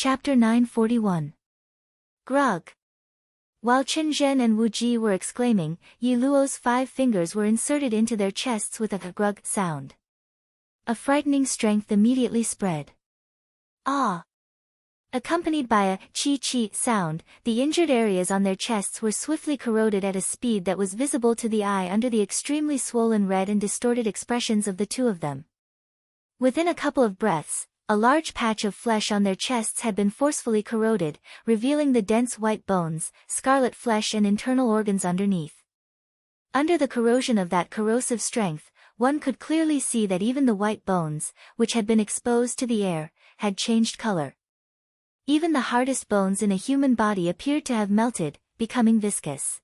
Chapter 941. Grog. While Chen Zhen and Wu Ji were exclaiming, Yi Luo's 5 fingers were inserted into their chests with a grug sound. A frightening strength immediately spread. Ah! Accompanied by a chi-chi sound, the injured areas on their chests were swiftly corroded at a speed that was visible to the eye under the extremely swollen red and distorted expressions of the two of them. Within a couple of breaths, a large patch of flesh on their chests had been forcefully corroded, revealing the dense white bones, scarlet flesh and internal organs underneath. Under the corrosion of that corrosive strength, one could clearly see that even the white bones, which had been exposed to the air, had changed color. Even the hardest bones in a human body appeared to have melted, becoming viscous.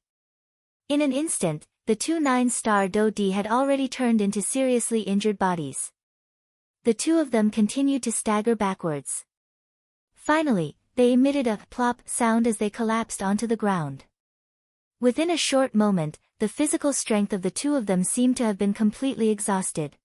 In an instant, the 2 9-star Do-di had already turned into seriously injured bodies. The two of them continued to stagger backwards. Finally, they emitted a plop sound as they collapsed onto the ground. Within a short moment, the physical strength of the two of them seemed to have been completely exhausted.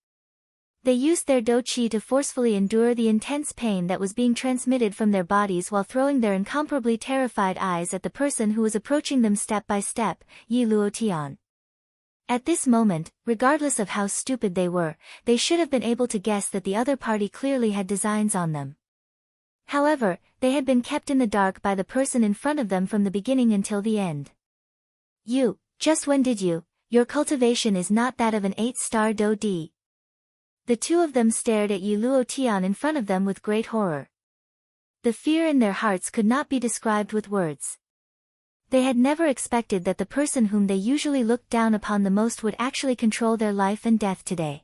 They used their do-chi to forcefully endure the intense pain that was being transmitted from their bodies while throwing their incomparably terrified eyes at the person who was approaching them step by step, Yi Luotian. At this moment, regardless of how stupid they were, they should have been able to guess that the other party clearly had designs on them. However, they had been kept in the dark by the person in front of them from the beginning until the end. You, just when did you? Your cultivation is not that of an 8-star Do-di. The two of them stared at Yi Luotian in front of them with great horror. The fear in their hearts could not be described with words. They had never expected that the person whom they usually looked down upon the most would actually control their life and death today.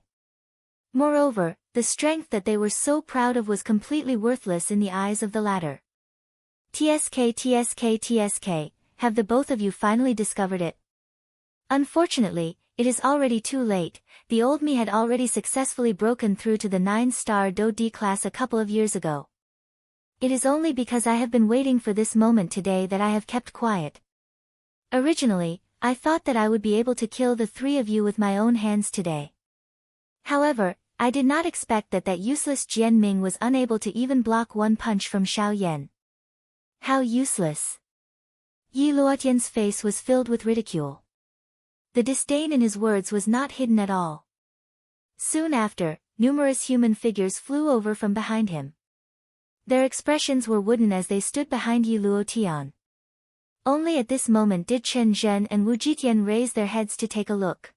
Moreover, the strength that they were so proud of was completely worthless in the eyes of the latter. TSK, have the both of you finally discovered it? Unfortunately, it is already too late. The old me had already successfully broken through to the 9-star Do-di class a couple of years ago. It is only because I have been waiting for this moment today that I have kept quiet. Originally, I thought that I would be able to kill the 3 of you with my own hands today. However, I did not expect that useless Jian Ming was unable to even block one punch from Xiao Yan. How useless! Yi Luotian's face was filled with ridicule. The disdain in his words was not hidden at all. Soon after, numerous human figures flew over from behind him. Their expressions were wooden as they stood behind Yi Luotian. Only at this moment did Chen Zhen and Wu Jitian raise their heads to take a look.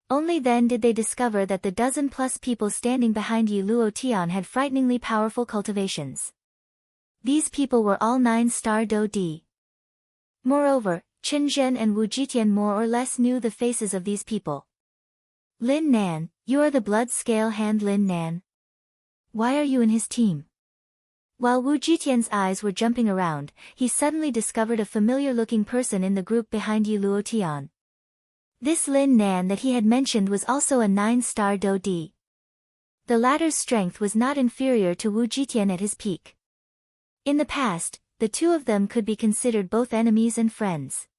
Only then did they discover that the dozen-plus people standing behind Yi Luotian had frighteningly powerful cultivations. These people were all 9-star Do-di. Moreover, Chen Zhen and Wu Jitian more or less knew the faces of these people. Lin Nan, you are the blood scale hand Lin Nan. Why are you in his team? While Wu Jitian's eyes were jumping around, he suddenly discovered a familiar-looking person in the group behind Yi Luotian. This Lin Nan that he had mentioned was also a 9-star Do-di. The latter's strength was not inferior to Wu Jitian at his peak. In the past, the two of them could be considered both enemies and friends.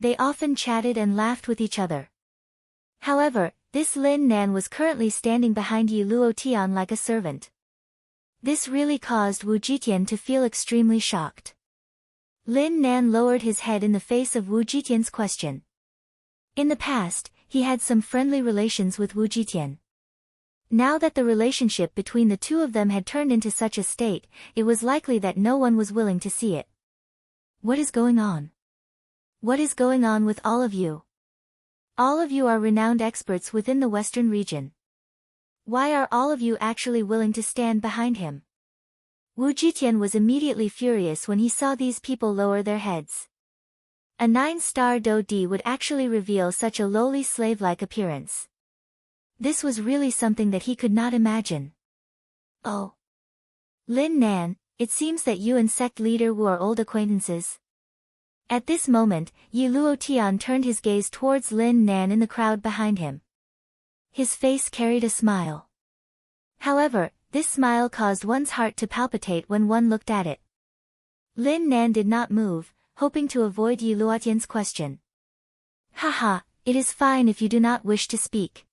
They often chatted and laughed with each other. However, this Lin Nan was currently standing behind Yi Luotian like a servant. This really caused Wu Jitian to feel extremely shocked. Lin Nan lowered his head in the face of Wu Jitian's question. In the past, he had some friendly relations with Wu Jitian. Now that the relationship between the two of them had turned into such a state, it was likely that no one was willing to see it. What is going on? What is going on with all of you? All of you are renowned experts within the Western region. Why are all of you actually willing to stand behind him? Wu Jitian was immediately furious when he saw these people lower their heads. A 9-star Do-di would actually reveal such a lowly slave-like appearance. This was really something that he could not imagine. Oh. Lin Nan, it seems that you and sect leader Wu are old acquaintances. At this moment, Yi Luotian turned his gaze towards Lin Nan in the crowd behind him. His face carried a smile. However, this smile caused one's heart to palpitate when one looked at it. Lin Nan did not move, hoping to avoid Yi Luotian's question. Haha, it is fine if you do not wish to speak.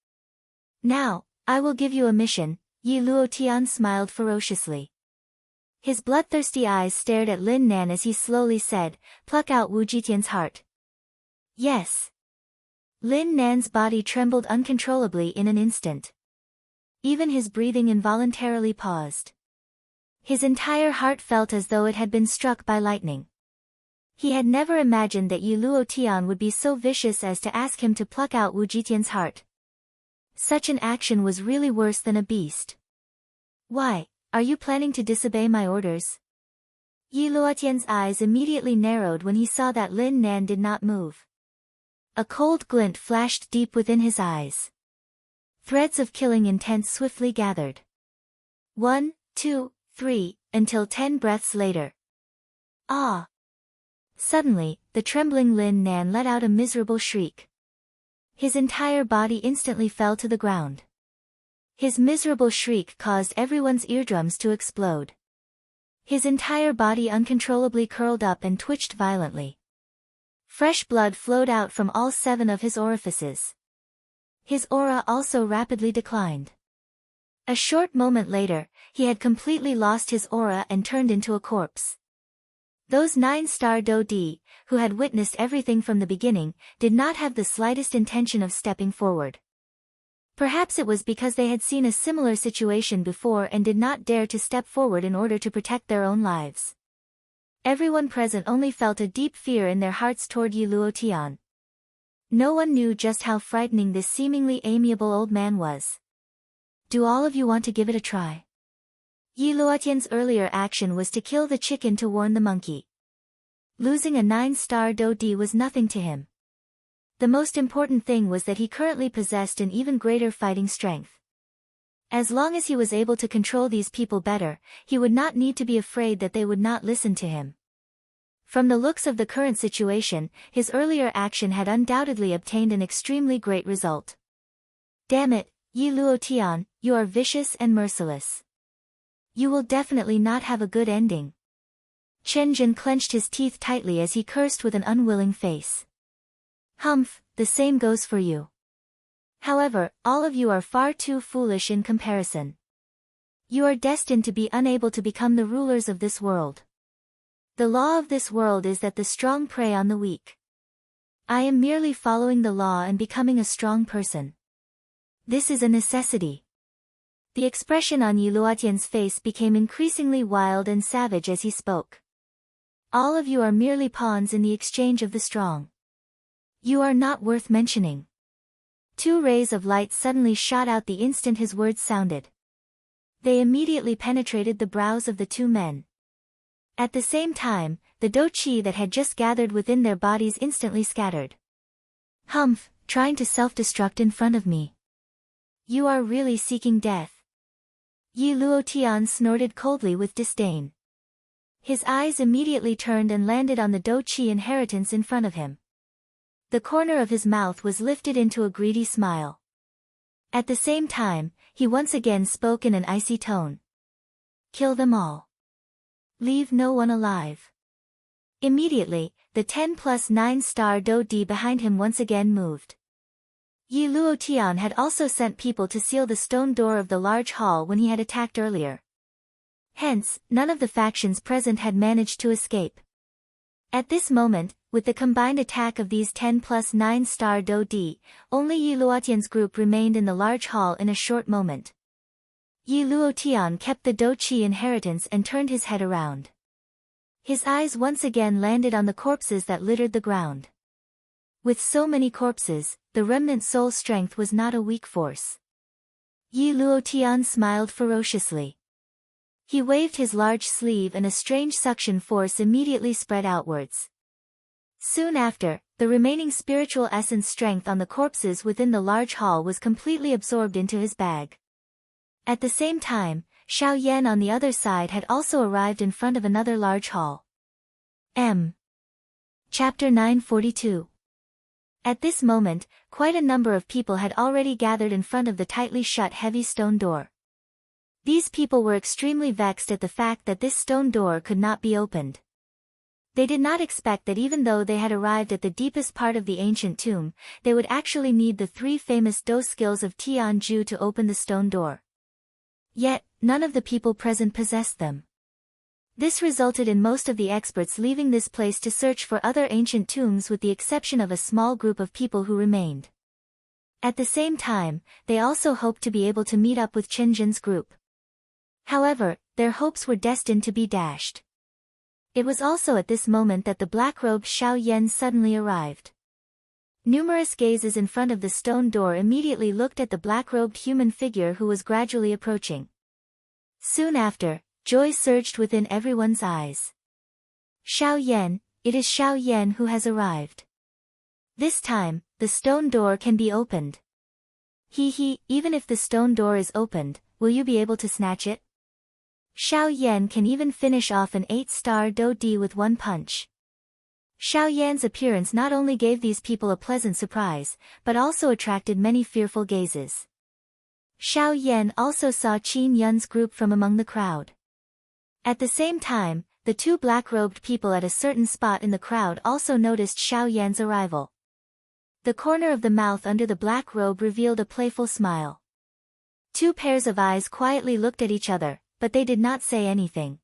Now, I will give you a mission, Yi Luotian smiled ferociously. His bloodthirsty eyes stared at Lin Nan as he slowly said, "Pluck out Wu Jitian's heart." "Yes." Lin Nan's body trembled uncontrollably in an instant. Even his breathing involuntarily paused. His entire heart felt as though it had been struck by lightning. He had never imagined that Yi Luotian would be so vicious as to ask him to pluck out Wu Jitian's heart. Such an action was really worse than a beast. "Why, are you planning to disobey my orders?" Yi Luotian's eyes immediately narrowed when he saw that Lin Nan did not move. A cold glint flashed deep within his eyes. Threads of killing intent swiftly gathered. 1, 2, 3, until 10 breaths later. Ah! Suddenly, the trembling Lin Nan let out a miserable shriek. His entire body instantly fell to the ground. His miserable shriek caused everyone's eardrums to explode. His entire body uncontrollably curled up and twitched violently. Fresh blood flowed out from all 7 of his orifices. His aura also rapidly declined. A short moment later, he had completely lost his aura and turned into a corpse. Those 9-star Dodi, who had witnessed everything from the beginning, did not have the slightest intention of stepping forward. Perhaps it was because they had seen a similar situation before and did not dare to step forward in order to protect their own lives. Everyone present only felt a deep fear in their hearts toward Yi Luotian. No one knew just how frightening this seemingly amiable old man was. "Do all of you want to give it a try?" Yi Luotian's earlier action was to kill the chicken to warn the monkey. Losing a 9-star Dodi was nothing to him. The most important thing was that he currently possessed an even greater fighting strength. As long as he was able to control these people better, he would not need to be afraid that they would not listen to him. From the looks of the current situation, his earlier action had undoubtedly obtained an extremely great result. "Damn it, Yi Luotian, you are vicious and merciless. You will definitely not have a good ending." Chen Jin clenched his teeth tightly as he cursed with an unwilling face. "Humph, the same goes for you. However, all of you are far too foolish in comparison. You are destined to be unable to become the rulers of this world. The law of this world is that the strong prey on the weak. I am merely following the law and becoming a strong person. This is a necessity." The expression on Yi Luotian's face became increasingly wild and savage as he spoke. "All of you are merely pawns in the exchange of the strong. You are not worth mentioning." 2 rays of light suddenly shot out the instant his words sounded. They immediately penetrated the brows of the 2 men. At the same time, the do-chi that had just gathered within their bodies instantly scattered. "Humph, trying to self-destruct in front of me. You are really seeking death." Yi Luotian snorted coldly with disdain. His eyes immediately turned and landed on the do-chi inheritance in front of him. The corner of his mouth was lifted into a greedy smile. At the same time, he once again spoke in an icy tone. "Kill them all. Leave no one alive." Immediately, the 10 plus 9-star Do-di behind him once again moved. Yi Luotian had also sent people to seal the stone door of the large hall when he had attacked earlier. Hence, none of the factions present had managed to escape. At this moment, with the combined attack of these 10 plus 9-star Do-di, only Yi Luotian's group remained in the large hall in a short moment. Yi Luotian kept the Do-chi inheritance and turned his head around. His eyes once again landed on the corpses that littered the ground. With so many corpses, the remnant soul strength was not a weak force. Yi Luotian smiled ferociously. He waved his large sleeve and a strange suction force immediately spread outwards. Soon after, the remaining spiritual essence strength on the corpses within the large hall was completely absorbed into his bag. At the same time, Xiao Yan on the other side had also arrived in front of another large hall. Chapter 942. At this moment, quite a number of people had already gathered in front of the tightly shut heavy stone door. These people were extremely vexed at the fact that this stone door could not be opened. They did not expect that even though they had arrived at the deepest part of the ancient tomb, they would actually need the 3 famous Do skills of Tianju to open the stone door. Yet, none of the people present possessed them. This resulted in most of the experts leaving this place to search for other ancient tombs with the exception of a small group of people who remained. At the same time, they also hoped to be able to meet up with Chen Zhen's group. However, their hopes were destined to be dashed. It was also at this moment that the black-robed Xiao Yan suddenly arrived. Numerous gazes in front of the stone door immediately looked at the black-robed human figure who was gradually approaching. Soon after, joy surged within everyone's eyes. Xiao Yan, it is Xiao Yan who has arrived. This time, the stone door can be opened. Even if the stone door is opened, will you be able to snatch it? Xiao Yan can even finish off an 8-star Do Di with one punch. Xiao Yan's appearance not only gave these people a pleasant surprise, but also attracted many fearful gazes. Xiao Yan also saw Qin Yun's group from among the crowd. At the same time, the two black-robed people at a certain spot in the crowd also noticed Xiao Yan's arrival. The corner of the mouth under the black robe revealed a playful smile. Two pairs of eyes quietly looked at each other, but they did not say anything.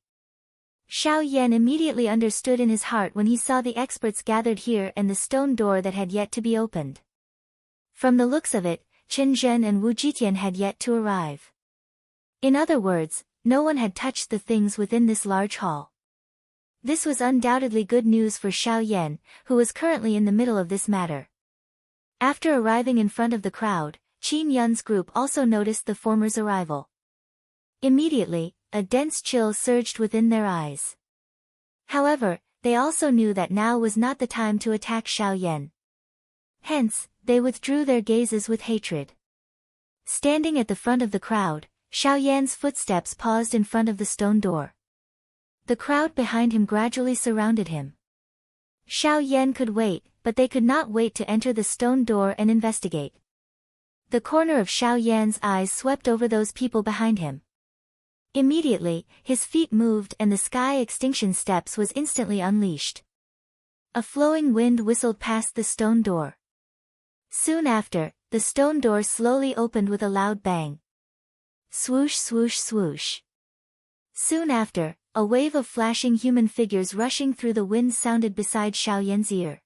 Xiao Yan immediately understood in his heart when he saw the experts gathered here and the stone door that had yet to be opened. From the looks of it, Chen Zhen and Wu Jitian had yet to arrive. In other words, no one had touched the things within this large hall. This was undoubtedly good news for Xiao Yan, who was currently in the middle of this matter. After arriving in front of the crowd, Qin Yun's group also noticed the former's arrival. Immediately, a dense chill surged within their eyes. However, they also knew that now was not the time to attack Xiao Yan. Hence, they withdrew their gazes with hatred. Standing at the front of the crowd, Xiao Yan's footsteps paused in front of the stone door. The crowd behind him gradually surrounded him. Xiao Yan could wait, but they could not wait to enter the stone door and investigate. The corner of Xiao Yan's eyes swept over those people behind him. Immediately, his feet moved and the sky extinction steps was instantly unleashed. A flowing wind whistled past the stone door. Soon after, the stone door slowly opened with a loud bang. Swoosh swoosh swoosh. Soon after, a wave of flashing human figures rushing through the wind sounded beside Xiao Yan's ear.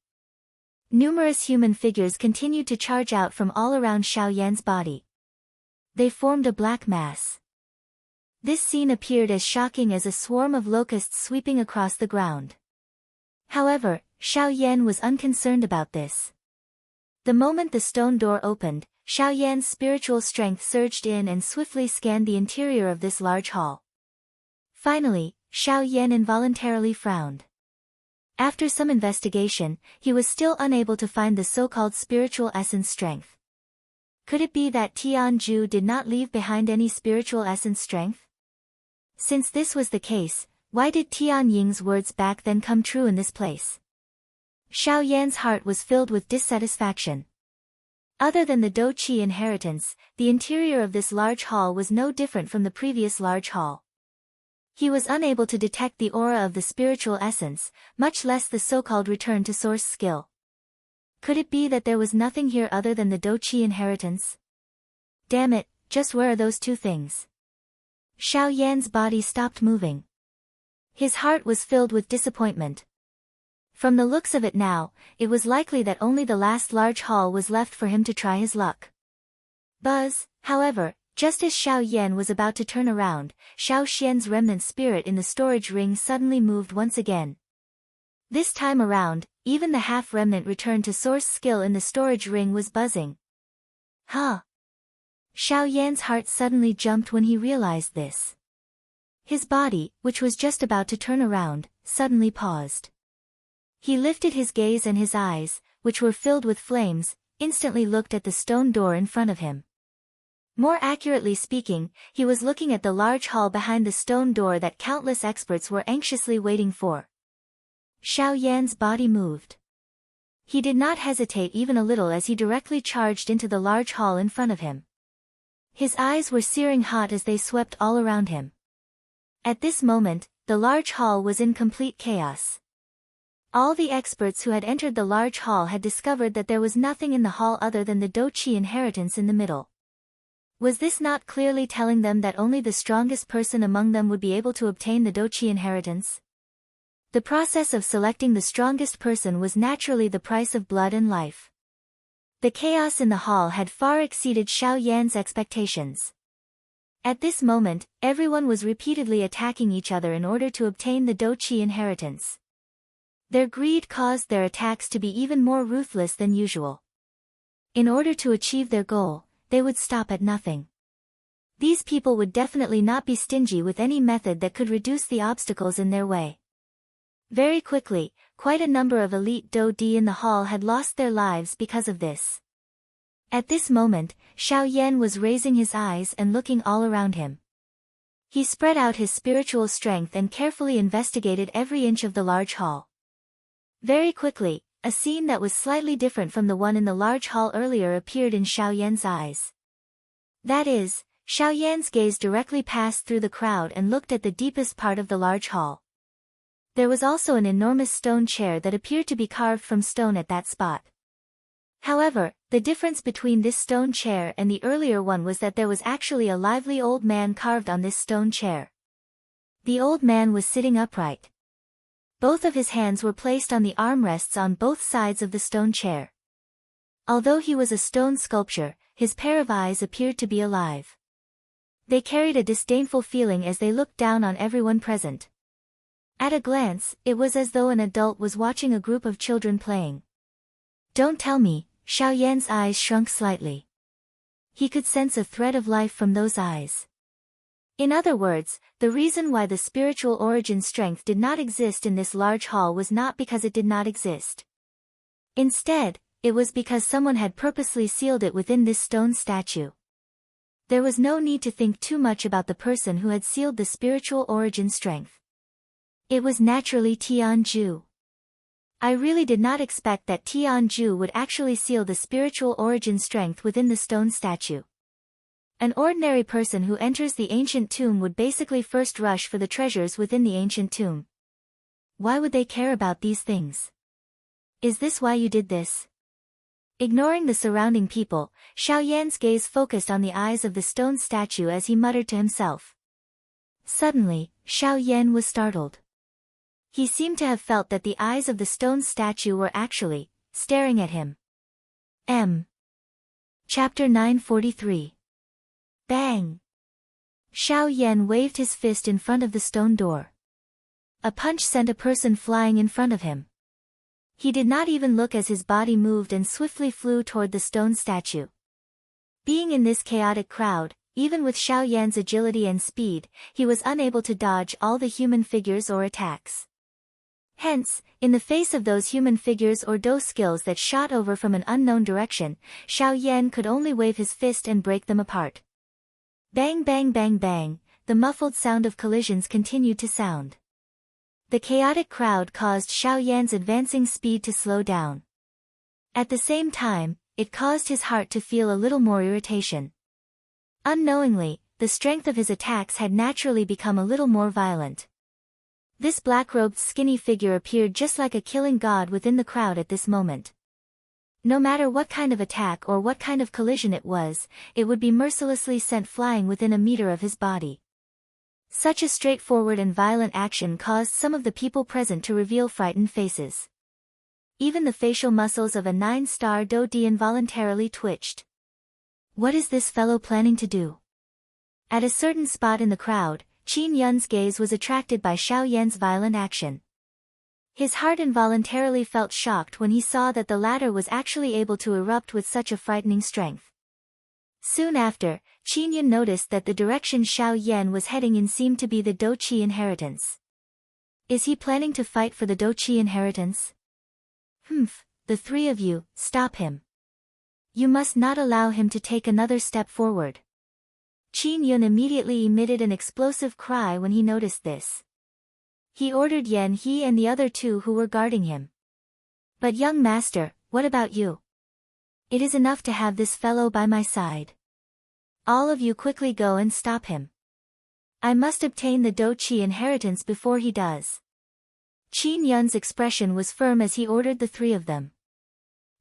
Numerous human figures continued to charge out from all around Xiao Yan's body. They formed a black mass. This scene appeared as shocking as a swarm of locusts sweeping across the ground. However, Xiao Yan was unconcerned about this. The moment the stone door opened, Xiao Yan's spiritual strength surged in and swiftly scanned the interior of this large hall. Finally, Xiao Yan involuntarily frowned. After some investigation, he was still unable to find the so-called spiritual essence strength. Could it be that Tianju did not leave behind any spiritual essence strength? Since this was the case, why did Tian Ying's words back then come true in this place? Xiao Yan's heart was filled with dissatisfaction. Other than the Do Qi inheritance, the interior of this large hall was no different from the previous large hall. He was unable to detect the aura of the spiritual essence, much less the so-called return to source skill. Could it be that there was nothing here other than the Do Qi inheritance? Damn it, just where are those two things? Xiao Yan's body stopped moving. His heart was filled with disappointment. From the looks of it now, it was likely that only the last large hall was left for him to try his luck. Buzz, however, just as Xiao Yan was about to turn around, Xiao Xian's remnant spirit in the storage ring suddenly moved once again. This time around, even the half-remnant return to source skill in the storage ring was buzzing. Huh? Xiao Yan's heart suddenly jumped when he realized this. His body, which was just about to turn around, suddenly paused. He lifted his gaze and his eyes, which were filled with flames, instantly looked at the stone door in front of him. More accurately speaking, he was looking at the large hall behind the stone door that countless experts were anxiously waiting for. Xiao Yan's body moved. He did not hesitate even a little as he directly charged into the large hall in front of him. His eyes were searing hot as they swept all around him. At this moment, the large hall was in complete chaos. All the experts who had entered the large hall had discovered that there was nothing in the hall other than the Do Qi inheritance in the middle. Was this not clearly telling them that only the strongest person among them would be able to obtain the Doqi inheritance? The process of selecting the strongest person was naturally the price of blood and life. The chaos in the hall had far exceeded Xiao Yan's expectations. At this moment, everyone was repeatedly attacking each other in order to obtain the Doqi inheritance. Their greed caused their attacks to be even more ruthless than usual. In order to achieve their goal, they would stop at nothing. These people would definitely not be stingy with any method that could reduce the obstacles in their way. Very quickly, quite a number of elite Do-Di in the hall had lost their lives because of this. At this moment, Xiao Yan was raising his eyes and looking all around him. He spread out his spiritual strength and carefully investigated every inch of the large hall. Very quickly, a scene that was slightly different from the one in the large hall earlier appeared in Xiao Yan's eyes. That is, Xiao Yan's gaze directly passed through the crowd and looked at the deepest part of the large hall. There was also an enormous stone chair that appeared to be carved from stone at that spot. However, the difference between this stone chair and the earlier one was that there was actually a lively old man carved on this stone chair. The old man was sitting upright. Both of his hands were placed on the armrests on both sides of the stone chair. Although he was a stone sculpture, his pair of eyes appeared to be alive. They carried a disdainful feeling as they looked down on everyone present. At a glance, it was as though an adult was watching a group of children playing. Don't tell me, Xiao Yan's eyes shrunk slightly. He could sense a thread of life from those eyes. In other words, the reason why the spiritual origin strength did not exist in this large hall was not because it did not exist. Instead, it was because someone had purposely sealed it within this stone statue. There was no need to think too much about the person who had sealed the spiritual origin strength. It was naturally Tianju. I really did not expect that Tianju would actually seal the spiritual origin strength within the stone statue. An ordinary person who enters the ancient tomb would basically first rush for the treasures within the ancient tomb. Why would they care about these things? Is this why you did this? Ignoring the surrounding people, Xiao Yan's gaze focused on the eyes of the stone statue as he muttered to himself. Suddenly, Xiao Yan was startled. He seemed to have felt that the eyes of the stone statue were actually staring at him. Chapter 943. Bang! Xiao Yan waved his fist in front of the stone door. A punch sent a person flying in front of him. He did not even look as his body moved and swiftly flew toward the stone statue. Being in this chaotic crowd, even with Xiao Yan's agility and speed, he was unable to dodge all the human figures or attacks. Hence, in the face of those human figures or do skills that shot over from an unknown direction, Xiao Yan could only wave his fist and break them apart. Bang bang bang bang, the muffled sound of collisions continued to sound. The chaotic crowd caused Xiao Yan's advancing speed to slow down. At the same time, it caused his heart to feel a little more irritation. Unknowingly, the strength of his attacks had naturally become a little more violent. This black-robed skinny figure appeared just like a killing god within the crowd at this moment. No matter what kind of attack or what kind of collision it would be mercilessly sent flying within a meter of his body. Such a straightforward and violent action caused some of the people present to reveal frightened faces. Even the facial muscles of a 9-star Do-Di involuntarily twitched. What is this fellow planning to do? At a certain spot in the crowd, Qin Yun's gaze was attracted by Xiao Yan's violent action. His heart involuntarily felt shocked when he saw that the latter was actually able to erupt with such a frightening strength. Soon after, Qin Yun noticed that the direction Xiao Yan was heading in seemed to be the Do-Qi inheritance. Is he planning to fight for the Do-Qi inheritance? The three of you, stop him. You must not allow him to take another step forward. Qin Yun immediately emitted an explosive cry when he noticed this. He ordered Yan He and the other two who were guarding him. But young master, what about you? It is enough to have this fellow by my side. All of you quickly go and stop him. I must obtain the Do-Qi inheritance before he does. Qin Yun's expression was firm as he ordered the three of them.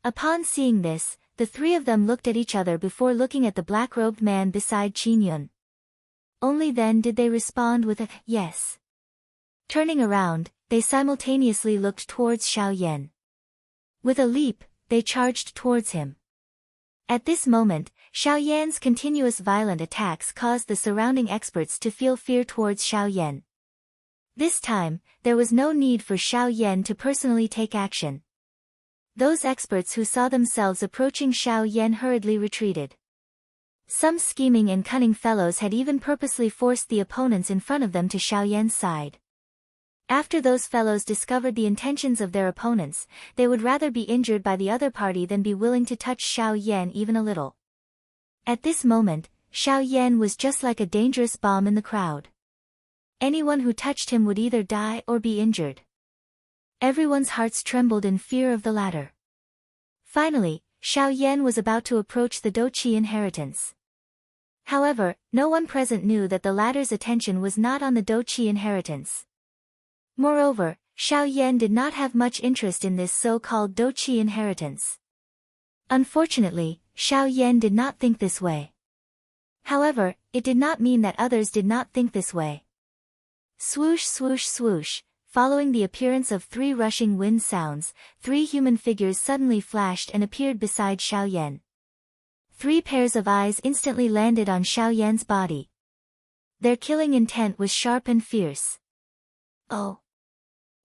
Upon seeing this, the three of them looked at each other before looking at the black-robed man beside Qin Yun. Only then did they respond with a yes. Turning around, they simultaneously looked towards Xiao Yan. With a leap, they charged towards him. At this moment, Xiao Yan's continuous violent attacks caused the surrounding experts to feel fear towards Xiao Yan. This time, there was no need for Xiao Yan to personally take action. Those experts who saw themselves approaching Xiao Yan hurriedly retreated. Some scheming and cunning fellows had even purposely forced the opponents in front of them to Xiao Yan's side. After those fellows discovered the intentions of their opponents, they would rather be injured by the other party than be willing to touch Xiao Yan even a little. At this moment, Xiao Yan was just like a dangerous bomb in the crowd. Anyone who touched him would either die or be injured. Everyone's hearts trembled in fear of the latter. Finally, Xiao Yan was about to approach the Doqi inheritance. However, no one present knew that the latter's attention was not on the Doqi inheritance. Moreover, Xiao Yan did not have much interest in this so-called Doqi inheritance. Unfortunately, Xiao Yan did not think this way. However, it did not mean that others did not think this way. Swoosh swoosh swoosh, following the appearance of three rushing wind sounds, three human figures suddenly flashed and appeared beside Xiao Yan. Three pairs of eyes instantly landed on Xiao Yan's body. Their killing intent was sharp and fierce. Oh!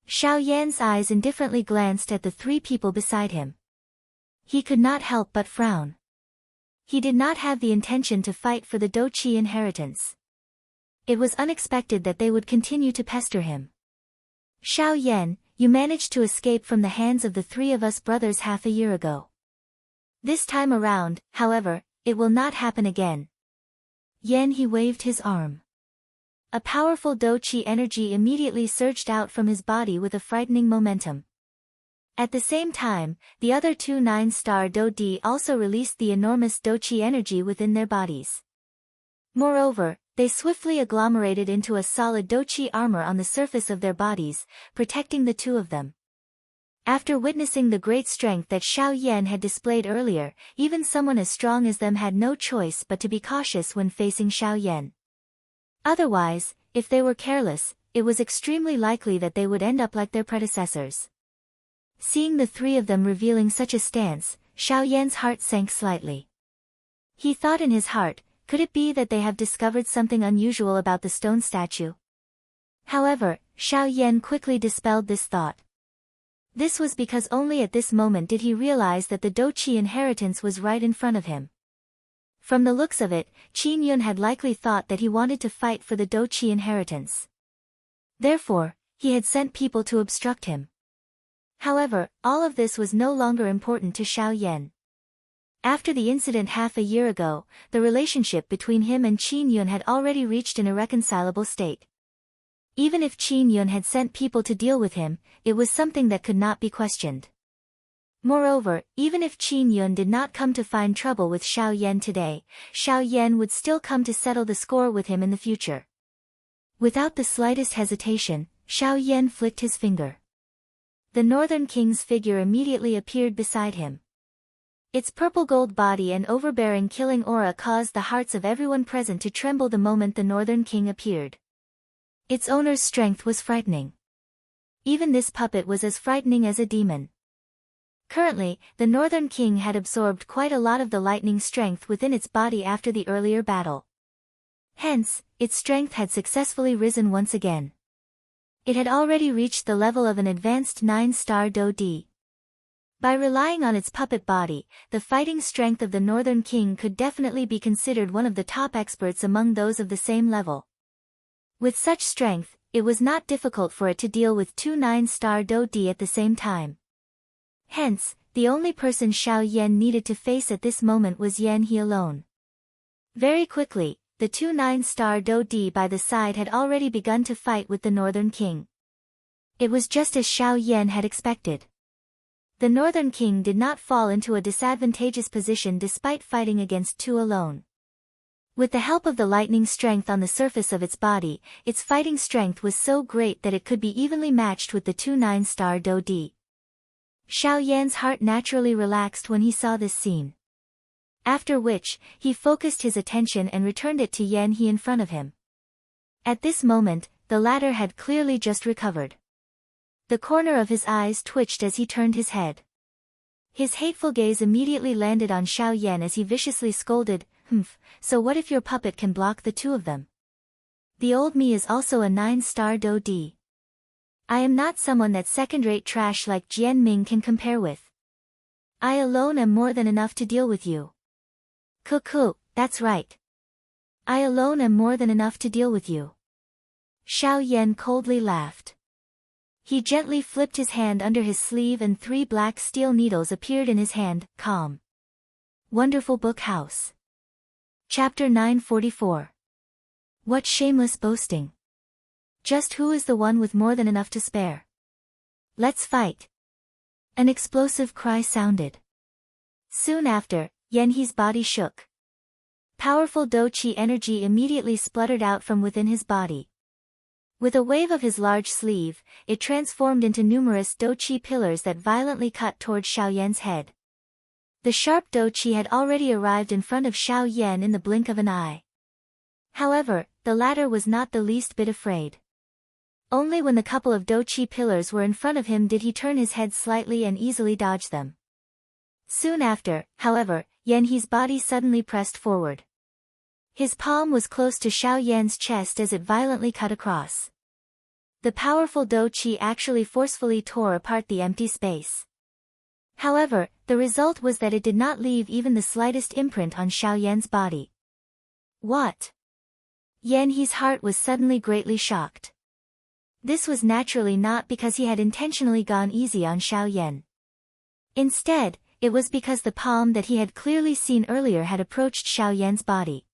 Xiao Yan's eyes indifferently glanced at the three people beside him. He could not help but frown. He did not have the intention to fight for the Doqi inheritance. It was unexpected that they would continue to pester him. Xiao Yan, you managed to escape from the hands of the three of us brothers half a year ago. This time around, however, it will not happen again. Yan, he waved his arm. A powerful Doqi energy immediately surged out from his body with a frightening momentum. At the same time, the other two 9-star Do-Di also released the enormous Doqi energy within their bodies. Moreover, they swiftly agglomerated into a solid Doqi armor on the surface of their bodies, protecting the two of them. After witnessing the great strength that Xiao Yan had displayed earlier, even someone as strong as them had no choice but to be cautious when facing Xiao Yan. Otherwise, if they were careless, it was extremely likely that they would end up like their predecessors. Seeing the three of them revealing such a stance, Xiao Yan's heart sank slightly. He thought in his heart, could it be that they have discovered something unusual about the stone statue? However, Xiao Yan quickly dispelled this thought. This was because only at this moment did he realize that the Doqi inheritance was right in front of him. From the looks of it, Qin Yun had likely thought that he wanted to fight for the Doqi inheritance. Therefore, he had sent people to obstruct him. However, all of this was no longer important to Xiao Yan. After the incident half a year ago, the relationship between him and Qin Yun had already reached an irreconcilable state. Even if Qin Yun had sent people to deal with him, it was something that could not be questioned. Moreover, even if Qin Yun did not come to find trouble with Xiao Yan today, Xiao Yan would still come to settle the score with him in the future. Without the slightest hesitation, Xiao Yan flicked his finger. The Northern King's figure immediately appeared beside him. Its purple-gold body and overbearing killing aura caused the hearts of everyone present to tremble the moment the Northern King appeared. Its owner's strength was frightening. Even this puppet was as frightening as a demon. Currently, the Northern King had absorbed quite a lot of the lightning strength within its body after the earlier battle. Hence, its strength had successfully risen once again. It had already reached the level of an advanced 9-star Do-Di. By relying on its puppet body, the fighting strength of the Northern King could definitely be considered one of the top experts among those of the same level. With such strength, it was not difficult for it to deal with two 9-star Do-Di at the same time. Hence, the only person Xiao Yan needed to face at this moment was Yan He alone. Very quickly, the two 9-star Do-Di by the side had already begun to fight with the Northern King. It was just as Xiao Yan had expected. The Northern King did not fall into a disadvantageous position despite fighting against two alone. With the help of the lightning strength on the surface of its body, its fighting strength was so great that it could be evenly matched with the two 9-star Do-Di. Xiao Yan's heart naturally relaxed when he saw this scene. After which, he focused his attention and returned it to Yan He in front of him. At this moment, the latter had clearly just recovered. The corner of his eyes twitched as he turned his head. His hateful gaze immediately landed on Xiao Yan as he viciously scolded, so what if your puppet can block the two of them? The old me is also a 9-star Do D. I am not someone that second-rate trash like Jian Ming can compare with. I alone am more than enough to deal with you. Cuckoo, that's right. I alone am more than enough to deal with you. Xiao Yan coldly laughed. He gently flipped his hand under his sleeve and 3 black steel needles appeared in his hand, calm. Wonderful Book House. Chapter 944. What shameless boasting. Just who is the one with more than enough to spare? Let's fight. An explosive cry sounded. Soon after, Yan He's body shook. Powerful Do Qi energy immediately spluttered out from within his body. With a wave of his large sleeve, it transformed into numerous Do Qi pillars that violently cut toward Xiao Yan's head. The sharp Do Qi had already arrived in front of Xiao Yan in the blink of an eye. However, the latter was not the least bit afraid. Only when the couple of Do Qi pillars were in front of him did he turn his head slightly and easily dodge them. Soon after, however, Yan He's body suddenly pressed forward. His palm was close to Xiao Yan's chest as it violently cut across. The powerful Do Qi actually forcefully tore apart the empty space. However, the result was that it did not leave even the slightest imprint on Xiao Yan's body. What? Yan He's heart was suddenly greatly shocked. This was naturally not because he had intentionally gone easy on Xiao Yan. Instead, it was because the palm that he had clearly seen earlier had approached Xiao Yan's body.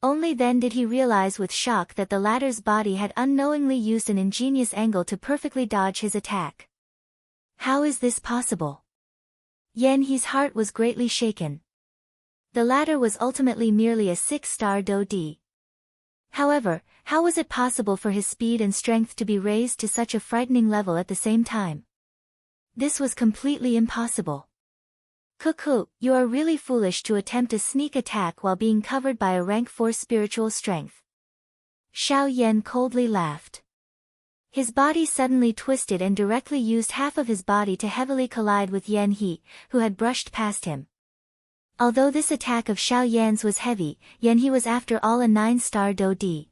Only then did he realize with shock that the latter's body had unknowingly used an ingenious angle to perfectly dodge his attack. How is this possible? Yan He's heart was greatly shaken. The latter was ultimately merely a 6-star Do D. However, how was it possible for his speed and strength to be raised to such a frightening level at the same time? This was completely impossible. Cuckoo, you are really foolish to attempt a sneak attack while being covered by a rank 4 spiritual strength. Xiao Yan coldly laughed. His body suddenly twisted and directly used half of his body to heavily collide with Yan He, who had brushed past him. Although this attack of Xiao Yan's was heavy, Yan He was after all a 9-star Do D.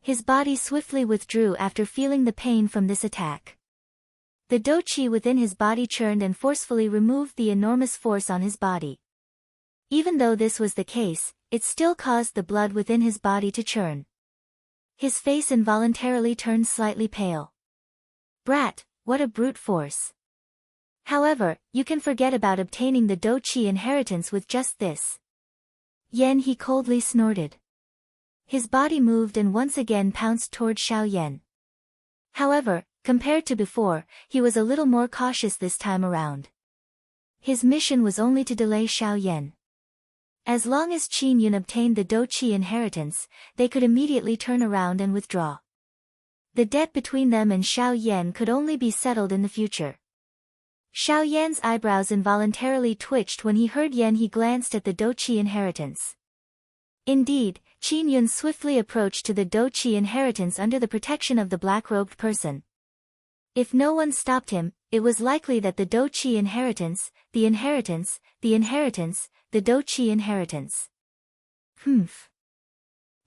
His body swiftly withdrew after feeling the pain from this attack. The Do Qi within his body churned and forcefully removed the enormous force on his body. Even though this was the case, it still caused the blood within his body to churn. His face involuntarily turned slightly pale. Brat, what a brute force. However, you can forget about obtaining the Do Qi inheritance with just this. Yan He coldly snorted. His body moved and once again pounced toward Xiao Yan. However, compared to before, he was a little more cautious this time around. His mission was only to delay Xiao Yan. As long as Qin Yun obtained the Do Qi inheritance, they could immediately turn around and withdraw. The debt between them and Xiao Yan could only be settled in the future. Xiao Yan's eyebrows involuntarily twitched when he heard Yan He glanced at the Do Qi inheritance. Indeed, Qin Yun swiftly approached to the Do Qi inheritance under the protection of the black-robed person. If no one stopped him, it was likely that the Do Qi inheritance, the inheritance, the inheritance, the Do Qi inheritance.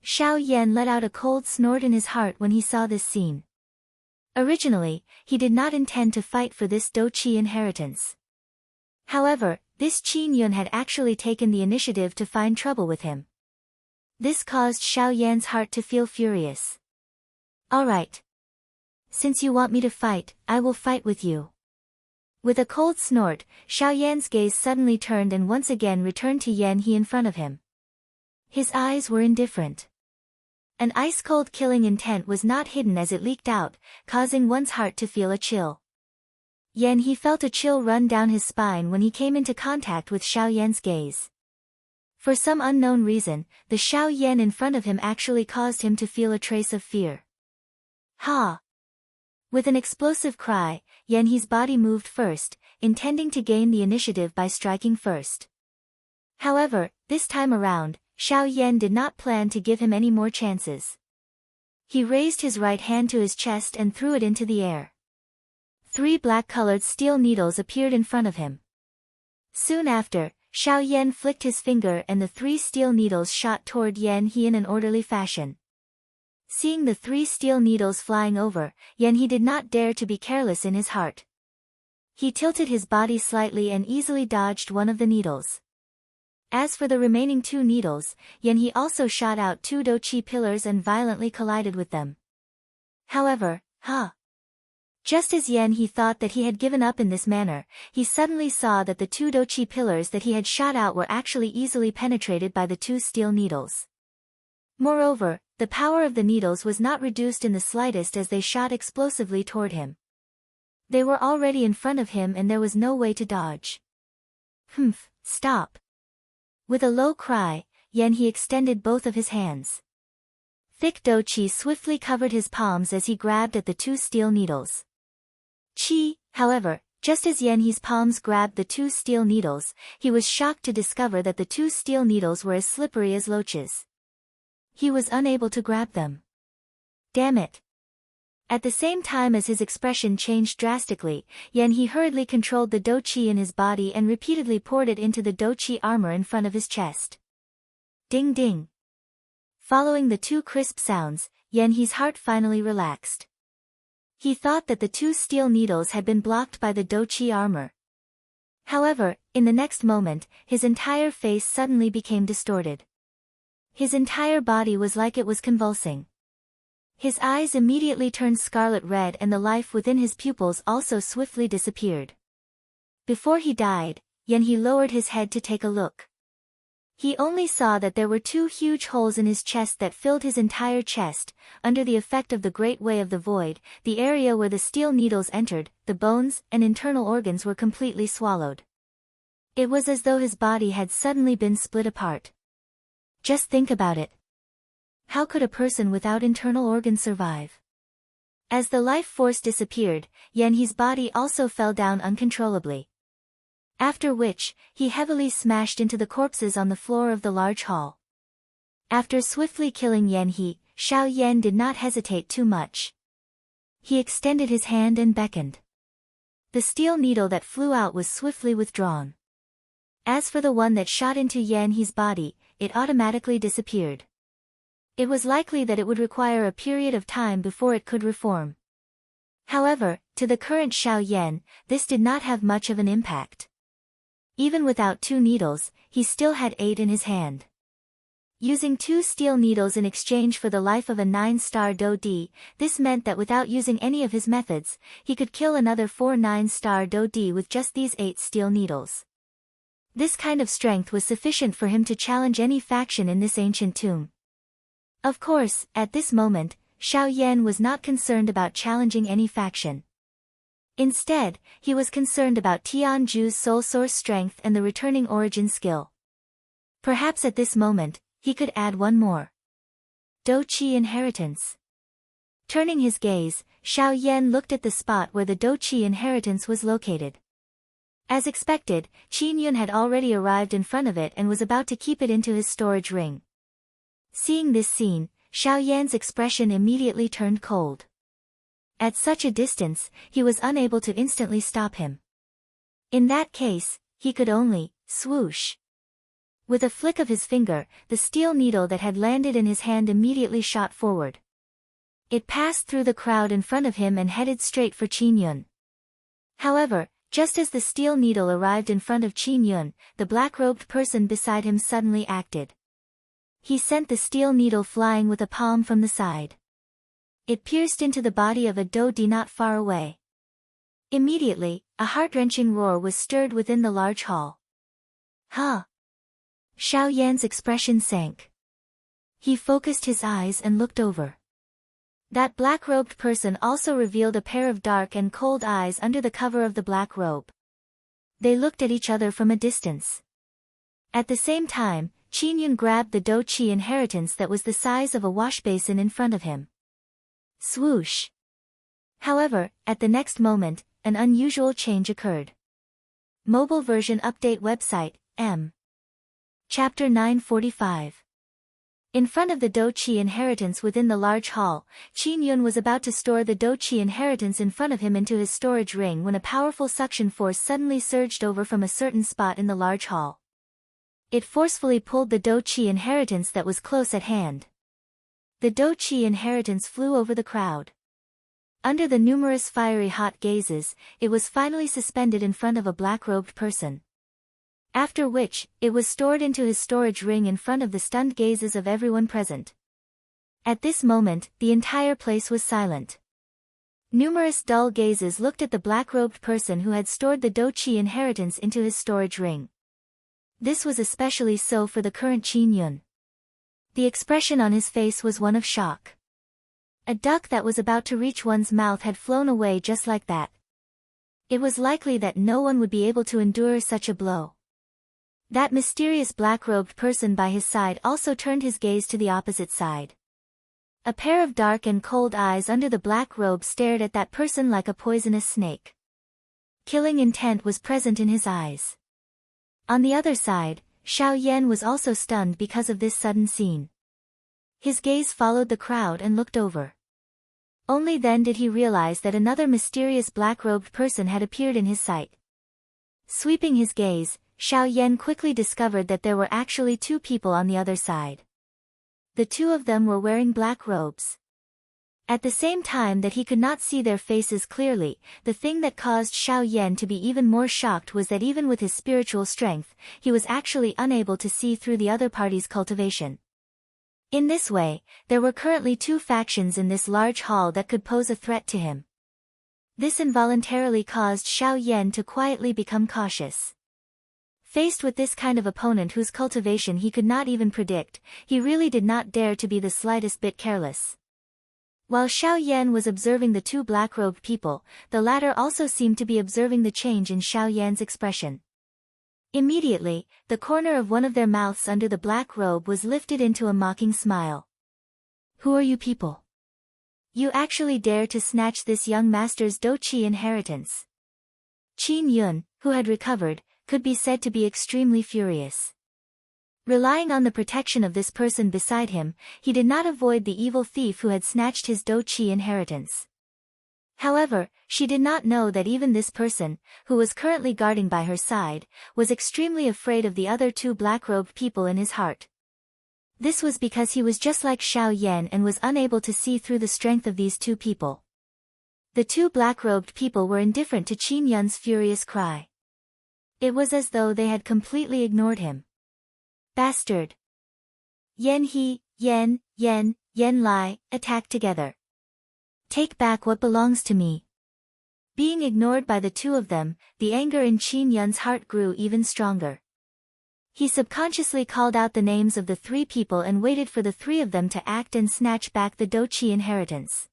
Xiao Yan let out a cold snort in his heart when he saw this scene. Originally, he did not intend to fight for this Do Qi inheritance. However, this Qin Yun had actually taken the initiative to find trouble with him. This caused Xiao Yan's heart to feel furious. Alright. Since you want me to fight, I will fight with you. With a cold snort, Xiao Yan's gaze suddenly turned and once again returned to Yan He in front of him. His eyes were indifferent. An ice-cold killing intent was not hidden as it leaked out, causing one's heart to feel a chill. Yan He felt a chill run down his spine when he came into contact with Xiao Yan's gaze. For some unknown reason, the Xiao Yan in front of him actually caused him to feel a trace of fear. Ha! With an explosive cry, Yanhee's body moved first, intending to gain the initiative by striking first. However, this time around, Xiao Yan did not plan to give him any more chances. He raised his right hand to his chest and threw it into the air. 3 black-colored steel needles appeared in front of him. Soon after, Xiao Yan flicked his finger and the 3 steel needles shot toward Yanhee in an orderly fashion. Seeing the 3 steel needles flying over, Yanhee did not dare to be careless in his heart. He tilted his body slightly and easily dodged one of the needles. As for the remaining 2 needles, Yanhee also shot out 2 dochi pillars and violently collided with them. However, just as Yanhee thought that he had given up in this manner, he suddenly saw that the 2 dochi pillars that he had shot out were actually easily penetrated by the 2 steel needles. Moreover, the power of the needles was not reduced in the slightest as they shot explosively toward him. They were already in front of him and there was no way to dodge. Stop. With a low cry, Yanhee extended both of his hands. Thick dochi swiftly covered his palms as he grabbed at the 2 steel needles. However, just as Yanhee's palms grabbed the 2 steel needles, he was shocked to discover that the 2 steel needles were as slippery as loaches. He was unable to grab them. Damn it. At the same time as his expression changed drastically, Yanhee hurriedly controlled the dochi in his body and repeatedly poured it into the dochi armor in front of his chest. Ding ding. Following the 2 crisp sounds, Yanhee's heart finally relaxed. He thought that the 2 steel needles had been blocked by the dochi armor. However, in the next moment, his entire face suddenly became distorted. His entire body was like it was convulsing. His eyes immediately turned scarlet red and the life within his pupils also swiftly disappeared. Before he died, Yanhee lowered his head to take a look. He only saw that there were 2 huge holes in his chest that filled his entire chest. Under the effect of the great way of the void, the area where the steel needles entered, the bones and internal organs were completely swallowed. It was as though his body had suddenly been split apart. Just think about it. How could a person without internal organs survive? As the life force disappeared, Yanhee's body also fell down uncontrollably. After which, he heavily smashed into the corpses on the floor of the large hall. After swiftly killing Yanhee, Xiao Yan did not hesitate too much. He extended his hand and beckoned. The steel needle that flew out was swiftly withdrawn. As for the one that shot into Yanhee's body, it automatically disappeared. It was likely that it would require a period of time before it could reform. However, to the current Xiao Yan, this did not have much of an impact. Even without 2 needles, he still had 8 in his hand. Using 2 steel needles in exchange for the life of a 9-star Do-D, this meant that without using any of his methods, he could kill another 4 9-star Do-D with just these 8 steel needles. This kind of strength was sufficient for him to challenge any faction in this ancient tomb. Of course, at this moment, Xiao Yan was not concerned about challenging any faction. Instead, he was concerned about Tianju's soul source strength and the returning origin skill. Perhaps at this moment, he could add one more. Do-Chi inheritance. Turning his gaze, Xiao Yan looked at the spot where the Do-Chi inheritance was located. As expected, Qin Yun had already arrived in front of it and was about to keep it into his storage ring. Seeing this scene, Xiao Yan's expression immediately turned cold. At such a distance, he was unable to instantly stop him. In that case, he could only swoosh. With a flick of his finger, the steel needle that had landed in his hand immediately shot forward. It passed through the crowd in front of him and headed straight for Qin Yun. However, just as the steel needle arrived in front of Qin Yun, the black-robed person beside him suddenly acted. He sent the steel needle flying with a palm from the side. It pierced into the body of a Do-Di not far away. Immediately, a heart-wrenching roar was stirred within the large hall. Xiao Yan's expression sank. He focused his eyes and looked over. That black-robed person also revealed a pair of dark and cold eyes under the cover of the black robe. They looked at each other from a distance. At the same time, Qin Yun grabbed the Do-Chi inheritance that was the size of a washbasin in front of him. Swoosh! However, at the next moment, an unusual change occurred. Mobile version update website, M. Chapter 945. In front of the Do-Chi inheritance within the large hall, Qin Yun was about to store the Do-Chi inheritance in front of him into his storage ring when a powerful suction force suddenly surged over from a certain spot in the large hall. It forcefully pulled the Do-Chi inheritance that was close at hand. The Do-Chi inheritance flew over the crowd. Under the numerous fiery hot gazes, it was finally suspended in front of a black-robed person. After which, it was stored into his storage ring in front of the stunned gazes of everyone present. At this moment, the entire place was silent. Numerous dull gazes looked at the black-robed person who had stored the Do-Chi inheritance into his storage ring. This was especially so for the current Qin Yun. The expression on his face was one of shock. A duck that was about to reach one's mouth had flown away just like that. It was likely that no one would be able to endure such a blow. That mysterious black-robed person by his side also turned his gaze to the opposite side. A pair of dark and cold eyes under the black robe stared at that person like a poisonous snake. Killing intent was present in his eyes. On the other side, Xiao Yan was also stunned because of this sudden scene. His gaze followed the crowd and looked over. Only then did he realize that another mysterious black-robed person had appeared in his sight. Sweeping his gaze, Xiao Yan quickly discovered that there were actually two people on the other side. The two of them were wearing black robes. At the same time that he could not see their faces clearly, the thing that caused Xiao Yan to be even more shocked was that even with his spiritual strength, he was actually unable to see through the other party's cultivation. In this way, there were currently two factions in this large hall that could pose a threat to him. This involuntarily caused Xiao Yan to quietly become cautious. Faced with this kind of opponent whose cultivation he could not even predict, he really did not dare to be the slightest bit careless. While Xiao Yan was observing the two black-robed people, the latter also seemed to be observing the change in Xiao Yan's expression. Immediately, the corner of one of their mouths under the black robe was lifted into a mocking smile. "Who are you people? You actually dare to snatch this young master's Do-Chi inheritance?" Qin Yun, who had recovered, could be said to be extremely furious. Relying on the protection of this person beside him, he did not avoid the evil thief who had snatched his Do-Chi inheritance. However, she did not know that even this person, who was currently guarding by her side, was extremely afraid of the other two black-robed people in his heart. This was because he was just like Xiao Yan and was unable to see through the strength of these two people. The two black-robed people were indifferent to Qin Yun's furious cry. It was as though they had completely ignored him. "Bastard! Yan He, Yan Lai, attack together. Take back what belongs to me." Being ignored by the two of them, the anger in Qin Yun's heart grew even stronger. He subconsciously called out the names of the three people and waited for the three of them to act and snatch back the Do-Chi inheritance.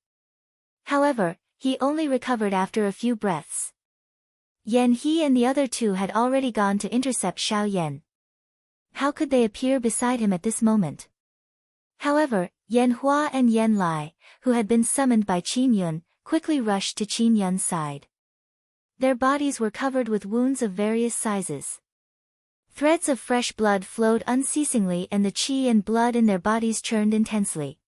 However, he only recovered after a few breaths. Yan He and the other two had already gone to intercept Xiao Yan. How could they appear beside him at this moment? However, Yan Hua and Yan Lai, who had been summoned by Qin Yun, quickly rushed to Qin Yun's side. Their bodies were covered with wounds of various sizes. Threads of fresh blood flowed unceasingly and the qi and blood in their bodies churned intensely.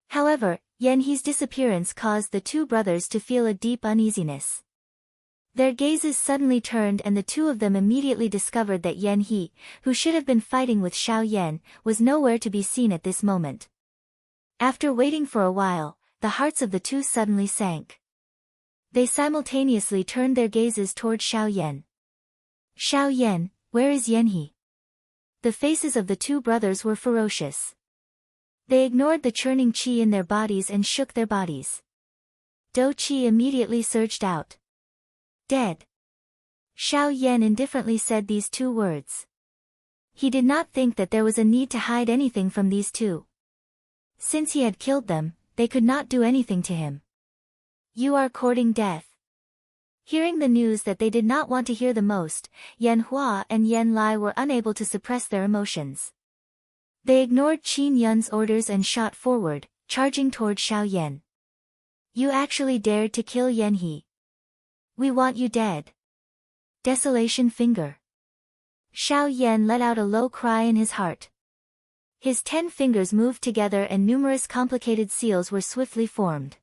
However, Yan He's disappearance caused the two brothers to feel a deep uneasiness. Their gazes suddenly turned and the two of them immediately discovered that Yan He, who should have been fighting with Xiao Yan, was nowhere to be seen at this moment. After waiting for a while, the hearts of the two suddenly sank. They simultaneously turned their gazes toward Xiao Yan. "Xiao Yan, where is Yan He?" The faces of the two brothers were ferocious. They ignored the churning qi in their bodies and shook their bodies. Do-Chi immediately surged out. "Dead." Xiao Yan indifferently said these two words. He did not think that there was a need to hide anything from these two. Since he had killed them, they could not do anything to him. "You are courting death." Hearing the news that they did not want to hear the most, Yan Hua and Yan Lai were unable to suppress their emotions. They ignored Qin Yun's orders and shot forward, charging toward Xiao Yan. You actually dared to kill Yanhe. We want you dead. Desolation finger. Xiao Yan let out a low cry in his heart. His 10 fingers moved together and numerous complicated seals were swiftly formed.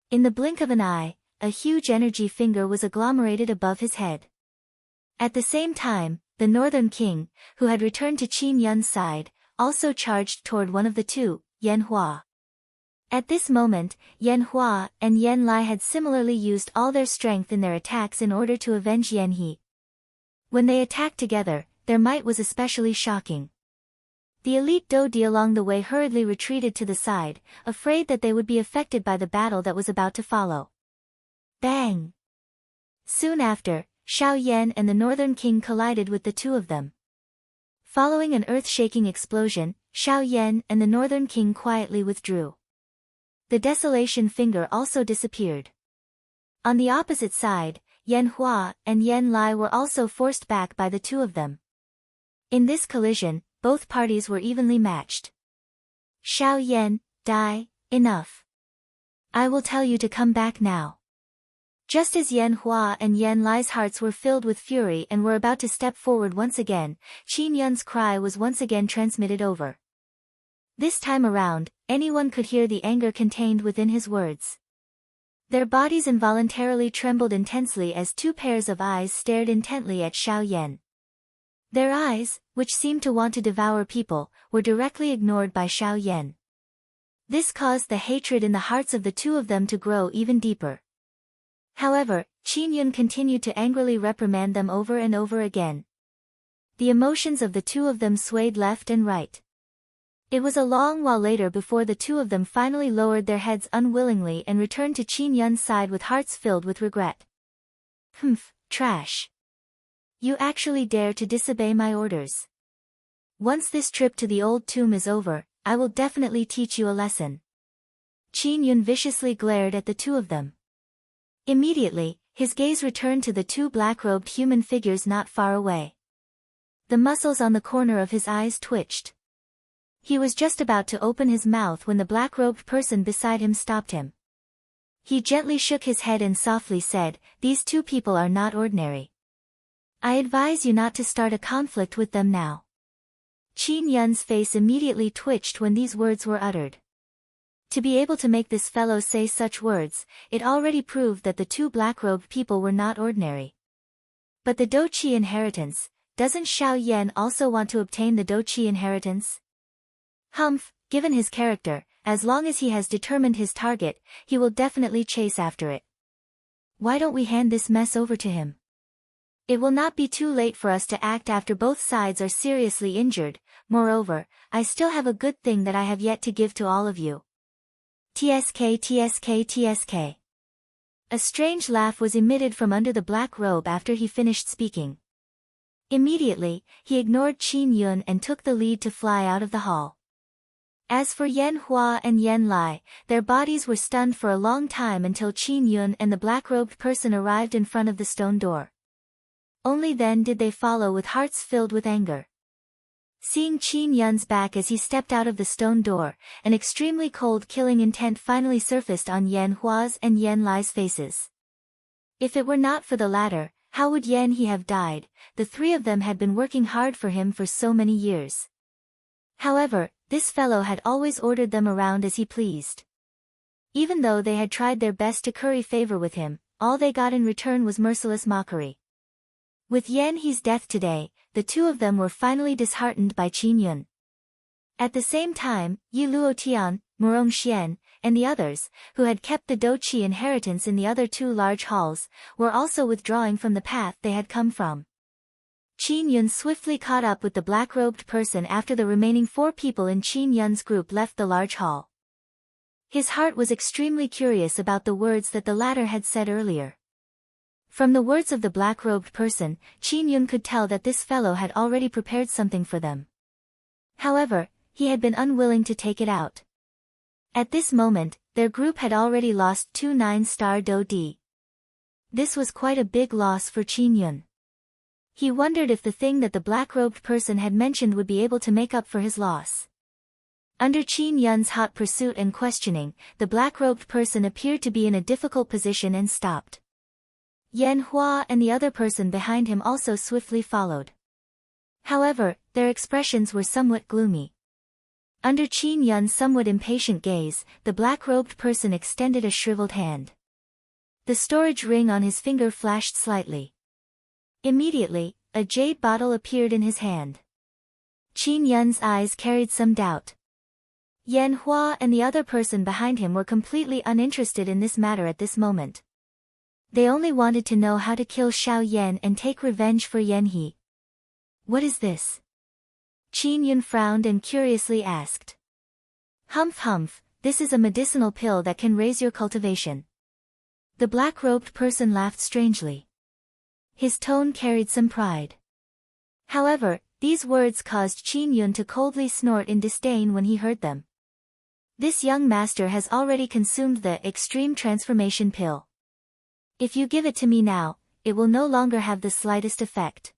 In the blink of an eye, a huge energy finger was agglomerated above his head. At the same time, the Northern King, who had returned to Qin Yun's side, also charged toward one of the two, Yan Hua. At this moment, Yan Hua and Yan Lai had similarly used all their strength in their attacks in order to avenge Yanhe. When they attacked together, their might was especially shocking. The elite Dodi along the way hurriedly retreated to the side, afraid that they would be affected by the battle that was about to follow. Bang! Soon after, Xiao Yan and the Northern King collided with the two of them. Following an earth-shaking explosion, Xiao Yan and the Northern King quietly withdrew. The desolation finger also disappeared. On the opposite side, Yan Hua and Yan Lai were also forced back by the two of them. In this collision, both parties were evenly matched. Xiao Yan, die, enough. I will tell you to come back now. Just as Yan Hua and Yan Lai's hearts were filled with fury and were about to step forward once again, Qin Yun's cry was once again transmitted over. This time around, anyone could hear the anger contained within his words. Their bodies involuntarily trembled intensely as two pairs of eyes stared intently at Xiao Yan. Their eyes, which seemed to want to devour people, were directly ignored by Xiao Yan. This caused the hatred in the hearts of the two of them to grow even deeper. However, Qin Yun continued to angrily reprimand them over and over again. The emotions of the two of them swayed left and right. It was a long while later before the two of them finally lowered their heads unwillingly and returned to Qin Yun's side with hearts filled with regret. Humph, trash. You actually dare to disobey my orders. Once this trip to the old tomb is over, I will definitely teach you a lesson. Qin Yun viciously glared at the two of them. Immediately, his gaze returned to the two black-robed human figures not far away. The muscles on the corner of his eyes twitched. He was just about to open his mouth when the black-robed person beside him stopped him. He gently shook his head and softly said, "These two people are not ordinary. I advise you not to start a conflict with them now." Qin Yun's face immediately twitched when these words were uttered. To be able to make this fellow say such words, it already proved that the two black-robed people were not ordinary. But the Doqi inheritance, doesn't Xiao Yan also want to obtain the Doqi inheritance? Humph, given his character, as long as he has determined his target, he will definitely chase after it. Why don't we hand this mess over to him? It will not be too late for us to act after both sides are seriously injured. Moreover, I still have a good thing that I have yet to give to all of you. TSK TSK TSK. A strange laugh was emitted from under the black robe after he finished speaking. Immediately, he ignored Qin Yun and took the lead to fly out of the hall. As for Yan Hua and Yan Lai, their bodies were stunned for a long time until Qin Yun and the black-robed person arrived in front of the stone door. Only then did they follow with hearts filled with anger. Seeing Qin Yun's back as he stepped out of the stone door, an extremely cold killing intent finally surfaced on Yan Hua's and Yan Lai's faces. If it were not for the latter, how would Yanhe have died? The three of them had been working hard for him for so many years. However, this fellow had always ordered them around as he pleased. Even though they had tried their best to curry favor with him, all they got in return was merciless mockery. With Yanhe's death today, the two of them were finally disheartened by Qin Yun. At the same time, Yi Luotian, Murong Xian, and the others, who had kept the Doqi inheritance in the other two large halls, were also withdrawing from the path they had come from. Qin Yun swiftly caught up with the black-robed person after the remaining 4 people in Qin Yun's group left the large hall. His heart was extremely curious about the words that the latter had said earlier. From the words of the black-robed person, Qin Yun could tell that this fellow had already prepared something for them. However, he had been unwilling to take it out. At this moment, their group had already lost 2 9-star Do-di. This was quite a big loss for Qin Yun. He wondered if the thing that the black-robed person had mentioned would be able to make up for his loss. Under Qin Yun's hot pursuit and questioning, the black-robed person appeared to be in a difficult position and stopped. Yan Hua and the other person behind him also swiftly followed. However, their expressions were somewhat gloomy. Under Qin Yun's somewhat impatient gaze, the black-robed person extended a shriveled hand. The storage ring on his finger flashed slightly. Immediately, a jade bottle appeared in his hand. Qin Yun's eyes carried some doubt. Yan Hua and the other person behind him were completely uninterested in this matter at this moment. They only wanted to know how to kill Xiao Yan and take revenge for Yan He. What is this? Qin Yun frowned and curiously asked. Humph humph, this is a medicinal pill that can raise your cultivation. The black-robed person laughed strangely. His tone carried some pride. However, these words caused Qin Yun to coldly snort in disdain when he heard them. This young master has already consumed the extreme transformation pill. If you give it to me now, it will no longer have the slightest effect.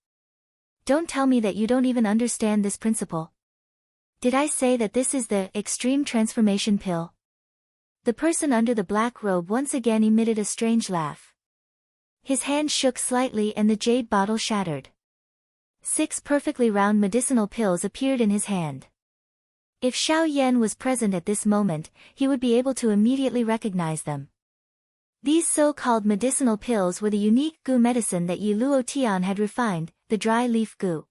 Don't tell me that you don't even understand this principle. Did I say that this is the extreme transformation pill? The person under the black robe once again emitted a strange laugh. His hand shook slightly and the jade bottle shattered. 6 perfectly round medicinal pills appeared in his hand. If Xiao Yan was present at this moment, he would be able to immediately recognize them. These so-called medicinal pills were the unique gu medicine that Yi Luo Tian had refined, the dry leaf gu.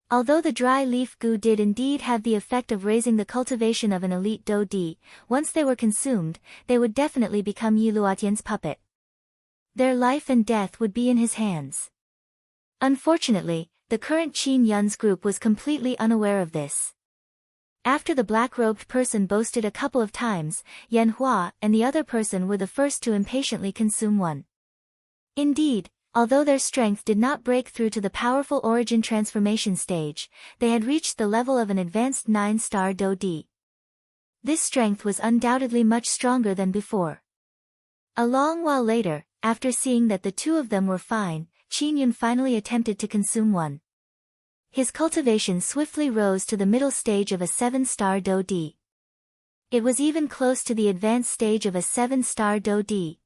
Although the dry leaf gu did indeed have the effect of raising the cultivation of an elite dou di, once they were consumed, they would definitely become Yi Luo Tian's puppet. Their life and death would be in his hands. Unfortunately, the current Qin Yun's group was completely unaware of this. After the black-robed person boasted a couple of times, Yan Hua and the other person were the first to impatiently consume one. Indeed, although their strength did not break through to the powerful origin transformation stage, they had reached the level of an advanced 9-star dou di. This strength was undoubtedly much stronger than before. A long while later, after seeing that the two of them were fine, Qin Yun finally attempted to consume one. His cultivation swiftly rose to the middle stage of a 7-star dou di. It was even close to the advanced stage of a 7-star dou di.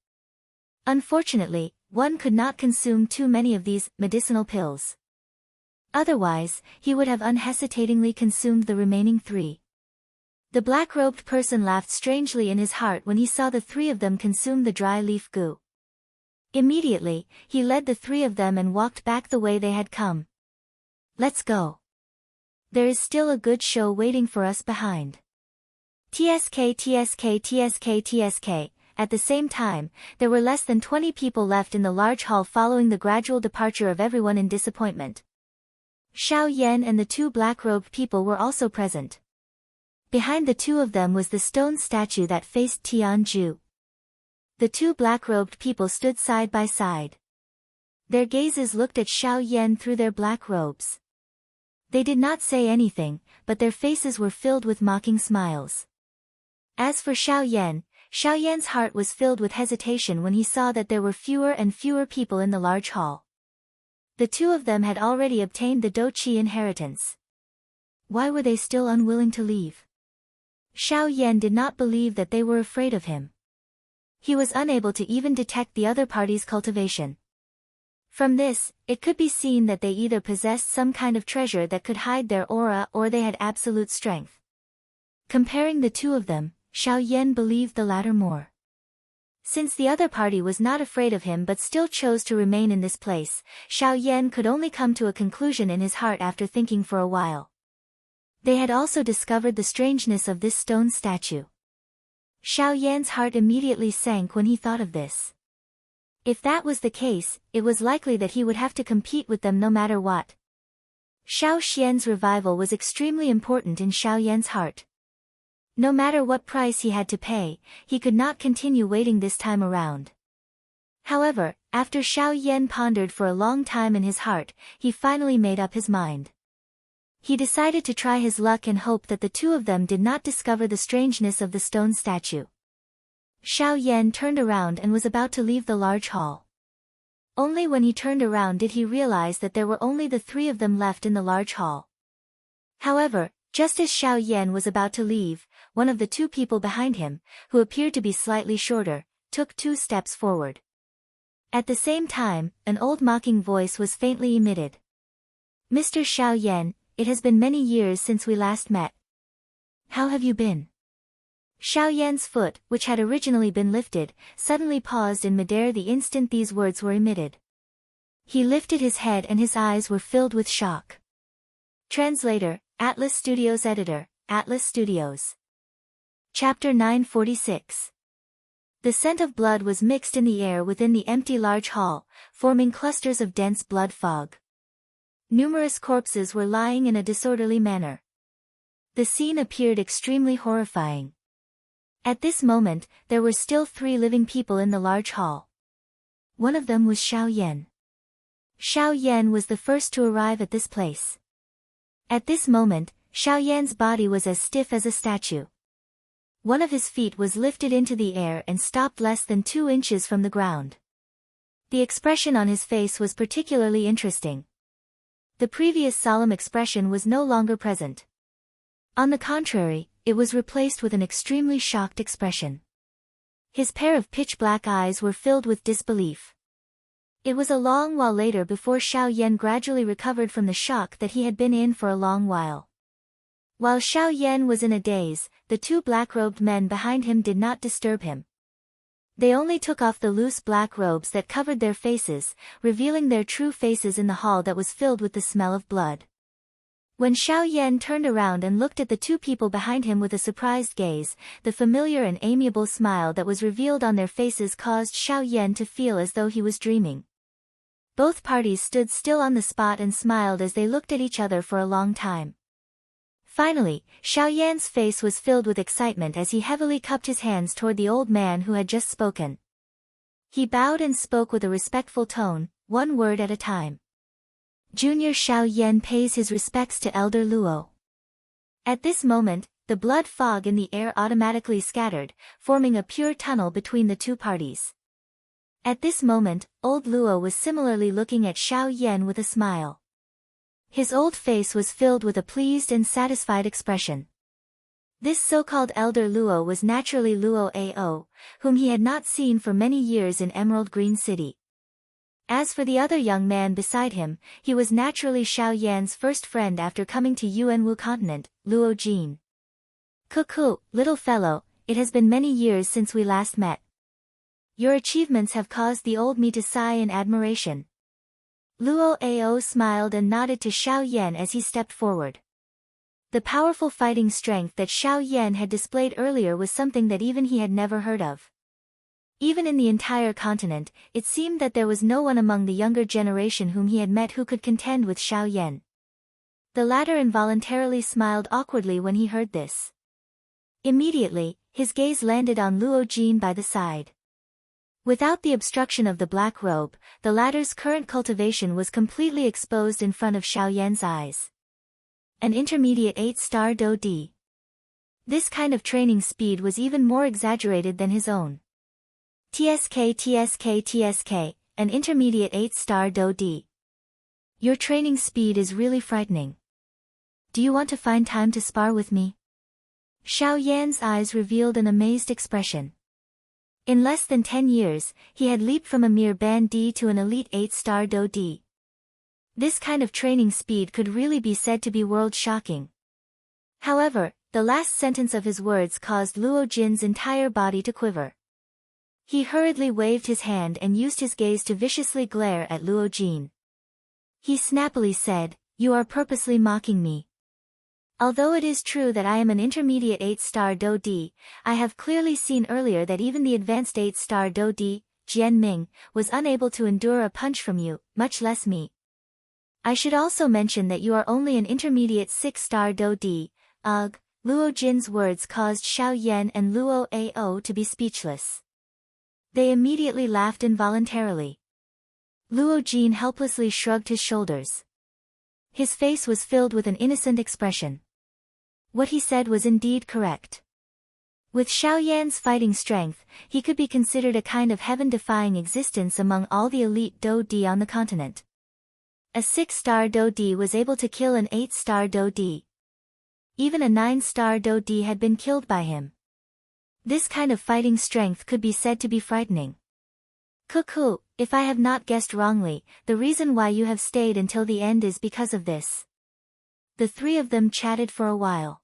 Unfortunately, one could not consume too many of these medicinal pills. Otherwise, he would have unhesitatingly consumed the remaining 3. The black-robed person laughed strangely in his heart when he saw the 3 of them consume the dry leaf gu. Immediately, he led the 3 of them and walked back the way they had come. Let's go. There is still a good show waiting for us behind. TSK TSK TSK TSK. At the same time, there were less than 20 people left in the large hall following the gradual departure of everyone in disappointment. Xiao Yan and the 2 black-robed people were also present. Behind the 2 of them was the stone statue that faced Tianju. The 2 black-robed people stood side by side. Their gazes looked at Xiao Yan through their black robes. They did not say anything, but their faces were filled with mocking smiles. As for Xiao Yan's heart was filled with hesitation when he saw that there were fewer and fewer people in the large hall. The 2 of them had already obtained the Douqi inheritance. Why were they still unwilling to leave? Xiao Yan did not believe that they were afraid of him. He was unable to even detect the other party's cultivation. From this, it could be seen that they either possessed some kind of treasure that could hide their aura or they had absolute strength. Comparing the 2 of them, Xiao Yan believed the latter more. Since the other party was not afraid of him but still chose to remain in this place, Xiao Yan could only come to a conclusion in his heart after thinking for a while. They had also discovered the strangeness of this stone statue. Xiao Yan's heart immediately sank when he thought of this. If that was the case, it was likely that he would have to compete with them no matter what. Xiao Xian's revival was extremely important in Xiao Yan's heart. No matter what price he had to pay, he could not continue waiting this time around. However, after Xiao Yan pondered for a long time in his heart, he finally made up his mind. He decided to try his luck and hope that the 2 of them did not discover the strangeness of the stone statue. Xiao Yan turned around and was about to leave the large hall. Only when he turned around did he realize that there were only the 3 of them left in the large hall. However, Just as Xiao Yan was about to leave, one of the two people behind him, who appeared to be slightly shorter, took 2 steps forward. At the same time, an old mocking voice was faintly emitted. "Mr. Xiao Yan, it has been many years since we last met. How have you been?" Xiao Yan's foot, which had originally been lifted, suddenly paused in midair the instant these words were emitted. He lifted his head and his eyes were filled with shock. Translator, Atlas Studios Editor, Atlas Studios. Chapter 946. The scent of blood was mixed in the air within the empty large hall, forming clusters of dense blood fog. Numerous corpses were lying in a disorderly manner. The scene appeared extremely horrifying. At this moment, there were still 3 living people in the large hall. One of them was Xiao Yan. Xiao Yan was the first to arrive at this place. At this moment, Xiao Yan's body was as stiff as a statue. One of his feet was lifted into the air and stopped less than 2 inches from the ground. The expression on his face was particularly interesting. The previous solemn expression was no longer present. On the contrary, it was replaced with an extremely shocked expression. His pair of pitch-black eyes were filled with disbelief. It was a long while later before Xiao Yan gradually recovered from the shock that he had been in for a long while. While Xiao Yan was in a daze, the 2 black-robed men behind him did not disturb him. They only took off the loose black robes that covered their faces, revealing their true faces in the hall that was filled with the smell of blood. When Xiao Yan turned around and looked at the 2 people behind him with a surprised gaze, the familiar and amiable smile that was revealed on their faces caused Xiao Yan to feel as though he was dreaming. Both parties stood still on the spot and smiled as they looked at each other for a long time. Finally, Xiao Yan's face was filled with excitement as he heavily cupped his hands toward the old man who had just spoken. He bowed and spoke with a respectful tone, one word at a time. "Junior Xiao Yan pays his respects to Elder Luo." At this moment, the blood fog in the air automatically scattered, forming a pure tunnel between the 2 parties. At this moment, old Luo was similarly looking at Xiao Yan with a smile. His old face was filled with a pleased and satisfied expression. This so-called Elder Luo was naturally Luo Ao, whom he had not seen for many years in Emerald Green City. As for the other young man beside him, he was naturally Xiao Yan's first friend after coming to Yuanwu continent, Luo Jin. "Cuckoo, little fellow, it has been many years since we last met. Your achievements have caused the old me to sigh in admiration." Luo Ao smiled and nodded to Xiao Yan as he stepped forward. The powerful fighting strength that Xiao Yan had displayed earlier was something that even he had never heard of. Even in the entire continent, it seemed that there was no one among the younger generation whom he had met who could contend with Xiao Yan. The latter involuntarily smiled awkwardly when he heard this. Immediately, his gaze landed on Luo Jin by the side. Without the obstruction of the black robe, the latter's current cultivation was completely exposed in front of Xiao Yan's eyes. An intermediate 8-star Do D. This kind of training speed was even more exaggerated than his own. TSK, an intermediate 8-star Do D. Your training speed is really frightening. Do you want to find time to spar with me? Xiao Yan's eyes revealed an amazed expression. In less than 10 years, he had leaped from a mere Band D to an elite 8-star Do D. This kind of training speed could really be said to be world-shocking. However, the last sentence of his words caused Luo Jin's entire body to quiver. He hurriedly waved his hand and used his gaze to viciously glare at Luo Jin. He snappily said, "You are purposely mocking me. Although it is true that I am an intermediate 8-star Do D, I have clearly seen earlier that even the advanced 8-star Do D, Jian Ming, was unable to endure a punch from you, much less me. I should also mention that you are only an intermediate 6-star Do D, ugh." Luo Jin's words caused Xiao Yan and Luo Ao to be speechless. They immediately laughed involuntarily. Luo Jin helplessly shrugged his shoulders. His face was filled with an innocent expression. What he said was indeed correct. With Xiao Yan's fighting strength, he could be considered a kind of heaven-defying existence among all the elite Do D on the continent. A 6-star Do D was able to kill an 8-star Do D. Even a 9-star Do-D had been killed by him. This kind of fighting strength could be said to be frightening. Cuckoo, if I have not guessed wrongly, the reason why you have stayed until the end is because of this. The three of them chatted for a while.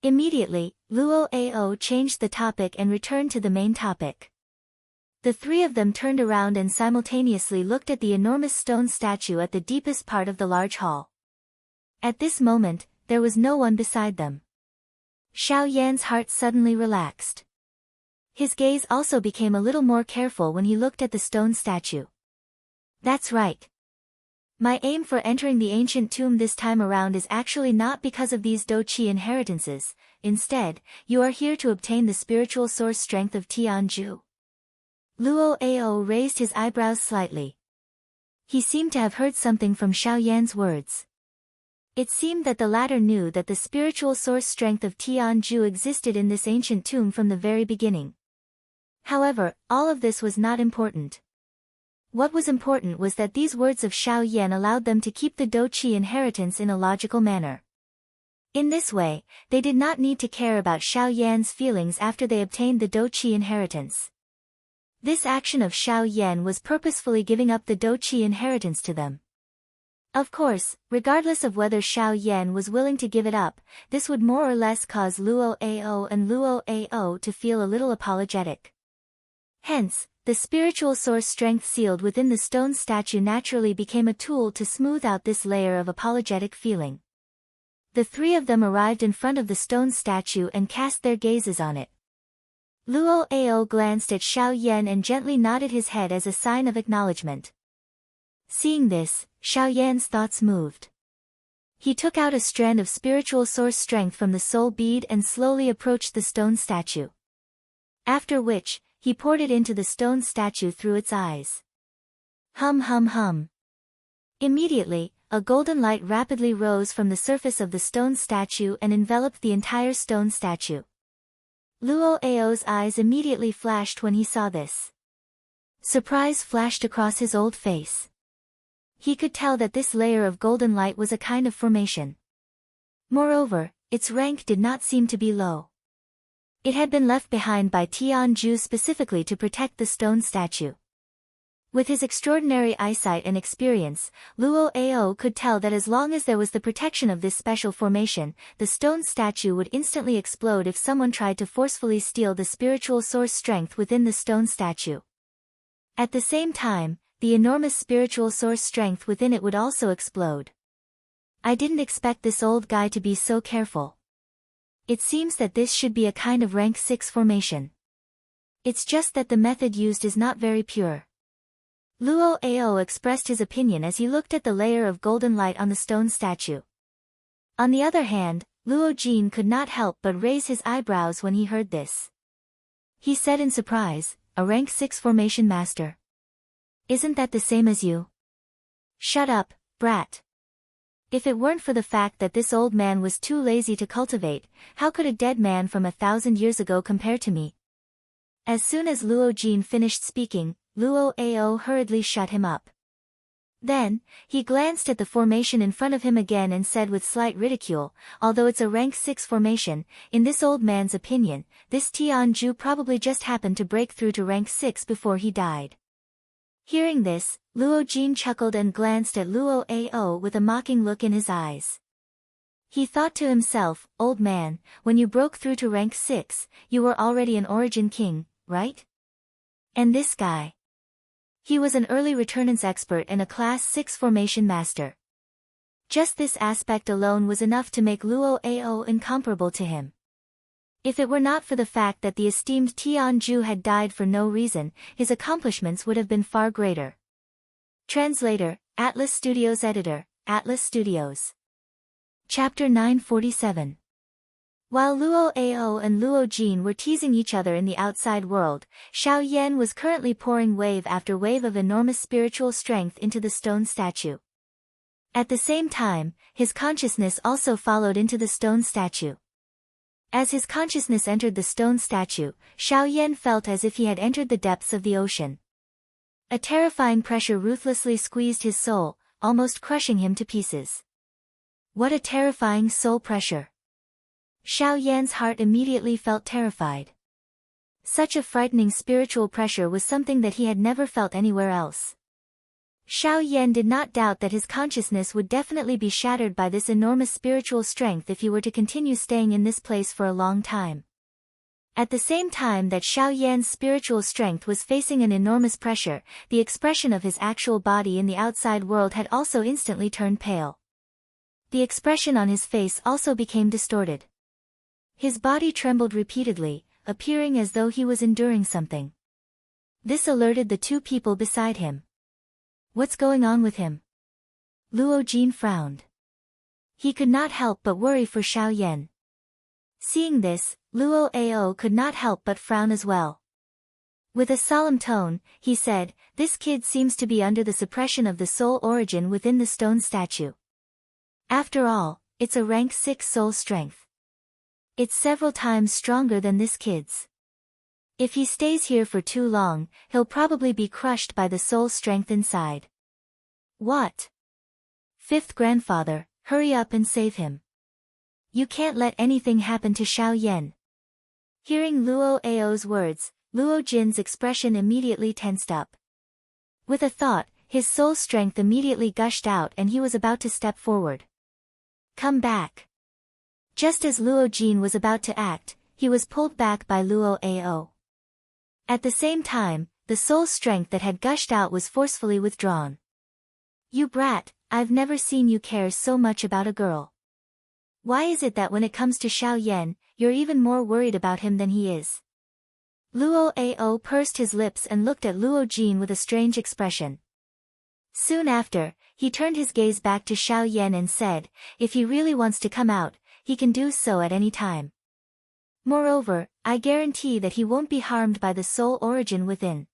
Immediately, Luo Ao changed the topic and returned to the main topic. The three of them turned around and simultaneously looked at the enormous stone statue at the deepest part of the large hall. At this moment, there was no one beside them. Xiao Yan's heart suddenly relaxed. His gaze also became a little more careful when he looked at the stone statue. That's right. My aim for entering the ancient tomb this time around is actually not because of these Do-Chi inheritances. Instead, you are here to obtain the spiritual source strength of Tianju. Luo Ao raised his eyebrows slightly. He seemed to have heard something from Xiao Yan's words. It seemed that the latter knew that the spiritual source strength of Tianju existed in this ancient tomb from the very beginning. However, all of this was not important. What was important was that these words of Xiao Yan allowed them to keep the Do-Chi inheritance in a logical manner. In this way, they did not need to care about Xiao Yan's feelings after they obtained the Do-Chi inheritance. This action of Xiao Yan was purposefully giving up the Do-Chi inheritance to them. Of course, regardless of whether Xiao Yan was willing to give it up, this would more or less cause Luo Ao and Luo Ao to feel a little apologetic. Hence, the spiritual source strength sealed within the stone statue naturally became a tool to smooth out this layer of apologetic feeling. The three of them arrived in front of the stone statue and cast their gazes on it. Luo Ao glanced at Xiao Yan and gently nodded his head as a sign of acknowledgement. Seeing this, Xiao Yan's thoughts moved. He took out a strand of spiritual source strength from the soul bead and slowly approached the stone statue. After which, he poured it into the stone statue through its eyes. Hum hum hum. Immediately, a golden light rapidly rose from the surface of the stone statue and enveloped the entire stone statue. Luo Ao's eyes immediately flashed when he saw this. Surprise flashed across his old face. He could tell that this layer of golden light was a kind of formation. Moreover, its rank did not seem to be low. It had been left behind by Tianju specifically to protect the stone statue. With his extraordinary eyesight and experience, Luo Ao could tell that as long as there was the protection of this special formation, the stone statue would instantly explode if someone tried to forcefully steal the spiritual source strength within the stone statue. At the same time, the enormous spiritual source strength within it would also explode. I didn't expect this old guy to be so careful. It seems that this should be a kind of rank 6 formation. It's just that the method used is not very pure. Luo Ao expressed his opinion as he looked at the layer of golden light on the stone statue. On the other hand, Luo Jin could not help but raise his eyebrows when he heard this. He said in surprise, "A rank 6 formation master. Isn't that the same as you?" "Shut up, brat. If it weren't for the fact that this old man was too lazy to cultivate, how could a dead man from 1,000 years ago compare to me?" As soon as Luo Jin finished speaking, Luo Ao hurriedly shut him up. Then, he glanced at the formation in front of him again and said with slight ridicule, "Although it's a rank 6 formation, in this old man's opinion, this Tianju probably just happened to break through to rank 6 before he died." Hearing this, Luo Jin chuckled and glanced at Luo Ao with a mocking look in his eyes. He thought to himself, "Old man, when you broke through to rank 6, you were already an origin king, right? And this guy? He was an early returnance expert and a class 6 formation master." Just this aspect alone was enough to make Luo Ao incomparable to him. If it were not for the fact that the esteemed Tianju had died for no reason, his accomplishments would have been far greater. Translator, Atlas Studios Editor, Atlas Studios. Chapter 947. While Luo Ao and Luo Jin were teasing each other in the outside world, Xiao Yan was currently pouring wave after wave of enormous spiritual strength into the stone statue. At the same time, his consciousness also followed into the stone statue. As his consciousness entered the stone statue, Xiao Yan felt as if he had entered the depths of the ocean. A terrifying pressure ruthlessly squeezed his soul, almost crushing him to pieces. What a terrifying soul pressure! Xiao Yan's heart immediately felt terrified. Such a frightening spiritual pressure was something that he had never felt anywhere else. Xiao Yan did not doubt that his consciousness would definitely be shattered by this enormous spiritual strength if he were to continue staying in this place for a long time. At the same time that Xiao Yan's spiritual strength was facing an enormous pressure, the expression of his actual body in the outside world had also instantly turned pale. The expression on his face also became distorted. His body trembled repeatedly, appearing as though he was enduring something. This alerted the two people beside him. What's going on with him? Luo Jin frowned. He could not help but worry for Xiao Yan. Seeing this, Luo Ao could not help but frown as well. With a solemn tone, he said, "This kid seems to be under the suppression of the soul origin within the stone statue. After all, it's a rank 6 soul strength. It's several times stronger than this kid's. If he stays here for too long, he'll probably be crushed by the soul strength inside." What? Fifth grandfather, hurry up and save him. You can't let anything happen to Xiao Yan. Hearing Luo Ao's words, Luo Jin's expression immediately tensed up. With a thought, his soul strength immediately gushed out and he was about to step forward. Come back. Just as Luo Jin was about to act, he was pulled back by Luo Ao. At the same time, the soul strength that had gushed out was forcefully withdrawn. You brat, I've never seen you care so much about a girl. Why is it that when it comes to Xiao Yan, you're even more worried about him than he is? Luo Ao pursed his lips and looked at Luo Jin with a strange expression. Soon after, he turned his gaze back to Xiao Yan and said, if he really wants to come out, he can do so at any time. Moreover, I guarantee that he won't be harmed by the soul origin within.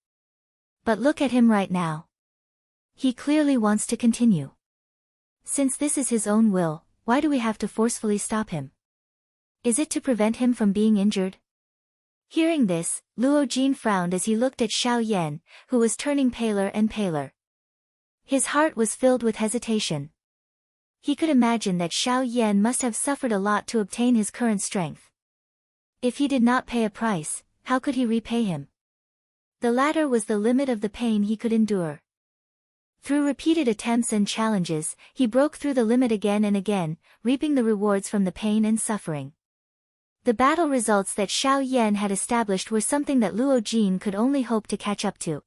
But look at him right now. He clearly wants to continue. Since this is his own will, why do we have to forcefully stop him? Is it to prevent him from being injured? Hearing this, Luo Jin frowned as he looked at Xiao Yan, who was turning paler and paler. His heart was filled with hesitation. He could imagine that Xiao Yan must have suffered a lot to obtain his current strength. If he did not pay a price, how could he repay him? The latter was the limit of the pain he could endure. Through repeated attempts and challenges, he broke through the limit again and again, reaping the rewards from the pain and suffering. The battle results that Xiao Yan had established were something that Luo Jin could only hope to catch up to.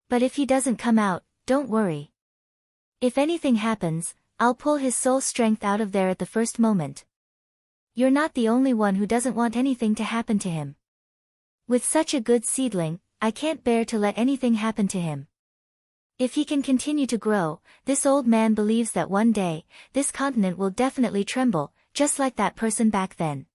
But if he doesn't come out, don't worry. If anything happens, I'll pull his soul strength out of there at the first moment. You're not the only one who doesn't want anything to happen to him. With such a good seedling, I can't bear to let anything happen to him. If he can continue to grow, this old man believes that one day, this continent will definitely tremble, just like that person back then.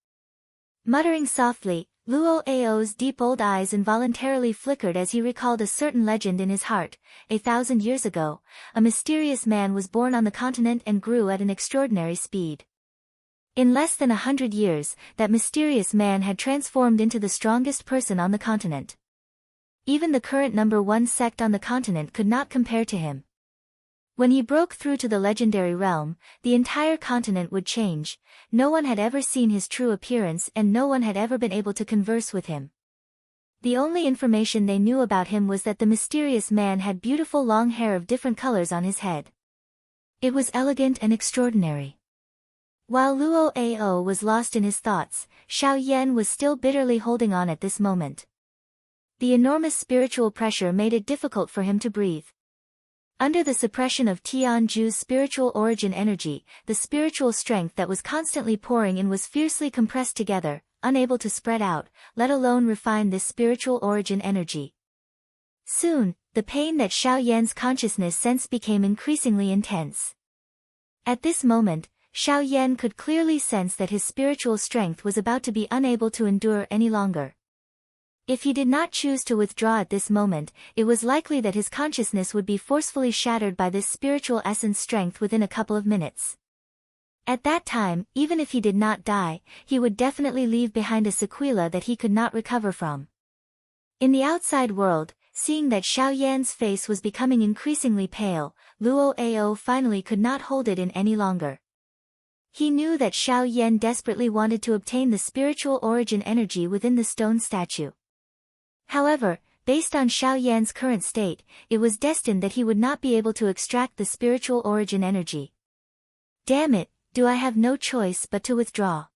Muttering softly, Luo Ao's deep old eyes involuntarily flickered as he recalled a certain legend in his heart. 1,000 years ago, a mysterious man was born on the continent and grew at an extraordinary speed. In less than 100 years, that mysterious man had transformed into the strongest person on the continent. Even the current number 1 sect on the continent could not compare to him. When he broke through to the legendary realm, the entire continent would change. No one had ever seen his true appearance and no one had ever been able to converse with him. The only information they knew about him was that the mysterious man had beautiful long hair of different colors on his head. It was elegant and extraordinary. While Luo Ao was lost in his thoughts, Xiao Yan was still bitterly holding on at this moment. The enormous spiritual pressure made it difficult for him to breathe. Under the suppression of Tianju's spiritual origin energy, the spiritual strength that was constantly pouring in was fiercely compressed together, unable to spread out, let alone refine this spiritual origin energy. Soon, the pain that Xiao Yan's consciousness sensed became increasingly intense. At this moment, Xiao Yan could clearly sense that his spiritual strength was about to be unable to endure any longer. If he did not choose to withdraw at this moment, it was likely that his consciousness would be forcefully shattered by this spiritual essence strength within a couple of minutes. At that time, even if he did not die, he would definitely leave behind a sequela that he could not recover from. In the outside world, seeing that Xiao Yan's face was becoming increasingly pale, Luo Ao finally could not hold it in any longer. He knew that Xiao Yan desperately wanted to obtain the spiritual origin energy within the stone statue. However, based on Xiao Yan's current state, it was destined that he would not be able to extract the spiritual origin energy. Damn it, do I have no choice but to withdraw?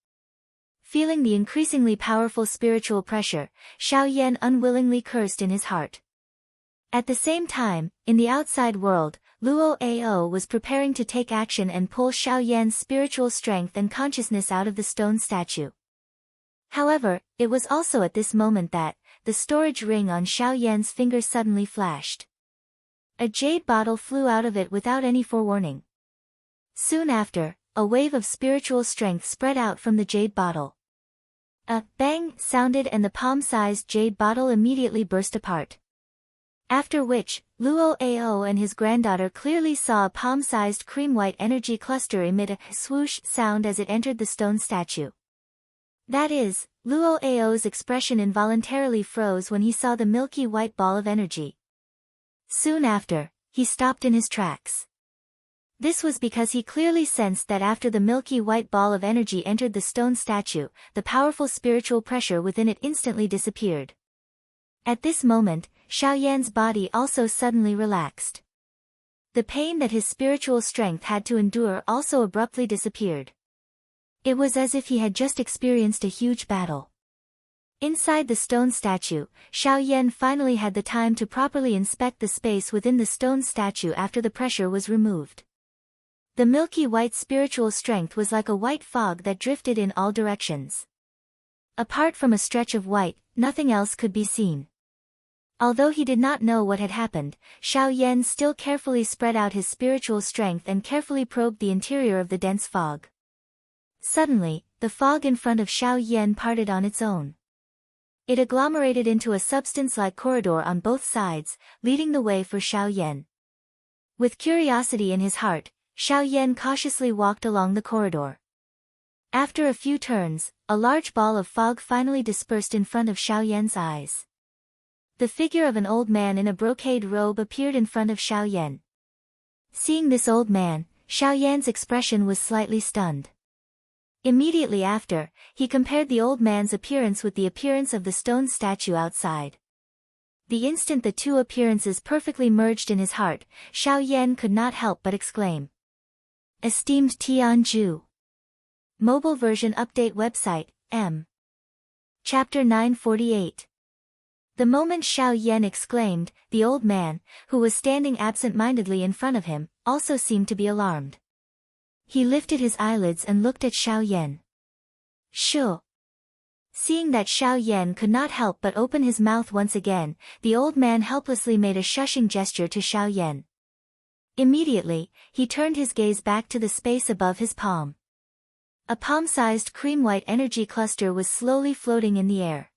Feeling the increasingly powerful spiritual pressure, Xiao Yan unwillingly cursed in his heart. At the same time, in the outside world, Luo Ao was preparing to take action and pull Xiao Yan's spiritual strength and consciousness out of the stone statue. However, it was also at this moment that the storage ring on Xiao Yan's finger suddenly flashed. A jade bottle flew out of it without any forewarning. Soon after, a wave of spiritual strength spread out from the jade bottle. A bang sounded and the palm-sized jade bottle immediately burst apart. After which, Luo Ao and his granddaughter clearly saw a palm-sized cream-white energy cluster emit a swoosh sound as it entered the stone statue. That is, Luo Ao's expression involuntarily froze when he saw the milky white ball of energy. Soon after, he stopped in his tracks. This was because he clearly sensed that after the milky white ball of energy entered the stone statue, the powerful spiritual pressure within it instantly disappeared. At this moment, Xiao Yan's body also suddenly relaxed. The pain that his spiritual strength had to endure also abruptly disappeared. It was as if he had just experienced a huge battle. Inside the stone statue, Xiao Yan finally had the time to properly inspect the space within the stone statue after the pressure was removed. The milky white spiritual strength was like a white fog that drifted in all directions. Apart from a stretch of white, nothing else could be seen. Although he did not know what had happened, Xiao Yan still carefully spread out his spiritual strength and carefully probed the interior of the dense fog. Suddenly, the fog in front of Xiao Yan parted on its own. It agglomerated into a substance-like corridor on both sides, leading the way for Xiao Yan. With curiosity in his heart, Xiao Yan cautiously walked along the corridor. After a few turns, a large ball of fog finally dispersed in front of Xiao Yan's eyes. The figure of an old man in a brocade robe appeared in front of Xiao Yan. Seeing this old man, Xiao Yan's expression was slightly stunned. Immediately after, he compared the old man's appearance with the appearance of the stone statue outside. The instant the two appearances perfectly merged in his heart, Xiao Yan could not help but exclaim. Esteemed Tianju. Mobile version update website, M. Chapter 948. The moment Xiao Yan exclaimed, the old man, who was standing absent-mindedly in front of him, also seemed to be alarmed. He lifted his eyelids and looked at Xiao Yan. Sure. Seeing that Xiao Yan could not help but open his mouth once again, the old man helplessly made a shushing gesture to Xiao Yan. Immediately, he turned his gaze back to the space above his palm. A palm-sized cream-white energy cluster was slowly floating in the air.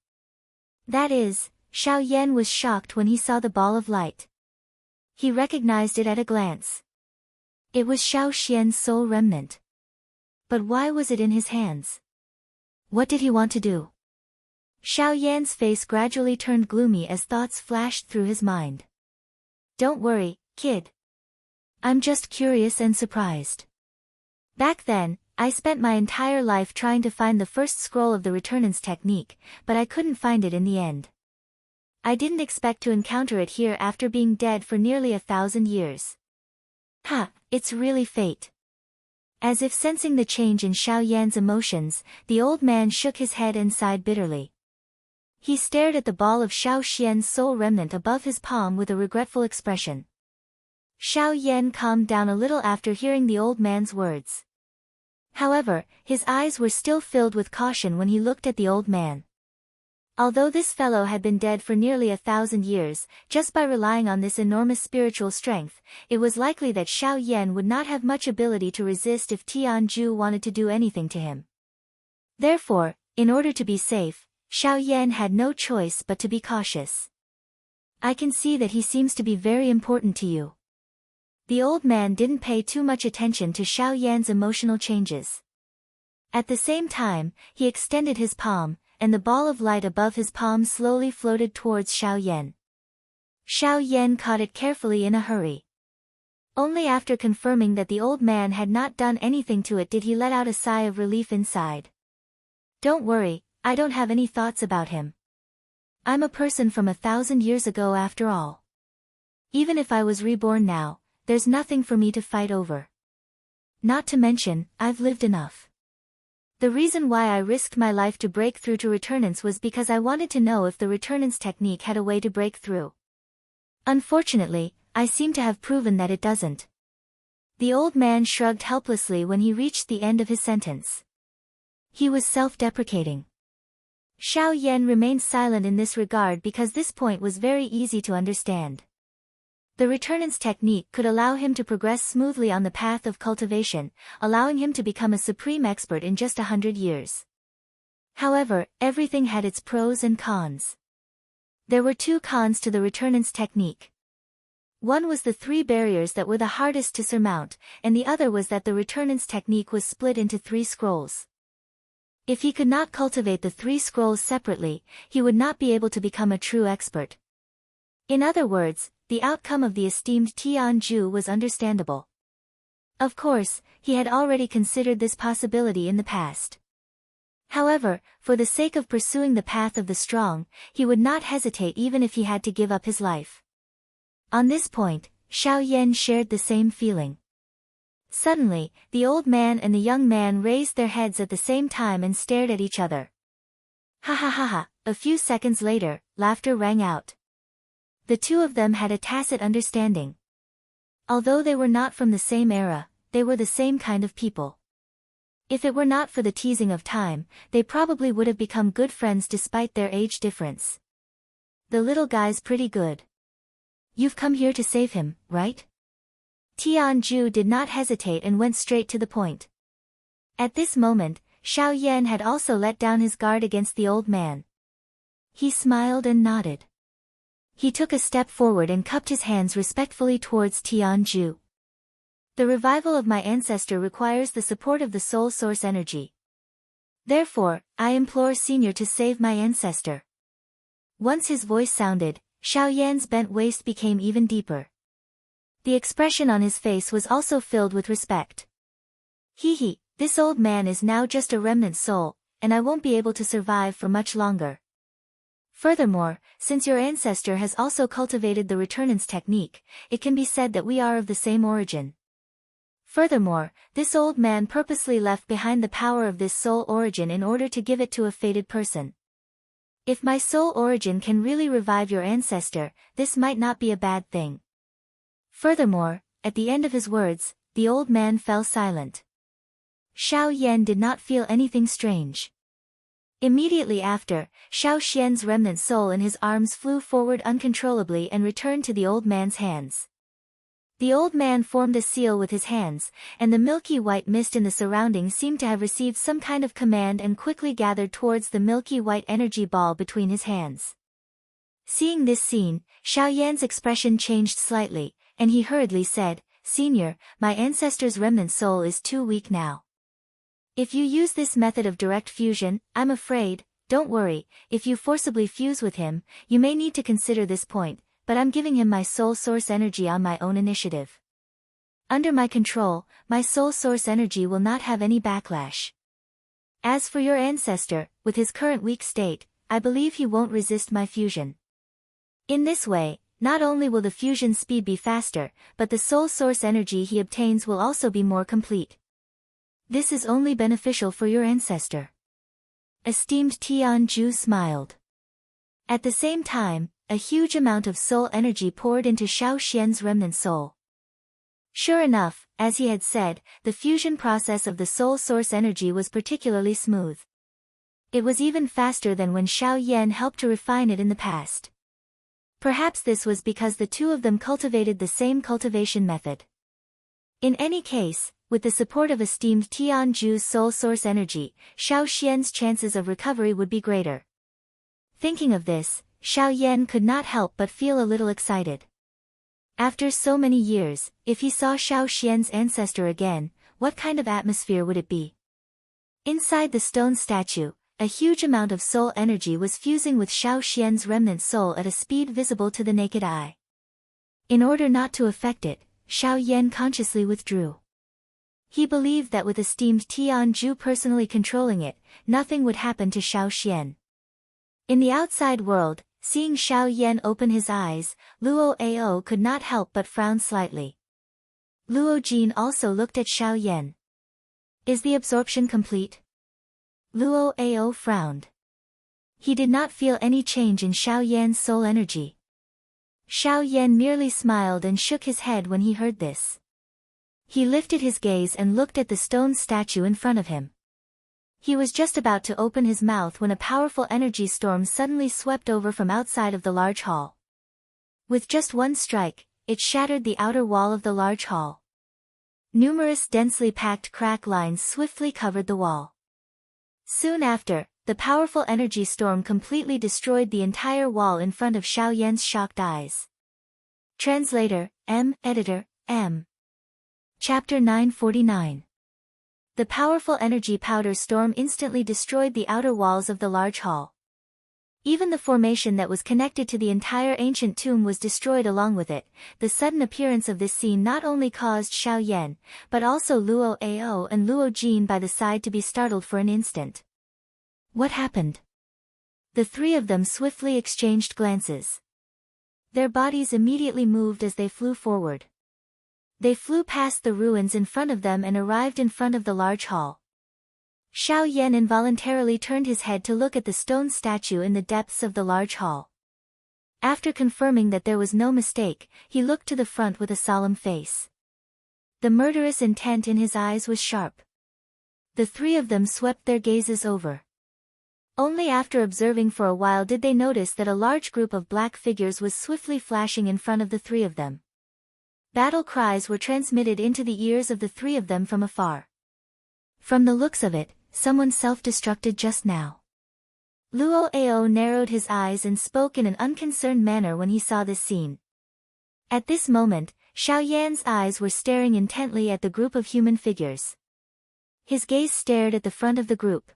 That is, Xiao Yan was shocked when he saw the ball of light. He recognized it at a glance. It was Xiao Xian's soul remnant. But why was it in his hands? What did he want to do? Xiao Yan's face gradually turned gloomy as thoughts flashed through his mind. Don't worry, kid. I'm just curious and surprised. Back then, I spent my entire life trying to find the first scroll of the Returnance technique, but I couldn't find it in the end. I didn't expect to encounter it here after being dead for nearly 1,000 years. Ha, it's really fate. As if sensing the change in Xiao Yan's emotions, the old man shook his head and sighed bitterly. He stared at the ball of Xiao Xian's soul remnant above his palm with a regretful expression. Xiao Yan calmed down a little after hearing the old man's words. However, his eyes were still filled with caution when he looked at the old man. Although this fellow had been dead for nearly 1,000 years, just by relying on this enormous spiritual strength, it was likely that Xiao Yan would not have much ability to resist if Tianju wanted to do anything to him. Therefore, in order to be safe, Xiao Yan had no choice but to be cautious. I can see that he seems to be very important to you. The old man didn't pay too much attention to Xiao Yan's emotional changes. At the same time, he extended his palm, and the ball of light above his palm slowly floated towards Xiao Yan. Xiao Yan caught it carefully in a hurry. Only after confirming that the old man had not done anything to it did he let out a sigh of relief inside. Don't worry, I don't have any thoughts about him. I'm a person from 1,000 years ago after all. Even if I was reborn now, there's nothing for me to fight over. Not to mention, I've lived enough. The reason why I risked my life to break through to Returnance was because I wanted to know if the Returnance technique had a way to break through. Unfortunately, I seem to have proven that it doesn't. The old man shrugged helplessly when he reached the end of his sentence. He was self-deprecating. Xiao Yan remained silent in this regard because this point was very easy to understand. The Returnance technique could allow him to progress smoothly on the path of cultivation, allowing him to become a supreme expert in just 100 years. However, everything had its pros and cons. There were two cons to the Returnance technique. One was the 3 barriers that were the hardest to surmount, and the other was that the Returnance technique was split into 3 scrolls. If he could not cultivate the 3 scrolls separately, he would not be able to become a true expert. In other words, the outcome of the esteemed Tianju was understandable. Of course, he had already considered this possibility in the past. However, for the sake of pursuing the path of the strong, he would not hesitate even if he had to give up his life. On this point, Xiao Yan shared the same feeling. Suddenly, the old man and the young man raised their heads at the same time and stared at each other. Ha ha ha ha, a few seconds later, laughter rang out. The two of them had a tacit understanding. Although they were not from the same era, they were the same kind of people. If it were not for the teasing of time, they probably would have become good friends despite their age difference. The little guy's pretty good. You've come here to save him, right? Tianju did not hesitate and went straight to the point. At this moment, Xiao Yan had also let down his guard against the old man. He smiled and nodded. He took a step forward and cupped his hands respectfully towards Tianju. The revival of my ancestor requires the support of the soul source energy. Therefore, I implore Senior to save my ancestor. Once his voice sounded, Xiao Yan's bent waist became even deeper. The expression on his face was also filled with respect. Hee, this old man is now just a remnant soul, and I won't be able to survive for much longer. Furthermore, since your ancestor has also cultivated the Returnance technique, it can be said that we are of the same origin. Furthermore, this old man purposely left behind the power of this soul origin in order to give it to a fated person. If my soul origin can really revive your ancestor, this might not be a bad thing. Furthermore, at the end of his words, the old man fell silent. Xiao Yan did not feel anything strange. Immediately after, Xiao Xian's remnant soul in his arms flew forward uncontrollably and returned to the old man's hands. The old man formed a seal with his hands, and the milky white mist in the surroundings seemed to have received some kind of command and quickly gathered towards the milky white energy ball between his hands. Seeing this scene, Xiao Yan's expression changed slightly, and he hurriedly said, Senior, my ancestor's remnant soul is too weak now. If you use this method of direct fusion, I'm afraid, don't worry, if you forcibly fuse with him, you may need to consider this point, but I'm giving him my soul source energy on my own initiative. Under my control, my soul source energy will not have any backlash. As for your ancestor, with his current weak state, I believe he won't resist my fusion. In this way, not only will the fusion speed be faster, but the soul source energy he obtains will also be more complete. This is only beneficial for your ancestor. Esteemed Tianju smiled. At the same time, a huge amount of soul energy poured into Xiao Xian's remnant soul. Sure enough, as he had said, the fusion process of the soul source energy was particularly smooth. It was even faster than when Xiao Yan helped to refine it in the past. Perhaps this was because the two of them cultivated the same cultivation method. In any case, with the support of esteemed Tianju's soul source energy, Xiao Xian's chances of recovery would be greater. Thinking of this, Xiao Yan could not help but feel a little excited. After so many years, if he saw Xiao Xian's ancestor again, what kind of atmosphere would it be? Inside the stone statue, a huge amount of soul energy was fusing with Xiao Xian's remnant soul at a speed visible to the naked eye. In order not to affect it, Xiao Yan consciously withdrew. He believed that with esteemed Tianju personally controlling it, nothing would happen to Xiao Xian. In the outside world, seeing Xiao Yan open his eyes, Luo Ao could not help but frown slightly. Luo Jin also looked at Xiao Yan. Is the absorption complete? Luo Ao frowned. He did not feel any change in Xiao Yan's soul energy. Xiao Yan merely smiled and shook his head when he heard this. He lifted his gaze and looked at the stone statue in front of him. He was just about to open his mouth when a powerful energy storm suddenly swept over from outside of the large hall. With just one strike, it shattered the outer wall of the large hall. Numerous densely packed crack lines swiftly covered the wall. Soon after, the powerful energy storm completely destroyed the entire wall in front of Xiao Yan's shocked eyes. Translator, M. Editor, M. Chapter 949. The powerful energy powder storm instantly destroyed the outer walls of the large hall. Even the formation that was connected to the entire ancient tomb was destroyed along with it. The sudden appearance of this scene not only caused Xiao Yan, but also Luo Ao and Luo Jin by the side to be startled for an instant. What happened? The three of them swiftly exchanged glances. Their bodies immediately moved as they flew forward. They flew past the ruins in front of them and arrived in front of the large hall. Xiao Yan involuntarily turned his head to look at the stone statue in the depths of the large hall. After confirming that there was no mistake, he looked to the front with a solemn face. The murderous intent in his eyes was sharp. The three of them swept their gazes over. Only after observing for a while did they notice that a large group of black figures was swiftly flashing in front of the three of them. Battle cries were transmitted into the ears of the three of them from afar. From the looks of it, someone self-destructed just now. Luo Ao narrowed his eyes and spoke in an unconcerned manner when he saw this scene. At this moment, Xiao Yan's eyes were staring intently at the group of human figures. His gaze stared at the front of the group.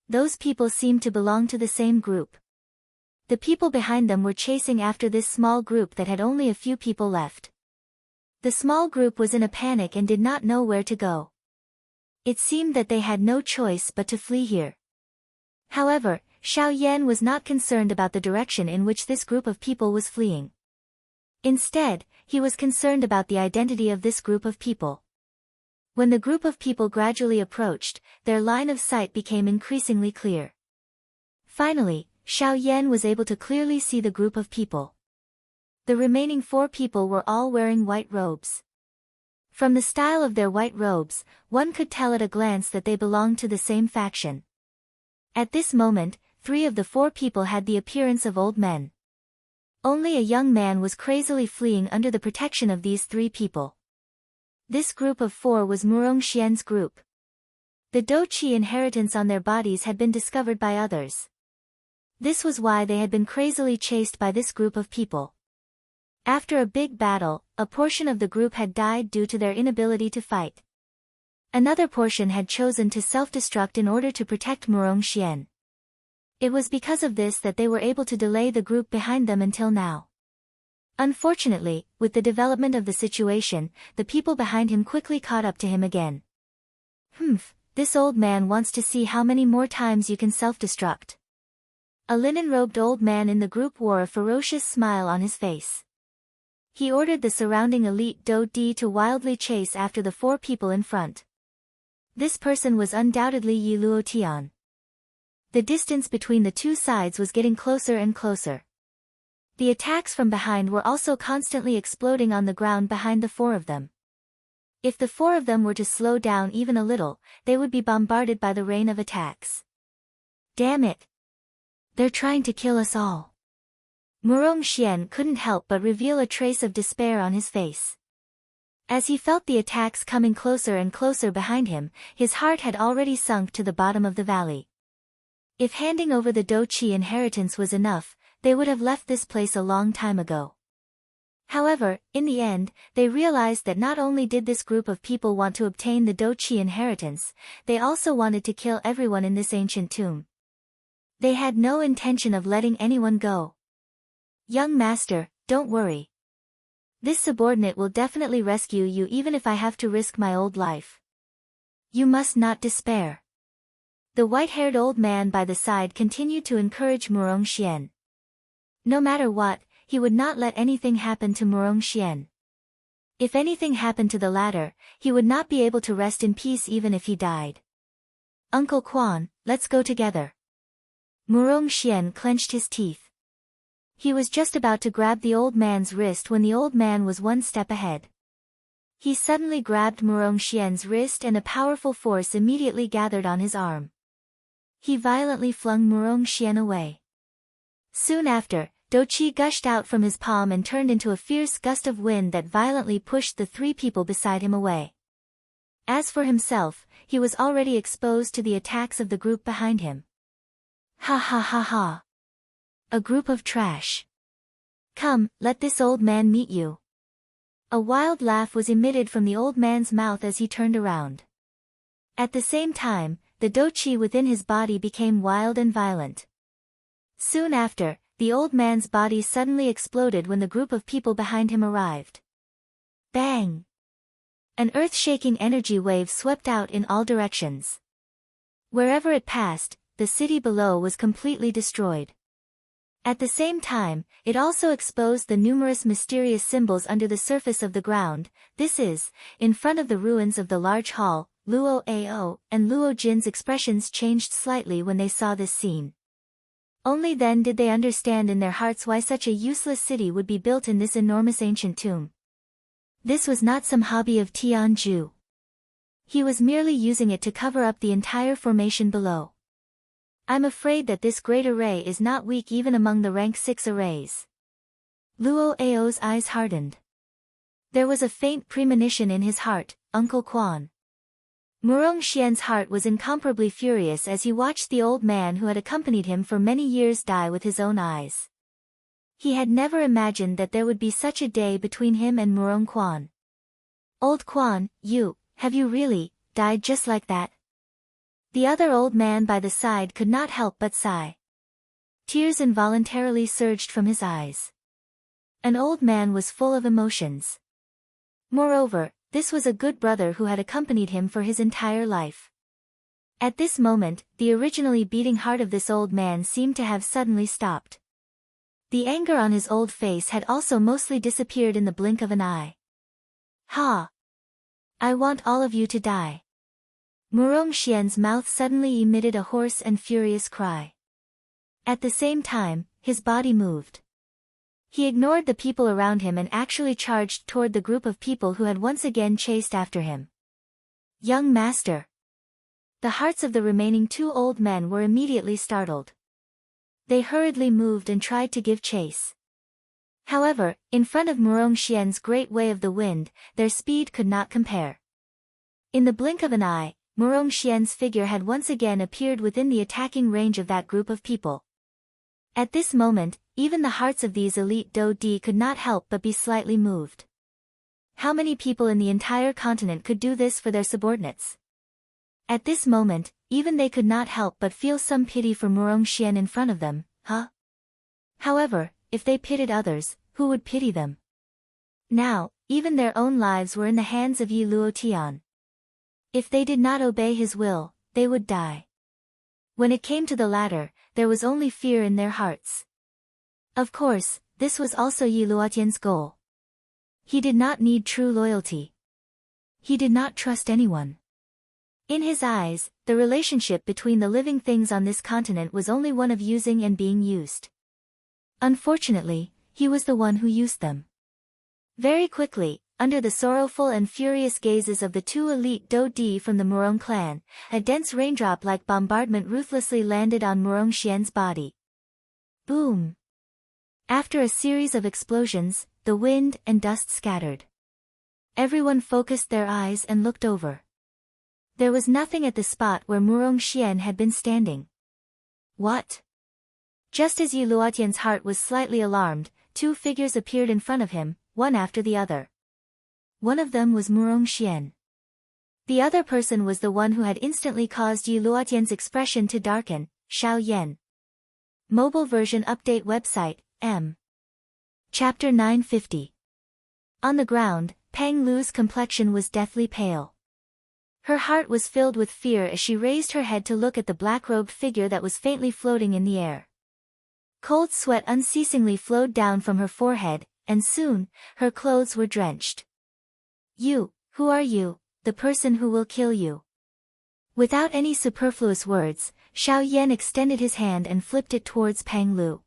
Those people seemed to belong to the same group. The people behind them were chasing after this small group that had only a few people left. The small group was in a panic and did not know where to go. It seemed that they had no choice but to flee here. However, Xiao Yan was not concerned about the direction in which this group of people was fleeing. Instead, he was concerned about the identity of this group of people. When the group of people gradually approached, their line of sight became increasingly clear. Finally, Xiao Yan was able to clearly see the group of people. The remaining four people were all wearing white robes. From the style of their white robes, one could tell at a glance that they belonged to the same faction. At this moment, three of the four people had the appearance of old men. Only a young man was crazily fleeing under the protection of these three people. This group of four was Murong Xian's group. The Doqi inheritance on their bodies had been discovered by others. This was why they had been crazily chased by this group of people. After a big battle, a portion of the group had died due to their inability to fight. Another portion had chosen to self-destruct in order to protect Murong Xian. It was because of this that they were able to delay the group behind them until now. Unfortunately, with the development of the situation, the people behind him quickly caught up to him again. This old man wants to see how many more times you can self-destruct. A linen-robed old man in the group wore a ferocious smile on his face. He ordered the surrounding elite Do-Di to wildly chase after the four people in front. This person was undoubtedly Yi Luotian. The distance between the two sides was getting closer and closer. The attacks from behind were also constantly exploding on the ground behind the four of them. If the four of them were to slow down even a little, they would be bombarded by the rain of attacks. Damn it! They're trying to kill us all. Murong Xian couldn't help but reveal a trace of despair on his face. As he felt the attacks coming closer and closer behind him, his heart had already sunk to the bottom of the valley. If handing over the Doqi inheritance was enough, they would have left this place a long time ago. However, in the end, they realized that not only did this group of people want to obtain the Doqi inheritance, they also wanted to kill everyone in this ancient tomb. They had no intention of letting anyone go. Young master, don't worry. This subordinate will definitely rescue you even if I have to risk my old life. You must not despair. The white-haired old man by the side continued to encourage Murong Xian. No matter what, he would not let anything happen to Murong Xian. If anything happened to the latter, he would not be able to rest in peace even if he died. Uncle Quan, let's go together. Murong Xian clenched his teeth. He was just about to grab the old man's wrist when the old man was one step ahead. He suddenly grabbed Murong Xian's wrist and a powerful force immediately gathered on his arm. He violently flung Murong Xian away. Soon after, Do Qi gushed out from his palm and turned into a fierce gust of wind that violently pushed the three people beside him away. As for himself, he was already exposed to the attacks of the group behind him. Ha ha ha ha. A group of trash. Come, let this old man meet you. A wild laugh was emitted from the old man's mouth as he turned around. At the same time, the Do Qi within his body became wild and violent. Soon after, the old man's body suddenly exploded when the group of people behind him arrived. Bang! An earth-shaking energy wave swept out in all directions. Wherever it passed, the city below was completely destroyed. At the same time, it also exposed the numerous mysterious symbols under the surface of the ground. This is, in front of the ruins of the large hall. Luo Ao and Luo Jin's expressions changed slightly when they saw this scene. Only then did they understand in their hearts why such a useless city would be built in this enormous ancient tomb. This was not some hobby of Tianju. He was merely using it to cover up the entire formation below. I'm afraid that this great array is not weak even among the rank 6 arrays. Luo Ao's eyes hardened. There was a faint premonition in his heart, Uncle Quan. Murong Xian's heart was incomparably furious as he watched the old man who had accompanied him for many years die with his own eyes. He had never imagined that there would be such a day between him and Murong Quan. Old Quan, have you really, died just like that? The other old man by the side could not help but sigh. Tears involuntarily surged from his eyes. An old man was full of emotions. Moreover, this was a good brother who had accompanied him for his entire life. At this moment, the originally beating heart of this old man seemed to have suddenly stopped. The anger on his old face had also mostly disappeared in the blink of an eye. Ha! I want all of you to die. Murong Xian's mouth suddenly emitted a hoarse and furious cry. At the same time, his body moved. He ignored the people around him and actually charged toward the group of people who had once again chased after him. Young master! The hearts of the remaining 2 old men were immediately startled. They hurriedly moved and tried to give chase. However, in front of Murong Xian's great way of the wind, their speed could not compare. In the blink of an eye, Murong Xian's figure had once again appeared within the attacking range of that group of people. At this moment, even the hearts of these elite Do Di could not help but be slightly moved. How many people in the entire continent could do this for their subordinates? At this moment, even they could not help but feel some pity for Murong Xian in front of them, However, if they pitied others, who would pity them? Now, even their own lives were in the hands of Yi Luotian. If they did not obey his will, they would die. When it came to the latter, there was only fear in their hearts. Of course, this was also Yi Luotian's goal. He did not need true loyalty. He did not trust anyone. In his eyes, the relationship between the living things on this continent was only one of using and being used. Unfortunately, he was the one who used them. Very quickly, under the sorrowful and furious gazes of the 2 elite Do Di from the Murong clan, a dense raindrop-like bombardment ruthlessly landed on Murong Xian's body. Boom! After a series of explosions, the wind and dust scattered. Everyone focused their eyes and looked over. There was nothing at the spot where Murong Xian had been standing. What? Just as Yi Luotian's heart was slightly alarmed, 2 figures appeared in front of him, one after the other. One of them was Murong Xian. The other person was the one who had instantly caused Yi Luotian's expression to darken, Xiao Yan. Mobile version update website, M. Chapter 950. On the ground, Pang Lu's complexion was deathly pale. Her heart was filled with fear as she raised her head to look at the black-robed figure that was faintly floating in the air. Cold sweat unceasingly flowed down from her forehead, and soon, her clothes were drenched. "You, who are you, the person who will kill you?" Without any superfluous words, Xiao Yan extended his hand and flipped it towards Pang Lu.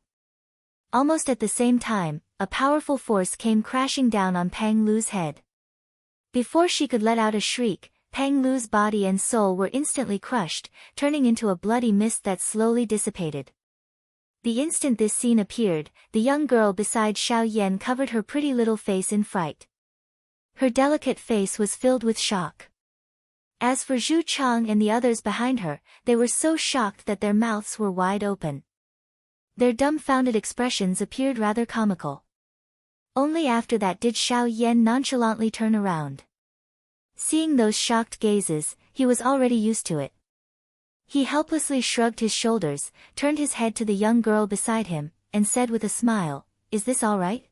Almost at the same time, a powerful force came crashing down on Pang Lu's head. Before she could let out a shriek, Pang Lu's body and soul were instantly crushed, turning into a bloody mist that slowly dissipated. The instant this scene appeared, the young girl beside Xiao Yan covered her pretty little face in fright. Her delicate face was filled with shock. As for Zhu Chang and the others behind her, they were so shocked that their mouths were wide open. Their dumbfounded expressions appeared rather comical. Only after that did Xiao Yan nonchalantly turn around. Seeing those shocked gazes, he was already used to it. He helplessly shrugged his shoulders, turned his head to the young girl beside him, and said with a smile, "Is this all right?"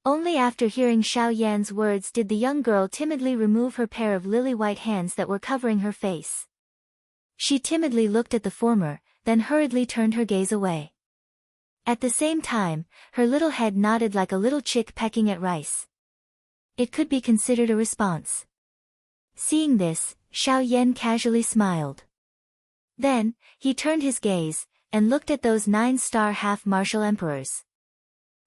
Only after hearing Xiao Yan's words did the young girl timidly remove her pair of lily-white hands that were covering her face. She timidly looked at the former, then hurriedly turned her gaze away. At the same time, her little head nodded like a little chick pecking at rice. It could be considered a response. Seeing this, Xiao Yan casually smiled. Then, he turned his gaze, and looked at those 9-star half-martial emperors.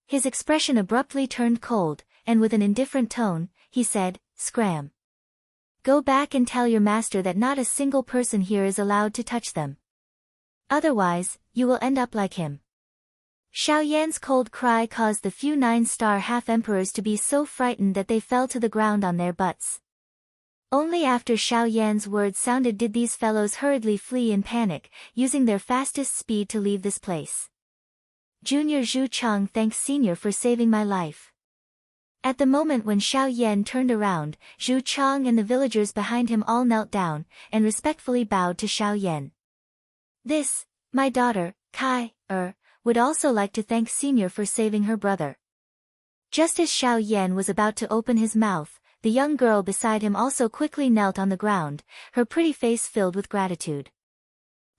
His expression abruptly turned cold, and with an indifferent tone, he said, "Scram. Go back and tell your master that not a single person here is allowed to touch them. Otherwise, you will end up like him." Xiao Yan's cold cry caused the few 9-star half-emperors to be so frightened that they fell to the ground on their butts. Only after Xiao Yan's words sounded did these fellows hurriedly flee in panic, using their fastest speed to leave this place. Junior Zhu Chang thanks Senior for saving my life. At the moment when Xiao Yan turned around, Zhu Chang and the villagers behind him all knelt down, and respectfully bowed to Xiao Yan. "This, my daughter, Kai, would also like to thank Senior for saving her brother." Just as Xiao Yan was about to open his mouth, the young girl beside him also quickly knelt on the ground, her pretty face filled with gratitude.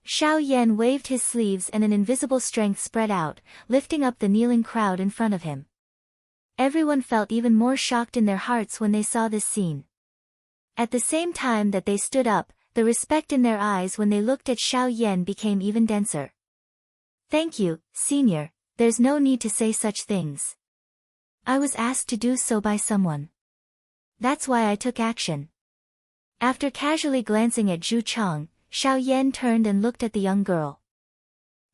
Xiao Yan waved his sleeves and an invisible strength spread out, lifting up the kneeling crowd in front of him. Everyone felt even more shocked in their hearts when they saw this scene. At the same time that they stood up, the respect in their eyes when they looked at Xiao Yan became even denser. "Thank you, Senior, there's no need to say such things. I was asked to do so by someone. That's why I took action." After casually glancing at Zhu Chang, Xiao Yan turned and looked at the young girl.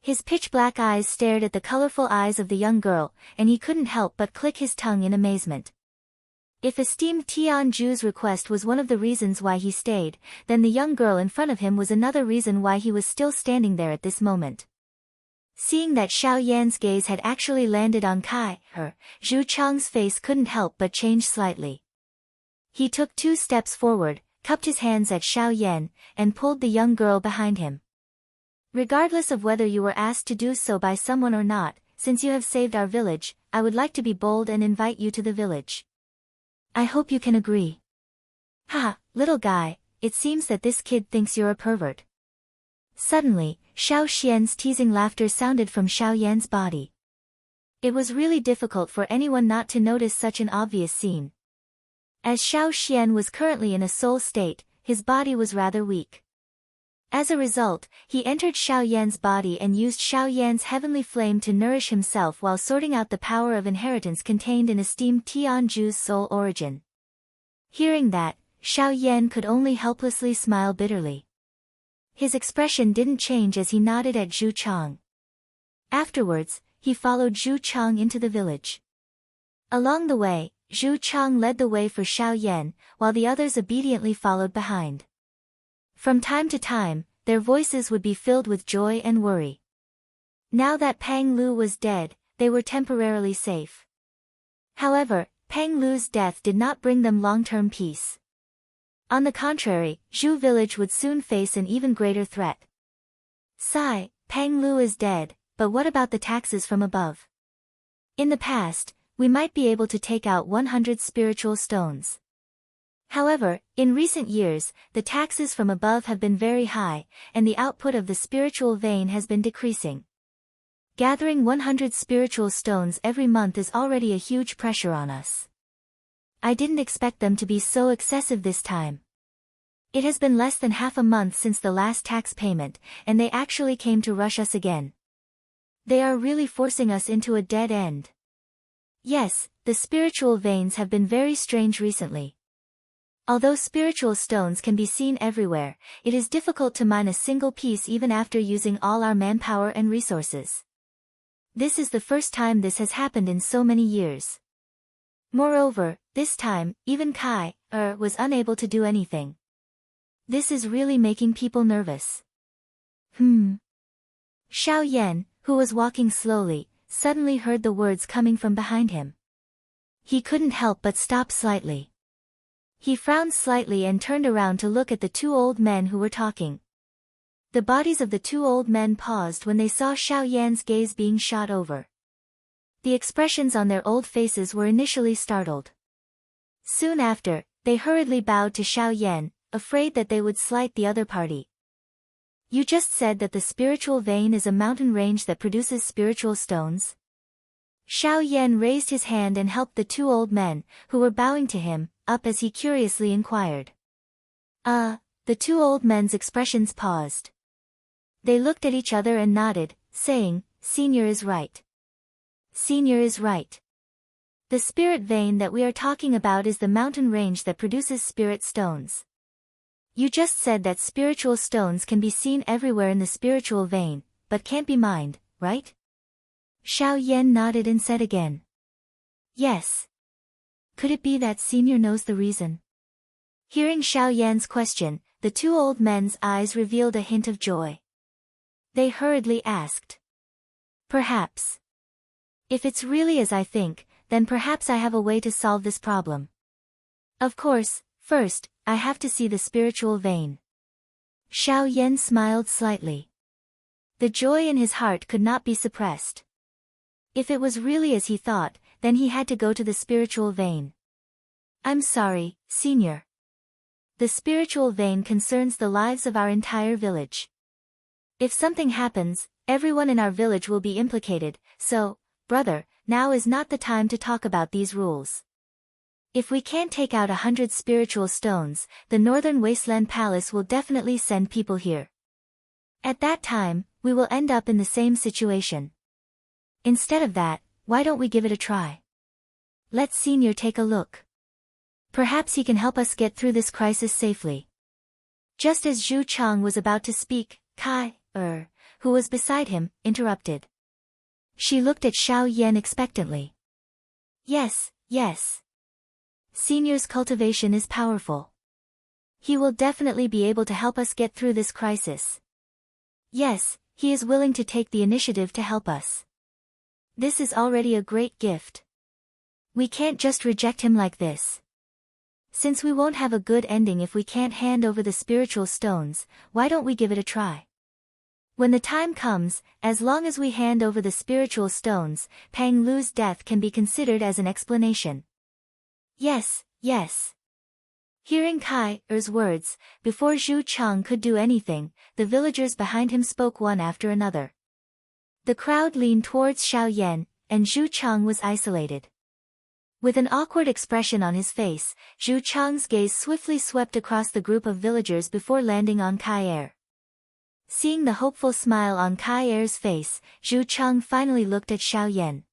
His pitch-black eyes stared at the colorful eyes of the young girl, and he couldn't help but click his tongue in amazement. If esteemed Tian Ju's request was one of the reasons why he stayed, then the young girl in front of him was another reason why he was still standing there at this moment. Seeing that Xiao Yan's gaze had actually landed on Kai, Zhu Chang's face couldn't help but change slightly. He took 2 steps forward, cupped his hands at Xiao Yan, and pulled the young girl behind him. "Regardless of whether you were asked to do so by someone or not, since you have saved our village, I would like to be bold and invite you to the village. I hope you can agree." "Ha, little guy, it seems that this kid thinks you're a pervert." Suddenly, Xiao Xian's teasing laughter sounded from Xiao Yan's body. It was really difficult for anyone not to notice such an obvious scene. As Xiao Xian was currently in a soul state, his body was rather weak. As a result, he entered Xiao Yan's body and used Xiao Yan's heavenly flame to nourish himself while sorting out the power of inheritance contained in esteemed Tian Ju's soul origin. Hearing that, Xiao Yan could only helplessly smile bitterly. His expression didn't change as he nodded at Zhu Chang. Afterwards, he followed Zhu Chang into the village. Along the way, Zhu Chang led the way for Xiao Yan, while the others obediently followed behind. From time to time, their voices would be filled with joy and worry. Now that Pang Lu was dead, they were temporarily safe. However, Pang Lu's death did not bring them long-term peace. On the contrary, Zhu village would soon face an even greater threat. Sigh, Pang Lu is dead, but what about the taxes from above? In the past, we might be able to take out 100 spiritual stones. However, in recent years, the taxes from above have been very high, and the output of the spiritual vein has been decreasing. Gathering 100 spiritual stones every month is already a huge pressure on us. I didn't expect them to be so excessive this time. It has been less than half a month since the last tax payment, and they actually came to rush us again. They are really forcing us into a dead end. Yes, the spiritual veins have been very strange recently. Although spiritual stones can be seen everywhere, it is difficult to mine a single piece even after using all our manpower and resources. This is the first time this has happened in so many years. Moreover, this time, even Kai was unable to do anything. This is really making people nervous. Xiao Yan, who was walking slowly, suddenly heard the words coming from behind him. He couldn't help but stop slightly. He frowned slightly and turned around to look at the two old men who were talking. The bodies of the two old men paused when they saw Xiao Yan's gaze being shot over. The expressions on their old faces were initially startled. Soon after, they hurriedly bowed to Xiao Yan, afraid that they would slight the other party. You just said that the spiritual vein is a mountain range that produces spiritual stones? Xiao Yan raised his hand and helped the two old men, who were bowing to him, up as he curiously inquired. The two old men's expressions paused. They looked at each other and nodded, saying, Senior is right. Senior is right. The spirit vein that we are talking about is the mountain range that produces spirit stones. You just said that spiritual stones can be seen everywhere in the spiritual vein, but can't be mined, right? Xiao Yan nodded and said again. Yes. Could it be that Senior knows the reason? Hearing Xiao Yan's question, the two old men's eyes revealed a hint of joy. They hurriedly asked. Perhaps. If it's really as I think, then perhaps I have a way to solve this problem. Of course, first, I have to see the spiritual vein. Xiao Yan smiled slightly. The joy in his heart could not be suppressed. If it was really as he thought, then he had to go to the spiritual vein. I'm sorry, Senior. The spiritual vein concerns the lives of our entire village. If something happens, everyone in our village will be implicated, so, brother, now is not the time to talk about these rules. If we can't take out 100 spiritual stones, the Northern Wasteland Palace will definitely send people here. At that time, we will end up in the same situation. Instead of that, why don't we give it a try? Let Senior take a look. Perhaps he can help us get through this crisis safely. Just as Zhu Chang was about to speak, Kai, who was beside him, interrupted. She looked at Xiao Yan expectantly. Yes. Senior's cultivation is powerful. He will definitely be able to help us get through this crisis. Yes, he is willing to take the initiative to help us. This is already a great gift. We can't just reject him like this. Since we won't have a good ending if we can't hand over the spiritual stones, why don't we give it a try? When the time comes, as long as we hand over the spiritual stones, Pang Lu's death can be considered as an explanation. Yes. Hearing Kai's words, before Zhu Chang could do anything, the villagers behind him spoke one after another. The crowd leaned towards Xiao Yan, and Zhu Chang was isolated. With an awkward expression on his face, Zhu Chang's gaze swiftly swept across the group of villagers before landing on Kai. Seeing the hopeful smile on Kai's face, Zhu Chang finally looked at Xiao Yan.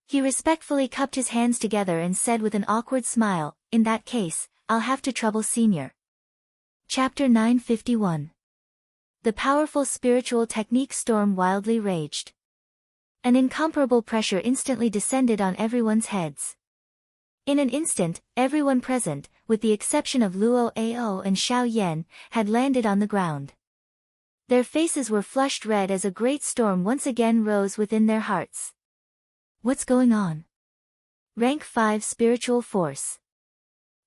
He respectfully cupped his hands together and said with an awkward smile, in that case, I'll have to trouble Senior. Chapter 951. The powerful spiritual technique storm wildly raged. An incomparable pressure instantly descended on everyone's heads. In an instant, everyone present, with the exception of Luo Ao and Xiao Yan, had landed on the ground. Their faces were flushed red as a great storm once again rose within their hearts. What's going on? Rank 5 spiritual force.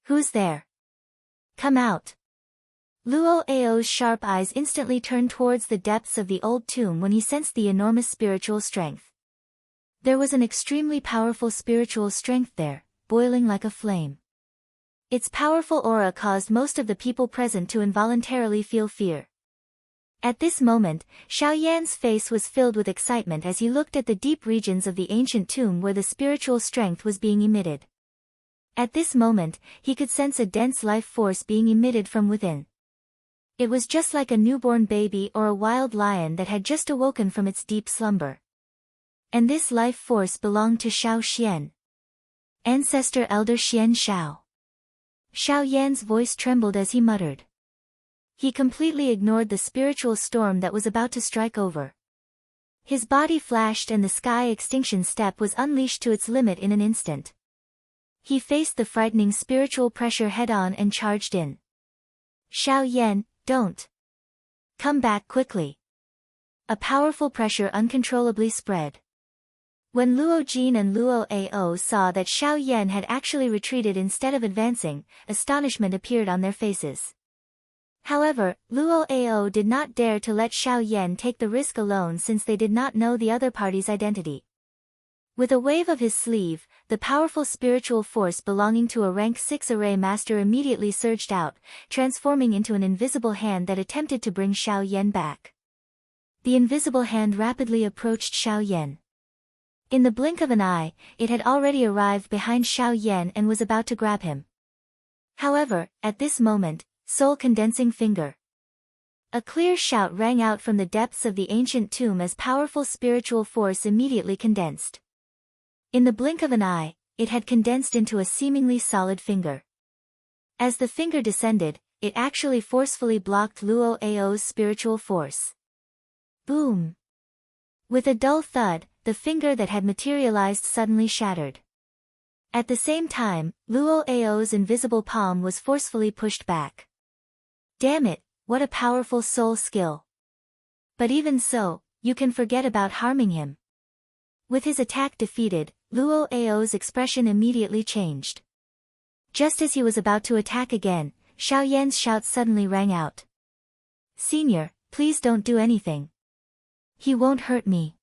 Who's there? Come out. Luo Ao's sharp eyes instantly turned towards the depths of the old tomb when he sensed the enormous spiritual strength. There was an extremely powerful spiritual strength there, boiling like a flame. Its powerful aura caused most of the people present to involuntarily feel fear. At this moment, Xiao Yan's face was filled with excitement as he looked at the deep regions of the ancient tomb where the spiritual strength was being emitted. At this moment, he could sense a dense life force being emitted from within. It was just like a newborn baby or a wild lion that had just awoken from its deep slumber. And this life force belonged to Xiao Xian. Ancestor Elder Xian Xiao. Xiao Yan's voice trembled as he muttered. He completely ignored the spiritual storm that was about to strike over. His body flashed and the sky extinction step was unleashed to its limit in an instant. He faced the frightening spiritual pressure head-on and charged in. Xiao Yan, don't. Come back quickly. A powerful pressure uncontrollably spread. When Luo Jin and Luo Ao saw that Xiao Yan had actually retreated instead of advancing, astonishment appeared on their faces. However, Luo Ao did not dare to let Xiao Yan take the risk alone since they did not know the other party's identity. With a wave of his sleeve, the powerful spiritual force belonging to a rank 6 array master immediately surged out, transforming into an invisible hand that attempted to bring Xiao Yan back. The invisible hand rapidly approached Xiao Yan. In the blink of an eye, it had already arrived behind Xiao Yan and was about to grab him. However, at this moment, soul condensing finger. A clear shout rang out from the depths of the ancient tomb as powerful spiritual force immediately condensed. In the blink of an eye, it had condensed into a seemingly solid finger. As the finger descended, it actually forcefully blocked Luo Ao's spiritual force. Boom! With a dull thud, the finger that had materialized suddenly shattered. At the same time, Luo Ao's invisible palm was forcefully pushed back. Damn it, what a powerful soul skill. But even so, you can forget about harming him. With his attack defeated, Luo Ao's expression immediately changed. Just as he was about to attack again, Xiao Yan's shout suddenly rang out. Senior, please don't do anything. He won't hurt me.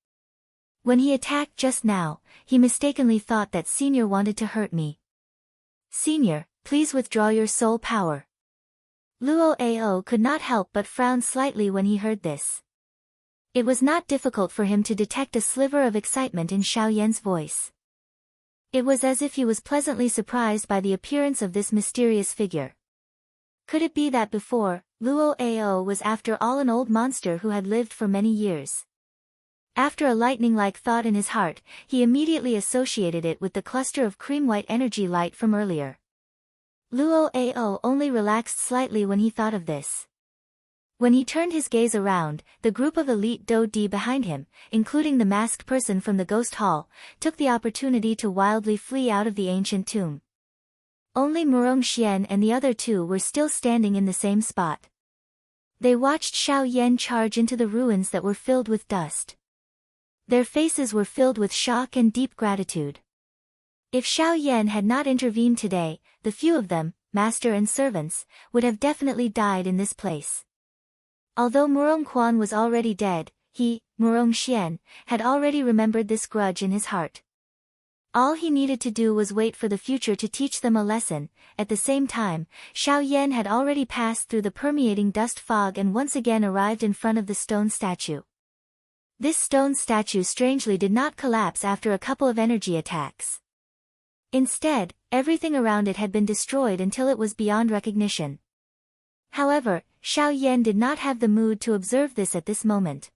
When he attacked just now, he mistakenly thought that Senior wanted to hurt me. Senior, please withdraw your soul power. Luo Ao could not help but frown slightly when he heard this. It was not difficult for him to detect a sliver of excitement in Xiao Yan's voice. It was as if he was pleasantly surprised by the appearance of this mysterious figure. Could it be that before, Luo Ao was after all an old monster who had lived for many years? After a lightning-like thought in his heart, he immediately associated it with the cluster of cream-white energy light from earlier. Luo Ao only relaxed slightly when he thought of this. When he turned his gaze around, the group of elite Do Di behind him, including the masked person from the ghost hall, took the opportunity to wildly flee out of the ancient tomb. Only Murong Xian and the other two were still standing in the same spot. They watched Xiao Yan charge into the ruins that were filled with dust. Their faces were filled with shock and deep gratitude. If Xiao Yan had not intervened today, the few of them, master and servants, would have definitely died in this place. Although Murong Quan was already dead, he, Murong Xian, had already remembered this grudge in his heart. All he needed to do was wait for the future to teach them a lesson. At the same time, Xiao Yan had already passed through the permeating dust fog and once again arrived in front of the stone statue. This stone statue strangely did not collapse after a couple of energy attacks. Instead, everything around it had been destroyed until it was beyond recognition. However, Xiao Yan did not have the mood to observe this at this moment.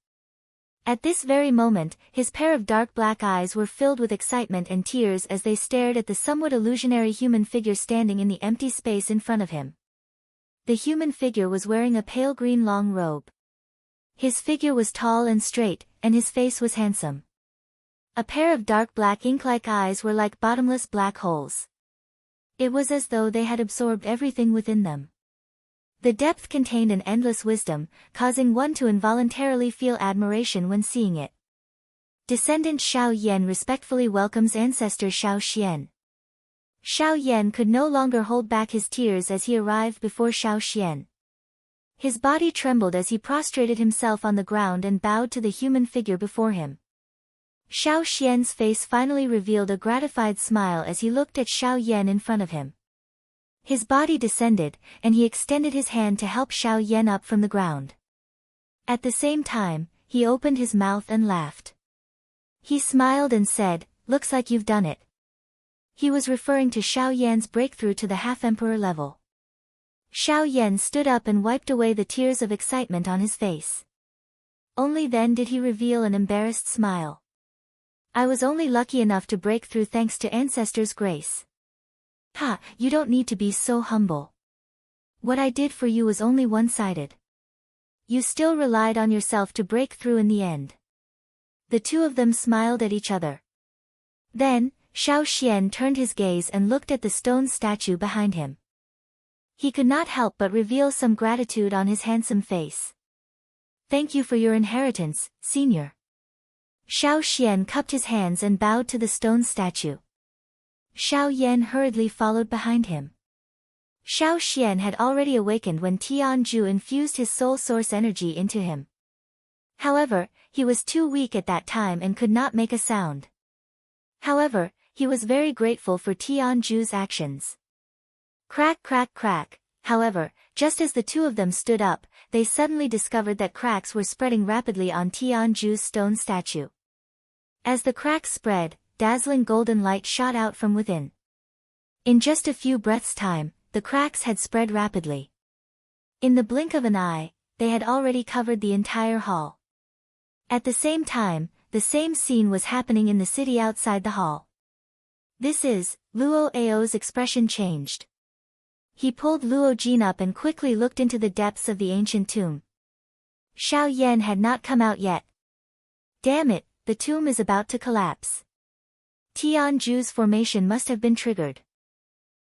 At this very moment, his pair of dark black eyes were filled with excitement and tears as they stared at the somewhat illusionary human figure standing in the empty space in front of him. The human figure was wearing a pale green long robe. His figure was tall and straight, and his face was handsome. A pair of dark black ink-like eyes were like bottomless black holes. It was as though they had absorbed everything within them. The depth contained an endless wisdom, causing one to involuntarily feel admiration when seeing it. Descendant Xiao Yan respectfully welcomes ancestor Xiao Xian. Xiao Yan could no longer hold back his tears as he arrived before Xiao Xian. His body trembled as he prostrated himself on the ground and bowed to the human figure before him. Xiao Xian's face finally revealed a gratified smile as he looked at Xiao Yan in front of him. His body descended, and he extended his hand to help Xiao Yan up from the ground. At the same time, he opened his mouth and laughed. He smiled and said, "Looks like you've done it." He was referring to Xiao Yan's breakthrough to the half-emperor level. Xiao Yan stood up and wiped away the tears of excitement on his face. Only then did he reveal an embarrassed smile. "I was only lucky enough to break through thanks to ancestors' grace." "Ha, you don't need to be so humble. What I did for you was only one-sided. You still relied on yourself to break through in the end." The two of them smiled at each other. Then, Xiao Xian turned his gaze and looked at the stone statue behind him. He could not help but reveal some gratitude on his handsome face. "Thank you for your inheritance, senior." Xiao Xian cupped his hands and bowed to the stone statue. Xiao Yan hurriedly followed behind him. Xiao Xian had already awakened when Tianju infused his soul source energy into him. However, he was too weak at that time and could not make a sound. However, he was very grateful for Tianju's actions. Crack crack crack. However, just as the two of them stood up, they suddenly discovered that cracks were spreading rapidly on Tianju's stone statue. As the cracks spread, dazzling golden light shot out from within. In just a few breaths' time, the cracks had spread rapidly. In the blink of an eye, they had already covered the entire hall. At the same time, the same scene was happening in the city outside the hall. Luo Ao's expression changed. He pulled Luo Jin up and quickly looked into the depths of the ancient tomb. Xiao Yan had not come out yet. Damn it, the tomb is about to collapse. Tianju's formation must have been triggered.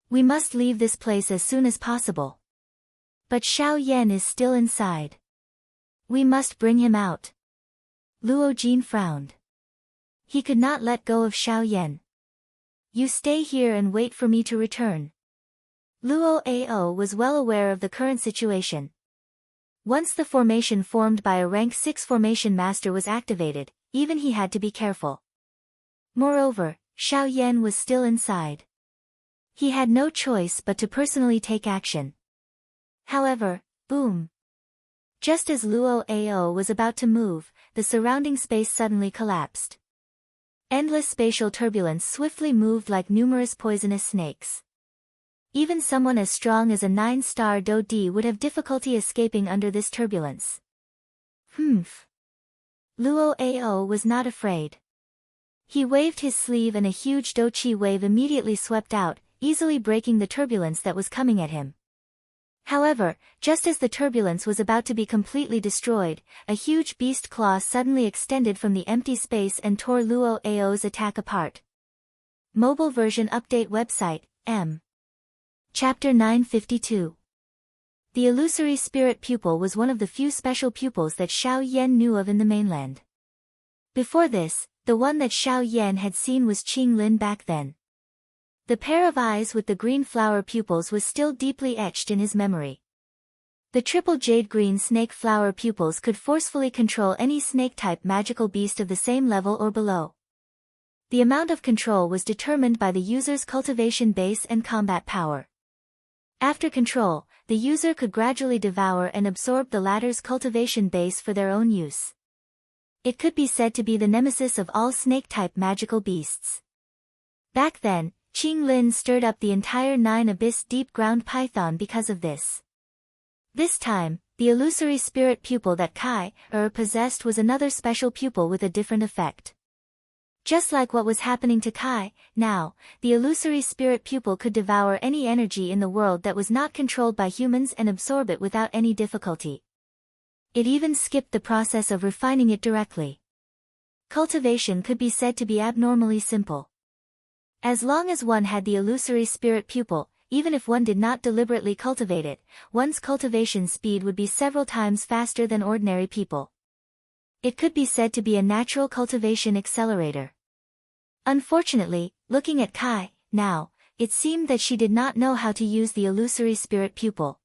We must leave this place as soon as possible. But Xiao Yan is still inside. We must bring him out. Luo Jin frowned. He could not let go of Xiao Yan. You stay here and wait for me to return. Luo Ao was well aware of the current situation. Once the formation formed by a rank 6 formation master was activated, even he had to be careful. Moreover, Xiao Yan was still inside. He had no choice but to personally take action. However, boom. Just as Luo Ao was about to move, the surrounding space suddenly collapsed. Endless spatial turbulence swiftly moved like numerous poisonous snakes. Even someone as strong as a 9-star Do Di would have difficulty escaping under this turbulence. Humph. Luo Ao was not afraid. He waved his sleeve and a huge Do Chi wave immediately swept out, easily breaking the turbulence that was coming at him. However, just as the turbulence was about to be completely destroyed, a huge beast claw suddenly extended from the empty space and tore Luo Ao's attack apart. Mobile version update website, M. Chapter 952. The illusory spirit pupil was one of the few special pupils that Xiao Yan knew of in the mainland. Before this, the one that Xiao Yan had seen was Qing Lin back then. The pair of eyes with the green flower pupils was still deeply etched in his memory. The triple jade green snake flower pupils could forcefully control any snake-type magical beast of the same level or below. The amount of control was determined by the user's cultivation base and combat power. After control, the user could gradually devour and absorb the latter's cultivation base for their own use. It could be said to be the nemesis of all snake-type magical beasts. Back then, Qing Lin stirred up the entire 9 abyss deep ground python because of this. This time, the illusory spirit pupil that Kai possessed was another special pupil with a different effect. Just like what was happening to Kai, now, the illusory spirit pupil could devour any energy in the world that was not controlled by humans and absorb it without any difficulty. It even skipped the process of refining it directly. Cultivation could be said to be abnormally simple. As long as one had the illusory spirit pupil, even if one did not deliberately cultivate it, one's cultivation speed would be several times faster than ordinary people. It could be said to be a natural cultivation accelerator. Unfortunately, looking at Kai, now, it seemed that she did not know how to use the illusory spirit pupil.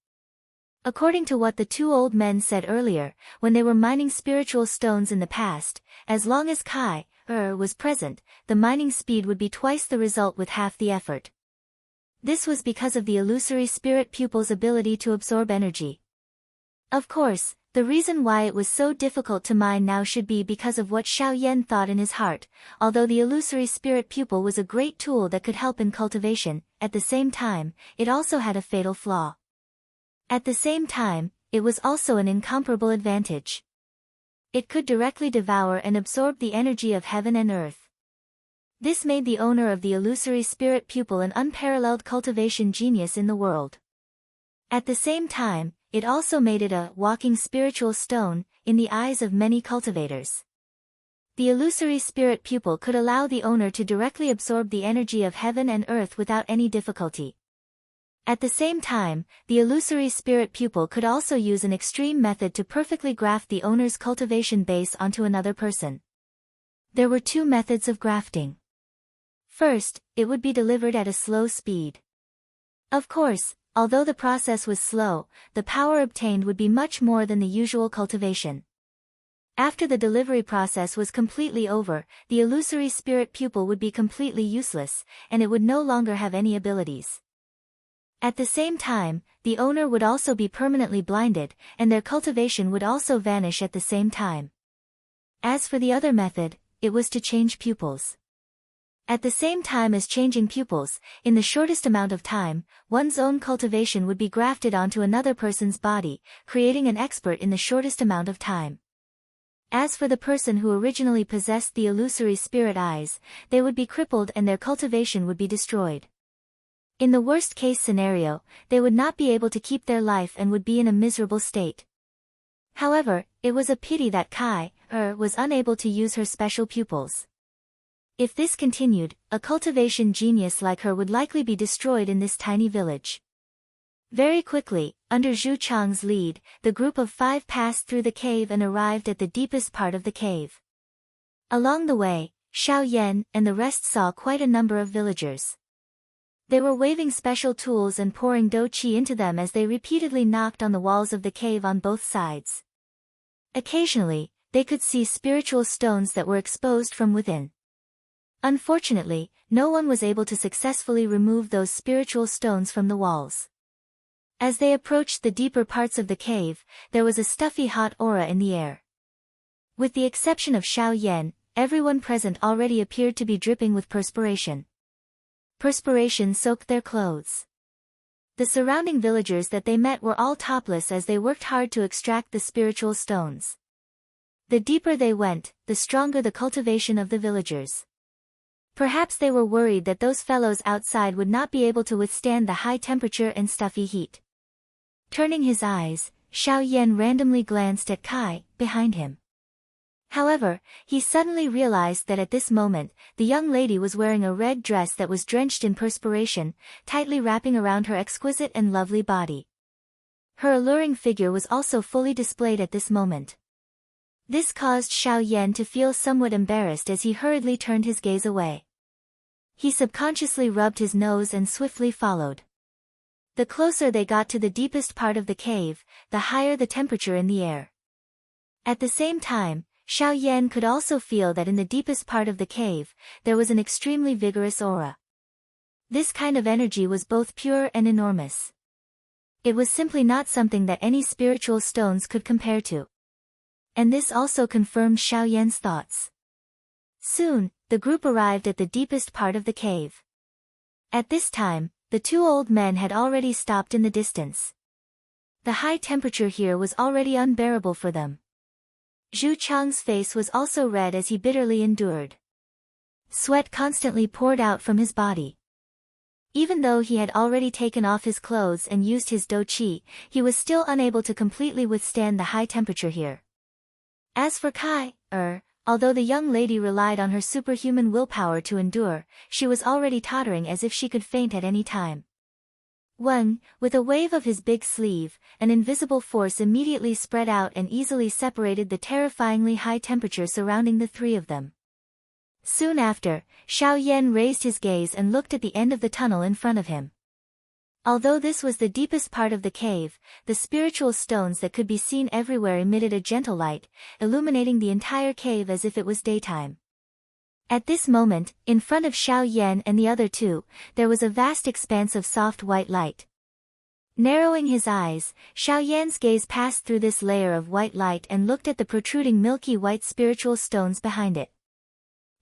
According to what the two old men said earlier, when they were mining spiritual stones in the past, as long as Kai was present, the mining speed would be twice the result with half the effort. This was because of the illusory spirit pupil's ability to absorb energy. Of course, the reason why it was so difficult to mine now should be because of what Xiao Yan thought in his heart. Although the illusory spirit pupil was a great tool that could help in cultivation, at the same time, it also had a fatal flaw. At the same time, it was also an incomparable advantage. It could directly devour and absorb the energy of heaven and earth. This made the owner of the illusory spirit pupil an unparalleled cultivation genius in the world. At the same time, it also made it a walking spiritual stone in the eyes of many cultivators. The illusory spirit pupil could allow the owner to directly absorb the energy of heaven and earth without any difficulty. At the same time, the illusory spirit pupil could also use an extreme method to perfectly graft the owner's cultivation base onto another person. There were two methods of grafting. First, it would be delivered at a slow speed. Of course, although the process was slow, the power obtained would be much more than the usual cultivation. After the delivery process was completely over, the illusory spirit pupil would be completely useless, and it would no longer have any abilities. At the same time, the owner would also be permanently blinded, and their cultivation would also vanish at the same time. As for the other method, it was to change pupils. At the same time as changing pupils, in the shortest amount of time, one's own cultivation would be grafted onto another person's body, creating an expert in the shortest amount of time. As for the person who originally possessed the illusory spirit eyes, they would be crippled and their cultivation would be destroyed. In the worst-case scenario, they would not be able to keep their life and would be in a miserable state. However, it was a pity that Kai was unable to use her special pupils. If this continued, a cultivation genius like her would likely be destroyed in this tiny village. Very quickly, under Zhu Chang's lead, the group of 5 passed through the cave and arrived at the deepest part of the cave. Along the way, Xiao Yan and the rest saw quite a number of villagers. They were waving special tools and pouring dou qi into them as they repeatedly knocked on the walls of the cave on both sides. Occasionally, they could see spiritual stones that were exposed from within. Unfortunately, no one was able to successfully remove those spiritual stones from the walls. As they approached the deeper parts of the cave, there was a stuffy hot aura in the air. With the exception of Xiao Yan, everyone present already appeared to be dripping with perspiration. Perspiration soaked their clothes. The surrounding villagers that they met were all topless as they worked hard to extract the spiritual stones. The deeper they went, the stronger the cultivation of the villagers. Perhaps they were worried that those fellows outside would not be able to withstand the high temperature and stuffy heat. Turning his eyes, Xiao Yan randomly glanced at Kai, behind him. However, he suddenly realized that at this moment, the young lady was wearing a red dress that was drenched in perspiration, tightly wrapping around her exquisite and lovely body. Her alluring figure was also fully displayed at this moment. This caused Xiao Yan to feel somewhat embarrassed as he hurriedly turned his gaze away. He subconsciously rubbed his nose and swiftly followed. The closer they got to the deepest part of the cave, the higher the temperature in the air. At the same time, Xiao Yan could also feel that in the deepest part of the cave, there was an extremely vigorous aura. This kind of energy was both pure and enormous. It was simply not something that any spiritual stones could compare to. And this also confirmed Xiao Yan's thoughts. Soon, the group arrived at the deepest part of the cave. At this time, the 2 old men had already stopped in the distance. The high temperature here was already unbearable for them. Zhu Chang's face was also red as he bitterly endured. Sweat constantly poured out from his body. Even though he had already taken off his clothes and used his dou qi, he was still unable to completely withstand the high temperature here. As for Kai, although the young lady relied on her superhuman willpower to endure, she was already tottering as if she could faint at any time. With a wave of his big sleeve, an invisible force immediately spread out and easily separated the terrifyingly high temperature surrounding the 3 of them. Soon after, Xiao Yan raised his gaze and looked at the end of the tunnel in front of him. Although this was the deepest part of the cave, the spiritual stones that could be seen everywhere emitted a gentle light, illuminating the entire cave as if it was daytime. At this moment, in front of Xiao Yan and the other two, there was a vast expanse of soft white light. Narrowing his eyes, Xiao Yan's gaze passed through this layer of white light and looked at the protruding milky white spiritual stones behind it.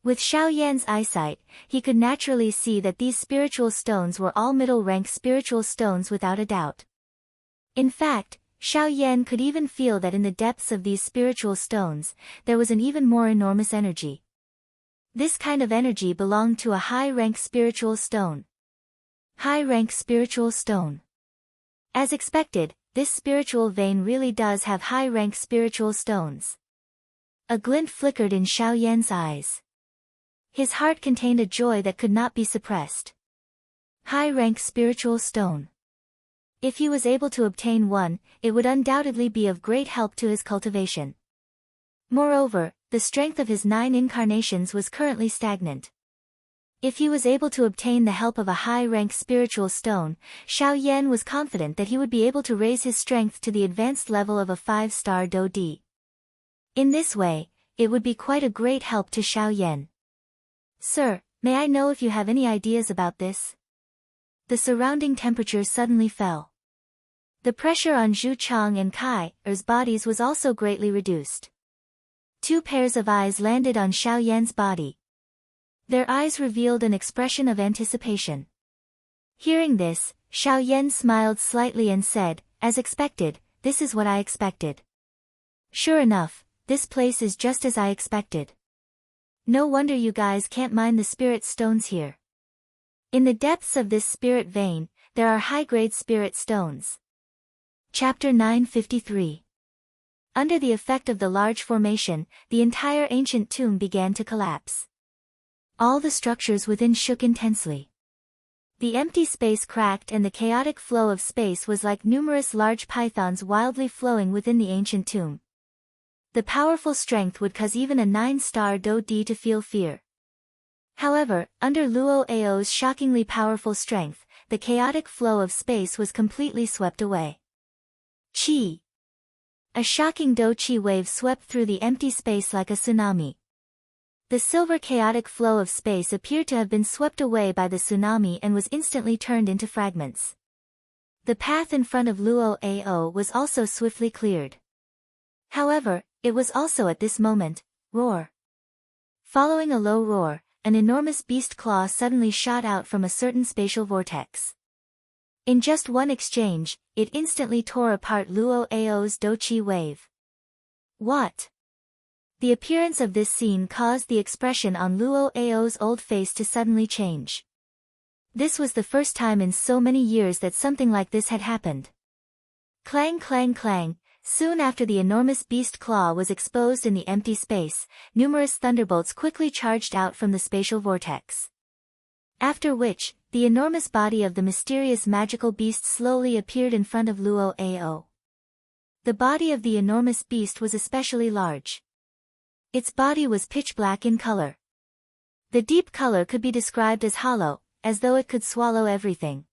With Xiao Yan's eyesight, he could naturally see that these spiritual stones were all middle-rank spiritual stones without a doubt. In fact, Xiao Yan could even feel that in the depths of these spiritual stones, there was an even more enormous energy. This kind of energy belonged to a high-rank spiritual stone. High-rank spiritual stone. As expected, this spiritual vein really does have high-rank spiritual stones. A glint flickered in Xiao Yan's eyes. His heart contained a joy that could not be suppressed. High-rank spiritual stone. If he was able to obtain one, it would undoubtedly be of great help to his cultivation. Moreover, the strength of his 9 incarnations was currently stagnant. If he was able to obtain the help of a high-rank spiritual stone, Xiao Yan was confident that he would be able to raise his strength to the advanced level of a 5-star Do Di. In this way, it would be quite a great help to Xiao Yan. Sir, may I know if you have any ideas about this? The surrounding temperature suddenly fell. The pressure on Zhu Chang and Kai Er's bodies was also greatly reduced. 2 pairs of eyes landed on Xiao Yan's body. Their eyes revealed an expression of anticipation. Hearing this, Xiao Yan smiled slightly and said, "As expected, this is what I expected." Sure enough, this place is just as I expected. No wonder you guys can't mine the spirit stones here. In the depths of this spirit vein, there are high-grade spirit stones. Chapter 953. Under the effect of the large formation, the entire ancient tomb began to collapse. All the structures within shook intensely. The empty space cracked and the chaotic flow of space was like numerous large pythons wildly flowing within the ancient tomb. The powerful strength would cause even a 9-star Do Di to feel fear. However, under Luo Ao's shockingly powerful strength, the chaotic flow of space was completely swept away. Qi. A shocking Do Qi wave swept through the empty space like a tsunami. The silver chaotic flow of space appeared to have been swept away by the tsunami and was instantly turned into fragments. The path in front of Luo Ao was also swiftly cleared. However, it was also at this moment, roar. Following a low roar, an enormous beast claw suddenly shot out from a certain spatial vortex. In just one exchange, it instantly tore apart Luo Ao's Do Qi wave. What? The appearance of this scene caused the expression on Luo Ao's old face to suddenly change. This was the first time in so many years that something like this had happened. Clang clang clang. Soon after the enormous beast claw was exposed in the empty space, numerous thunderbolts quickly charged out from the spatial vortex. After which, the enormous body of the mysterious magical beast slowly appeared in front of Luo Ao. The body of the enormous beast was especially large. Its body was pitch black in color. The deep color could be described as hollow, as though it could swallow everything.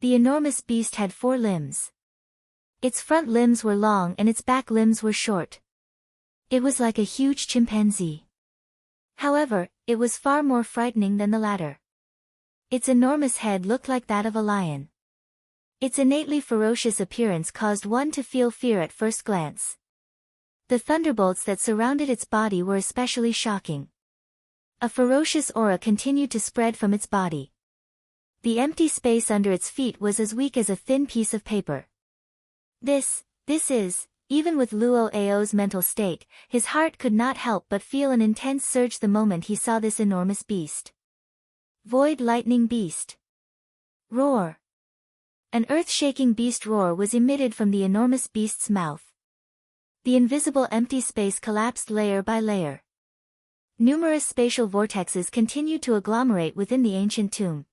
The enormous beast had 4 limbs. Its front limbs were long and its back limbs were short. It was like a huge chimpanzee. However, it was far more frightening than the latter. Its enormous head looked like that of a lion. Its innately ferocious appearance caused one to feel fear at first glance. The thunderbolts that surrounded its body were especially shocking. A ferocious aura continued to spread from its body. The empty space under its feet was as weak as a thin piece of paper. This is, even with Luo Ao's mental state, his heart could not help but feel an intense surge the moment he saw this enormous beast. Void lightning beast. Roar. An earth-shaking beast roar was emitted from the enormous beast's mouth. The invisible empty space collapsed layer by layer. Numerous spatial vortexes continued to agglomerate within the ancient tomb.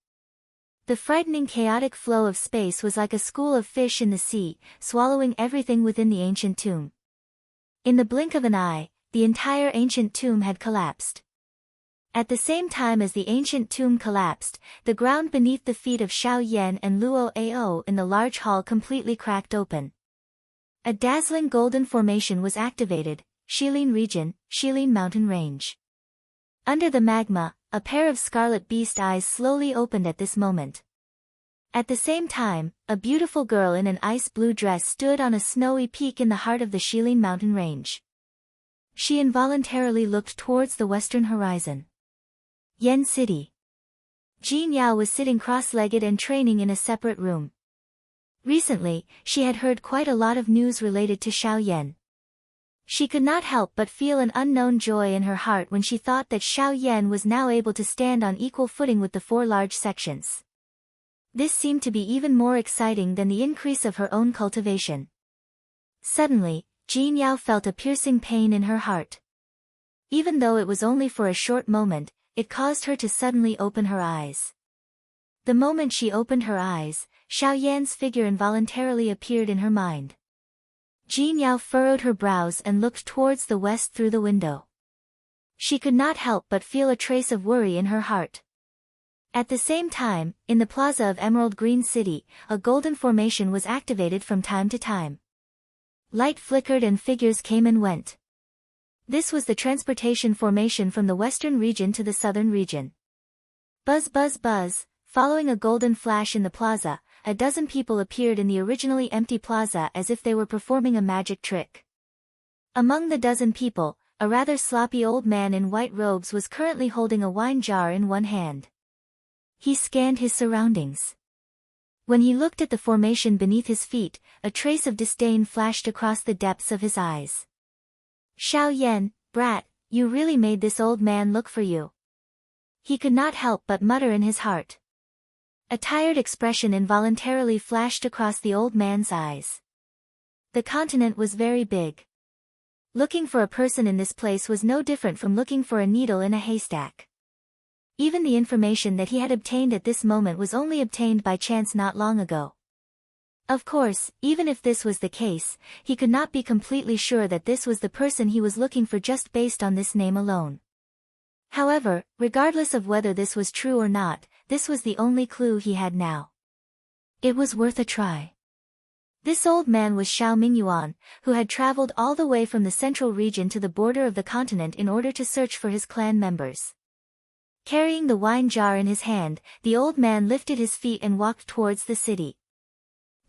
The frightening chaotic flow of space was like a school of fish in the sea, swallowing everything within the ancient tomb. In the blink of an eye, the entire ancient tomb had collapsed. At the same time as the ancient tomb collapsed, the ground beneath the feet of Xiao Yan and Luo Ao in the large hall completely cracked open. A dazzling golden formation was activated, Shilin region, Shilin mountain range. Under the magma, a pair of scarlet beast eyes slowly opened at this moment. At the same time, a beautiful girl in an ice blue dress stood on a snowy peak in the heart of the Shilin mountain range. She involuntarily looked towards the western horizon. Yen City. Jin Yao was sitting cross-legged and training in a separate room. Recently, she had heard quite a lot of news related to Xiaoyan. She could not help but feel an unknown joy in her heart when she thought that Xiaoyan was now able to stand on equal footing with the 4 large sections. This seemed to be even more exciting than the increase of her own cultivation. Suddenly, Jin Yao felt a piercing pain in her heart. Even though it was only for a short moment, it caused her to suddenly open her eyes. The moment she opened her eyes, Xiaoyan's figure involuntarily appeared in her mind. Jin Yao furrowed her brows and looked towards the west through the window. She could not help but feel a trace of worry in her heart. At the same time, in the plaza of Emerald Green City, a golden formation was activated from time to time. Light flickered and figures came and went. This was the transportation formation from the western region to the southern region. Buzz buzz buzz, following a golden flash in the plaza, a dozen people appeared in the originally empty plaza as if they were performing a magic trick. Among the dozen people, a rather sloppy old man in white robes was currently holding a wine jar in one hand. He scanned his surroundings. When he looked at the formation beneath his feet, a trace of disdain flashed across the depths of his eyes. Xiaoyan, brat, you really made this old man look for you. He could not help but mutter in his heart. A tired expression involuntarily flashed across the old man's eyes. The continent was very big. Looking for a person in this place was no different from looking for a needle in a haystack. Even the information that he had obtained at this moment was only obtained by chance not long ago. Of course, even if this was the case, he could not be completely sure that this was the person he was looking for just based on this name alone. However, regardless of whether this was true or not, this was the only clue he had now. It was worth a try. This old man was Xiao Mingyuan, who had traveled all the way from the central region to the border of the continent in order to search for his clan members. Carrying the wine jar in his hand, the old man lifted his feet and walked towards the city.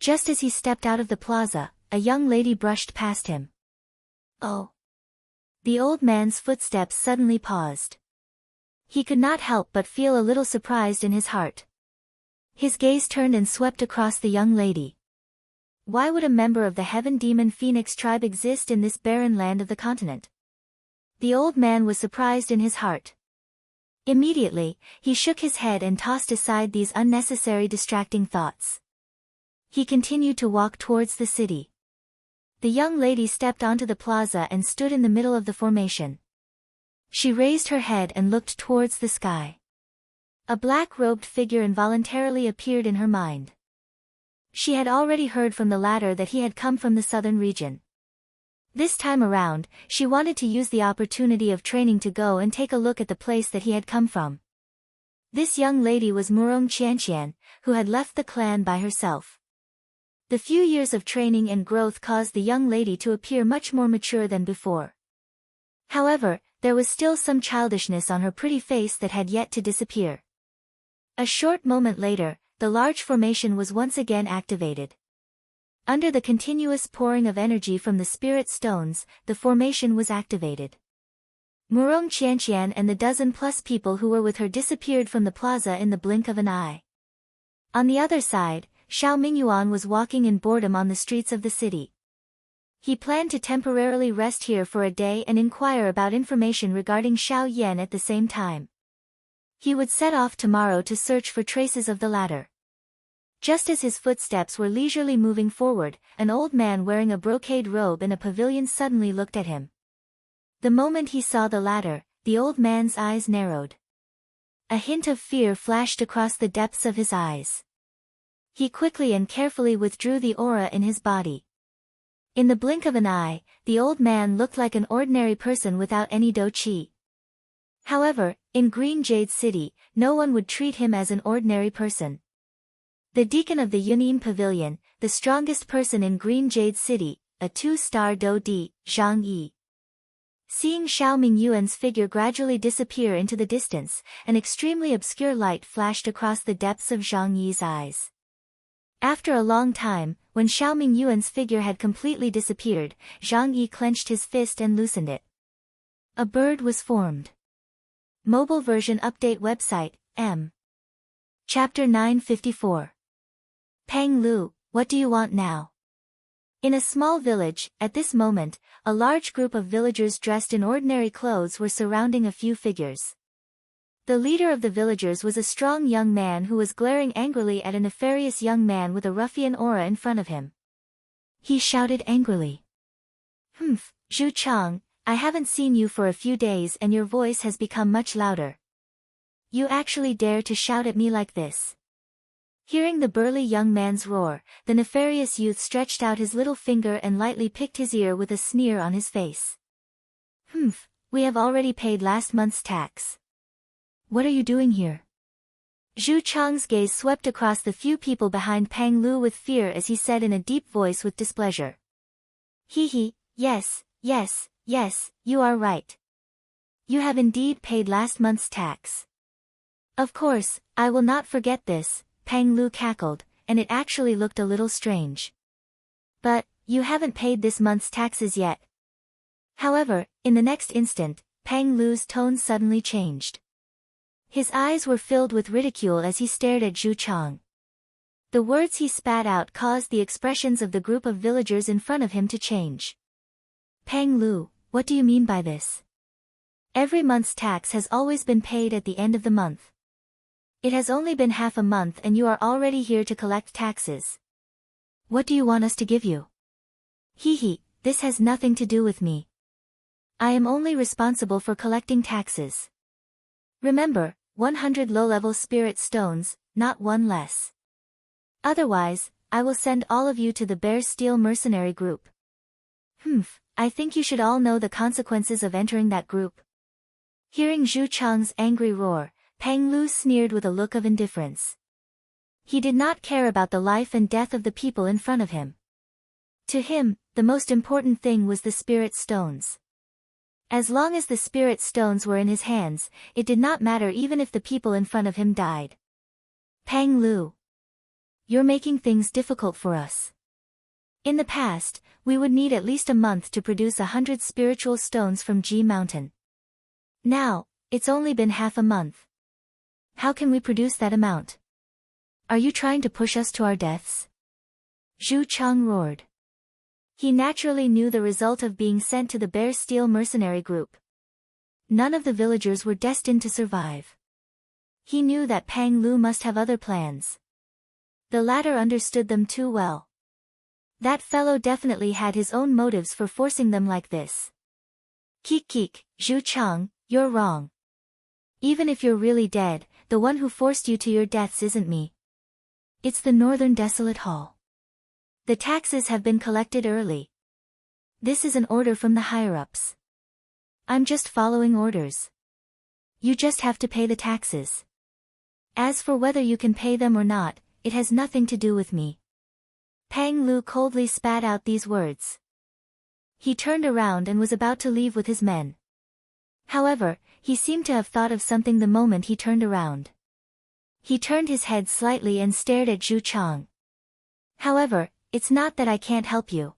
Just as he stepped out of the plaza, a young lady brushed past him. Oh! The old man's footsteps suddenly paused. He could not help but feel a little surprised in his heart. His gaze turned and swept across the young lady. Why would a member of the Heaven Demon Phoenix tribe exist in this barren land of the continent? The old man was surprised in his heart. Immediately, he shook his head and tossed aside these unnecessary distracting thoughts. He continued to walk towards the city. The young lady stepped onto the plaza and stood in the middle of the formation. She raised her head and looked towards the sky. A black-robed figure involuntarily appeared in her mind. She had already heard from the latter that he had come from the southern region. This time around, she wanted to use the opportunity of training to go and take a look at the place that he had come from. This young lady was Murong Qianqian, who had left the clan by herself. The few years of training and growth caused the young lady to appear much more mature than before. However, there was still some childishness on her pretty face that had yet to disappear. A short moment later, the large formation was once again activated. Under the continuous pouring of energy from the spirit stones, the formation was activated. Murong Qianqian and the dozen-plus people who were with her disappeared from the plaza in the blink of an eye. On the other side, Xiao Mingyuan was walking in boredom on the streets of the city. He planned to temporarily rest here for a day and inquire about information regarding Xiaoyan at the same time. He would set off tomorrow to search for traces of the latter. Just as his footsteps were leisurely moving forward, an old man wearing a brocade robe in a pavilion suddenly looked at him. The moment he saw the latter, the old man's eyes narrowed. A hint of fear flashed across the depths of his eyes. He quickly and carefully withdrew the aura in his body. In the blink of an eye, the old man looked like an ordinary person without any dou qi. However, in Green Jade City, no one would treat him as an ordinary person. The deacon of the Yunim Pavilion, the strongest person in Green Jade City, a 2-star Dou Di, Zhang Yi. Seeing Xiao Mingyuan's figure gradually disappear into the distance, an extremely obscure light flashed across the depths of Zhang Yi's eyes. After a long time, when Xiao Mingyuan's figure had completely disappeared, Zhang Yi clenched his fist and loosened it. A bird was formed. Mobile version update website, M. Chapter 954. Peng Lu, what do you want now? In a small village, at this moment, a large group of villagers dressed in ordinary clothes were surrounding a few figures. The leader of the villagers was a strong young man who was glaring angrily at a nefarious young man with a ruffian aura in front of him. He shouted angrily. Zhu Chang, I haven't seen you for a few days and your voice has become much louder. You actually dare to shout at me like this? Hearing the burly young man's roar, the nefarious youth stretched out his little finger and lightly picked his ear with a sneer on his face. We have already paid last month's tax. What are you doing here? Zhu Chang's gaze swept across the few people behind Peng Lu with fear as he said in a deep voice with displeasure. Yes, you are right. You have indeed paid last month's tax. Of course, I will not forget this, Peng Lu cackled, and it actually looked a little strange. But, you haven't paid this month's taxes yet. However, in the next instant, Peng Lu's tone suddenly changed. His eyes were filled with ridicule as he stared at Zhu Chang. The words he spat out caused the expressions of the group of villagers in front of him to change. Peng Lu, what do you mean by this? Every month's tax has always been paid at the end of the month. It has only been half a month and you are already here to collect taxes. What do you want us to give you? This has nothing to do with me. I am only responsible for collecting taxes. Remember, 100 low-level spirit stones, not one less. Otherwise, I will send all of you to the Bear Steel mercenary group. I think you should all know the consequences of entering that group. Hearing Zhu Chang's angry roar, Peng Lu sneered with a look of indifference. He did not care about the life and death of the people in front of him. To him, the most important thing was the spirit stones. As long as the spirit stones were in his hands, it did not matter even if the people in front of him died. Peng Lu. You're making things difficult for us. In the past, we would need at least a month to produce 100 spiritual stones from Ji Mountain. Now, it's only been half a month. How can we produce that amount? Are you trying to push us to our deaths? Zhu Chang roared. He naturally knew the result of being sent to the Bear Steel mercenary group. None of the villagers were destined to survive. He knew that Peng Lu must have other plans. The latter understood them too well. That fellow definitely had his own motives for forcing them like this. Kik, Zhu Chang, you're wrong. Even if you're really dead, the one who forced you to your deaths isn't me. It's the Northern Desolate Hall. The taxes have been collected early. This is an order from the higher-ups. I'm just following orders. You just have to pay the taxes. As for whether you can pay them or not, it has nothing to do with me. Peng Lu coldly spat out these words. He turned around and was about to leave with his men. However, he seemed to have thought of something the moment he turned around. He turned his head slightly and stared at Zhu Chang. However, it's not that I can't help you.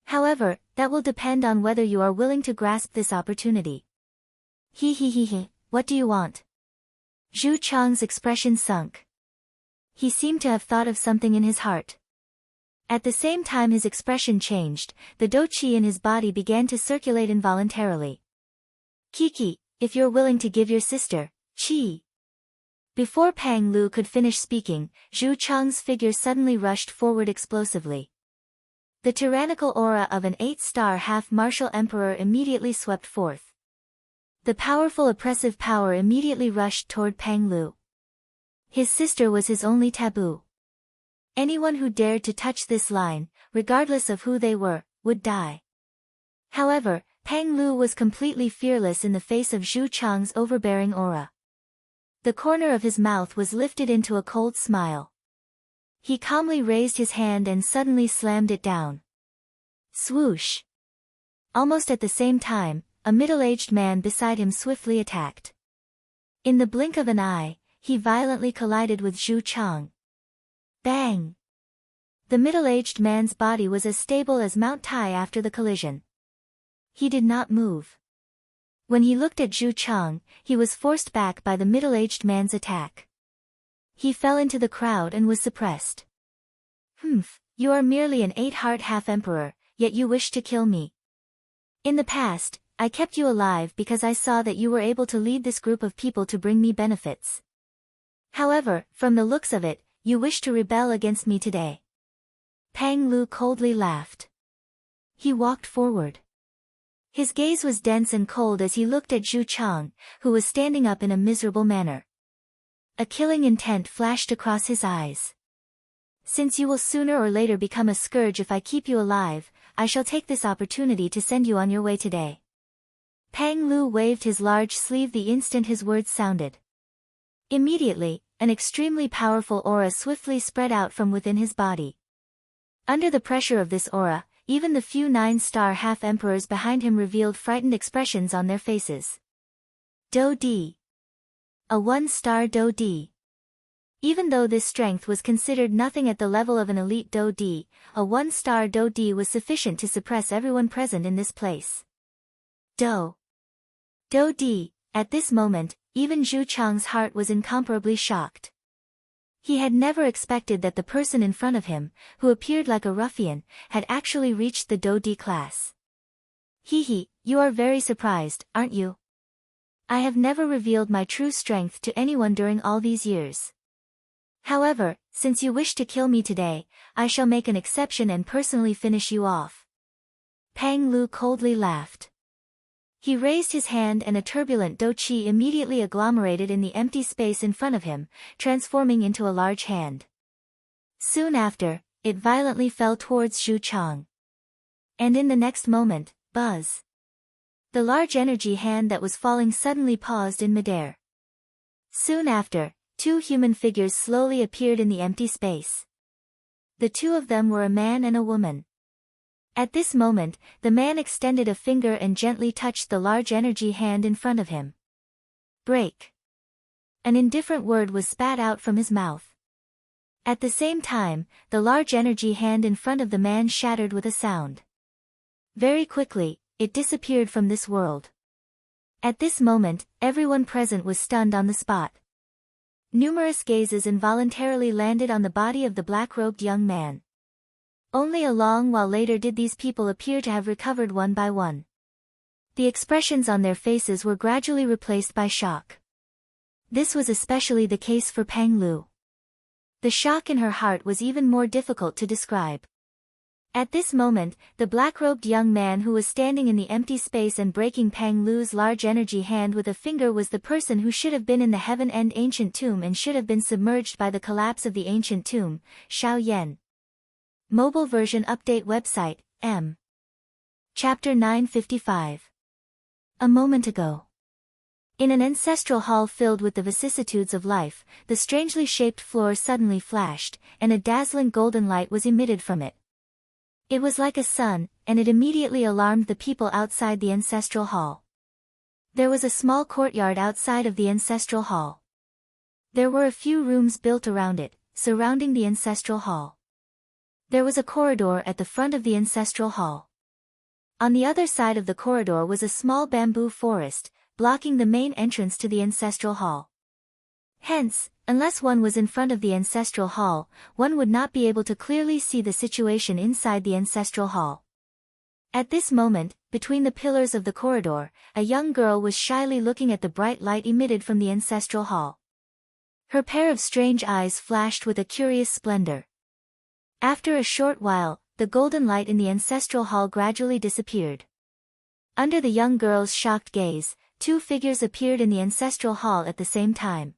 However, that will depend on whether you are willing to grasp this opportunity. What do you want? Zhu Chang's expression sunk. He seemed to have thought of something in his heart. At the same time his expression changed, the dou qi in his body began to circulate involuntarily. Kiki, if you're willing to give your sister, Qi. Before Peng Lu could finish speaking, Zhu Chang's figure suddenly rushed forward explosively. The tyrannical aura of an 8-star half-martial emperor immediately swept forth. The powerful oppressive power immediately rushed toward Peng Lu. His sister was his only taboo. Anyone who dared to touch this line, regardless of who they were, would die. However, Peng Lu was completely fearless in the face of Zhu Chang's overbearing aura. The corner of his mouth was lifted into a cold smile. He calmly raised his hand and suddenly slammed it down. Swoosh! Almost at the same time, a middle-aged man beside him swiftly attacked. In the blink of an eye, he violently collided with Zhu Chang. Bang! The middle-aged man's body was as stable as Mount Tai after the collision. He did not move. When he looked at Zhu Chang, he was forced back by the middle-aged man's attack. He fell into the crowd and was suppressed. You are merely an 8-heart half-emperor, yet you wish to kill me. In the past, I kept you alive because I saw that you were able to lead this group of people to bring me benefits. However, from the looks of it, you wish to rebel against me today. Pang Lu coldly laughed. He walked forward. His gaze was dense and cold as he looked at Zhu Chang, who was standing up in a miserable manner. A killing intent flashed across his eyes. Since you will sooner or later become a scourge if I keep you alive, I shall take this opportunity to send you on your way today. Pang Lu waved his large sleeve the instant his words sounded. Immediately, an extremely powerful aura swiftly spread out from within his body. Under the pressure of this aura, even the few 9-star half-emperors behind him revealed frightened expressions on their faces. Do Di. A 1-star Do Di. Even though this strength was considered nothing at the level of an elite Do Di, a 1-star Do Di was sufficient to suppress everyone present in this place. Do Di. At this moment, even Zhu Chang's heart was incomparably shocked. He had never expected that the person in front of him, who appeared like a ruffian, had actually reached the Do Di class. Hee, you are very surprised, aren't you? I have never revealed my true strength to anyone during all these years. However, since you wish to kill me today, I shall make an exception and personally finish you off. Pang Lu coldly laughed. He raised his hand and a turbulent Do Qi immediately agglomerated in the empty space in front of him, transforming into a large hand. Soon after, it violently fell towards Zhu Chang. And in the next moment, buzz! The large energy hand that was falling suddenly paused in midair. Soon after, 2 human figures slowly appeared in the empty space. The 2 of them were a man and a woman. At this moment, the man extended a finger and gently touched the large energy hand in front of him. Break! An indifferent word was spat out from his mouth. At the same time, the large energy hand in front of the man shattered with a sound. Very quickly, it disappeared from this world. At this moment, everyone present was stunned on the spot. Numerous gazes involuntarily landed on the body of the black-robed young man. Only a long while later did these people appear to have recovered one by one. The expressions on their faces were gradually replaced by shock. This was especially the case for Pang Lu. The shock in her heart was even more difficult to describe. At this moment, the black-robed young man who was standing in the empty space and breaking Pang Lu's large energy hand with a finger was the person who should have been in the Heaven End ancient tomb and should have been submerged by the collapse of the ancient tomb, Xiao Yan. Mobile version update website, M. Chapter 955. A moment ago. In an ancestral hall filled with the vicissitudes of life, the strangely shaped floor suddenly flashed, and a dazzling golden light was emitted from it. It was like a sun, and it immediately alarmed the people outside the ancestral hall. There was a small courtyard outside of the ancestral hall. There were a few rooms built around it, surrounding the ancestral hall. There was a corridor at the front of the ancestral hall. On the other side of the corridor was a small bamboo forest, blocking the main entrance to the ancestral hall. Hence, unless one was in front of the ancestral hall, one would not be able to clearly see the situation inside the ancestral hall. At this moment, between the pillars of the corridor, a young girl was shyly looking at the bright light emitted from the ancestral hall. Her pair of strange eyes flashed with a curious splendor. After a short while, the golden light in the ancestral hall gradually disappeared. Under the young girl's shocked gaze, 2 figures appeared in the ancestral hall at the same time.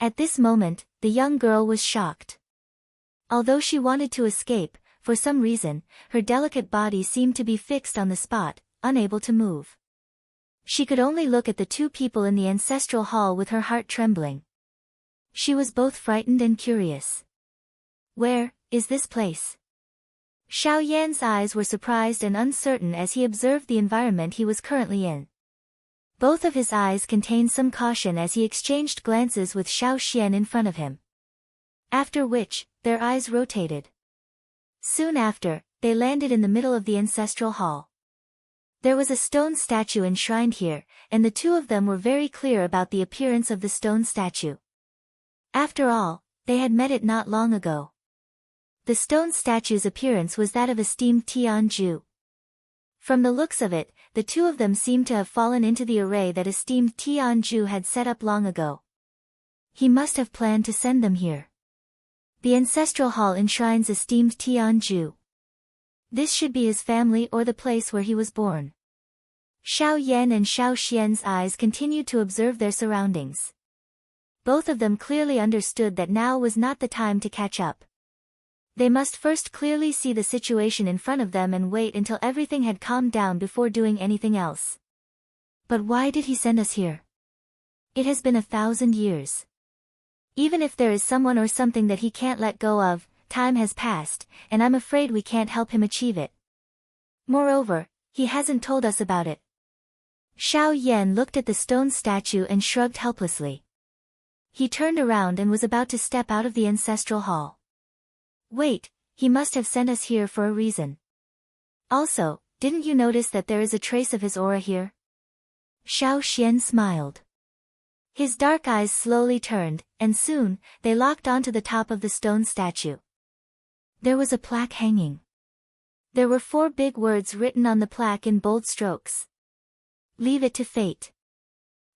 At this moment, the young girl was shocked. Although she wanted to escape, for some reason, her delicate body seemed to be fixed on the spot, unable to move. She could only look at the 2 people in the ancestral hall with her heart trembling. She was both frightened and curious. Where is this place? Xiao Yan's eyes were surprised and uncertain as he observed the environment he was currently in. Both of his eyes contained some caution as he exchanged glances with Xiao Xian in front of him. After which, their eyes rotated. Soon after, they landed in the middle of the ancestral hall. There was a stone statue enshrined here, and the two of them were very clear about the appearance of the stone statue. After all, they had met it not long ago. The stone statue's appearance was that of esteemed Tianju. From the looks of it, the two of them seemed to have fallen into the array that esteemed Tianju had set up long ago. He must have planned to send them here. The ancestral hall enshrines esteemed Tianju. This should be his family or the place where he was born. Xiao Yan and Xiao Xian's eyes continued to observe their surroundings. Both of them clearly understood that now was not the time to catch up. They must first clearly see the situation in front of them and wait until everything had calmed down before doing anything else. But why did he send us here? It has been 1,000 years. Even if there is someone or something that he can't let go of, time has passed, and I'm afraid we can't help him achieve it. Moreover, he hasn't told us about it. Xiao Yan looked at the stone statue and shrugged helplessly. He turned around and was about to step out of the ancestral hall. Wait, he must have sent us here for a reason. Also, didn't you notice that there is a trace of his aura here? Xiao Xian smiled. His dark eyes slowly turned, and soon, they locked onto the top of the stone statue. There was a plaque hanging. There were 4 big words written on the plaque in bold strokes. Leave it to fate.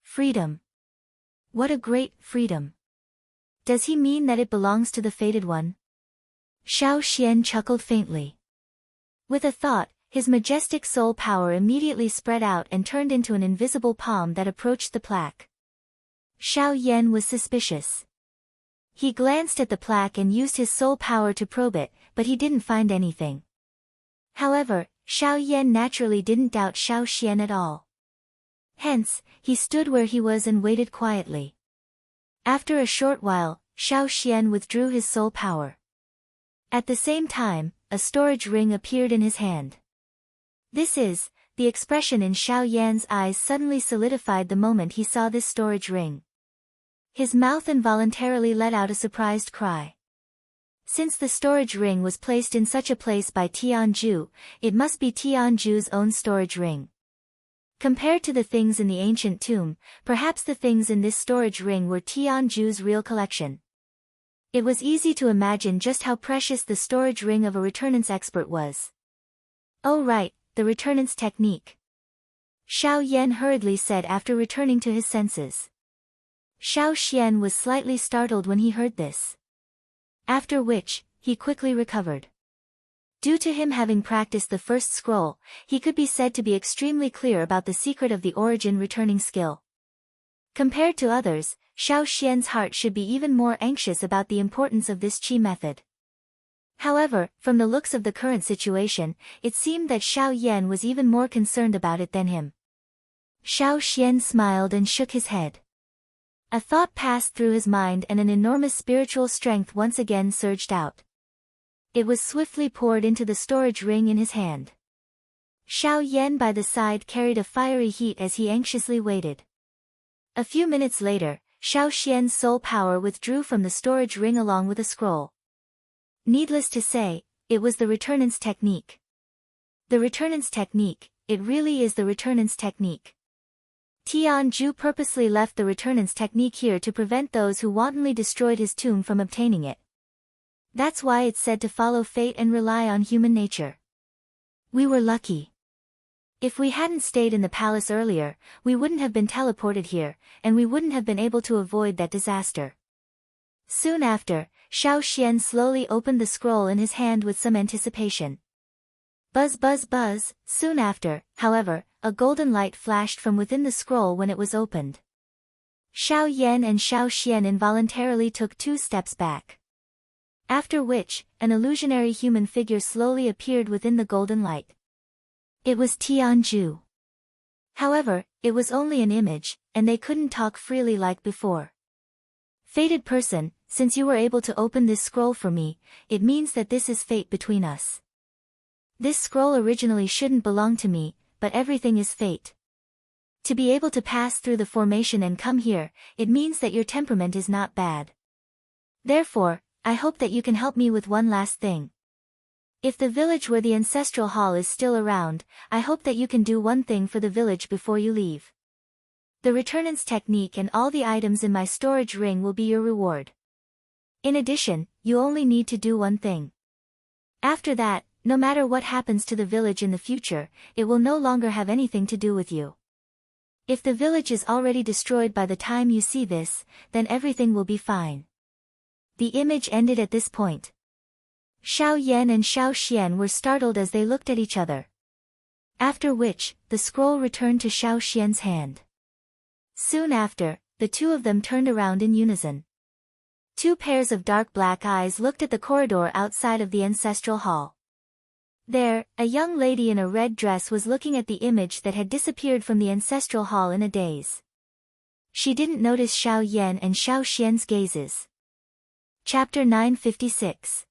Freedom. What a great freedom. Does he mean that it belongs to the fated one? Xiao Xian chuckled faintly. With a thought, his majestic soul power immediately spread out and turned into an invisible palm that approached the plaque. Xiao Yan was suspicious. He glanced at the plaque and used his soul power to probe it, but he didn't find anything. However, Xiao Yan naturally didn't doubt Xiao Xian at all. Hence, he stood where he was and waited quietly. After a short while, Xiao Xian withdrew his soul power. At the same time, a storage ring appeared in his hand. The expression in Xiao Yan's eyes suddenly solidified the moment he saw this storage ring. His mouth involuntarily let out a surprised cry. Since the storage ring was placed in such a place by Tianju, it must be Tianju's own storage ring. Compared to the things in the ancient tomb, perhaps the things in this storage ring were Tianju's real collection. It was easy to imagine just how precious the storage ring of a returnance expert was. Oh right, the returnance technique. Xiao Yan hurriedly said after returning to his senses. Xiao Xian was slightly startled when he heard this. After which, he quickly recovered. Due to him having practiced the first scroll, he could be said to be extremely clear about the secret of the origin returning skill. Compared to others, Xiao Xian's heart should be even more anxious about the importance of this qi method. However, from the looks of the current situation, it seemed that Xiao Yan was even more concerned about it than him. Xiao Xian smiled and shook his head. A thought passed through his mind and an enormous spiritual strength once again surged out. It was swiftly poured into the storage ring in his hand. Xiao Yan by the side carried a fiery heat as he anxiously waited. A few minutes later, Xiao Xian's soul power withdrew from the storage ring along with a scroll. Needless to say, it was the returnance technique. The returnance technique, it really is the returnance technique. Tianju purposely left the returnance technique here to prevent those who wantonly destroyed his tomb from obtaining it. That's why it's said to follow fate and rely on human nature. We were lucky. If we hadn't stayed in the palace earlier, we wouldn't have been teleported here, and we wouldn't have been able to avoid that disaster. Soon after, Xiao Xian slowly opened the scroll in his hand with some anticipation. Buzz buzz buzz, soon after, however, a golden light flashed from within the scroll when it was opened. Xiao Yan and Xiao Xian involuntarily took 2 steps back. After which, an illusionary human figure slowly appeared within the golden light. It was Tianju. However, it was only an image, and they couldn't talk freely like before. Fated person, since you were able to open this scroll for me, it means that this is fate between us. This scroll originally shouldn't belong to me, but everything is fate. To be able to pass through the formation and come here, it means that your temperament is not bad. Therefore, I hope that you can help me with one last thing. If the village where the ancestral hall is still around, I hope that you can do one thing for the village before you leave. The returnance technique and all the items in my storage ring will be your reward. In addition, you only need to do one thing. After that, no matter what happens to the village in the future, it will no longer have anything to do with you. If the village is already destroyed by the time you see this, then everything will be fine. The image ended at this point. Xiao Yan and Xiao Xian were startled as they looked at each other. After which, the scroll returned to Xiao Xian's hand. Soon after, the two of them turned around in unison. Two pairs of dark black eyes looked at the corridor outside of the ancestral hall. There, a young lady in a red dress was looking at the image that had disappeared from the ancestral hall in a daze. She didn't notice Xiao Yan and Xiao Xian's gazes. Chapter 956.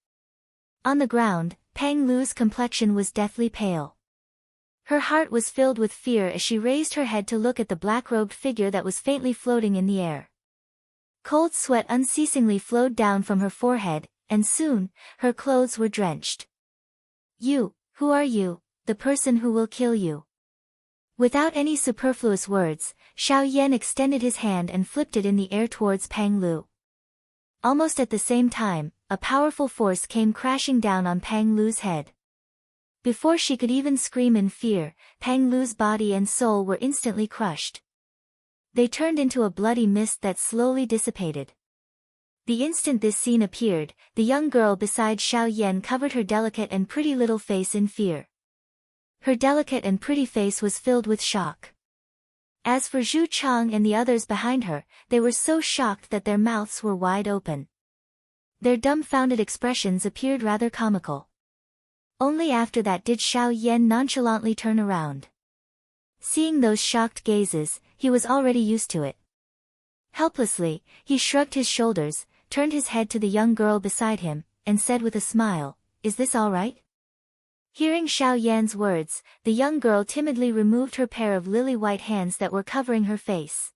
On the ground, Pang Lu's complexion was deathly pale. Her heart was filled with fear as she raised her head to look at the black-robed figure that was faintly floating in the air. Cold sweat unceasingly flowed down from her forehead, and soon, her clothes were drenched. "You, who are you, the person who will kill you?" Without any superfluous words, Xiao Yan extended his hand and flipped it in the air towards Pang Lu. Almost at the same time, a powerful force came crashing down on Pang Lu's head. Before she could even scream in fear, Pang Lu's body and soul were instantly crushed. They turned into a bloody mist that slowly dissipated. The instant this scene appeared, the young girl beside Xiao Yan covered her delicate and pretty little face in fear. Her delicate and pretty face was filled with shock. As for Zhu Chang and the others behind her, they were so shocked that their mouths were wide open. Their dumbfounded expressions appeared rather comical. Only after that did Xiao Yan nonchalantly turn around. Seeing those shocked gazes, he was already used to it. Helplessly, he shrugged his shoulders, turned his head to the young girl beside him, and said with a smile, "Is this all right?" Hearing Xiao Yan's words, the young girl timidly removed her pair of lily-white hands that were covering her face.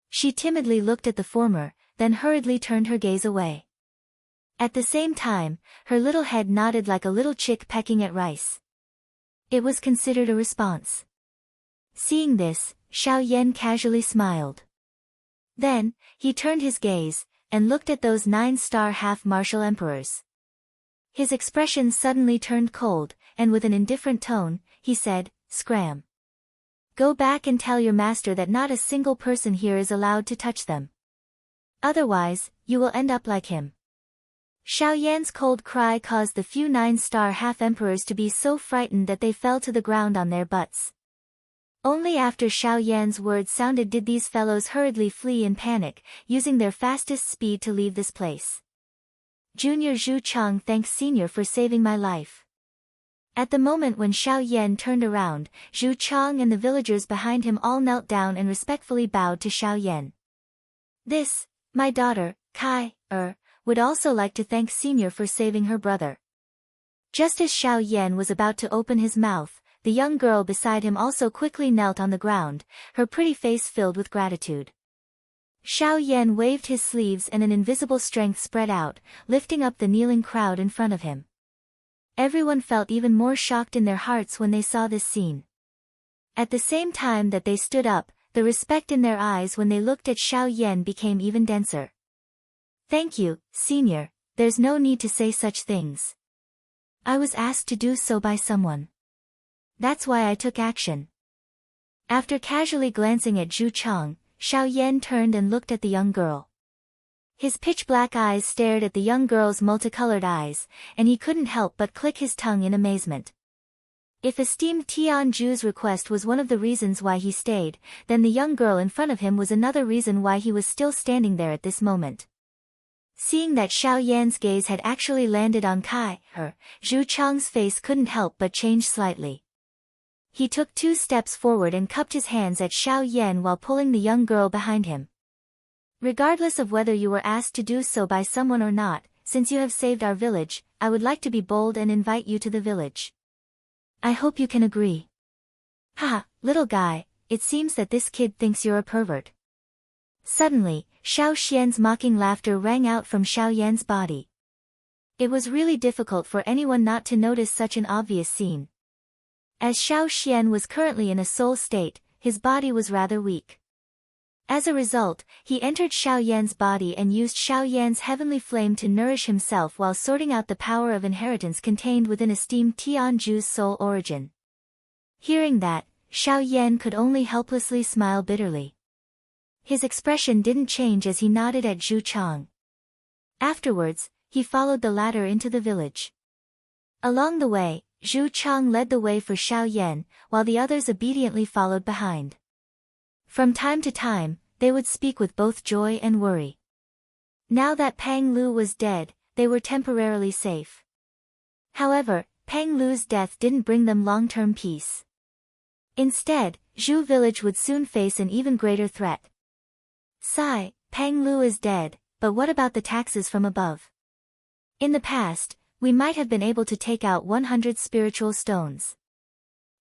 She timidly looked at the former, then hurriedly turned her gaze away. At the same time, her little head nodded like a little chick pecking at rice. It was considered a response. Seeing this, Xiao Yan casually smiled. Then, he turned his gaze, and looked at those 9-star half-martial emperors. His expression suddenly turned cold, and with an indifferent tone, he said, "Scram. Go back and tell your master that not a single person here is allowed to touch them. Otherwise, you will end up like him." Xiao Yan's cold cry caused the few 9-star half-emperors to be so frightened that they fell to the ground on their butts. Only after Xiao Yan's words sounded did these fellows hurriedly flee in panic, using their fastest speed to leave this place. Junior Zhu Chang thanks Senior for saving my life. At the moment when Xiao Yan turned around, Zhu Chang and the villagers behind him all knelt down and respectfully bowed to Xiao Yan. "This, my daughter, Kai, would also like to thank Senior for saving her brother." Just as Xiao Yan was about to open his mouth, the young girl beside him also quickly knelt on the ground, her pretty face filled with gratitude. Xiao Yan waved his sleeves and an invisible strength spread out, lifting up the kneeling crowd in front of him. Everyone felt even more shocked in their hearts when they saw this scene. At the same time that they stood up, the respect in their eyes when they looked at Xiao Yan became even denser. "Thank you, Senior, there's no need to say such things. I was asked to do so by someone. That's why I took action." After casually glancing at Zhu Chang, Xiao Yan turned and looked at the young girl. His pitch-black eyes stared at the young girl's multicolored eyes, and he couldn't help but click his tongue in amazement. If esteemed Tian Ju's request was one of the reasons why he stayed, then the young girl in front of him was another reason why he was still standing there at this moment. Seeing that Xiao Yan's gaze had actually landed on Kai, Zhu Chang's face couldn't help but change slightly. He took 2 steps forward and cupped his hands at Xiao Yan while pulling the young girl behind him. "Regardless of whether you were asked to do so by someone or not, since you have saved our village, I would like to be bold and invite you to the village. I hope you can agree. Haha, little guy, it seems that this kid thinks you're a pervert. Suddenly, Xiao Xian's mocking laughter rang out from Xiao Yan's body. It was really difficult for anyone not to notice such an obvious scene. As Xiao Xian was currently in a soul state, his body was rather weak. As a result, he entered Xiao Yan's body and used Xiao Yan's heavenly flame to nourish himself while sorting out the power of inheritance contained within esteemed Tianju's soul origin. Hearing that, Xiao Yan could only helplessly smile bitterly. His expression didn't change as he nodded at Zhu Chang. Afterwards, he followed the latter into the village. Along the way, Zhu Chang led the way for Xiao Yan, while the others obediently followed behind. From time to time, they would speak with both joy and worry. Now that Pang Lu was dead, they were temporarily safe. However, Pang Lu's death didn't bring them long-term peace. Instead, Zhu village would soon face an even greater threat. Sigh, Pang Lu is dead, but what about the taxes from above? In the past, we might have been able to take out 100 spiritual stones.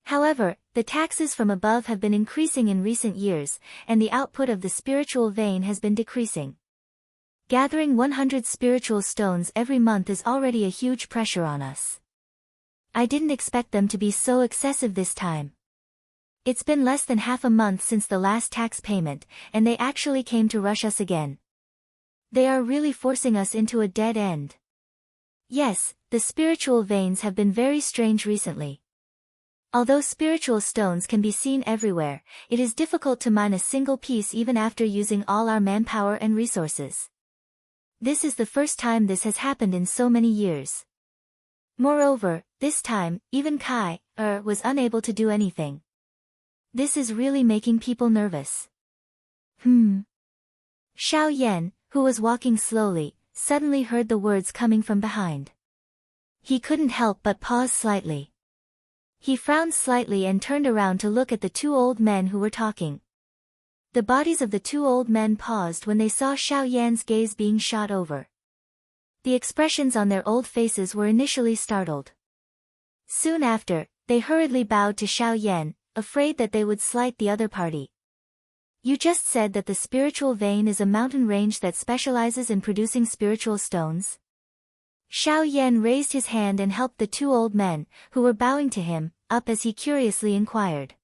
However, the taxes from above have been increasing in recent years, and the output of the spiritual vein has been decreasing. Gathering 100 spiritual stones every month is already a huge pressure on us. I didn't expect them to be so excessive this time. It's been less than half a month since the last tax payment, and they actually came to rush us again. They are really forcing us into a dead end. Yes, the spiritual veins have been very strange recently. Although spiritual stones can be seen everywhere, it is difficult to mine a single piece even after using all our manpower and resources. This is the first time this has happened in so many years. Moreover, this time, even Kai was unable to do anything. This is really making people nervous. Xiao Yan, who was walking slowly, suddenly heard the words coming from behind. He couldn't help but pause slightly. He frowned slightly and turned around to look at the two old men who were talking. The bodies of the two old men paused when they saw Xiao Yan's gaze being shot over. The expressions on their old faces were initially startled. Soon after, they hurriedly bowed to Xiao Yan, afraid that they would slight the other party. You just said that the spiritual vein is a mountain range that specializes in producing spiritual stones? Xiao Yan raised his hand and helped the two old men, who were bowing to him, up as he curiously inquired.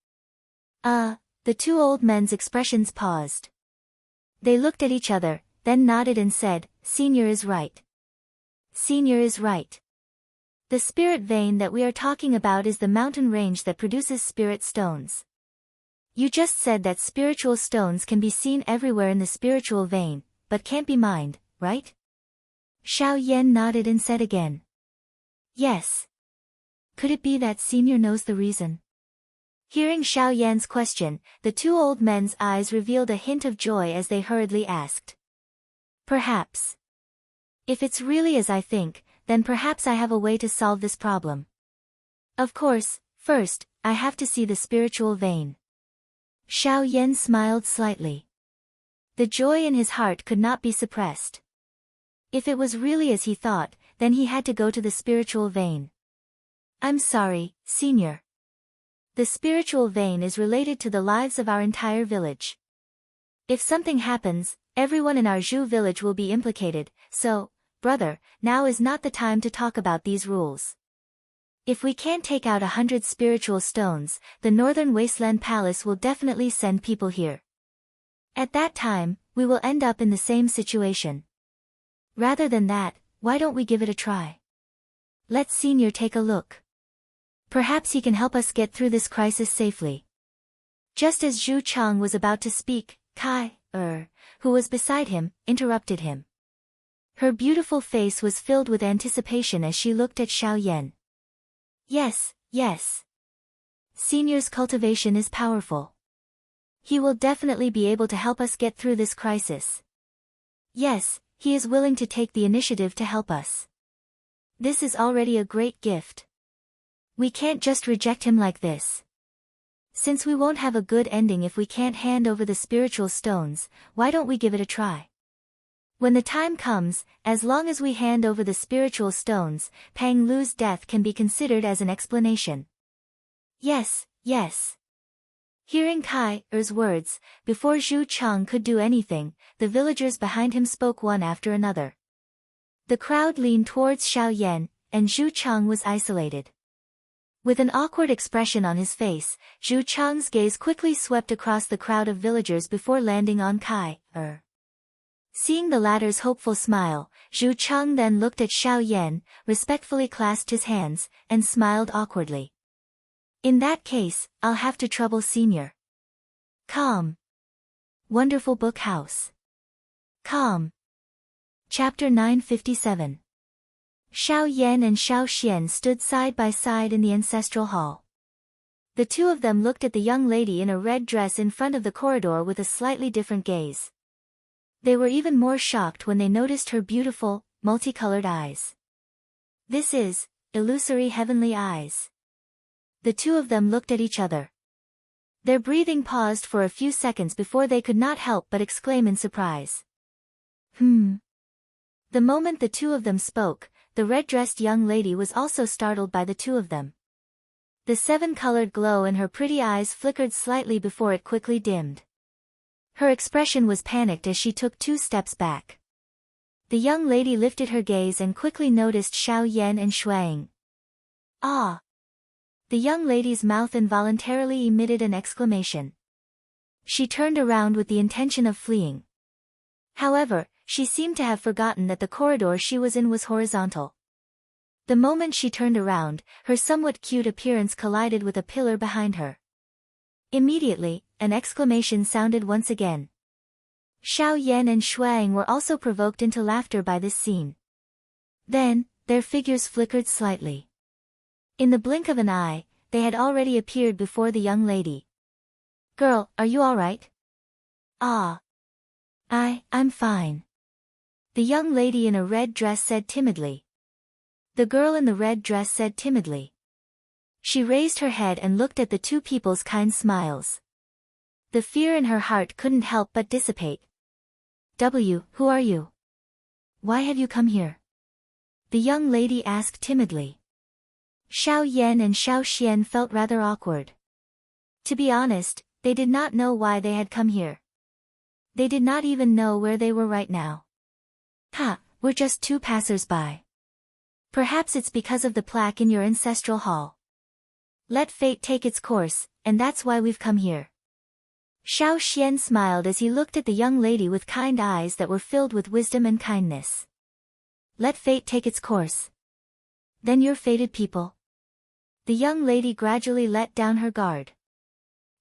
The two old men's expressions paused. They looked at each other, then nodded and said, "Senior is right. Senior is right. The spirit vein that we are talking about is the mountain range that produces spirit stones. You just said that spiritual stones can be seen everywhere in the spiritual vein, but can't be mined, right?" Xiao Yan nodded and said again. "Yes. Could it be that Senior knows the reason?" Hearing Xiao Yan's question, the two old men's eyes revealed a hint of joy as they hurriedly asked. "Perhaps. If it's really as I think, then perhaps I have a way to solve this problem. Of course, first, I have to see the spiritual vein." Xiao Yan smiled slightly. The joy in his heart could not be suppressed. If it was really as he thought, then he had to go to the spiritual vein. "I'm sorry, Senior. The spiritual vein is related to the lives of our entire village. If something happens, everyone in our Zhu village will be implicated, so, brother, now is not the time to talk about these rules. If we can't take out 100 spiritual stones, the Northern Wasteland Palace will definitely send people here. At that time, we will end up in the same situation. Rather than that, why don't we give it a try? Let Senior take a look. Perhaps he can help us get through this crisis safely." Just as Zhu Chang was about to speak, Kai, who was beside him, interrupted him. Her beautiful face was filled with anticipation as she looked at Xiao Yan. Yes. Senior's cultivation is powerful. He will definitely be able to help us get through this crisis. Yes, he is willing to take the initiative to help us. This is already a great gift. We can't just reject him like this. Since we won't have a good ending if we can't hand over the spiritual stones, why don't we give it a try? When the time comes, as long as we hand over the spiritual stones, Pang Lu's death can be considered as an explanation. Yes, yes. Hearing Kai's words, before Zhu Cheng could do anything, the villagers behind him spoke one after another. The crowd leaned towards Xiao Yan, and Zhu Cheng was isolated. With an awkward expression on his face, Zhu Cheng's gaze quickly swept across the crowd of villagers before landing on Kai. Seeing the latter's hopeful smile, Zhu Cheng then looked at Xiao Yan, respectfully clasped his hands, and smiled awkwardly. In that case, I'll have to trouble Senior. Calm. Wonderful Book House. Calm. Chapter 957. Xiao Yan and Xiao Xian stood side by side in the ancestral hall. The two of them looked at the young lady in a red dress in front of the corridor with a slightly different gaze. They were even more shocked when they noticed her beautiful, multicolored eyes. This is illusory heavenly eyes. The two of them looked at each other. Their breathing paused for a few seconds before they could not help but exclaim in surprise. The moment the two of them spoke, the red-dressed young lady was also startled by the two of them. The seven-colored glow in her pretty eyes flickered slightly before it quickly dimmed. Her expression was panicked as she took 2 steps back. The young lady lifted her gaze and quickly noticed Xiao Yan and Shuang. Ah! The young lady's mouth involuntarily emitted an exclamation. She turned around with the intention of fleeing. However, she seemed to have forgotten that the corridor she was in was horizontal. The moment she turned around, her somewhat cute appearance collided with a pillar behind her. Immediately, an exclamation sounded once again. Xiao Yan and Shuang were also provoked into laughter by this scene. Then, their figures flickered slightly. In the blink of an eye, they had already appeared before the young lady. Girl, are you all right? Ah. I'm fine. The young lady in a red dress said timidly. The girl in the red dress said timidly. She raised her head and looked at the two people's kind smiles. The fear in her heart couldn't help but dissipate. Who are you? Why have you come here? The young lady asked timidly. Xiao Yan and Xiao Xian felt rather awkward. To be honest, they did not know why they had come here. They did not even know where they were right now. We're just 2 passers-by. Perhaps it's because of the plaque in your ancestral hall. Let fate take its course, and that's why we've come here. Xiao Xian smiled as he looked at the young lady with kind eyes that were filled with wisdom and kindness. Let fate take its course. Then you're fated people. The young lady gradually let down her guard.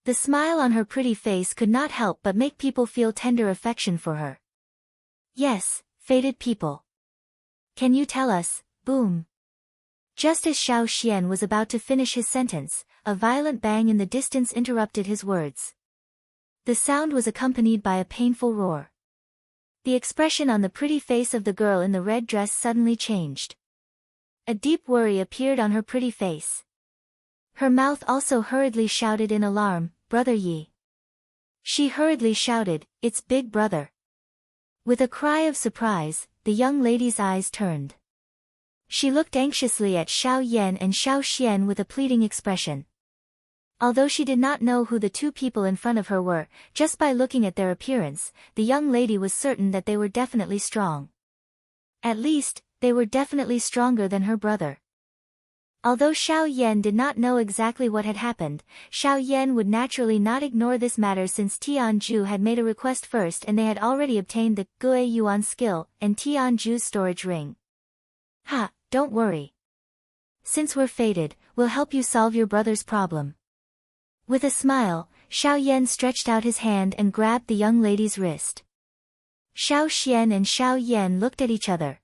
The smile on her pretty face could not help but make people feel tender affection for her. Yes, fated people. Can you tell us, boom? Just as Xiao Xian was about to finish his sentence, a violent bang in the distance interrupted his words. The sound was accompanied by a painful roar. The expression on the pretty face of the girl in the red dress suddenly changed. A deep worry appeared on her pretty face. Her mouth also hurriedly shouted in alarm, Brother Yi. She hurriedly shouted, It's Big Brother. With a cry of surprise, the young lady's eyes turned. She looked anxiously at Xiao Yan and Xiao Xian with a pleading expression. Although she did not know who the two people in front of her were, just by looking at their appearance, the young lady was certain that they were definitely strong. At least, they were definitely stronger than her brother. Although Xiao Yan did not know exactly what had happened, Xiao Yan would naturally not ignore this matter since Tianju had made a request first and they had already obtained the Gue Yuan skill and Tianju's storage ring. Don't worry. Since we're fated, we'll help you solve your brother's problem. With a smile, Xiao Yan stretched out his hand and grabbed the young lady's wrist. Xiao Xian and Xiao Yan looked at each other.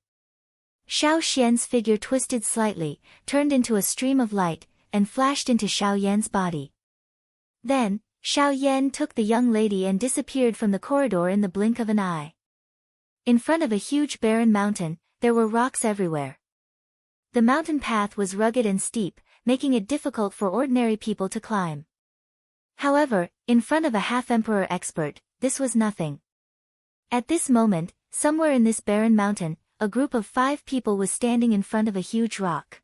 Xiao Xian's figure twisted slightly, turned into a stream of light, and flashed into Xiao Yan's body. Then, Xiao Yan took the young lady and disappeared from the corridor in the blink of an eye. In front of a huge barren mountain, there were rocks everywhere. The mountain path was rugged and steep, making it difficult for ordinary people to climb. However, in front of a half-emperor expert, this was nothing. At this moment, somewhere in this barren mountain, a group of 5 people was standing in front of a huge rock.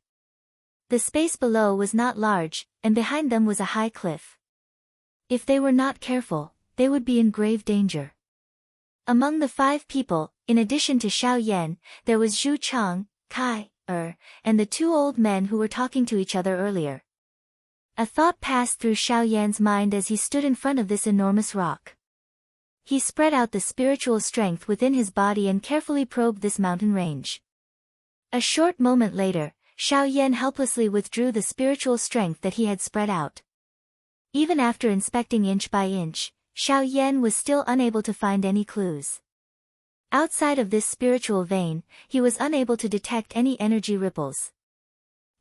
The space below was not large, and behind them was a high cliff. If they were not careful, they would be in grave danger. Among the 5 people, in addition to Xiao Yan, there was Zhu Chang, Kai, and the 2 old men who were talking to each other earlier. A thought passed through Xiao Yan's mind as he stood in front of this enormous rock. He spread out the spiritual strength within his body and carefully probed this mountain range. A short moment later, Xiao Yan helplessly withdrew the spiritual strength that he had spread out. Even after inspecting inch by inch, Xiao Yan was still unable to find any clues. Outside of this spiritual vein, he was unable to detect any energy ripples.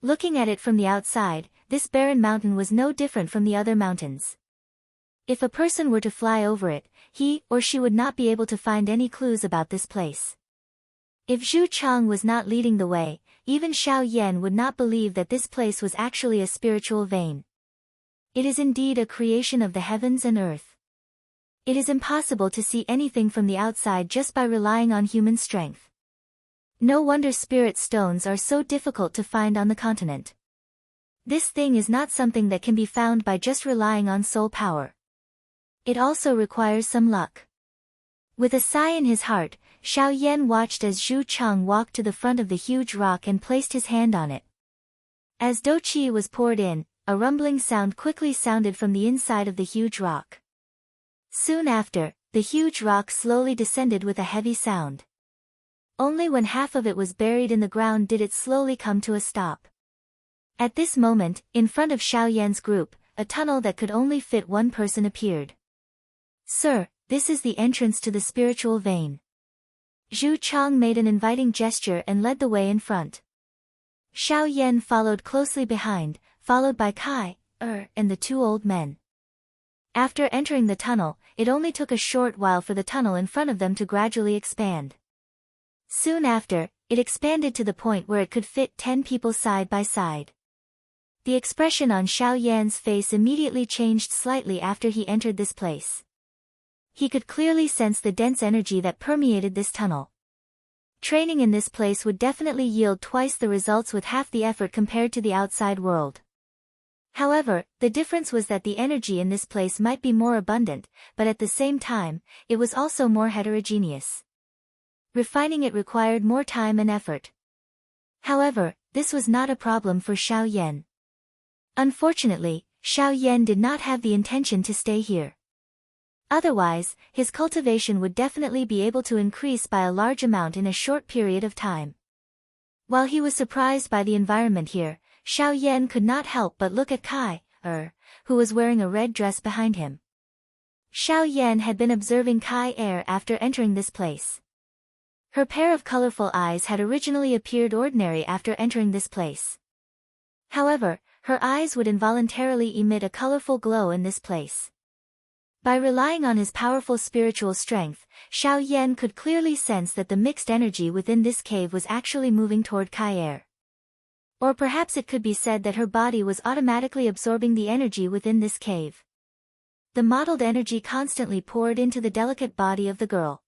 Looking at it from the outside, this barren mountain was no different from the other mountains. If a person were to fly over it, he or she would not be able to find any clues about this place. If Zhu Chang was not leading the way, even Xiao Yan would not believe that this place was actually a spiritual vein. It is indeed a creation of the heavens and earth. It is impossible to see anything from the outside just by relying on human strength. No wonder spirit stones are so difficult to find on the continent. This thing is not something that can be found by just relying on soul power. It also requires some luck. With a sigh in his heart, Xiao Yan watched as Zhu Chang walked to the front of the huge rock and placed his hand on it. As dou qi was poured in, a rumbling sound quickly sounded from the inside of the huge rock. Soon after, the huge rock slowly descended with a heavy sound. Only when half of it was buried in the ground did it slowly come to a stop. At this moment, in front of Xiao Yan's group, a tunnel that could only fit 1 person appeared. "Sir, this is the entrance to the spiritual vein." Zhu Chang made an inviting gesture and led the way in front. Xiao Yan followed closely behind, followed by Kai, and the 2 old men. After entering the tunnel, it only took a short while for the tunnel in front of them to gradually expand. Soon after, it expanded to the point where it could fit 10 people side by side. The expression on Xiao Yan's face immediately changed slightly after he entered this place. He could clearly sense the dense energy that permeated this tunnel. Training in this place would definitely yield twice the results with half the effort compared to the outside world. However, the difference was that the energy in this place might be more abundant, but at the same time, it was also more heterogeneous. Refining it required more time and effort. However, this was not a problem for Xiao Yan. Unfortunately, Xiao Yan did not have the intention to stay here. Otherwise, his cultivation would definitely be able to increase by a large amount in a short period of time. While he was surprised by the environment here, Xiao Yan could not help but look at Kai, who was wearing a red dress behind him. Xiao Yan had been observing Kai after entering this place. Her pair of colorful eyes had originally appeared ordinary after entering this place. However, her eyes would involuntarily emit a colorful glow in this place. By relying on his powerful spiritual strength, Xiao Yan could clearly sense that the mixed energy within this cave was actually moving toward Kai. Or perhaps it could be said that her body was automatically absorbing the energy within this cave. The mottled energy constantly poured into the delicate body of the girl.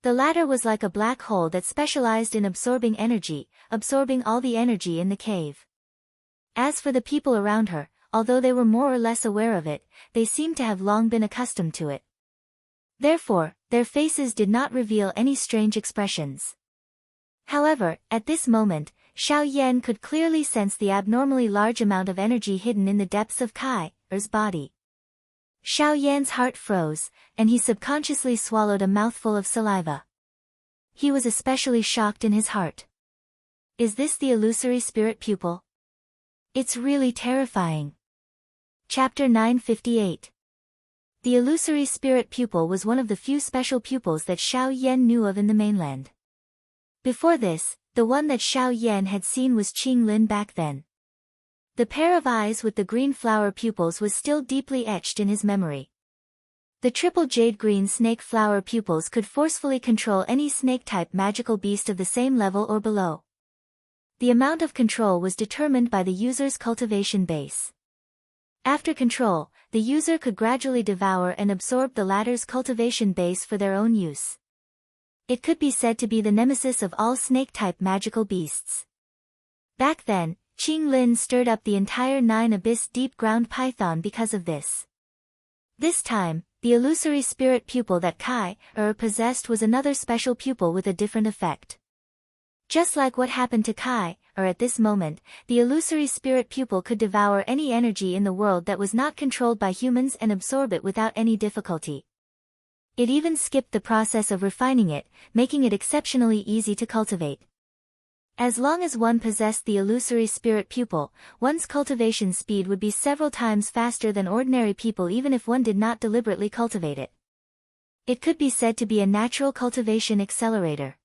The latter was like a black hole that specialized in absorbing energy, absorbing all the energy in the cave. As for the people around her, although they were more or less aware of it, they seemed to have long been accustomed to it. Therefore, their faces did not reveal any strange expressions. However, at this moment, Xiao Yan could clearly sense the abnormally large amount of energy hidden in the depths of Kai's body. Xiao Yan's heart froze, and he subconsciously swallowed a mouthful of saliva. He was especially shocked in his heart. Is this the illusory spirit pupil? It's really terrifying. Chapter 958. The illusory spirit pupil was one of the few special pupils that Xiao Yan knew of in the mainland. Before this, the one that Xiao Yan had seen was Qing Lin back then. The pair of eyes with the green flower pupils was still deeply etched in his memory. The triple jade green snake flower pupils could forcefully control any snake-type magical beast of the same level or below. The amount of control was determined by the user's cultivation base. After control, the user could gradually devour and absorb the latter's cultivation base for their own use. It could be said to be the nemesis of all snake-type magical beasts. Back then, Qing Lin stirred up the entire 9-abyss deep-ground python because of this. This time, the illusory spirit pupil that Kai possessed was another special pupil with a different effect. Just like what happened to Kai, at this moment, the illusory spirit pupil could devour any energy in the world that was not controlled by humans and absorb it without any difficulty. It even skipped the process of refining it, making it exceptionally easy to cultivate. As long as one possessed the illusory spirit pupil, one's cultivation speed would be several times faster than ordinary people even if one did not deliberately cultivate it. It could be said to be a natural cultivation accelerator.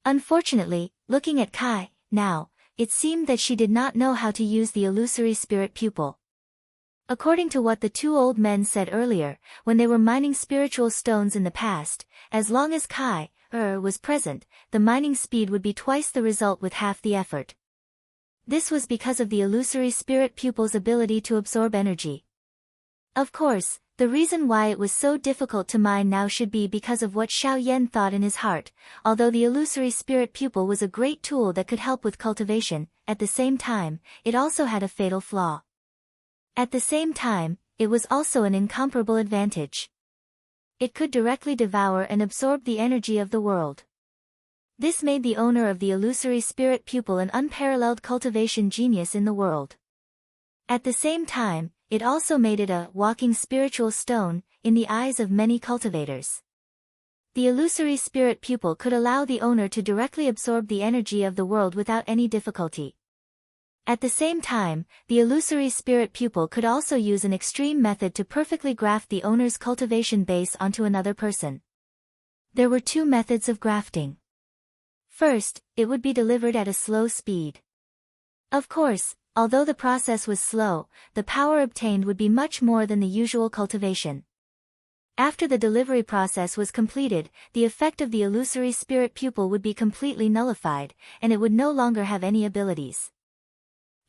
Unfortunately, looking at Kai, now, it seemed that she did not know how to use the illusory spirit pupil. According to what the two old men said earlier, when they were mining spiritual stones in the past, as long as Kai was present, the mining speed would be twice the result with half the effort. This was because of the illusory spirit pupil's ability to absorb energy. Of course, the reason why it was so difficult to mine now should be because of what Xiao Yan thought in his heart. Although the illusory spirit pupil was a great tool that could help with cultivation, at the same time, it also had a fatal flaw. At the same time, it was also an incomparable advantage. It could directly devour and absorb the energy of the world. This made the owner of the illusory spirit pupil an unparalleled cultivation genius in the world. At the same time, it also made it a walking spiritual stone in the eyes of many cultivators. The illusory spirit pupil could allow the owner to directly absorb the energy of the world without any difficulty. At the same time, the illusory spirit pupil could also use an extreme method to perfectly graft the owner's cultivation base onto another person. There were two methods of grafting. First, it would be delivered at a slow speed. Of course, although the process was slow, the power obtained would be much more than the usual cultivation. After the delivery process was completed, the effect of the illusory spirit pupil would be completely nullified, and it would no longer have any abilities.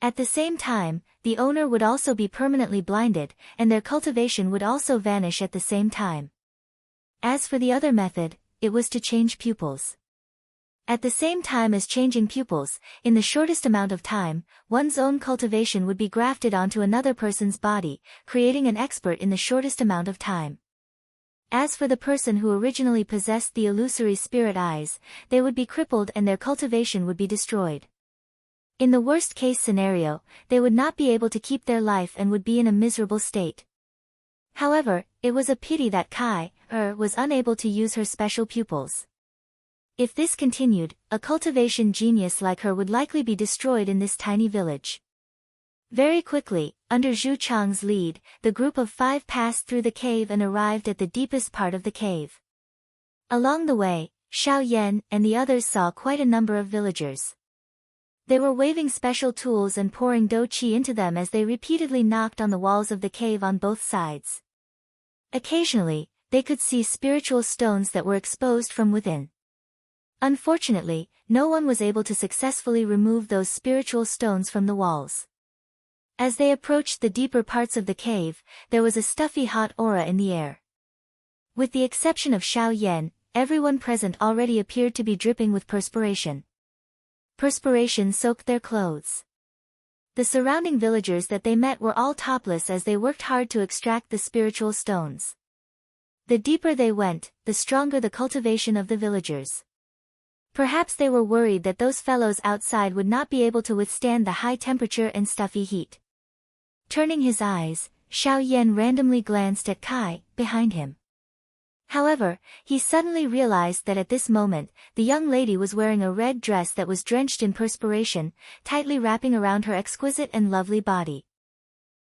At the same time, the owner would also be permanently blinded, and their cultivation would also vanish at the same time. As for the other method, it was to change pupils. At the same time as changing pupils, in the shortest amount of time, one's own cultivation would be grafted onto another person's body, creating an expert in the shortest amount of time. As for the person who originally possessed the illusory spirit eyes, they would be crippled and their cultivation would be destroyed. In the worst-case scenario, they would not be able to keep their life and would be in a miserable state. However, it was a pity that Kai was unable to use her special pupils. If this continued, a cultivation genius like her would likely be destroyed in this tiny village. Very quickly, under Zhu Chang's lead, the group of 5 passed through the cave and arrived at the deepest part of the cave. Along the way, Xiao Yan and the others saw quite a number of villagers. They were waving special tools and pouring dou qi into them as they repeatedly knocked on the walls of the cave on both sides. Occasionally, they could see spiritual stones that were exposed from within. Unfortunately, no one was able to successfully remove those spiritual stones from the walls. As they approached the deeper parts of the cave, there was a stuffy hot aura in the air. With the exception of Xiao Yan, everyone present already appeared to be dripping with perspiration. Perspiration soaked their clothes. The surrounding villagers that they met were all topless as they worked hard to extract the spiritual stones. The deeper they went, the stronger the cultivation of the villagers. Perhaps they were worried that those fellows outside would not be able to withstand the high temperature and stuffy heat. Turning his eyes, Xiao Yan randomly glanced at Kai, behind him. However, he suddenly realized that at this moment, the young lady was wearing a red dress that was drenched in perspiration, tightly wrapping around her exquisite and lovely body.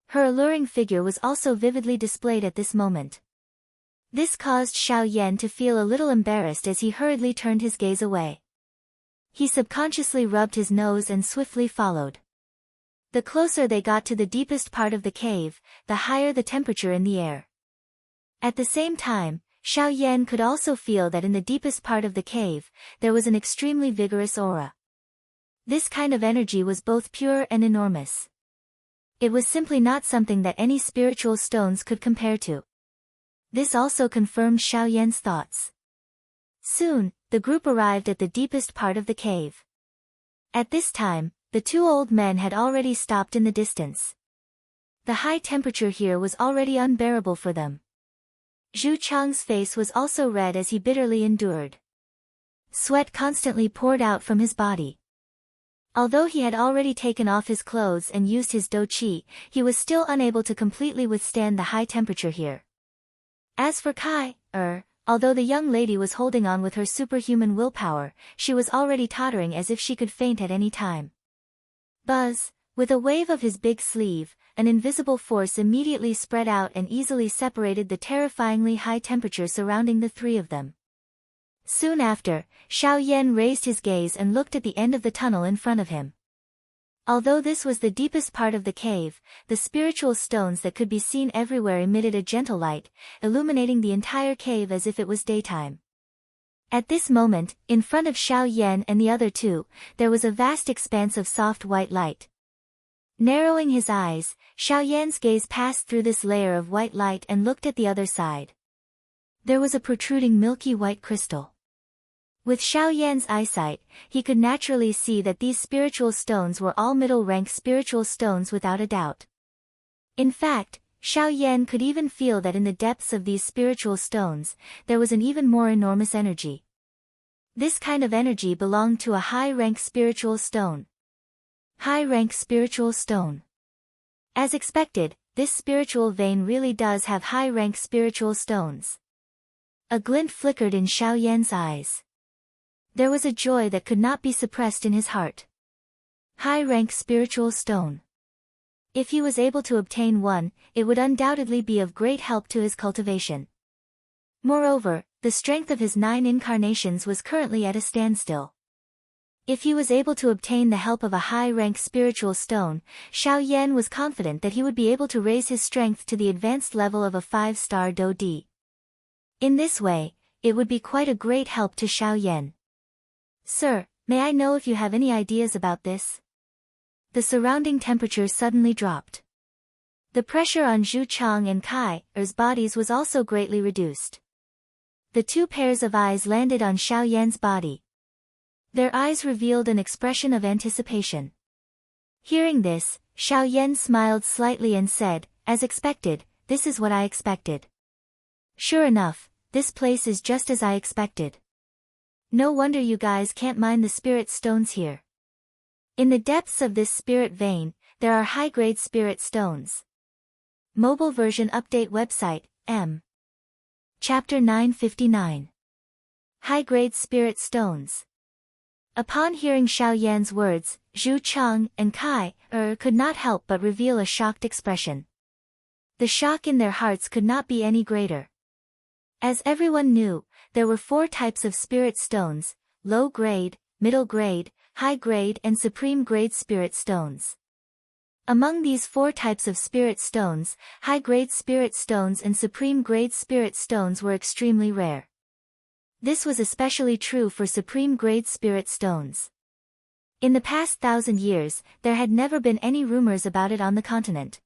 Her alluring figure was also vividly displayed at this moment. This caused Xiao Yan to feel a little embarrassed as he hurriedly turned his gaze away. He subconsciously rubbed his nose and swiftly followed. The closer they got to the deepest part of the cave, the higher the temperature in the air. At the same time, Xiao Yan could also feel that in the deepest part of the cave, there was an extremely vigorous aura. This kind of energy was both pure and enormous. It was simply not something that any spiritual stones could compare to. This also confirmed Xiao Yan's thoughts. Soon, the group arrived at the deepest part of the cave. At this time, the two old men had already stopped in the distance. The high temperature here was already unbearable for them. Zhu Chang's face was also red as he bitterly endured. Sweat constantly poured out from his body. Although he had already taken off his clothes and used his dou qi, he was still unable to completely withstand the high temperature here. As for Kai, although the young lady was holding on with her superhuman willpower, she was already tottering as if she could faint at any time. Buzz, with a wave of his big sleeve, an invisible force immediately spread out and easily separated the terrifyingly high temperature surrounding the three of them. Soon after, Xiao Yan raised his gaze and looked at the end of the tunnel in front of him. Although this was the deepest part of the cave, the spiritual stones that could be seen everywhere emitted a gentle light, illuminating the entire cave as if it was daytime. At this moment, in front of Xiao Yan and the other two, there was a vast expanse of soft white light. Narrowing his eyes, Xiao Yan's gaze passed through this layer of white light and looked at the other side. There was a protruding milky white crystal. With Xiao Yan's eyesight, he could naturally see that these spiritual stones were all middle-rank spiritual stones without a doubt. In fact, Xiao Yan could even feel that in the depths of these spiritual stones, there was an even more enormous energy. This kind of energy belonged to a high-rank spiritual stone. High-rank spiritual stone. As expected, this spiritual vein really does have high-rank spiritual stones. A glint flickered in Xiao Yan's eyes. There was a joy that could not be suppressed in his heart. High-rank spiritual stone. If he was able to obtain one, it would undoubtedly be of great help to his cultivation. Moreover, the strength of his 9 incarnations was currently at a standstill. If he was able to obtain the help of a high-rank spiritual stone, Xiao Yan was confident that he would be able to raise his strength to the advanced level of a 5-star Dou Di. In this way, it would be quite a great help to Xiao Yan. Sir, may I know if you have any ideas about this? The surrounding temperature suddenly dropped. The pressure on Zhu Chang and Kai's bodies was also greatly reduced. The two pairs of eyes landed on Xiao Yan's body. Their eyes revealed an expression of anticipation. Hearing this, Xiao Yan smiled slightly and said, "As expected, this is what I expected. Sure enough, this place is just as I expected. No wonder you guys can't mine the spirit stones here. In the depths of this spirit vein, there are high-grade spirit stones." Mobile version update website, M. Chapter 959. High-grade spirit stones. Upon hearing Xiao Yan's words, Zhu Chang and Kai could not help but reveal a shocked expression. The shock in their hearts could not be any greater. As everyone knew, there were 4 types of spirit stones: low grade, middle grade, high grade and supreme grade spirit stones. Among these 4 types of spirit stones, high grade spirit stones and supreme grade spirit stones were extremely rare. This was especially true for supreme grade spirit stones. In the past 1,000 years, there had never been any rumors about it on the continent.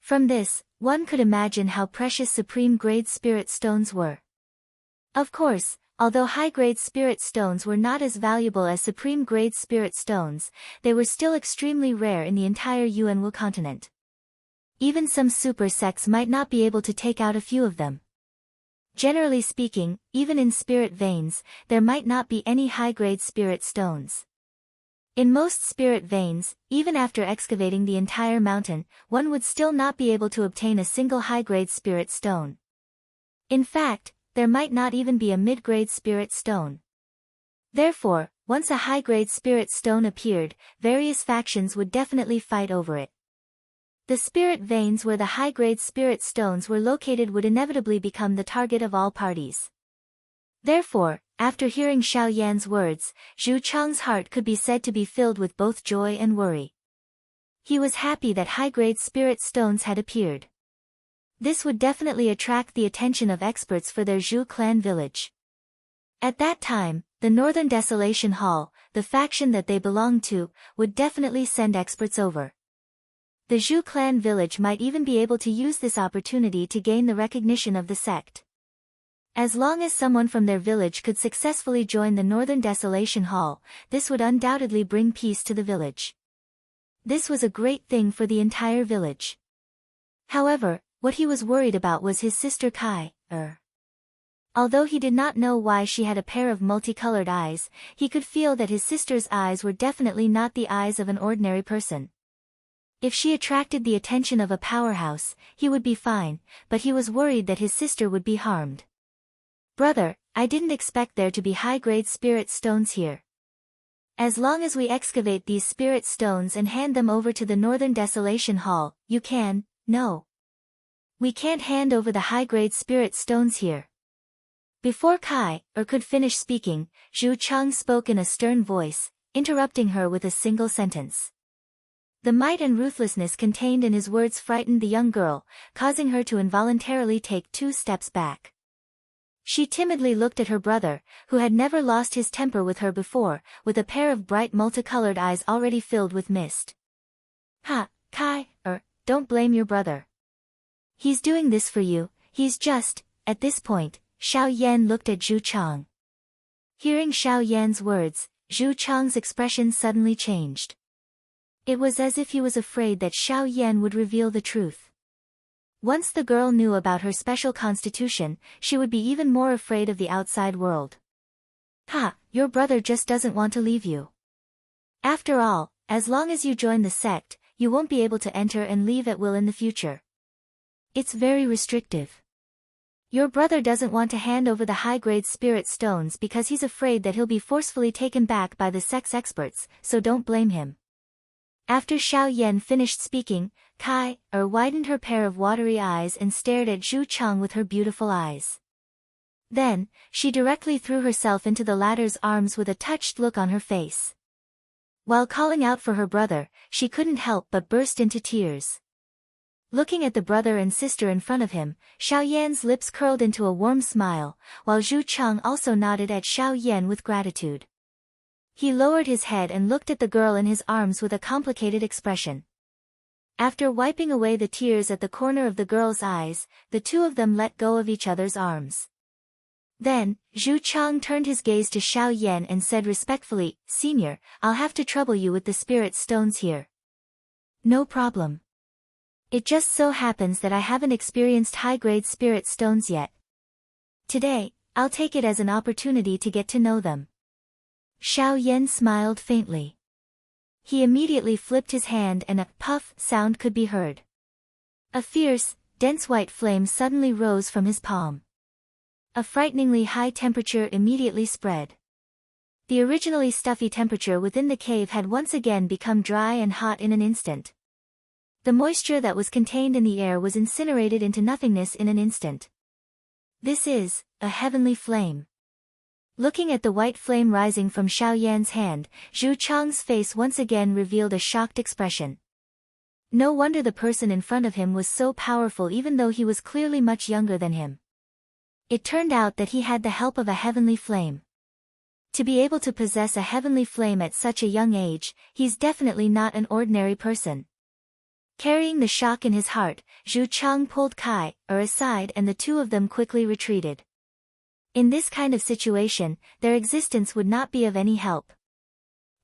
From this, one could imagine how precious supreme grade spirit stones were. Of course, although high-grade spirit stones were not as valuable as supreme-grade spirit stones, they were still extremely rare in the entire Yuanwu continent. Even some super sects might not be able to take out a few of them. Generally speaking, even in spirit veins, there might not be any high-grade spirit stones. In most spirit veins, even after excavating the entire mountain, one would still not be able to obtain a single high-grade spirit stone. In fact, there might not even be a mid-grade spirit stone. Therefore, once a high-grade spirit stone appeared, various factions would definitely fight over it. The spirit veins where the high-grade spirit stones were located would inevitably become the target of all parties. Therefore, after hearing Xiao Yan's words, Zhu Chang's heart could be said to be filled with both joy and worry. He was happy that high-grade spirit stones had appeared. This would definitely attract the attention of experts for their Zhu clan village. At that time, the Northern Desolation Hall, the faction that they belonged to, would definitely send experts over. The Zhu clan village might even be able to use this opportunity to gain the recognition of the sect. As long as someone from their village could successfully join the Northern Desolation Hall, this would undoubtedly bring peace to the village. This was a great thing for the entire village. However, what he was worried about was his sister Kai. Although he did not know why she had a pair of multicolored eyes, he could feel that his sister's eyes were definitely not the eyes of an ordinary person. If she attracted the attention of a powerhouse, he would be fine, but he was worried that his sister would be harmed. Brother, I didn't expect there to be high-grade spirit stones here. As long as we excavate these spirit stones and hand them over to the Northern Desolation Hall, you can. No. We can't hand over the high-grade spirit stones here. Before Kai could finish speaking, Zhu Chang spoke in a stern voice, interrupting her with a single sentence. The might and ruthlessness contained in his words frightened the young girl, causing her to involuntarily take 2 steps back. She timidly looked at her brother, who had never lost his temper with her before, with a pair of bright multicolored eyes already filled with mist. Kai, don't blame your brother. He's doing this for you, he's just. At this point, Xiao Yan looked at Zhu Chang. Hearing Xiao Yan's words, Zhu Chang's expression suddenly changed. It was as if he was afraid that Xiao Yan would reveal the truth. Once the girl knew about her special constitution, she would be even more afraid of the outside world. Your brother just doesn't want to leave you. After all, as long as you join the sect, you won't be able to enter and leave at will in the future. It's very restrictive. Your brother doesn't want to hand over the high-grade spirit stones because he's afraid that he'll be forcefully taken back by the sex experts, so don't blame him. After Xiao Yan finished speaking, Kai widened her pair of watery eyes and stared at Zhu Chang with her beautiful eyes. Then, she directly threw herself into the latter's arms with a touched look on her face. While calling out for her brother, she couldn't help but burst into tears. Looking at the brother and sister in front of him, Xiao Yan's lips curled into a warm smile, while Zhu Chang also nodded at Xiao Yan with gratitude. He lowered his head and looked at the girl in his arms with a complicated expression. After wiping away the tears at the corner of the girl's eyes, the 2 of them let go of each other's arms. Then, Zhu Chang turned his gaze to Xiao Yan and said respectfully, "Senior, I'll have to trouble you with the spirit stones here." "No problem. It just so happens that I haven't experienced high-grade spirit stones yet. Today, I'll take it as an opportunity to get to know them." Xiao Yan smiled faintly. He immediately flipped his hand and a puff sound could be heard. A fierce, dense white flame suddenly rose from his palm. A frighteningly high temperature immediately spread. The originally stuffy temperature within the cave had once again become dry and hot in an instant. The moisture that was contained in the air was incinerated into nothingness in an instant. This is a heavenly flame. Looking at the white flame rising from Xiao Yan's hand, Zhu Chang's face once again revealed a shocked expression. No wonder the person in front of him was so powerful even though he was clearly much younger than him. It turned out that he had the help of a heavenly flame. To be able to possess a heavenly flame at such a young age, he's definitely not an ordinary person. Carrying the shock in his heart, Zhu Chang pulled Kai aside and the 2 of them quickly retreated. In this kind of situation, their existence would not be of any help.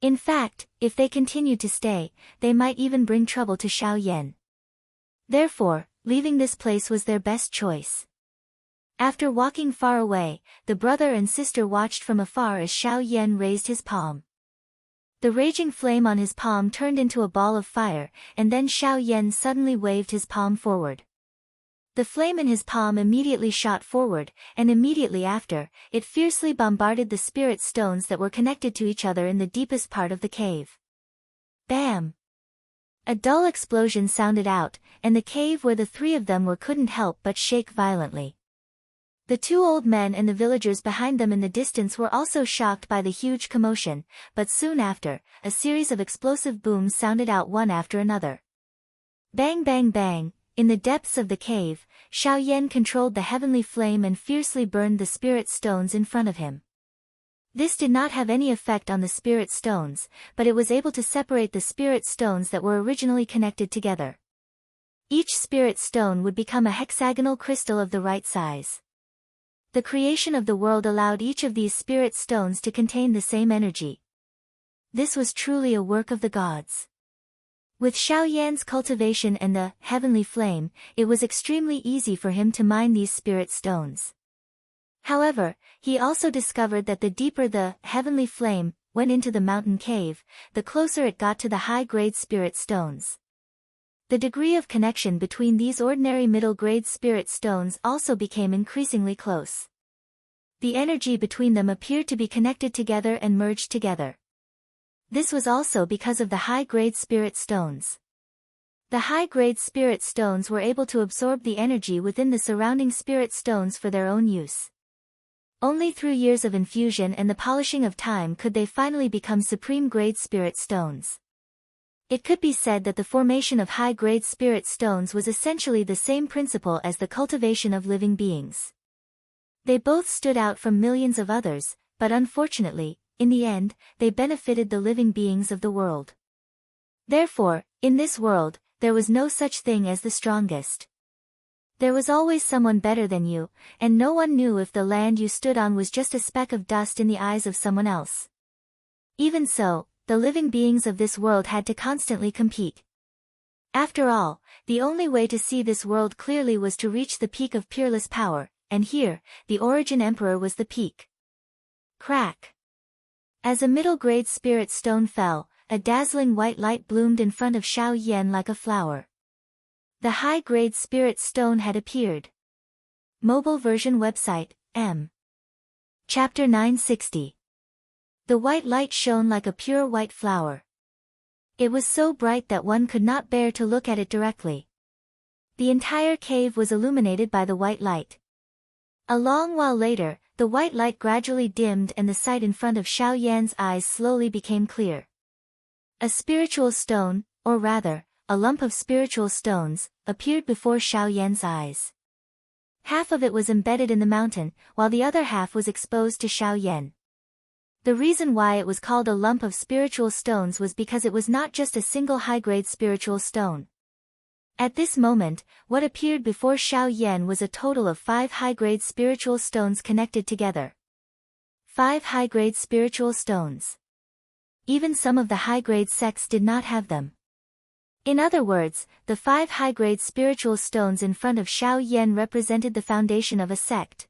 In fact, if they continued to stay, they might even bring trouble to Xiao Yan. Therefore, leaving this place was their best choice. After walking far away, the brother and sister watched from afar as Xiao Yan raised his palm. The raging flame on his palm turned into a ball of fire, and then Xiao Yan suddenly waved his palm forward. The flame in his palm immediately shot forward, and immediately after, it fiercely bombarded the spirit stones that were connected to each other in the deepest part of the cave. Bam! A dull explosion sounded out, and the cave where the 3 of them were couldn't help but shake violently. The 2 old men and the villagers behind them in the distance were also shocked by the huge commotion, but soon after, a series of explosive booms sounded out one after another. Bang bang bang! In the depths of the cave, Xiao Yan controlled the heavenly flame and fiercely burned the spirit stones in front of him. This did not have any effect on the spirit stones, but it was able to separate the spirit stones that were originally connected together. Each spirit stone would become a hexagonal crystal of the right size. The creation of the world allowed each of these spirit stones to contain the same energy. This was truly a work of the gods. With Xiaoyan's cultivation and the heavenly flame, it was extremely easy for him to mine these spirit stones. However, he also discovered that the deeper the heavenly flame went into the mountain cave, the closer it got to the high-grade spirit stones. The degree of connection between these ordinary middle-grade spirit stones also became increasingly close. The energy between them appeared to be connected together and merged together. This was also because of the high-grade spirit stones. The high-grade spirit stones were able to absorb the energy within the surrounding spirit stones for their own use. Only through years of infusion and the polishing of time could they finally become supreme-grade spirit stones. It could be said that the formation of high-grade spirit stones was essentially the same principle as the cultivation of living beings. They both stood out from millions of others, but unfortunately, in the end, they benefited the living beings of the world. Therefore, in this world, there was no such thing as the strongest. There was always someone better than you, and no one knew if the land you stood on was just a speck of dust in the eyes of someone else. Even so, the living beings of this world had to constantly compete. After all, the only way to see this world clearly was to reach the peak of peerless power, and here, the Origin Emperor was the peak. Crack! As a middle-grade spirit stone fell, a dazzling white light bloomed in front of Xiaoyan like a flower. The high-grade spirit stone had appeared. Mobile version website, M. Chapter 960. The white light shone like a pure white flower. It was so bright that one could not bear to look at it directly. The entire cave was illuminated by the white light. A long while later, the white light gradually dimmed and the sight in front of Xiaoyan's eyes slowly became clear. A spiritual stone, or rather, a lump of spiritual stones, appeared before Xiaoyan's eyes. Half of it was embedded in the mountain, while the other half was exposed to Xiaoyan. The reason why it was called a lump of spiritual stones was because it was not just a single high-grade spiritual stone. At this moment, what appeared before Xiaoyan was a total of 5 high-grade spiritual stones connected together. 5 high-grade spiritual stones. Even some of the high-grade sects did not have them. In other words, the 5 high-grade spiritual stones in front of Xiaoyan represented the foundation of a sect.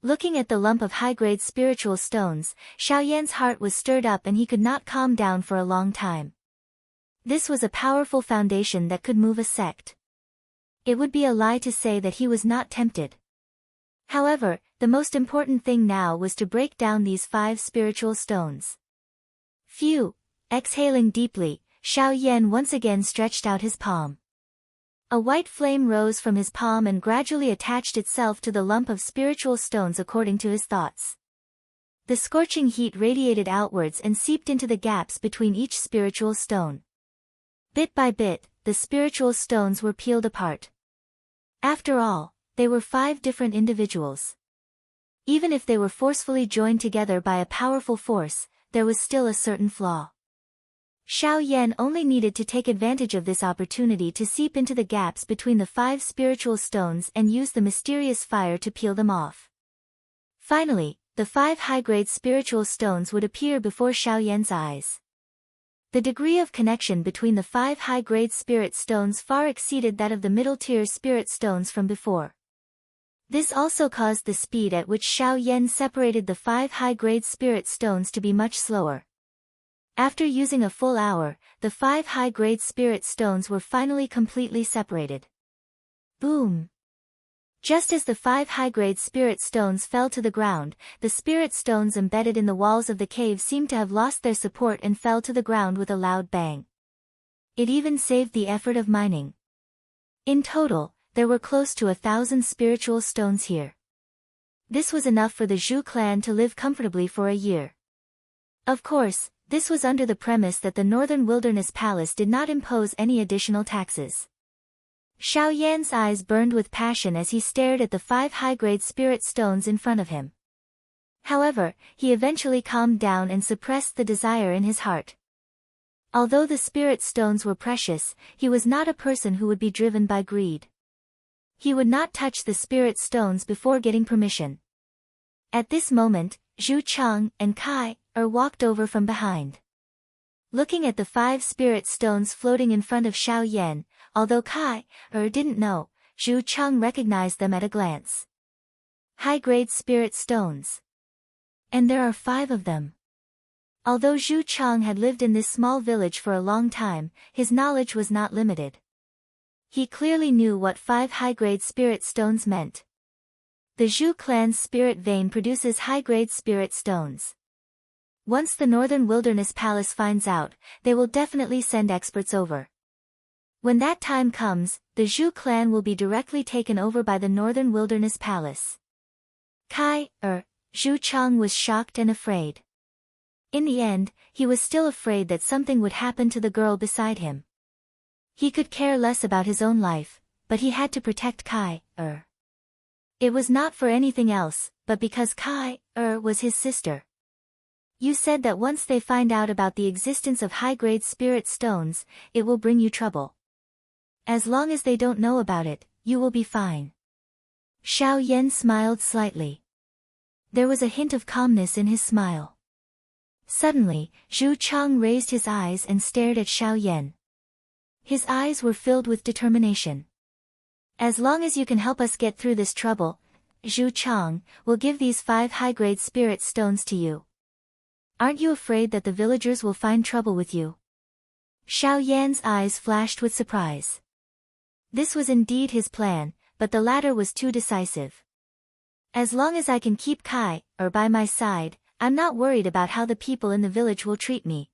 Looking at the lump of high-grade spiritual stones, Xiaoyan's heart was stirred up and he could not calm down for a long time. This was a powerful foundation that could move a sect. It would be a lie to say that he was not tempted. However, the most important thing now was to break down these 5 spiritual stones. Phew! Exhaling deeply, Xiaoyan once again stretched out his palm. A white flame rose from his palm and gradually attached itself to the lump of spiritual stones according to his thoughts. The scorching heat radiated outwards and seeped into the gaps between each spiritual stone. Bit by bit, the spiritual stones were peeled apart. After all, they were 5 different individuals. Even if they were forcefully joined together by a powerful force, there was still a certain flaw. Xiaoyan only needed to take advantage of this opportunity to seep into the gaps between the 5 spiritual stones and use the mysterious fire to peel them off. Finally, the 5 high-grade spiritual stones would appear before Xiaoyan's eyes. The degree of connection between the 5 high-grade spirit stones far exceeded that of the middle-tier spirit stones from before. This also caused the speed at which Xiaoyan separated the 5 high-grade spirit stones to be much slower. After using a full hour, the 5 high-grade spirit stones were finally completely separated. Boom! Just as the 5 high-grade spirit stones fell to the ground, the spirit stones embedded in the walls of the cave seemed to have lost their support and fell to the ground with a loud bang. It even saved the effort of mining. In total, there were close to 1,000 spiritual stones here. This was enough for the Zhu clan to live comfortably for a year. Of course, this was under the premise that the Northern Wilderness Palace did not impose any additional taxes. Xiaoyan's eyes burned with passion as he stared at the 5 high-grade spirit stones in front of him. However, he eventually calmed down and suppressed the desire in his heart. Although the spirit stones were precious, he was not a person who would be driven by greed. He would not touch the spirit stones before getting permission. At this moment, Zhu Chang and Kai walked over from behind. Looking at the 5 spirit stones floating in front of Xiao Yan, although Kai didn't know, Zhu Chang recognized them at a glance. High-grade spirit stones. And there are 5 of them. Although Zhu Chang had lived in this small village for a long time, his knowledge was not limited. He clearly knew what 5 high-grade spirit stones meant. The Zhu clan's spirit vein produces high-grade spirit stones. Once the Northern Wilderness Palace finds out, they will definitely send experts over. When that time comes, the Zhu clan will be directly taken over by the Northern Wilderness Palace. Kai, Zhu Chang was shocked and afraid. In the end, he was still afraid that something would happen to the girl beside him. He could care less about his own life, but he had to protect Kai, It was not for anything else, but because Kai, was his sister. You said that once they find out about the existence of high-grade spirit stones, it will bring you trouble. As long as they don't know about it, you will be fine. Xiao Yan smiled slightly. There was a hint of calmness in his smile. Suddenly, Zhu Chang raised his eyes and stared at Xiao Yan. His eyes were filled with determination. As long as you can help us get through this trouble, Zhu Chang will give these 5 high-grade spirit stones to you. Aren't you afraid that the villagers will find trouble with you? Xiao Yan's eyes flashed with surprise. This was indeed his plan, but the latter was too decisive. As long as I can keep Kai, by my side, I'm not worried about how the people in the village will treat me.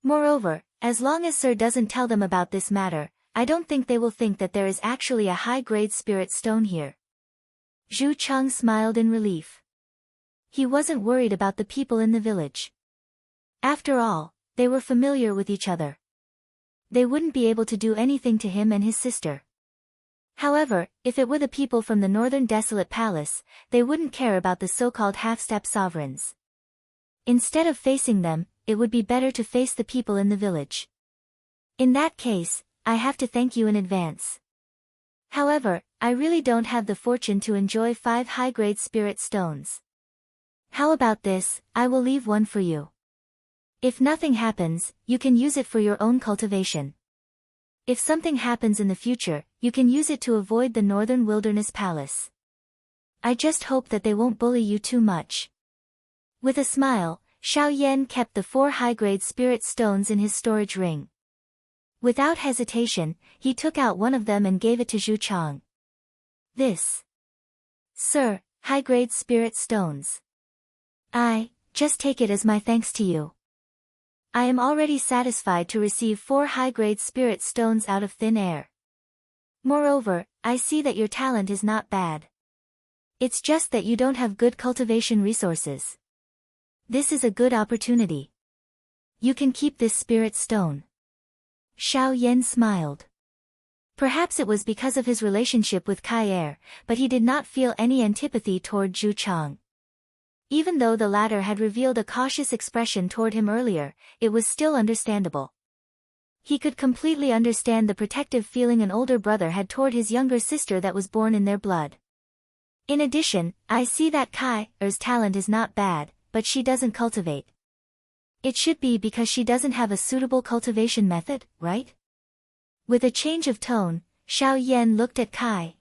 Moreover, as long as Sir doesn't tell them about this matter, I don't think they will think that there is actually a high-grade spirit stone here. Zhu Chang smiled in relief. He wasn't worried about the people in the village. After all, they were familiar with each other. They wouldn't be able to do anything to him and his sister. However, if it were the people from the Northern Desolate Palace, they wouldn't care about the so-called half-step sovereigns. Instead of facing them, it would be better to face the people in the village. In that case, I have to thank you in advance. However, I really don't have the fortune to enjoy 5 high-grade spirit stones. How about this, I will leave one for you. If nothing happens, you can use it for your own cultivation. If something happens in the future, you can use it to avoid the Northern Wilderness Palace. I just hope that they won't bully you too much. With a smile, Xiao Yan kept the 4 high-grade spirit stones in his storage ring. Without hesitation, he took out one of them and gave it to Zhu Chang. This. Sir, high-grade spirit stones. Just take it as my thanks to you. I am already satisfied to receive 4 high-grade spirit stones out of thin air. Moreover, I see that your talent is not bad. It's just that you don't have good cultivation resources. This is a good opportunity. You can keep this spirit stone. Xiao Yan smiled. Perhaps it was because of his relationship with Kai, but he did not feel any antipathy toward Zhu Chang. Even though the latter had revealed a cautious expression toward him earlier, it was still understandable. He could completely understand the protective feeling an older brother had toward his younger sister that was born in their blood. In addition, I see that Kai's talent is not bad, but she doesn't cultivate. It should be because she doesn't have a suitable cultivation method, right? With a change of tone, Xiao Yan looked at Kai,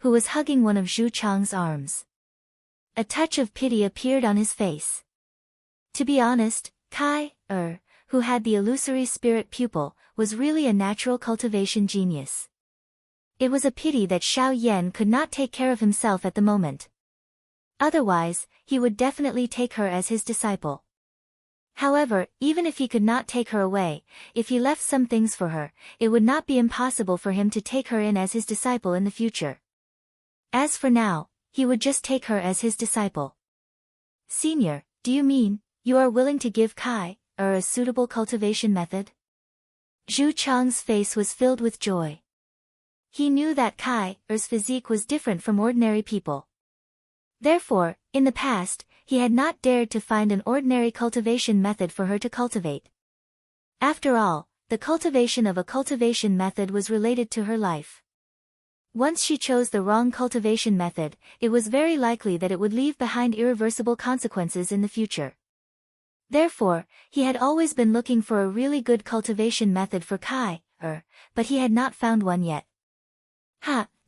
who was hugging one of Zhu Chang's arms. A touch of pity appeared on his face. To be honest, Kai, who had the illusory spirit pupil, was really a natural cultivation genius. It was a pity that Xiao Yan could not take care of himself at the moment. Otherwise, he would definitely take her as his disciple. However, even if he could not take her away, if he left some things for her, it would not be impossible for him to take her in as his disciple in the future. As for now, he would just take her as his disciple. Senior, do you mean, you are willing to give Kai, a suitable cultivation method? Zhu Chang's face was filled with joy. He knew that Kai's physique was different from ordinary people. Therefore, in the past, he had not dared to find an ordinary cultivation method for her to cultivate. After all, the cultivation of a cultivation method was related to her life. Once she chose the wrong cultivation method, it was very likely that it would leave behind irreversible consequences in the future. Therefore, he had always been looking for a really good cultivation method for Kai, but he had not found one yet.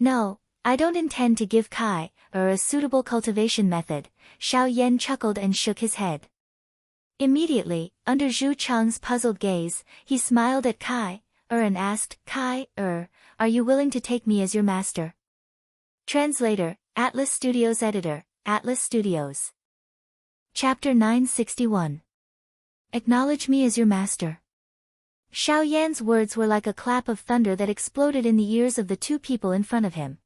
No, I don't intend to give Kai, a suitable cultivation method, Xiao Yan chuckled and shook his head. Immediately, under Zhu Chang's puzzled gaze, he smiled at Kai, and asked, Kai, are you willing to take me as your master? Translator, Atlas Studios Editor, Atlas Studios. Chapter 961. Acknowledge me as your master. Xiao Yan's words were like a clap of thunder that exploded in the ears of the two people in front of him.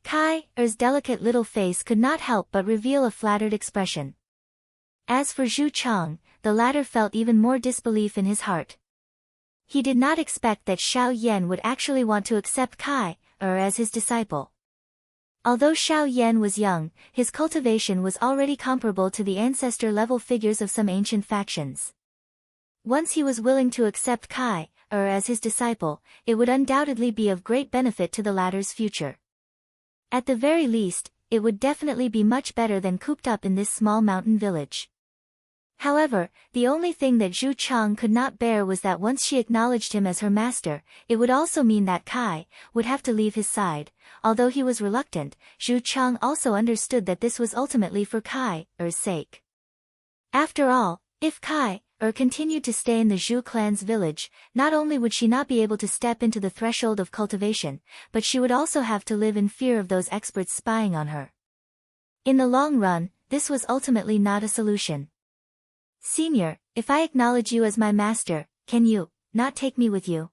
Kai's delicate little face could not help but reveal a flattered expression. As for Zhu Chang, the latter felt even more disbelief in his heart. He did not expect that Xiao Yan would actually want to accept Kai, as his disciple. Although Xiao Yan was young, his cultivation was already comparable to the ancestor-level figures of some ancient factions. Once he was willing to accept Kai, as his disciple, it would undoubtedly be of great benefit to the latter's future. At the very least, it would definitely be much better than cooped up in this small mountain village. However, the only thing that Zhu Chang could not bear was that once she acknowledged him as her master, it would also mean that Kai would have to leave his side. Although he was reluctant, Zhu Chang also understood that this was ultimately for Kai's sake. After all, if Kai continued to stay in the Zhu clan's village, not only would she not be able to step into the threshold of cultivation, but she would also have to live in fear of those experts spying on her. In the long run, this was ultimately not a solution. Senior, if I acknowledge you as my master, can you not take me with you?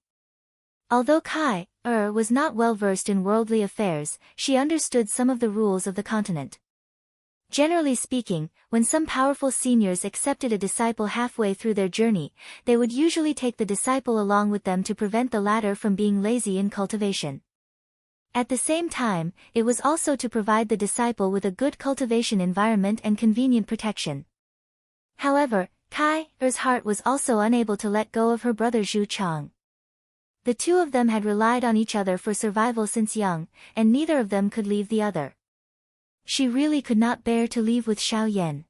Although Kai was not well versed in worldly affairs, she understood some of the rules of the continent. Generally speaking, when some powerful seniors accepted a disciple halfway through their journey, they would usually take the disciple along with them to prevent the latter from being lazy in cultivation. At the same time, it was also to provide the disciple with a good cultivation environment and convenient protection. However, Kai's heart was also unable to let go of her brother Zhu Chang. The two of them had relied on each other for survival since young, and neither of them could leave the other. She really could not bear to leave with Xiao Yan.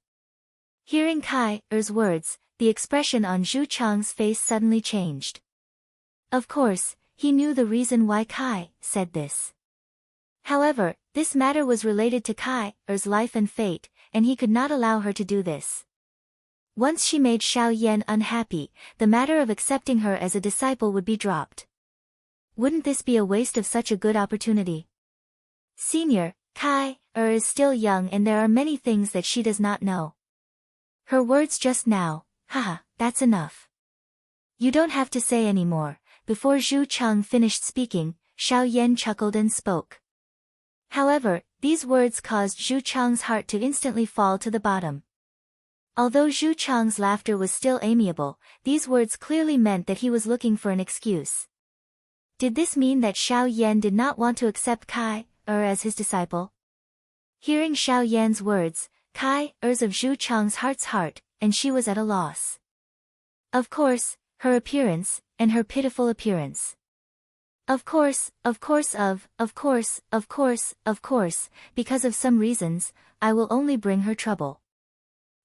Hearing Kai's words, the expression on Zhu Chang's face suddenly changed. Of course, he knew the reason why Kai said this. However, this matter was related to Kai's life and fate, and he could not allow her to do this. Once she made Xiao Yan unhappy, the matter of accepting her as a disciple would be dropped. Wouldn't this be a waste of such a good opportunity? Senior, Kai is still young and there are many things that she does not know. Her words just now, that's enough. You don't have to say any more. Before Zhu Chang finished speaking, Xiao Yan chuckled and spoke. However, these words caused Zhu Chang's heart to instantly fall to the bottom. Although Zhu Chang's laughter was still amiable, these words clearly meant that he was looking for an excuse. Did this mean that Xiao Yan did not want to accept Kai as his disciple? Hearing Xiao Yan's words, Kai's of Zhu Chang's heart, and she was at a loss. Of course, her appearance, and her pitiful appearance. Of course, because of some reasons, I will only bring her trouble.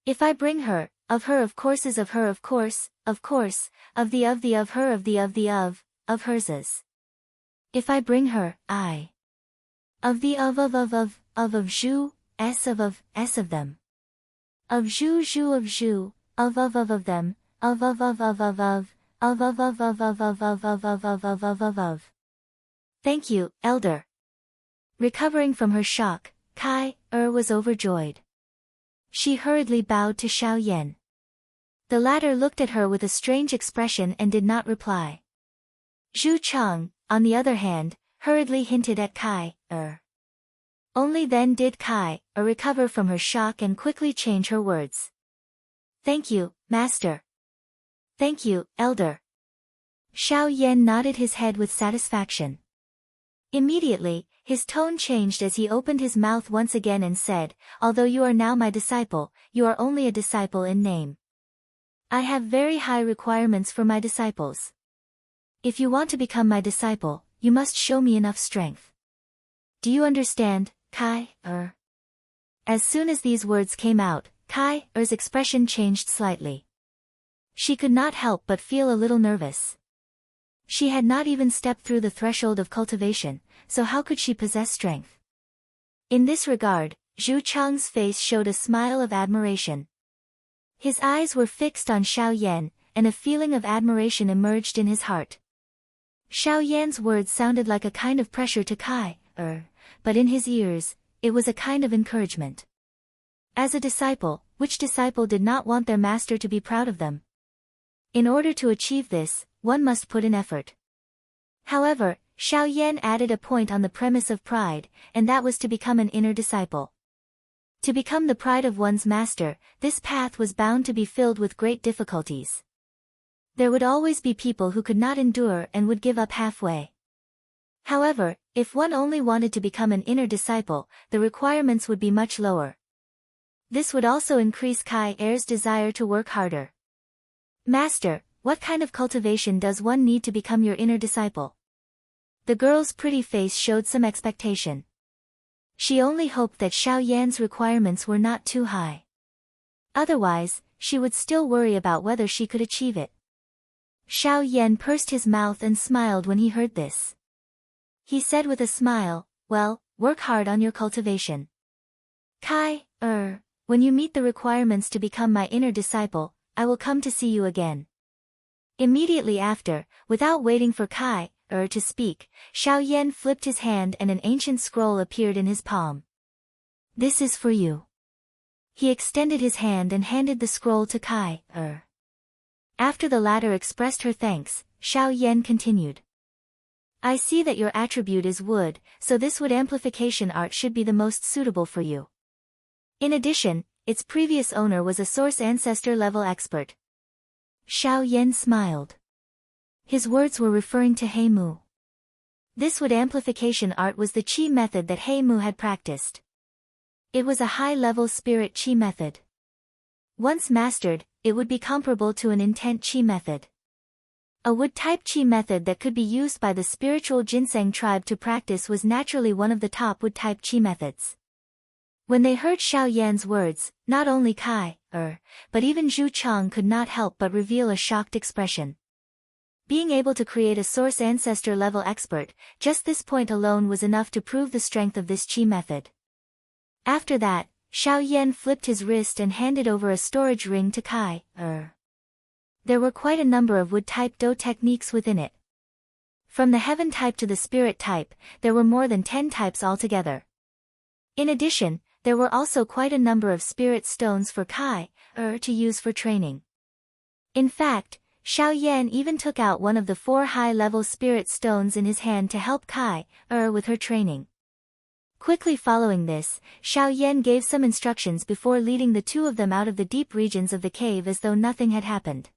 If I bring her, of her of course is of her of course, of the of her of hers is. If I bring her, I. Of the of Zhu, s of them. Of Zhu of them, of. Thank you, elder. Recovering from her shock, Kai was overjoyed. She hurriedly bowed to Xiao Yan. The latter looked at her with a strange expression and did not reply. Zhu Chang, on the other hand, hurriedly hinted at Kai. Only then did Kai recover from her shock and quickly change her words. Thank you, master. Thank you, elder. Xiao Yan nodded his head with satisfaction. Immediately, his tone changed as he opened his mouth once again and said, although you are now my disciple, you are only a disciple in name. I have very high requirements for my disciples. If you want to become my disciple, you must show me enough strength. Do you understand, Kai? As soon as these words came out, Kai's expression changed slightly. She could not help but feel a little nervous. She had not even stepped through the threshold of cultivation, so how could she possess strength? In this regard, Zhu Chang's face showed a smile of admiration. His eyes were fixed on Xiao Yan, and a feeling of admiration emerged in his heart. Xiao Yan's words sounded like a kind of pressure to Kai, but in his ears, it was a kind of encouragement. As a disciple, which disciple did not want their master to be proud of them? In order to achieve this, one must put in effort. However, Xiao Yan added a point on the premise of pride, and that was to become an inner disciple. To become the pride of one's master, this path was bound to be filled with great difficulties. There would always be people who could not endure and would give up halfway. However, if one only wanted to become an inner disciple, the requirements would be much lower. This would also increase Kai's desire to work harder. Master, what kind of cultivation does one need to become your inner disciple? The girl's pretty face showed some expectation. She only hoped that Xiao Yan's requirements were not too high. Otherwise, she would still worry about whether she could achieve it. Xiao Yan pursed his mouth and smiled when he heard this. He said with a smile, well, work hard on your cultivation. Kai, when you meet the requirements to become my inner disciple, I will come to see you again. Immediately after, without waiting for Kai, to speak, Xiao Yan flipped his hand and an ancient scroll appeared in his palm. This is for you. He extended his hand and handed the scroll to Kai, After the latter expressed her thanks, Xiao Yan continued. I see that your attribute is wood, so this wood amplification art should be the most suitable for you. In addition, its previous owner was a source ancestor level expert. Xiao Yan smiled. His words were referring to He Mu. This wood amplification art was the qi method that He Mu had practiced. It was a high-level spirit qi method. Once mastered, it would be comparable to an intent qi method. A wood-type qi method that could be used by the spiritual ginseng tribe to practice was naturally one of the top wood-type qi methods. When they heard Xiao Yan's words, not only Kai, but even Zhu Chang could not help but reveal a shocked expression. Being able to create a source ancestor level expert, just this point alone was enough to prove the strength of this qi method. After that, Xiao Yan flipped his wrist and handed over a storage ring to Kai, There were quite a number of wood-type do techniques within it. From the heaven type to the spirit type, there were more than 10 types altogether. In addition, there were also quite a number of spirit stones for Kai, to use for training. In fact, Xiao Yan even took out one of the 4 high-level spirit stones in his hand to help Kai, with her training. Quickly following this, Xiao Yan gave some instructions before leading the 2 of them out of the deep regions of the cave as though nothing had happened.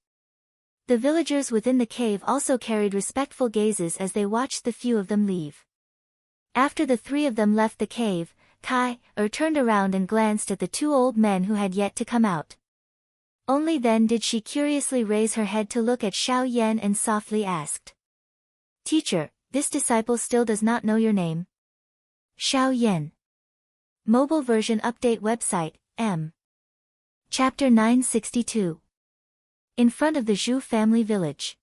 The villagers within the cave also carried respectful gazes as they watched the few of them leave. After the 3 of them left the cave, Kai, turned around and glanced at the 2 old men who had yet to come out. Only then did she curiously raise her head to look at Xiao Yan and softly asked. Teacher, this disciple still does not know your name. Xiao Yan. Mobile version update website, M. Chapter 962. In front of the Zhu family village.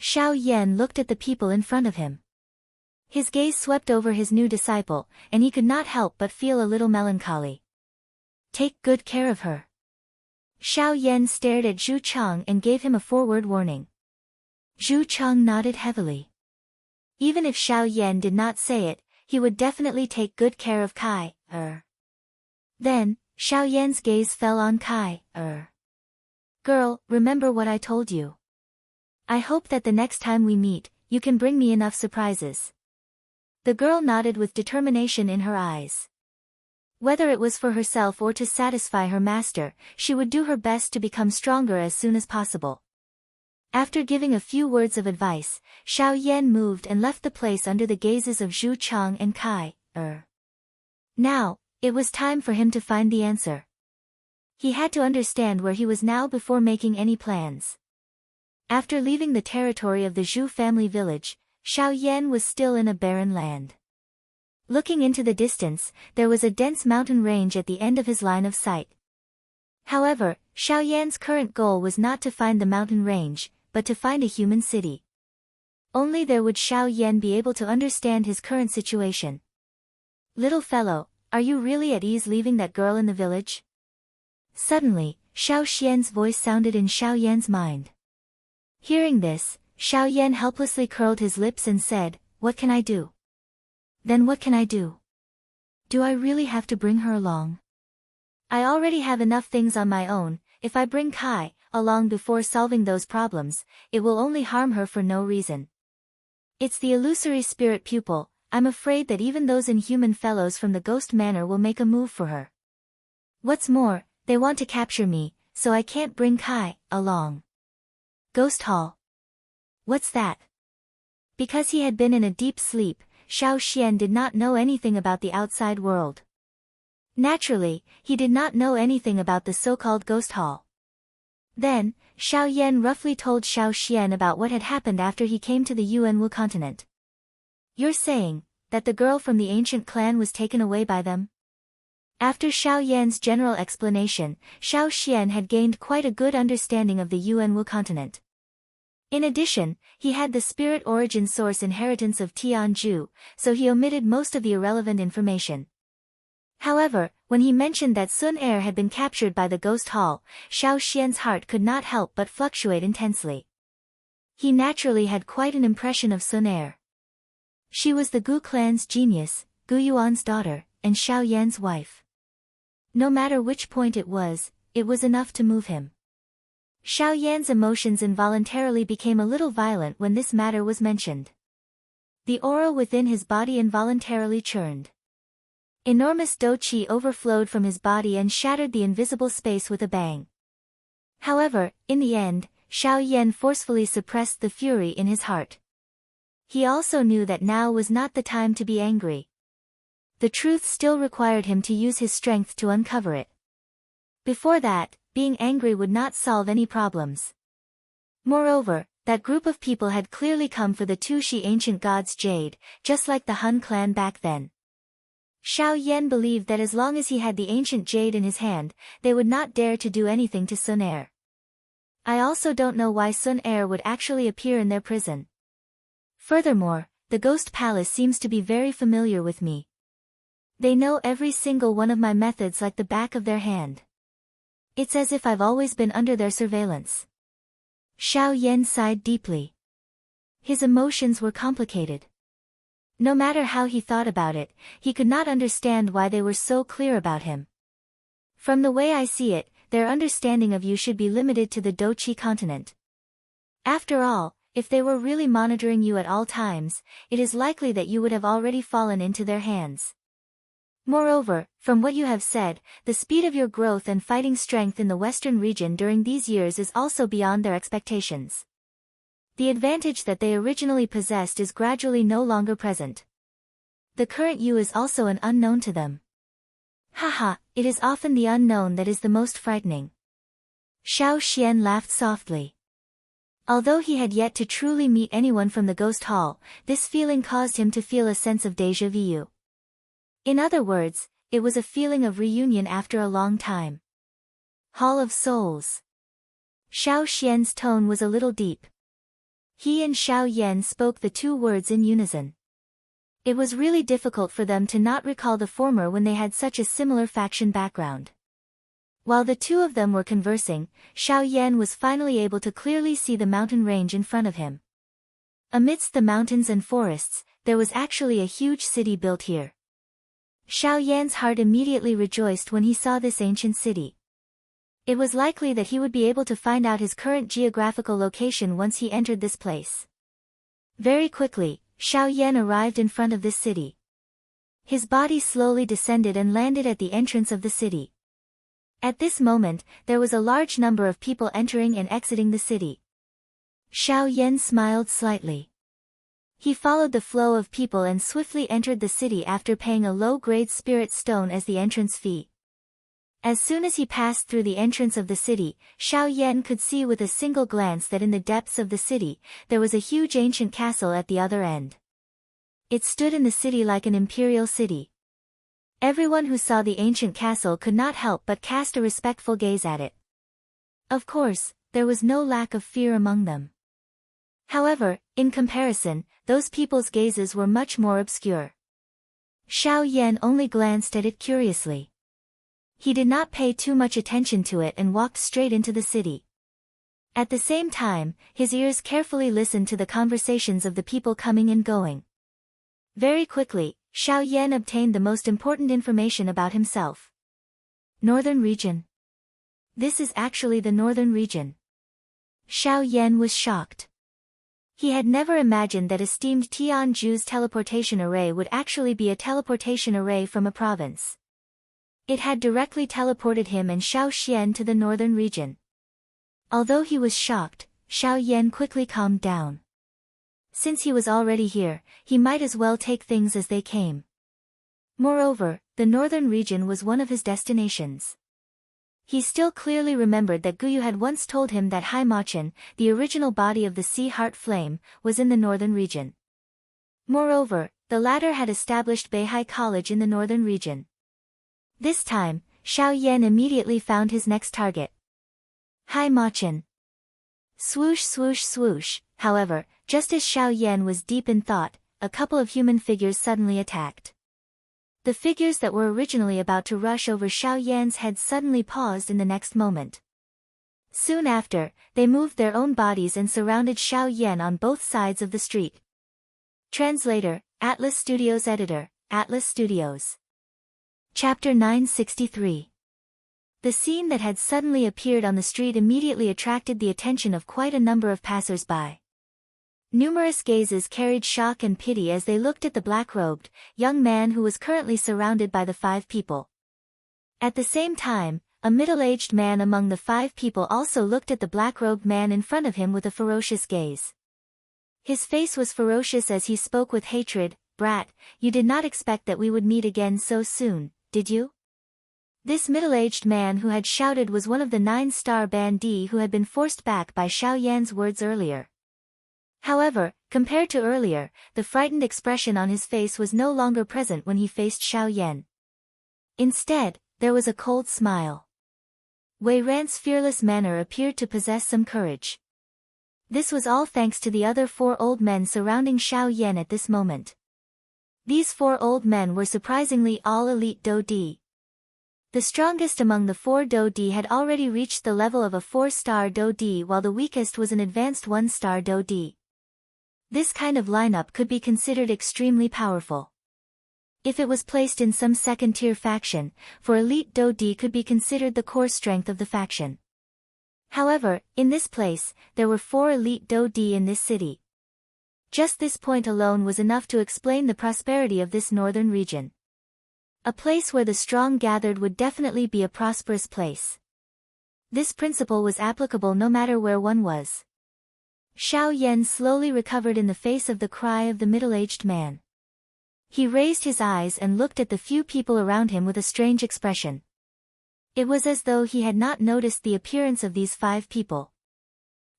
Xiao Yan looked at the people in front of him. His gaze swept over his new disciple, and he could not help but feel a little melancholy. Take good care of her. Xiao Yan stared at Zhu Chang and gave him a forward warning. Zhu Chang nodded heavily. Even if Xiao Yan did not say it, he would definitely take good care of Kai, Then, Xiao Yan's gaze fell on Kai, Girl, remember what I told you. I hope that the next time we meet, you can bring me enough surprises. The girl nodded with determination in her eyes. Whether it was for herself or to satisfy her master, she would do her best to become stronger as soon as possible. After giving a few words of advice, Xiao Yan moved and left the place under the gazes of Zhu Chang and Kai, Now, it was time for him to find the answer. He had to understand where he was now before making any plans. After leaving the territory of the Zhu family village, Xiao Yan was still in a barren land. Looking into the distance, there was a dense mountain range at the end of his line of sight. However, Xiao Yan's current goal was not to find the mountain range, but to find a human city. Only there would Xiao Yan be able to understand his current situation. "Little fellow, are you really at ease leaving that girl in the village?" Suddenly, Xiao Xian's voice sounded in Xiao Yan's mind. Hearing this, Xiao Yan helplessly curled his lips and said, "What can I do?" "Then what can I do? Do I really have to bring her along? I already have enough things on my own. If I bring Kai along before solving those problems, it will only harm her for no reason. It's the illusory spirit pupil. I'm afraid that even those inhuman fellows from the Ghost Manor will make a move for her. What's more, they want to capture me, so I can't bring Kai along." Ghost Hall. What's that? Because he had been in a deep sleep, Xiao Xian did not know anything about the outside world. Naturally, he did not know anything about the so-called Ghost Hall. Then, Xiao Yan roughly told Xiao Xian about what had happened after he came to the Yuanwu continent. "You're saying that the girl from the ancient clan was taken away by them?" After Xiao Yan's general explanation, Xiao Xian had gained quite a good understanding of the Yuanwu continent. In addition, he had the spirit origin source inheritance of Tianju, so he omitted most of the irrelevant information. However, when he mentioned that Sun Er had been captured by the Ghost Hall, Xiao Xian's heart could not help but fluctuate intensely. He naturally had quite an impression of Sun Er. She was the Gu clan's genius, Gu Yuan's daughter, and Xiao Yan's wife. No matter which point it was enough to move him. Xiao Yan's emotions involuntarily became a little violent when this matter was mentioned. The aura within his body involuntarily churned. Enormous dou qi overflowed from his body and shattered the invisible space with a bang. However, in the end, Xiao Yan forcefully suppressed the fury in his heart. He also knew that now was not the time to be angry. The truth still required him to use his strength to uncover it. Before that, being angry would not solve any problems. Moreover, that group of people had clearly come for the Tushi ancient god's jade, just like the Han clan back then. Xiao Yan believed that as long as he had the ancient jade in his hand, they would not dare to do anything to Sun Er. I also don't know why Sun Er would actually appear in their prison. Furthermore, the Ghost Palace seems to be very familiar with me. They know every single one of my methods like the back of their hand. It's as if I've always been under their surveillance. Xiao Yan sighed deeply. His emotions were complicated. No matter how he thought about it, he could not understand why they were so clear about him. From the way I see it, their understanding of you should be limited to the Douqi continent. After all, if they were really monitoring you at all times, it is likely that you would have already fallen into their hands. Moreover, from what you have said, the speed of your growth and fighting strength in the western region during these years is also beyond their expectations. The advantage that they originally possessed is gradually no longer present. The current you is also an unknown to them. Haha, it is often the unknown that is the most frightening. Xiao Xian laughed softly. Although he had yet to truly meet anyone from the Ghost Hall, this feeling caused him to feel a sense of déjà vu. In other words, it was a feeling of reunion after a long time. Hall of Souls. Xiao Xian's tone was a little deep. He and Xiao Yan spoke the two words in unison. It was really difficult for them to not recall the former when they had such a similar faction background. While the two of them were conversing, Xiao Yan was finally able to clearly see the mountain range in front of him. Amidst the mountains and forests, there was actually a huge city built here. Xiao Yan's heart immediately rejoiced when he saw this ancient city. It was likely that he would be able to find out his current geographical location once he entered this place. Very quickly, Xiao Yan arrived in front of this city. His body slowly descended and landed at the entrance of the city. At this moment, there was a large number of people entering and exiting the city. Xiao Yan smiled slightly. He followed the flow of people and swiftly entered the city after paying a low-grade spirit stone as the entrance fee. As soon as he passed through the entrance of the city, Xiao Yan could see with a single glance that in the depths of the city, there was a huge ancient castle at the other end. It stood in the city like an imperial city. Everyone who saw the ancient castle could not help but cast a respectful gaze at it. Of course, there was no lack of fear among them. However, in comparison, those people's gazes were much more obscure. Xiao Yan only glanced at it curiously. He did not pay too much attention to it and walked straight into the city. At the same time, his ears carefully listened to the conversations of the people coming and going. Very quickly, Xiao Yan obtained the most important information about himself. Northern region. This is actually the northern region. Xiao Yan was shocked. He had never imagined that esteemed Tianju's teleportation array would actually be a teleportation array from a province. It had directly teleported him and Xiao Xian to the northern region. Although he was shocked, Xiao Yan quickly calmed down. Since he was already here, he might as well take things as they came. Moreover, the northern region was one of his destinations. He still clearly remembered that Guyu had once told him that Haimachan, the original body of the Sea Heart Flame, was in the northern region. Moreover, the latter had established Beihai College in the northern region. This time, Xiao Yan immediately found his next target. Haimachan. Swoosh swoosh swoosh. However, just as Xiao Yan was deep in thought, a couple of human figures suddenly attacked. The figures that were originally about to rush over Xiao Yan's head suddenly paused in the next moment. Soon after, they moved their own bodies and surrounded Xiao Yan on both sides of the street. Translator, Atlas Studios Editor, Atlas Studios. Chapter 963. The scene that had suddenly appeared on the street immediately attracted the attention of quite a number of passers-by. Numerous gazes carried shock and pity as they looked at the black-robed, young man who was currently surrounded by the 5 people. At the same time, a middle-aged man among the 5 people also looked at the black-robed man in front of him with a ferocious gaze. His face was ferocious as he spoke with hatred. "Brat, you did not expect that we would meet again so soon, did you?" This middle-aged man who had shouted was one of the 9-star bandits who had been forced back by Xiao Yan's words earlier. However, compared to earlier, the frightened expression on his face was no longer present when he faced Xiao Yan. Instead, there was a cold smile. Wei Ran's fearless manner appeared to possess some courage. This was all thanks to the other 4 old men surrounding Xiao Yan at this moment. These 4 old men were surprisingly all elite Dodi. The strongest among the 4 Dodi had already reached the level of a 4-star Dodi while the weakest was an advanced 1-star Dodi. This kind of lineup could be considered extremely powerful. If it was placed in some second-tier faction, for elite Dodi could be considered the core strength of the faction. However, in this place, there were 4 elite Dodi in this city. Just this point alone was enough to explain the prosperity of this northern region. A place where the strong gathered would definitely be a prosperous place. This principle was applicable no matter where one was. Xiao Yan slowly recovered in the face of the cry of the middle-aged man. He raised his eyes and looked at the few people around him with a strange expression. It was as though he had not noticed the appearance of these 5 people.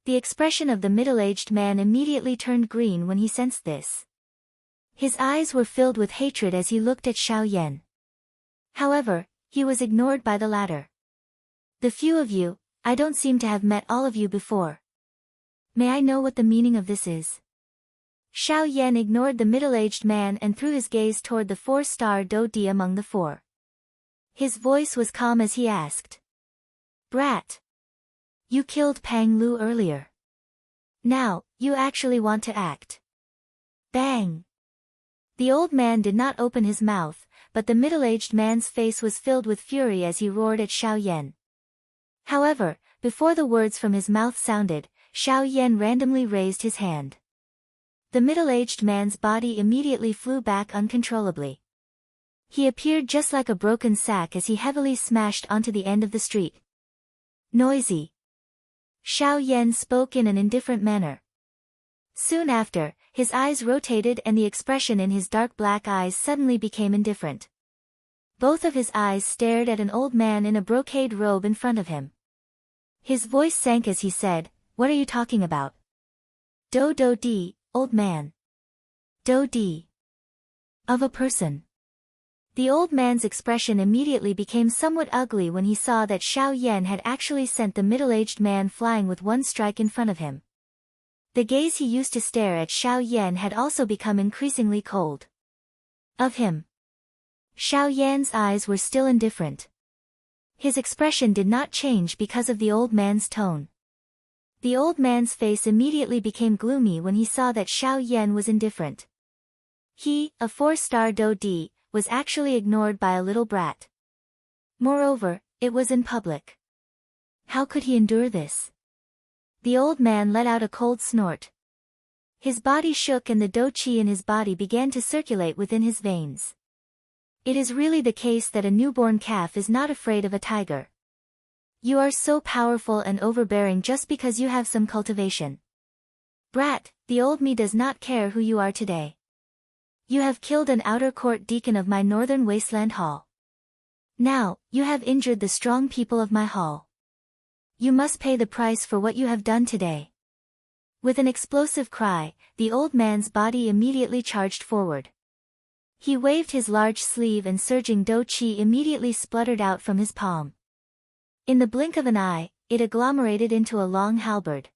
The expression of the middle-aged man immediately turned green when he sensed this. His eyes were filled with hatred as he looked at Xiao Yan. However, he was ignored by the latter. "The few of you, I don't seem to have met all of you before. May I know what the meaning of this is?" Xiao Yan ignored the middle-aged man and threw his gaze toward the 4-star Dodi among the 4. His voice was calm as he asked. "Brat. You killed Pang Lu earlier. Now, you actually want to act." Bang! The old man did not open his mouth, but the middle-aged man's face was filled with fury as he roared at Xiao Yan. However, before the words from his mouth sounded, Xiao Yan randomly raised his hand. The middle-aged man's body immediately flew back uncontrollably. He appeared just like a broken sack as he heavily smashed onto the end of the street. "Noisy." Xiao Yan spoke in an indifferent manner. Soon after, his eyes rotated and the expression in his dark black eyes suddenly became indifferent. Both of his eyes stared at an old man in a brocade robe in front of him. His voice sank as he said, "What are you talking about?" "Do-do-di, old man. Do-di. of a person. The old man's expression immediately became somewhat ugly when he saw that Xiao Yan had actually sent the middle-aged man flying with one strike in front of him. The gaze he used to stare at Xiao Yan had also become increasingly cold. Of him. Xiao Yan's eyes were still indifferent. His expression did not change because of the old man's tone. The old man's face immediately became gloomy when he saw that Xiao Yan was indifferent. He, a 4-star Do-di, was actually ignored by a little brat. Moreover, it was in public. How could he endure this? The old man let out a cold snort. His body shook and the do-chi in his body began to circulate within his veins. It is really the case that a newborn calf is not afraid of a tiger. You are so powerful and overbearing just because you have some cultivation. Brat, the old me does not care who you are today. You have killed an outer court deacon of my northern wasteland hall. Now, you have injured the strong people of my hall. You must pay the price for what you have done today. With an explosive cry, the old man's body immediately charged forward. He waved his large sleeve and surging do-chi immediately spluttered out from his palm. In the blink of an eye, it agglomerated into a long halberd.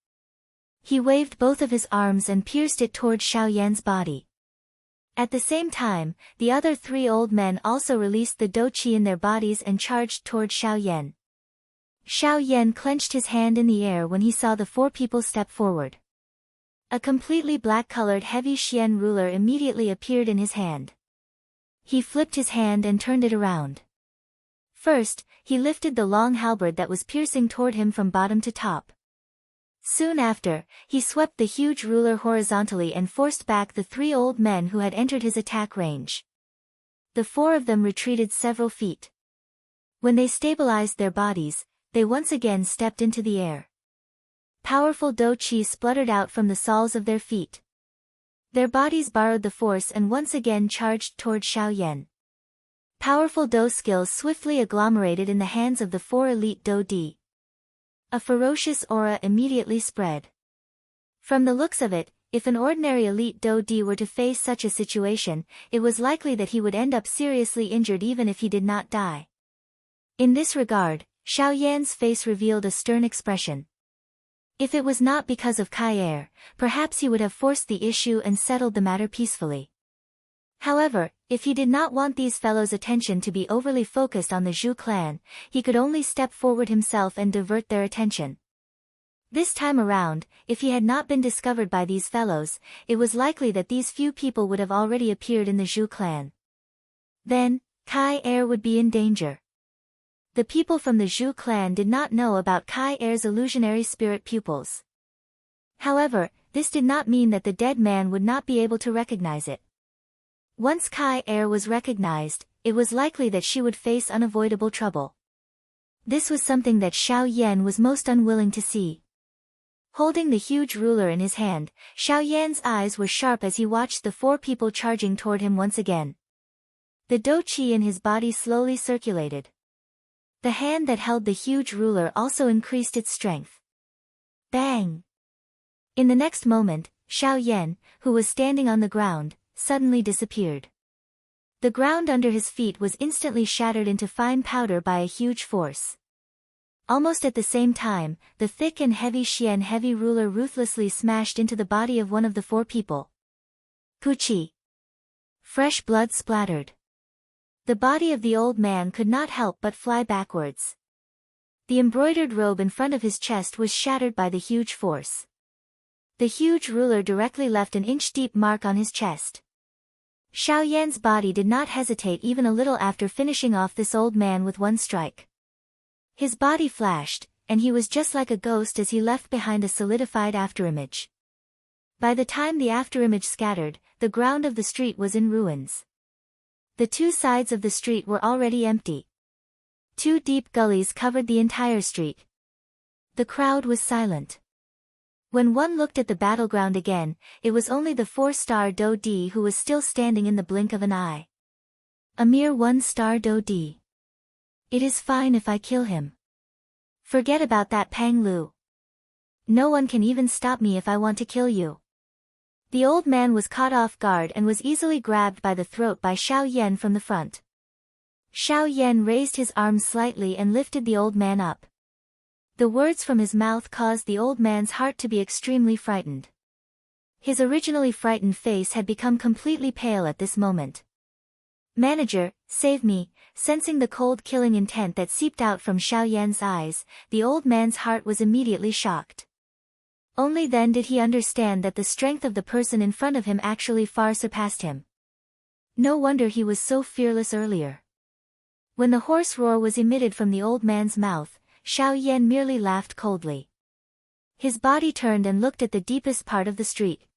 He waved both of his arms and pierced it toward Xiao Yan's body. At the same time, the other 3 old men also released the do-chi in their bodies and charged toward Xiao Yan. Xiao Yan clenched his hand in the air when he saw the 4 people step forward. A completely black-colored heavy xian ruler immediately appeared in his hand. He flipped his hand and turned it around. First, he lifted the long halberd that was piercing toward him from bottom to top. Soon after, he swept the huge ruler horizontally and forced back the 3 old men who had entered his attack range. The 4 of them retreated several feet. When they stabilized their bodies, they once again stepped into the air. Powerful do-chi spluttered out from the soles of their feet. Their bodies borrowed the force and once again charged toward Xiao Yan. Powerful do skills swiftly agglomerated in the hands of the 4 elite do-di. A ferocious aura immediately spread. From the looks of it, if an ordinary elite do-di were to face such a situation, it was likely that he would end up seriously injured even if he did not die. In this regard, Xiao Yan's face revealed a stern expression. If it was not because of Kai Er, perhaps he would have forced the issue and settled the matter peacefully. However, if he did not want these fellows' attention to be overly focused on the Zhu clan, he could only step forward himself and divert their attention. This time around, if he had not been discovered by these fellows, it was likely that these few people would have already appeared in the Zhu clan. Then, Kai Er would be in danger. The people from the Zhu clan did not know about Kai Er's illusionary spirit pupils. However, this did not mean that the dead man would not be able to recognize it. Once Kai Er was recognized, it was likely that she would face unavoidable trouble. This was something that Xiao Yan was most unwilling to see. Holding the huge ruler in his hand, Xiao Yan's eyes were sharp as he watched the 4 people charging toward him once again. The do-chi in his body slowly circulated. The hand that held the huge ruler also increased its strength. Bang! In the next moment, Xiao Yan, who was standing on the ground, suddenly disappeared. The ground under his feet was instantly shattered into fine powder by a huge force. Almost at the same time, the thick and heavy heavy ruler ruthlessly smashed into the body of one of the 4 people. Puchi! Fresh blood splattered. The body of the old man could not help but fly backwards. The embroidered robe in front of his chest was shattered by the huge force. The huge ruler directly left an inch-deep mark on his chest. Xiao Yan's body did not hesitate even a little after finishing off this old man with one strike. His body flashed, and he was just like a ghost as he left behind a solidified afterimage. By the time the afterimage scattered, the ground of the street was in ruins. The 2 sides of the street were already empty. 2 deep gullies covered the entire street. The crowd was silent. When one looked at the battleground again, it was only the 4-star Do-di who was still standing in the blink of an eye. A mere 1-star Do-di. It is fine if I kill him. Forget about that Pang Lu. No one can even stop me if I want to kill you. The old man was caught off guard and was easily grabbed by the throat by Xiao Yan from the front. Xiao Yan raised his arms slightly and lifted the old man up. The words from his mouth caused the old man's heart to be extremely frightened. His originally frightened face had become completely pale at this moment. "Manager, save me," sensing the cold killing intent that seeped out from Xiao Yan's eyes, the old man's heart was immediately shocked. Only then did he understand that the strength of the person in front of him actually far surpassed him. No wonder he was so fearless earlier. When the hoarse roar was emitted from the old man's mouth, Xiao Yan merely laughed coldly. His body turned and looked at the deepest part of the street.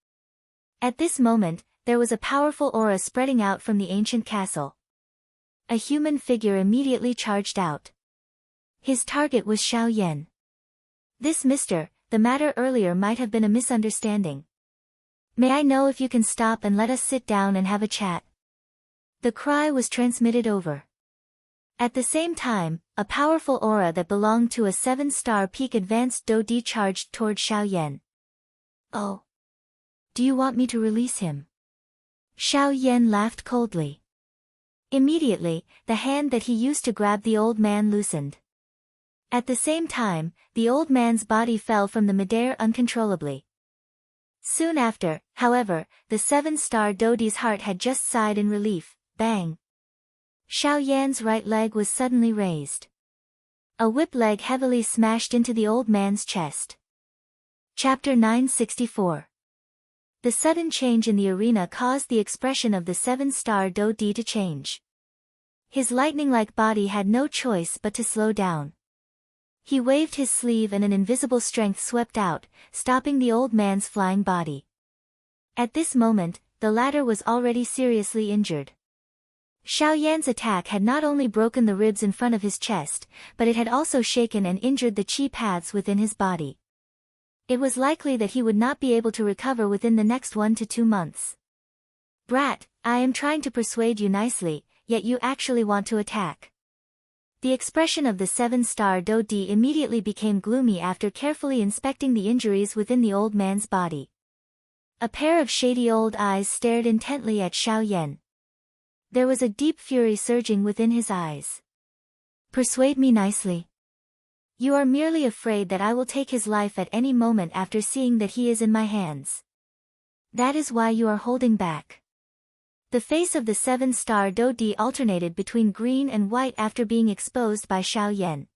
At this moment, there was a powerful aura spreading out from the ancient castle. A human figure immediately charged out. His target was Xiao Yan. "This mister, the matter earlier might have been a misunderstanding. May I know if you can stop and let us sit down and have a chat?" The cry was transmitted over. At the same time, a powerful aura that belonged to a 7-star peak advanced Dodi charged toward Xiao Yan. "Oh. Do you want me to release him?" Xiao Yan laughed coldly. Immediately, the hand that he used to grab the old man loosened. At the same time, the old man's body fell from the midair uncontrollably. Soon after, however, the 7-star Dodi's heart had just sighed in relief. Bang! Xiao Yan's right leg was suddenly raised. A whip leg heavily smashed into the old man's chest. Chapter 964. The sudden change in the arena caused the expression of the 7-star Dodi to change. His lightning-like body had no choice but to slow down. He waved his sleeve and an invisible strength swept out, stopping the old man's flying body. At this moment, the latter was already seriously injured. Xiao Yan's attack had not only broken the ribs in front of his chest, but it had also shaken and injured the chi paths within his body. It was likely that he would not be able to recover within the next 1 to 2 months. "Brat, I am trying to persuade you nicely, yet you actually want to attack." The expression of the 7-star Dodi immediately became gloomy after carefully inspecting the injuries within the old man's body. A pair of shady old eyes stared intently at Xiao Yan. There was a deep fury surging within his eyes. "Persuade me nicely. You are merely afraid that I will take his life at any moment after seeing that he is in my hands. That is why you are holding back." The face of the 7-star Dodi alternated between green and white after being exposed by Xiao Yan.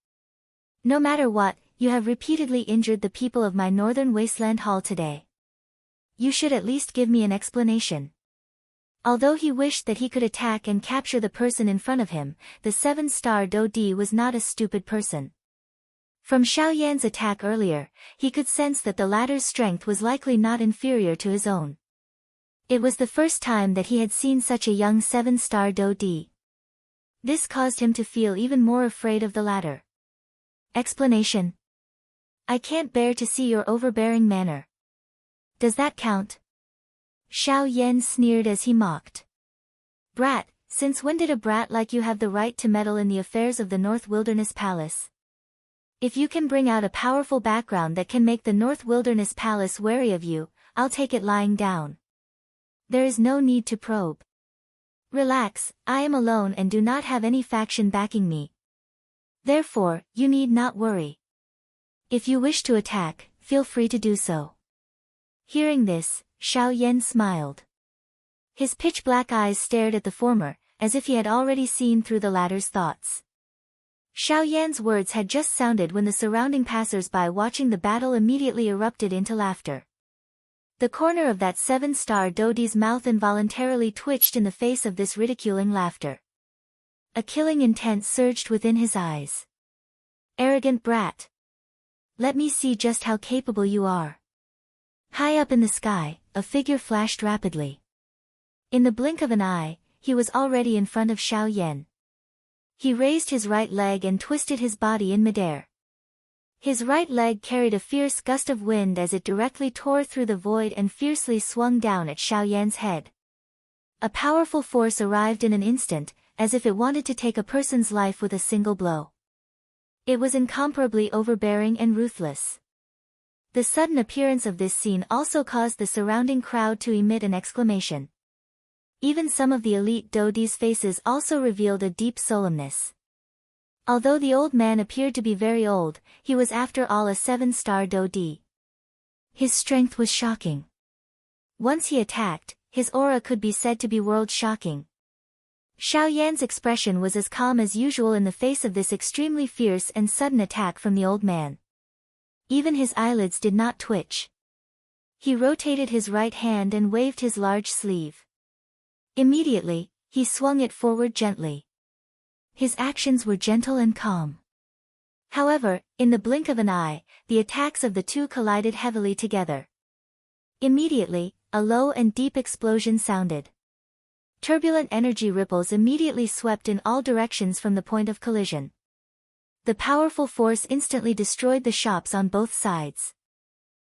"No matter what, you have repeatedly injured the people of my northern wasteland hall today. You should at least give me an explanation." Although he wished that he could attack and capture the person in front of him, the 7-star Dodi was not a stupid person. From Xiao Yan's attack earlier, he could sense that the latter's strength was likely not inferior to his own. It was the first time that he had seen such a young 7-star Dodi. This caused him to feel even more afraid of the latter. "Explanation. I can't bear to see your overbearing manner. Does that count?" Xiao Yan sneered as he mocked. "Brat, since when did a brat like you have the right to meddle in the affairs of the North Wilderness Palace? If you can bring out a powerful background that can make the North Wilderness Palace wary of you, I'll take it lying down. There is no need to probe. Relax, I am alone and do not have any faction backing me. Therefore, you need not worry. If you wish to attack, feel free to do so." Hearing this, Xiao Yan smiled. His pitch-black eyes stared at the former, as if he had already seen through the latter's thoughts. Xiao Yan's words had just sounded when the surrounding passers-by watching the battle immediately erupted into laughter. The corner of that 7-star Dodi's mouth involuntarily twitched in the face of this ridiculing laughter. A killing intent surged within his eyes. "Arrogant brat. Let me see just how capable you are." High up in the sky, a figure flashed rapidly. In the blink of an eye, he was already in front of Xiao Yan. He raised his right leg and twisted his body in midair. His right leg carried a fierce gust of wind as it directly tore through the void and fiercely swung down at Xiao Yan's head. A powerful force arrived in an instant, as if it wanted to take a person's life with a single blow. It was incomparably overbearing and ruthless. The sudden appearance of this scene also caused the surrounding crowd to emit an exclamation. Even some of the elite Dodi's faces also revealed a deep solemnness. Although the old man appeared to be very old, he was after all a 7-star Dodi. His strength was shocking. Once he attacked, his aura could be said to be world-shocking. Xiao Yan's expression was as calm as usual in the face of this extremely fierce and sudden attack from the old man. Even his eyelids did not twitch. He rotated his right hand and waved his large sleeve. Immediately, he swung it forward gently. His actions were gentle and calm. However, in the blink of an eye, the attacks of the two collided heavily together. Immediately, a low and deep explosion sounded. Turbulent energy ripples immediately swept in all directions from the point of collision. The powerful force instantly destroyed the shops on both sides.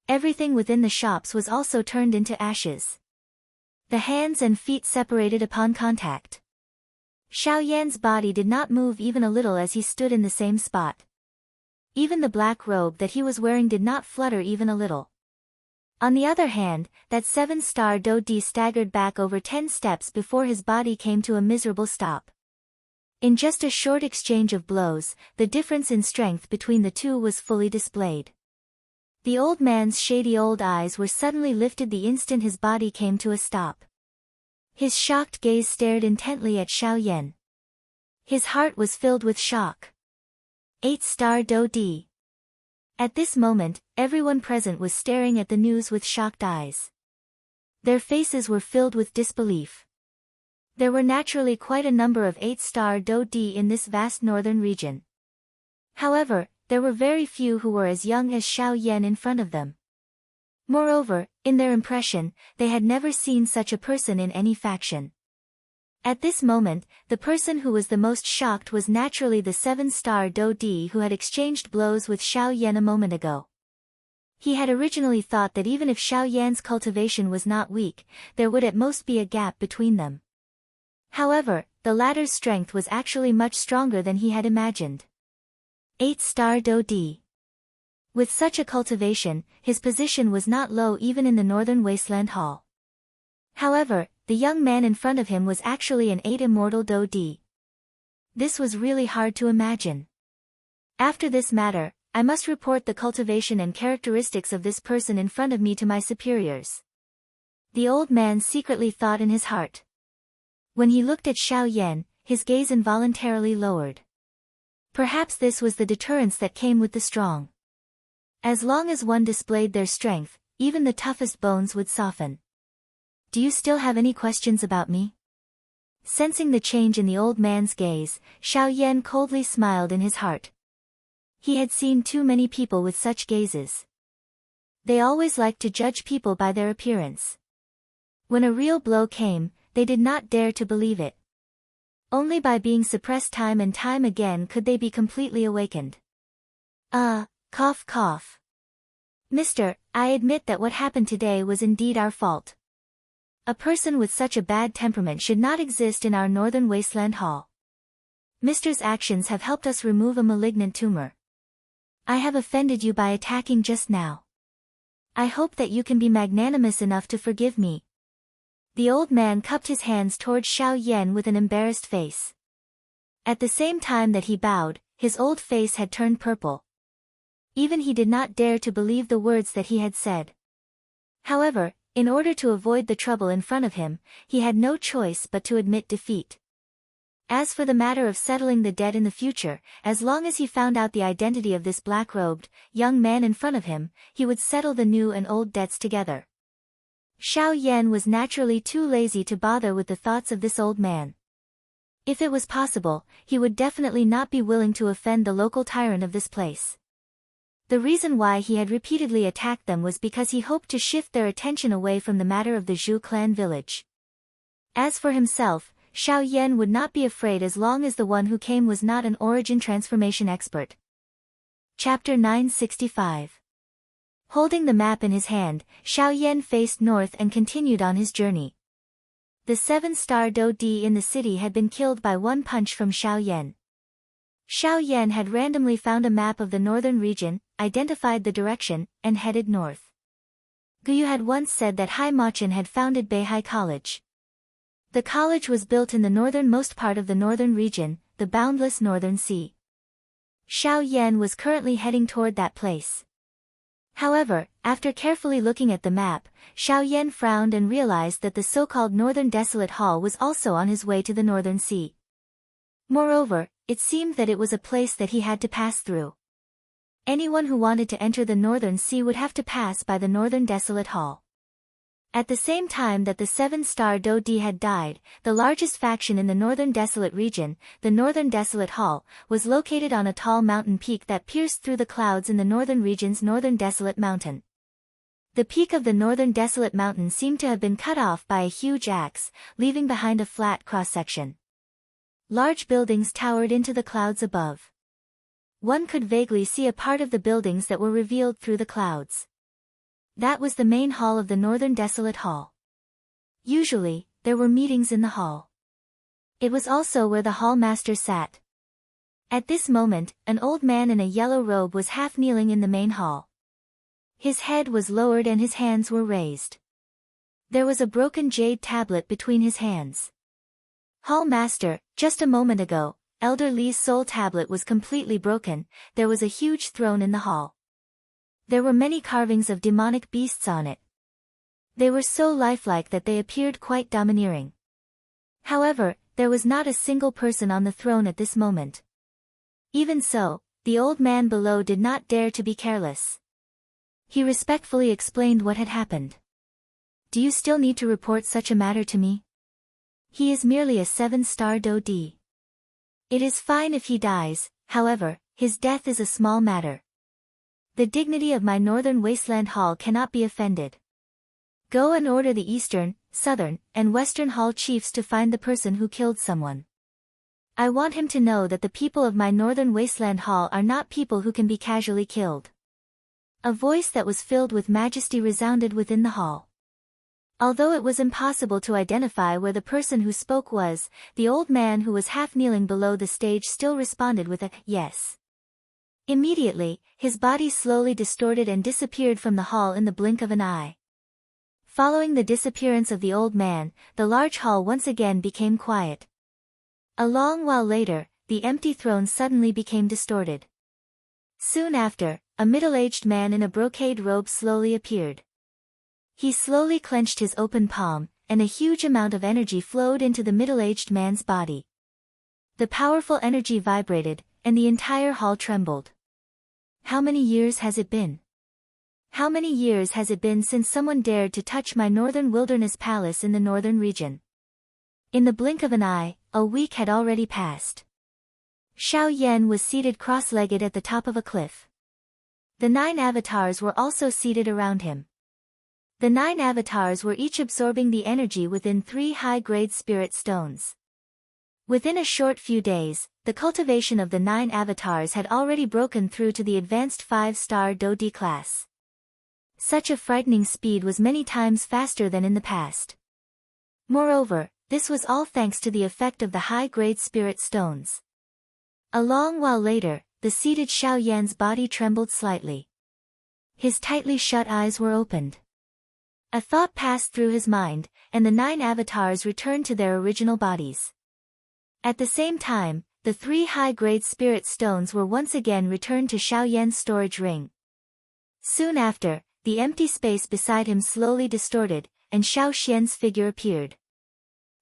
Everything within the shops was also turned into ashes. The hands and feet separated upon contact. Xiao Yan's body did not move even a little as he stood in the same spot. Even the black robe that he was wearing did not flutter even a little. On the other hand, that 7-star Dodi staggered back over 10 steps before his body came to a miserable stop. In just a short exchange of blows, the difference in strength between the two was fully displayed. The old man's shady old eyes were suddenly lifted the instant his body came to a stop. His shocked gaze stared intently at Xiao Yan. His heart was filled with shock. 8-star Dodi. At this moment, everyone present was staring at the news with shocked eyes. Their faces were filled with disbelief. There were naturally quite a number of 8-star Dodi in this vast northern region. However, there were very few who were as young as Xiao Yan in front of them. Moreover, in their impression, they had never seen such a person in any faction. At this moment, the person who was the most shocked was naturally the 7-star Dodi who had exchanged blows with Xiao Yan a moment ago. He had originally thought that even if Xiao Yan's cultivation was not weak, there would at most be a gap between them. However, the latter's strength was actually much stronger than he had imagined. 8-star Dodi. With such a cultivation, his position was not low even in the Northern Wasteland Hall. However, the young man in front of him was actually an 8 immortal Dodi. This was really hard to imagine. After this matter, I must report the cultivation and characteristics of this person in front of me to my superiors. The old man secretly thought in his heart. When he looked at Xiao Yan, his gaze involuntarily lowered. Perhaps this was the deterrence that came with the strong. As long as one displayed their strength, even the toughest bones would soften. Do you still have any questions about me? Sensing the change in the old man's gaze, Xiao Yan coldly smiled in his heart. He had seen too many people with such gazes. They always liked to judge people by their appearance. When a real blow came, they did not dare to believe it. Only by being suppressed time and time again could they be completely awakened. Cough cough. Mister, I admit that what happened today was indeed our fault. A person with such a bad temperament should not exist in our Northern Wasteland Hall. Mister's actions have helped us remove a malignant tumor. I have offended you by attacking just now. I hope that you can be magnanimous enough to forgive me. The old man cupped his hands towards Xiao Yan with an embarrassed face. At the same time that he bowed, his old face had turned purple. Even he did not dare to believe the words that he had said. However, in order to avoid the trouble in front of him, he had no choice but to admit defeat. As for the matter of settling the debt in the future, as long as he found out the identity of this black-robed, young man in front of him, he would settle the new and old debts together. Xiao Yan was naturally too lazy to bother with the thoughts of this old man. If it was possible, he would definitely not be willing to offend the local tyrant of this place. The reason why he had repeatedly attacked them was because he hoped to shift their attention away from the matter of the Zhu clan village. As for himself, Xiao Yan would not be afraid as long as the one who came was not an origin transformation expert. Chapter 965. Holding the map in his hand, Xiao Yan faced north and continued on his journey. The 7-star Dodi in the city had been killed by one punch from Xiao Yan. Xiao Yan had randomly found a map of the northern region, identified the direction, and headed north. Guyu had once said that Hai Machin had founded Beihai College. The college was built in the northernmost part of the northern region, the boundless northern sea. Xiao Yan was currently heading toward that place. However, after carefully looking at the map, Xiao Yan frowned and realized that the so-called Northern Desolate Hall was also on his way to the Northern Sea. Moreover, it seemed that it was a place that he had to pass through. Anyone who wanted to enter the Northern Sea would have to pass by the Northern Desolate Hall. At the same time that the 7-star Do Di had died, the largest faction in the Northern Desolate region, the Northern Desolate Hall, was located on a tall mountain peak that pierced through the clouds in the northern region's Northern Desolate Mountain. The peak of the Northern Desolate Mountain seemed to have been cut off by a huge axe, leaving behind a flat cross-section. Large buildings towered into the clouds above. One could vaguely see a part of the buildings that were revealed through the clouds. That was the main hall of the Northern Desolate Hall. Usually, there were meetings in the hall. It was also where the hall master sat. At this moment, an old man in a yellow robe was half kneeling in the main hall. His head was lowered and his hands were raised. There was a broken jade tablet between his hands. Hall master, just a moment ago, Elder Li's soul tablet was completely broken. There was a huge throne in the hall. There were many carvings of demonic beasts on it. They were so lifelike that they appeared quite domineering. However, there was not a single person on the throne at this moment. Even so, the old man below did not dare to be careless. He respectfully explained what had happened. Do you still need to report such a matter to me? He is merely a 7-star Do Di. It is fine if he dies, however, his death is a small matter. The dignity of my Northern Wasteland Hall cannot be offended. Go and order the Eastern, Southern, and Western Hall chiefs to find the person who killed someone. I want him to know that the people of my Northern Wasteland Hall are not people who can be casually killed. A voice that was filled with majesty resounded within the hall. Although it was impossible to identify where the person who spoke was, the old man who was half kneeling below the stage still responded with a yes. Immediately, his body slowly distorted and disappeared from the hall in the blink of an eye. Following the disappearance of the old man, the large hall once again became quiet. A long while later, the empty throne suddenly became distorted. Soon after, a middle-aged man in a brocade robe slowly appeared. He slowly clenched his open palm, and a huge amount of energy flowed into the middle-aged man's body. The powerful energy vibrated, and the entire hall trembled. How many years has it been? How many years has it been since someone dared to touch my northern wilderness palace in the northern region? In the blink of an eye, a week had already passed. Xiao Yan was seated cross-legged at the top of a cliff. The 9 avatars were also seated around him. The 9 avatars were each absorbing the energy within 3 high-grade spirit stones. Within a short few days, the cultivation of the 9 avatars had already broken through to the advanced 5-star Do Di class. Such a frightening speed was many times faster than in the past. Moreover, this was all thanks to the effect of the high-grade spirit stones. A long while later, the seated Xiao Yan's body trembled slightly. His tightly shut eyes were opened. A thought passed through his mind, and the 9 avatars returned to their original bodies. At the same time, the 3 high-grade spirit stones were once again returned to Xiao Yan's storage ring. Soon after, the empty space beside him slowly distorted, and Xiao Xian's figure appeared.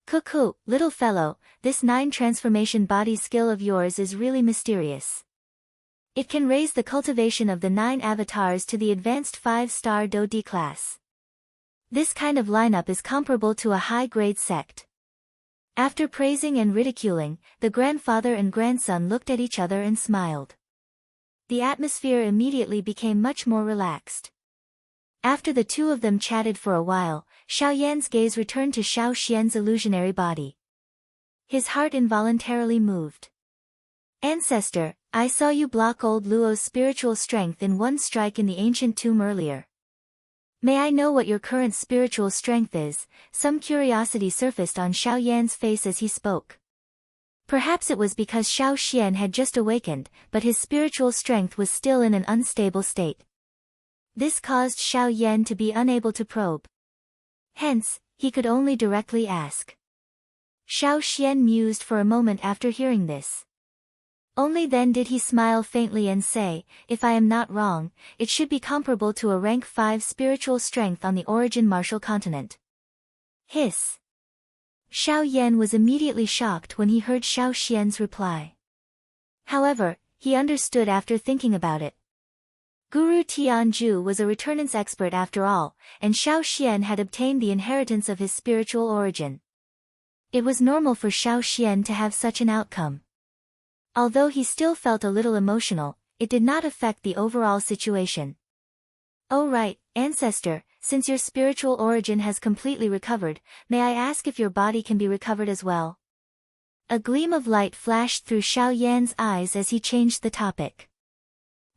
Cuckoo, little fellow, this 9 transformation body skill of yours is really mysterious. It can raise the cultivation of the 9 avatars to the advanced 5-star Do Di class. This kind of lineup is comparable to a high-grade sect. After praising and ridiculing, the grandfather and grandson looked at each other and smiled. The atmosphere immediately became much more relaxed. After the two of them chatted for a while, Xiao Yan's gaze returned to Xiao Xian's illusionary body. His heart involuntarily moved. Ancestor, I saw you block old Luo's spiritual strength in one strike in the ancient tomb earlier. May I know what your current spiritual strength is? Some curiosity surfaced on Xiao Yan's face as he spoke. Perhaps it was because Xiao Xian had just awakened, but his spiritual strength was still in an unstable state. This caused Xiao Yan to be unable to probe. Hence, he could only directly ask. Xiao Xian mused for a moment after hearing this. Only then did he smile faintly and say, "If I am not wrong, it should be comparable to a rank 5 spiritual strength on the origin martial continent." Hiss. Xiao Yan was immediately shocked when he heard Xiao Xian's reply. However, he understood after thinking about it. Guru Tianju was a returnance expert after all, and Xiao Xian had obtained the inheritance of his spiritual origin. It was normal for Xiao Xian to have such an outcome. Although he still felt a little emotional, it did not affect the overall situation. "Oh right, ancestor, since your spiritual origin has completely recovered, may I ask if your body can be recovered as well?" A gleam of light flashed through Xiao Yan's eyes as he changed the topic.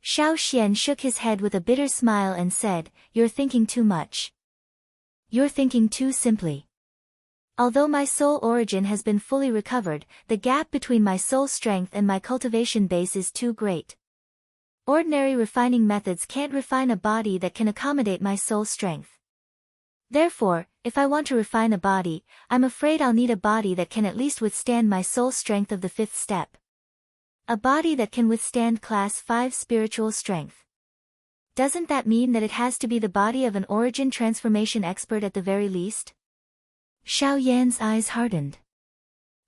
Xiao Xian shook his head with a bitter smile and said, "You're thinking too much. You're thinking too simply. Although my soul origin has been fully recovered, the gap between my soul strength and my cultivation base is too great. Ordinary refining methods can't refine a body that can accommodate my soul strength. Therefore, if I want to refine a body, I'm afraid I'll need a body that can at least withstand my soul strength of the 5th step. A body that can withstand class 5 spiritual strength. Doesn't that mean that it has to be the body of an origin transformation expert at the very least?" Xiao Yan's eyes hardened.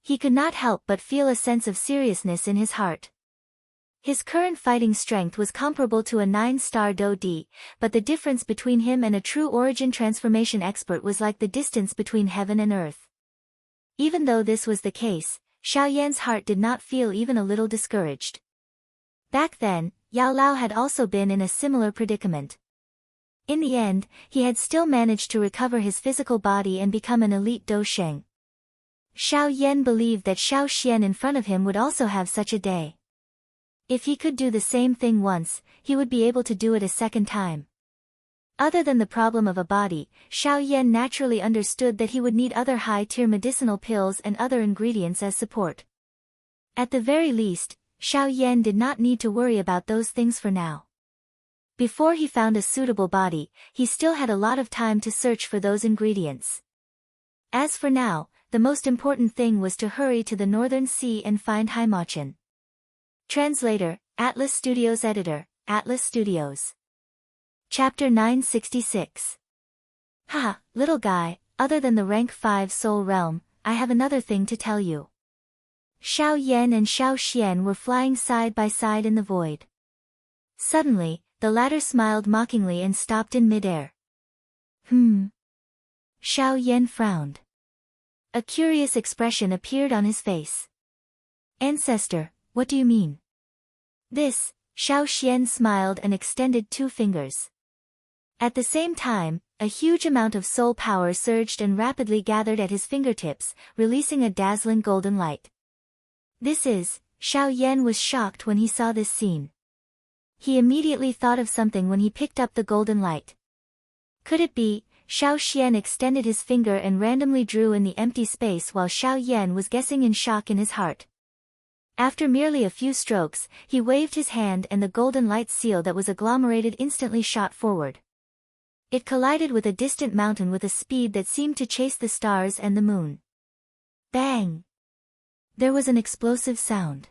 He could not help but feel a sense of seriousness in his heart. His current fighting strength was comparable to a 9-star Do Di, but the difference between him and a true origin transformation expert was like the distance between heaven and earth. Even though this was the case, Xiao Yan's heart did not feel even a little discouraged. Back then, Yao Lao had also been in a similar predicament. In the end, he had still managed to recover his physical body and become an elite Do Sheng. Xiao Yan believed that Xiao Xian in front of him would also have such a day. If he could do the same thing once, he would be able to do it a second time. Other than the problem of a body, Xiao Yan naturally understood that he would need other high-tier medicinal pills and other ingredients as support. At the very least, Xiao Yan did not need to worry about those things for now. Before he found a suitable body, he still had a lot of time to search for those ingredients. As for now, the most important thing was to hurry to the Northern Sea and find Haimachin. Translator, Atlas Studios Editor, Atlas Studios. Chapter 966. Haha, little guy, other than the rank 5 soul realm, I have another thing to tell you. Xiao Yan and Xiao Xian were flying side by side in the void. Suddenly, the latter smiled mockingly and stopped in midair. Xiao Yan frowned. A curious expression appeared on his face. "Ancestor, what do you mean?" "This," Xiao Xian smiled and extended 2 fingers. At the same time, a huge amount of soul power surged and rapidly gathered at his fingertips, releasing a dazzling golden light. Xiao Yan was shocked when he saw this scene. He immediately thought of something when he picked up the golden light. Could it be? Xiao Xian extended his finger and randomly drew in the empty space while Xiao Yan was guessing in shock in his heart. After merely a few strokes, he waved his hand and the golden light seal that was agglomerated instantly shot forward. It collided with a distant mountain with a speed that seemed to chase the stars and the moon. Bang! There was an explosive sound.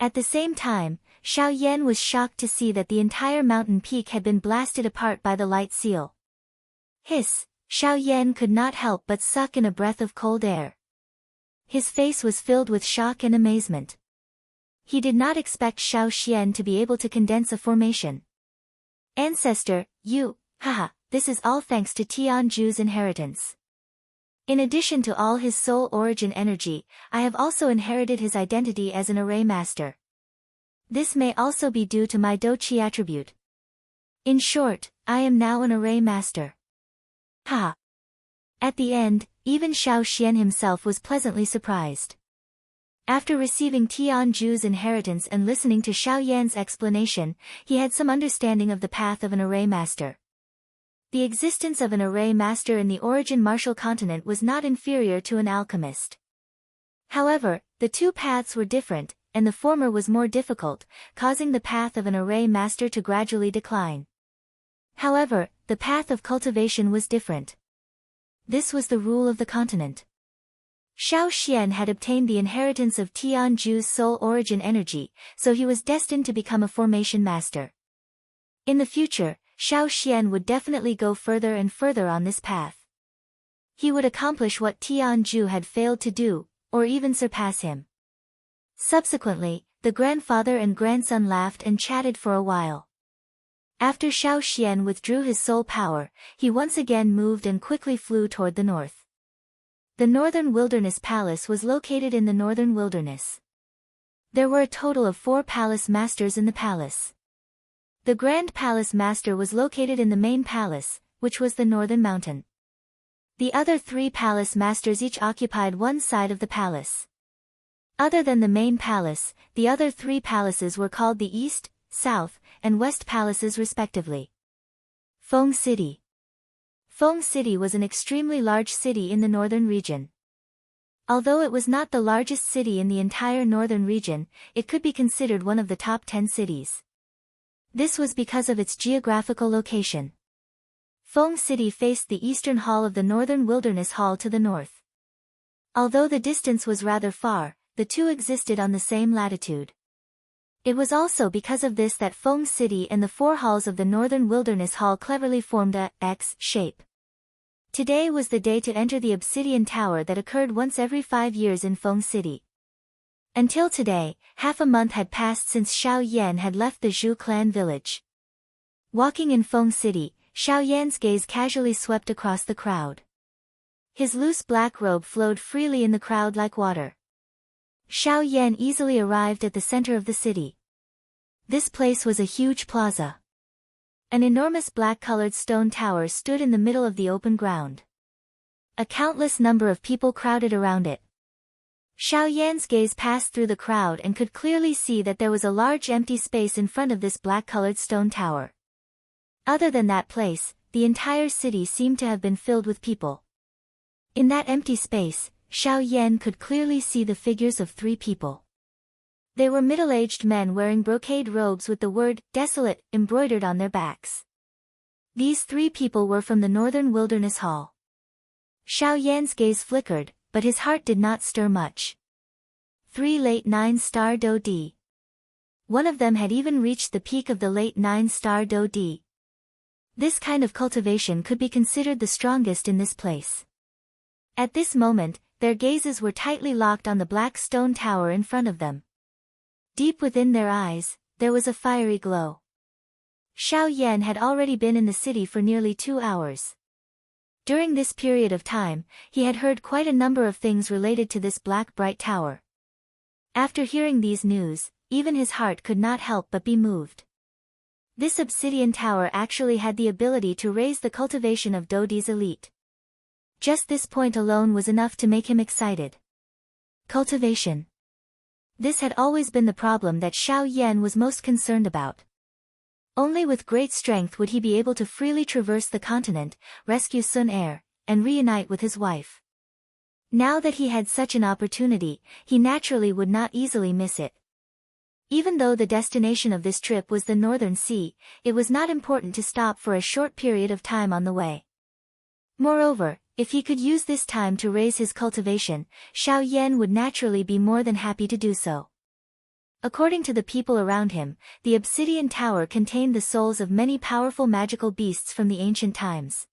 At the same time, Xiao Yan was shocked to see that the entire mountain peak had been blasted apart by the light seal. Hiss! Xiao Yan could not help but suck in a breath of cold air. His face was filled with shock and amazement. He did not expect Xiao Xian to be able to condense a formation. "Ancestor, this is all thanks to Tianju's inheritance. In addition to all his soul origin energy, I have also inherited his identity as an array master. This may also be due to my Do Qi attribute. In short, I am now an array master." At the end, even Xiao Xian himself was pleasantly surprised. After receiving Tianju's inheritance and listening to Xiao Yan's explanation, he had some understanding of the path of an array master. The existence of an array master in the origin martial continent was not inferior to an alchemist. However, the two paths were different, and the former was more difficult, causing the path of an array master to gradually decline. However, the path of cultivation was different. This was the rule of the continent. Xiao Xian had obtained the inheritance of Tianju's soul origin energy, so he was destined to become a formation master. In the future, Xiao Xian would definitely go further and further on this path. He would accomplish what Tianju had failed to do, or even surpass him. Subsequently, the grandfather and grandson laughed and chatted for a while. After Xiao Xian withdrew his soul power, he once again moved and quickly flew toward the north. The Northern Wilderness Palace was located in the Northern Wilderness. There were a total of 4 palace masters in the palace. The Grand Palace Master was located in the main palace, which was the Northern Mountain. The other 3 palace masters each occupied one side of the palace. Other than the main palace, the other 3 palaces were called the East, South, and West Palaces respectively. Feng City. Feng City was an extremely large city in the northern region. Although it was not the largest city in the entire northern region, it could be considered one of the top 10 cities. This was because of its geographical location. Feng City faced the eastern hall of the Northern Wilderness Hall to the north. Although the distance was rather far, the two existed on the same latitude. It was also because of this that Feng City and the 4 halls of the Northern Wilderness Hall cleverly formed a X shape. Today was the day to enter the Obsidian Tower that occurred once every 5 years in Feng City. Until today, half a month had passed since Xiao Yan had left the Zhu clan village. Walking in Feng City, Xiao Yan's gaze casually swept across the crowd. His loose black robe flowed freely in the crowd like water. Xiao Yan easily arrived at the center of the city. This place was a huge plaza. An enormous black-colored stone tower stood in the middle of the open ground. A countless number of people crowded around it. Xiao Yan's gaze passed through the crowd and could clearly see that there was a large empty space in front of this black-colored stone tower. Other than that place, the entire city seemed to have been filled with people. In that empty space, Xiao Yan could clearly see the figures of 3 people. They were middle-aged men wearing brocade robes with the word, "Desolate," embroidered on their backs. These 3 people were from the Northern Wilderness Hall. Xiao Yan's gaze flickered, but his heart did not stir much. 3 late 9-star Do Di. One of them had even reached the peak of the late 9-star Do Di. This kind of cultivation could be considered the strongest in this place. At this moment, their gazes were tightly locked on the black stone tower in front of them. Deep within their eyes, there was a fiery glow. Xiao Yan had already been in the city for nearly 2 hours. During this period of time, he had heard quite a number of things related to this black bright tower. After hearing these news, even his heart could not help but be moved. This obsidian tower actually had the ability to raise the cultivation of Dodi's elite. Just this point alone was enough to make him excited. Cultivation. This had always been the problem that Xiao Yan was most concerned about. Only with great strength would he be able to freely traverse the continent, rescue Sun Er, and reunite with his wife. Now that he had such an opportunity, he naturally would not easily miss it. Even though the destination of this trip was the Northern Sea, it was not important to stop for a short period of time on the way. Moreover, if he could use this time to raise his cultivation, Xiao Yan would naturally be more than happy to do so. According to the people around him, the Obsidian Tower contained the souls of many powerful magical beasts from the ancient times.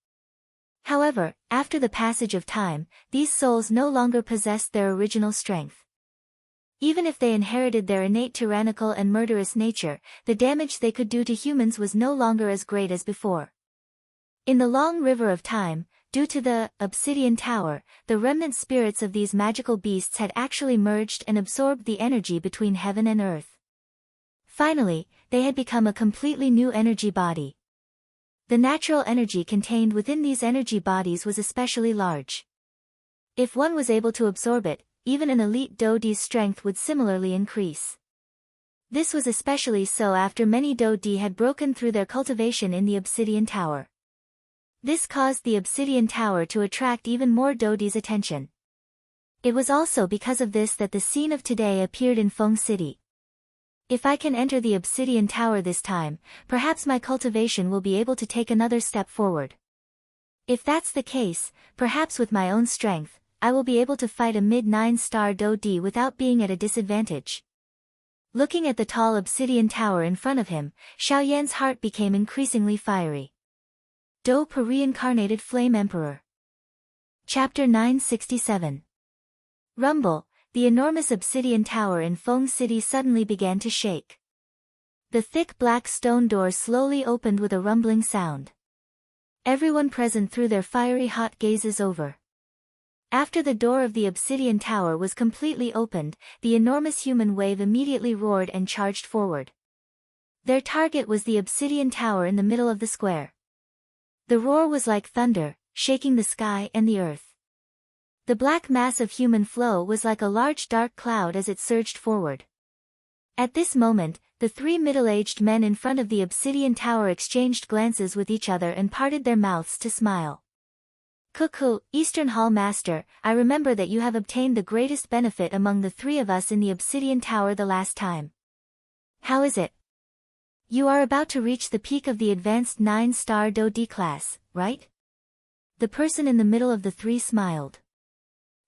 However, after the passage of time, these souls no longer possessed their original strength. Even if they inherited their innate tyrannical and murderous nature, the damage they could do to humans was no longer as great as before. In the long river of time, due to the Obsidian Tower, the remnant spirits of these magical beasts had actually merged and absorbed the energy between heaven and earth. Finally, they had become a completely new energy body. The natural energy contained within these energy bodies was especially large. If one was able to absorb it, even an elite Dodi's strength would similarly increase. This was especially so after many Dodi had broken through their cultivation in the Obsidian Tower. This caused the Obsidian Tower to attract even more Dodi's attention. It was also because of this that the scene of today appeared in Feng City. If I can enter the obsidian tower this time, perhaps my cultivation will be able to take another step forward. If that's the case, perhaps with my own strength, I will be able to fight a mid-9-star Do-D without being at a disadvantage. Looking at the tall obsidian tower in front of him, Xiao Yan's heart became increasingly fiery. Do-Pa Reincarnated Flame Emperor. Chapter 967. Rumble. The enormous obsidian tower in Feng City suddenly began to shake. The thick black stone door slowly opened with a rumbling sound. Everyone present threw their fiery hot gazes over. After the door of the obsidian tower was completely opened, the enormous human wave immediately roared and charged forward. Their target was the obsidian tower in the middle of the square. The roar was like thunder, shaking the sky and the earth. The black mass of human flow was like a large dark cloud as it surged forward. At this moment, the three middle-aged men in front of the obsidian tower exchanged glances with each other and parted their mouths to smile. Cuckoo, Eastern Hall Master, I remember that you have obtained the greatest benefit among the three of us in the obsidian tower the last time. How is it? You are about to reach the peak of the advanced 9-star Do-D class, right? The person in the middle of the three smiled.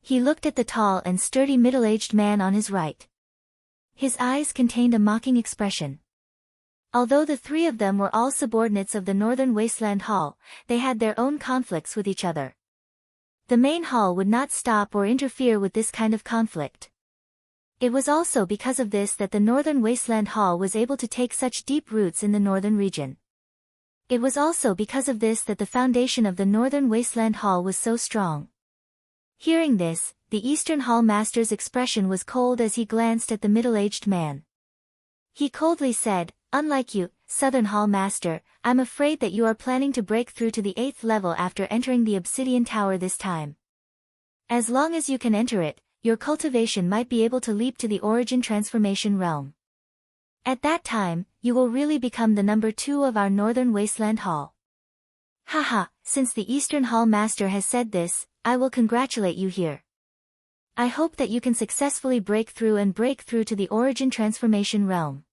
He looked at the tall and sturdy middle-aged man on his right. His eyes contained a mocking expression. Although the three of them were all subordinates of the Northern Wasteland Hall, they had their own conflicts with each other. The main hall would not stop or interfere with this kind of conflict. It was also because of this that the Northern Wasteland Hall was able to take such deep roots in the northern region. It was also because of this that the foundation of the Northern Wasteland Hall was so strong. Hearing this, the Eastern Hall Master's expression was cold as he glanced at the middle-aged man. He coldly said, "Unlike you, Southern Hall Master, I'm afraid that you are planning to break through to the 8th level after entering the obsidian tower this time. As long as you can enter it, your cultivation might be able to leap to the origin transformation realm. At that time, you will really become the number 2 of our Northern Wasteland Hall." Haha, since the Eastern Hall Master has said this, I will congratulate you here. I hope that you can successfully break through to the origin transformation realm.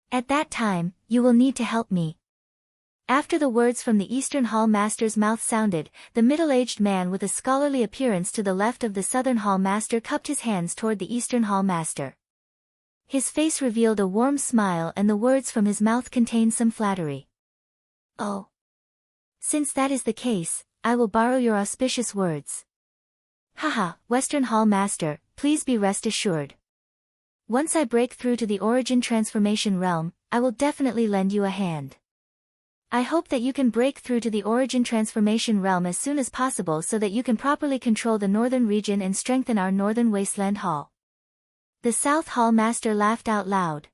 At that time, you will need to help me. After the words from the Eastern Hall Master's mouth sounded, the middle-aged man with a scholarly appearance to the left of the Southern Hall Master cupped his hands toward the Eastern Hall Master. His face revealed a warm smile and the words from his mouth contained some flattery. Oh. Since that is the case, I will borrow your auspicious words. Haha, Western Hall Master, please be rest assured. Once I break through to the origin transformation realm, I will definitely lend you a hand. I hope that you can break through to the origin transformation realm as soon as possible so that you can properly control the northern region and strengthen our Northern Wasteland Hall. The South Hall Master laughed out loud.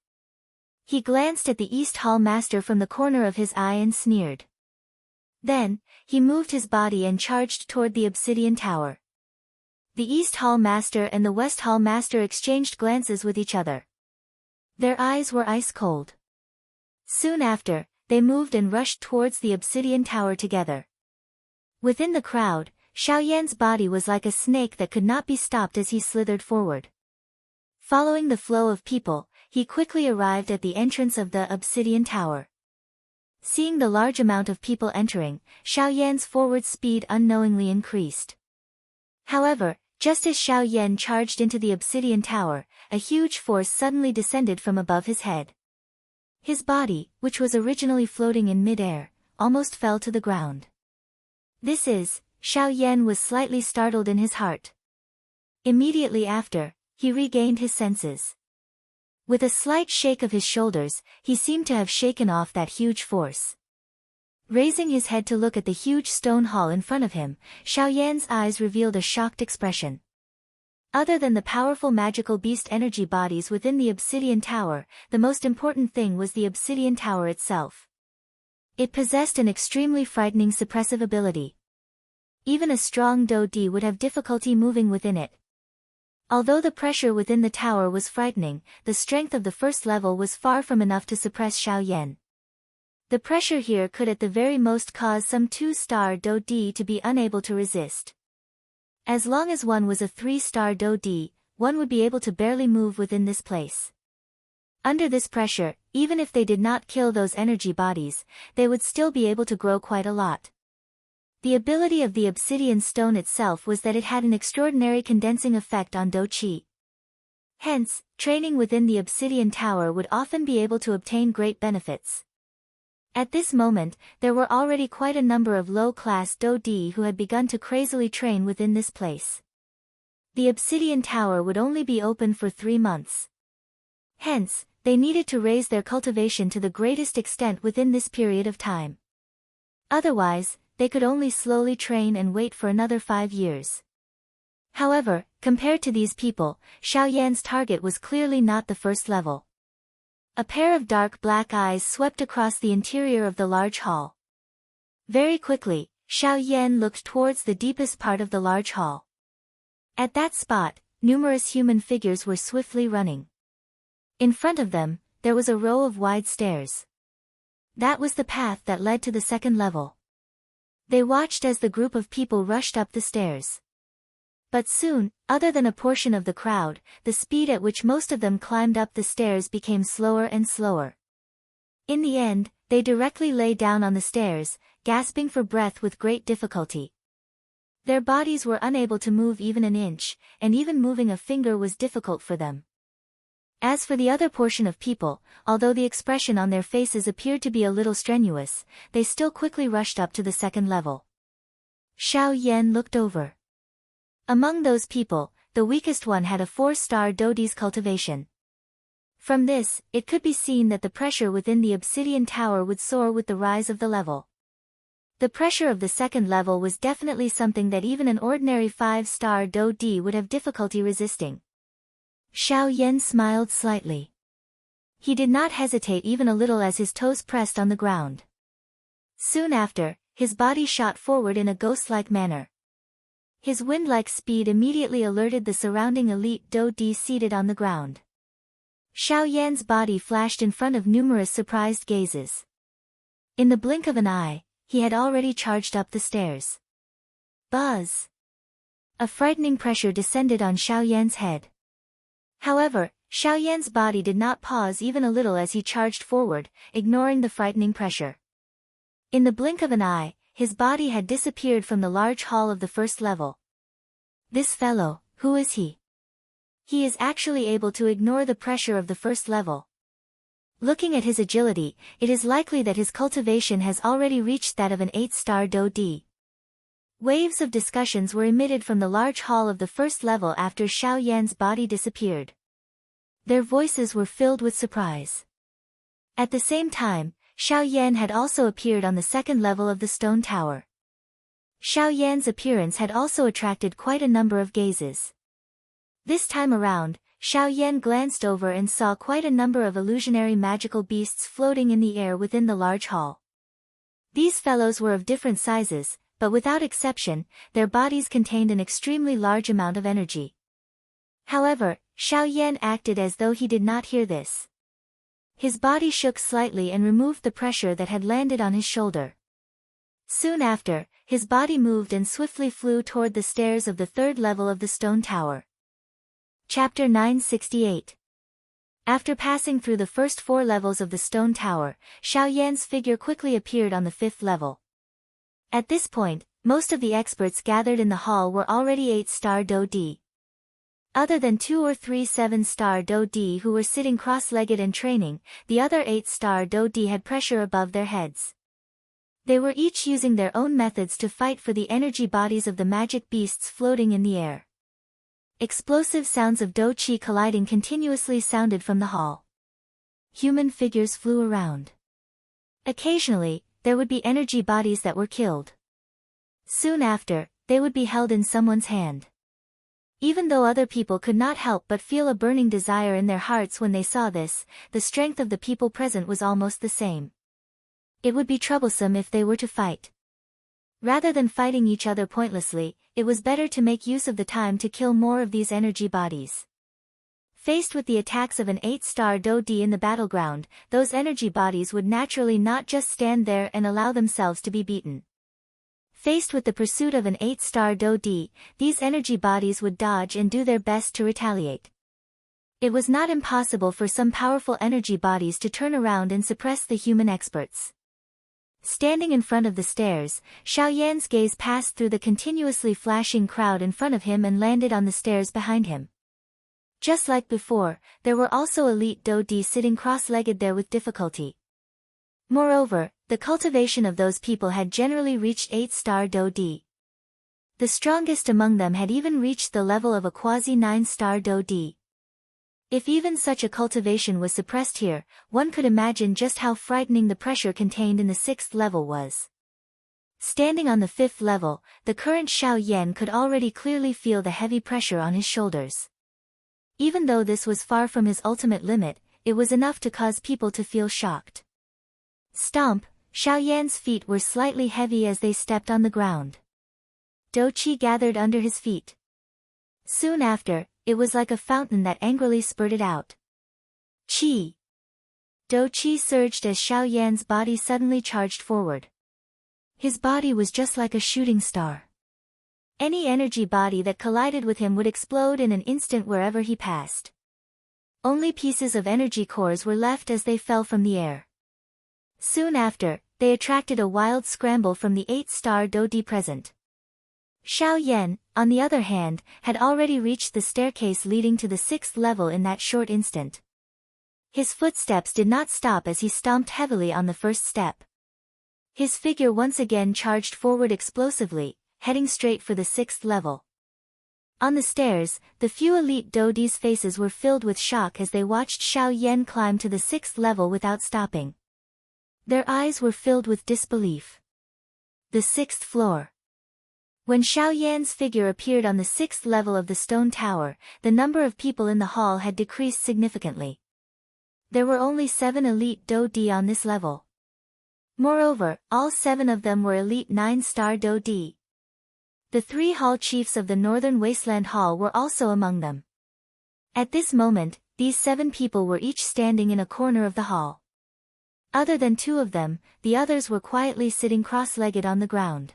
He glanced at the East Hall Master from the corner of his eye and sneered. Then, he moved his body and charged toward the obsidian tower. The East Hall Master and the West Hall Master exchanged glances with each other. Their eyes were ice cold. Soon after, they moved and rushed towards the obsidian tower together. Within the crowd, Xiao Yan's body was like a snake that could not be stopped as he slithered forward. Following the flow of people, he quickly arrived at the entrance of the obsidian tower. Seeing the large amount of people entering, Xiao Yan's forward speed unknowingly increased. However, just as Xiao Yan charged into the obsidian tower, a huge force suddenly descended from above his head. His body, which was originally floating in mid-air, almost fell to the ground. Xiao Yan was slightly startled in his heart. Immediately after, he regained his senses. With a slight shake of his shoulders, he seemed to have shaken off that huge force. Raising his head to look at the huge stone hall in front of him, Xiao Yan's eyes revealed a shocked expression. Other than the powerful magical beast energy bodies within the obsidian tower, the most important thing was the obsidian tower itself. It possessed an extremely frightening suppressive ability. Even a strong Do-D would have difficulty moving within it. Although the pressure within the tower was frightening, the strength of the first level was far from enough to suppress Xiao Yan. The pressure here could at the very most cause some 2-star Do-D to be unable to resist. As long as one was a 3-star Do-D, one would be able to barely move within this place. Under this pressure, even if they did not kill those energy bodies, they would still be able to grow quite a lot. The ability of the obsidian stone itself was that it had an extraordinary condensing effect on Do-Chi. Hence, training within the obsidian tower would often be able to obtain great benefits. At this moment, there were already quite a number of low-class Do-D who had begun to crazily train within this place. The obsidian tower would only be open for 3 months. Hence, they needed to raise their cultivation to the greatest extent within this period of time. Otherwise, they could only slowly train and wait for another 5 years. However, compared to these people, Xiao Yan's target was clearly not the first level. A pair of dark black eyes swept across the interior of the large hall. Very quickly, Xiao Yan looked towards the deepest part of the large hall. At that spot, numerous human figures were swiftly running. In front of them, there was a row of wide stairs. That was the path that led to the second level. They watched as the group of people rushed up the stairs. But soon, other than a portion of the crowd, the speed at which most of them climbed up the stairs became slower and slower. In the end, they directly lay down on the stairs, gasping for breath with great difficulty. Their bodies were unable to move even an inch, and even moving a finger was difficult for them. As for the other portion of people, although the expression on their faces appeared to be a little strenuous, they still quickly rushed up to the second level. Xiao Yan looked over. Among those people, the weakest one had a 4-star Do-Di's cultivation. From this, it could be seen that the pressure within the obsidian tower would soar with the rise of the level. The pressure of the second level was definitely something that even an ordinary 5-star Do-Di would have difficulty resisting. Xiao Yan smiled slightly. He did not hesitate even a little as his toes pressed on the ground. Soon after, his body shot forward in a ghost-like manner. His wind-like speed immediately alerted the surrounding elite Do-Di seated on the ground. Xiao Yan's body flashed in front of numerous surprised gazes. In the blink of an eye, he had already charged up the stairs. Buzz! A frightening pressure descended on Xiao Yan's head. However, Xiao Yan's body did not pause even a little as he charged forward, ignoring the frightening pressure. In the blink of an eye, his body had disappeared from the large hall of the first level. This fellow, who is he? He is actually able to ignore the pressure of the first level. Looking at his agility, it is likely that his cultivation has already reached that of an 8-star Do-Di. Waves of discussions were emitted from the large hall of the first level after Xiao Yan's body disappeared. Their voices were filled with surprise. At the same time, Xiao Yan had also appeared on the second level of the stone tower. Xiao Yan's appearance had also attracted quite a number of gazes. This time around, Xiao Yan glanced over and saw quite a number of illusionary magical beasts floating in the air within the large hall. These fellows were of different sizes, but without exception, their bodies contained an extremely large amount of energy. However, Xiao Yan acted as though he did not hear this. His body shook slightly and removed the pressure that had landed on his shoulder. Soon after, his body moved and swiftly flew toward the stairs of the third level of the stone tower. Chapter 968. After passing through the first 4 levels of the stone tower, Xiao Yan's figure quickly appeared on the 5th level. At this point, most of the experts gathered in the hall were already 8-star Do-Di. Other than 2 or 3 7-star Do-Di who were sitting cross-legged and training, the other 8-star Do-Di had pressure above their heads. They were each using their own methods to fight for the energy bodies of the magic beasts floating in the air. Explosive sounds of Do-Chi colliding continuously sounded from the hall. Human figures flew around. Occasionally, there would be energy bodies that were killed. Soon after, they would be held in someone's hand. Even though other people could not help but feel a burning desire in their hearts when they saw this, the strength of the people present was almost the same. It would be troublesome if they were to fight. Rather than fighting each other pointlessly, it was better to make use of the time to kill more of these energy bodies. Faced with the attacks of an 8-star Do-Di in the battleground, those energy bodies would naturally not just stand there and allow themselves to be beaten. Faced with the pursuit of an 8-star Do-D, these energy bodies would dodge and do their best to retaliate. It was not impossible for some powerful energy bodies to turn around and suppress the human experts. Standing in front of the stairs, Xiao Yan's gaze passed through the continuously flashing crowd in front of him and landed on the stairs behind him. Just like before, there were also elite Do-D sitting cross-legged there with difficulty. Moreover, the cultivation of those people had generally reached 8-star Do-D. The strongest among them had even reached the level of a quasi-9-star Do-D. If even such a cultivation was suppressed here, one could imagine just how frightening the pressure contained in the 6th level was. Standing on the 5th level, the current Xiao Yan could already clearly feel the heavy pressure on his shoulders. Even though this was far from his ultimate limit, it was enough to cause people to feel shocked. Stomp, Xiao Yan's feet were slightly heavy as they stepped on the ground. Do-Qi gathered under his feet. Soon after, it was like a fountain that angrily spurted out. Qi. Do-Qi surged as Xiao Yan's body suddenly charged forward. His body was just like a shooting star. Any energy body that collided with him would explode in an instant wherever he passed. Only pieces of energy cores were left as they fell from the air. Soon after, they attracted a wild scramble from the 8-star Do-D present. Xiao Yan, on the other hand, had already reached the staircase leading to the 6th level in that short instant. His footsteps did not stop as he stomped heavily on the first step. His figure once again charged forward explosively, heading straight for the 6th level. On the stairs, the few elite Do-D's faces were filled with shock as they watched Xiao Yan climb to the 6th level without stopping. Their eyes were filled with disbelief. The 6th floor. When Xiao Yan's figure appeared on the 6th level of the stone tower, the number of people in the hall had decreased significantly. There were only 7 elite Do-D on this level. Moreover, all 7 of them were elite 9-star Do-D. The 3 hall chiefs of the Northern Wasteland Hall were also among them. At this moment, these 7 people were each standing in a corner of the hall. Other than 2 of them, the others were quietly sitting cross-legged on the ground.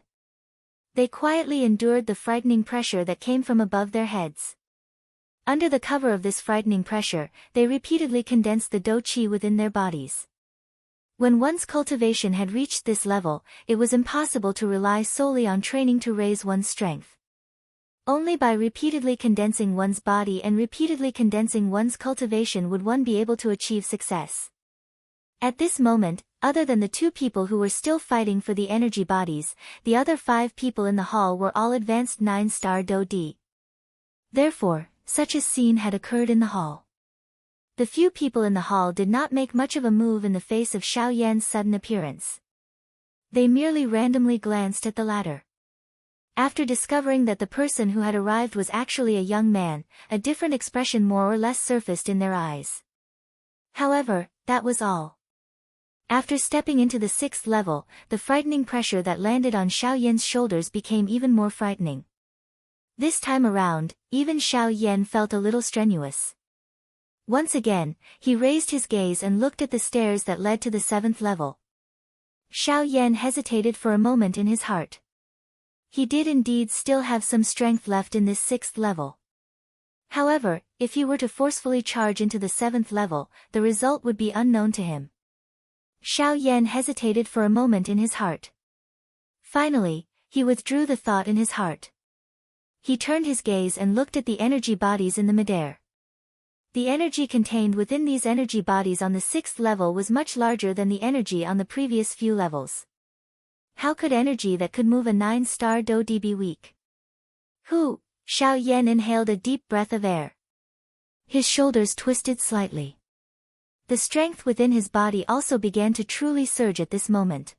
They quietly endured the frightening pressure that came from above their heads. Under the cover of this frightening pressure, they repeatedly condensed the Do-Qi within their bodies. When one's cultivation had reached this level, it was impossible to rely solely on training to raise one's strength. Only by repeatedly condensing one's body and repeatedly condensing one's cultivation would one be able to achieve success. At this moment, other than the 2 people who were still fighting for the energy bodies, the other 5 people in the hall were all advanced 9-star Do-D. Therefore, such a scene had occurred in the hall. The few people in the hall did not make much of a move in the face of Xiao Yan's sudden appearance. They merely randomly glanced at the latter. After discovering that the person who had arrived was actually a young man, a different expression more or less surfaced in their eyes. However, that was all. After stepping into the 6th level, the frightening pressure that landed on Xiao Yan's shoulders became even more frightening. This time around, even Xiao Yan felt a little strenuous. Once again, he raised his gaze and looked at the stairs that led to the 7th level. Xiao Yan hesitated for a moment in his heart. He did indeed still have some strength left in this 6th level. However, if he were to forcefully charge into the 7th level, the result would be unknown to him. Xiao Yan hesitated for a moment in his heart. Finally, he withdrew the thought in his heart. He turned his gaze and looked at the energy bodies in the midair. The energy contained within these energy bodies on the 6th level was much larger than the energy on the previous few levels. How could energy that could move a 9-star Do-D be weak? Hu, Xiao Yan inhaled a deep breath of air. His shoulders twisted slightly. The strength within his body also began to truly surge at this moment.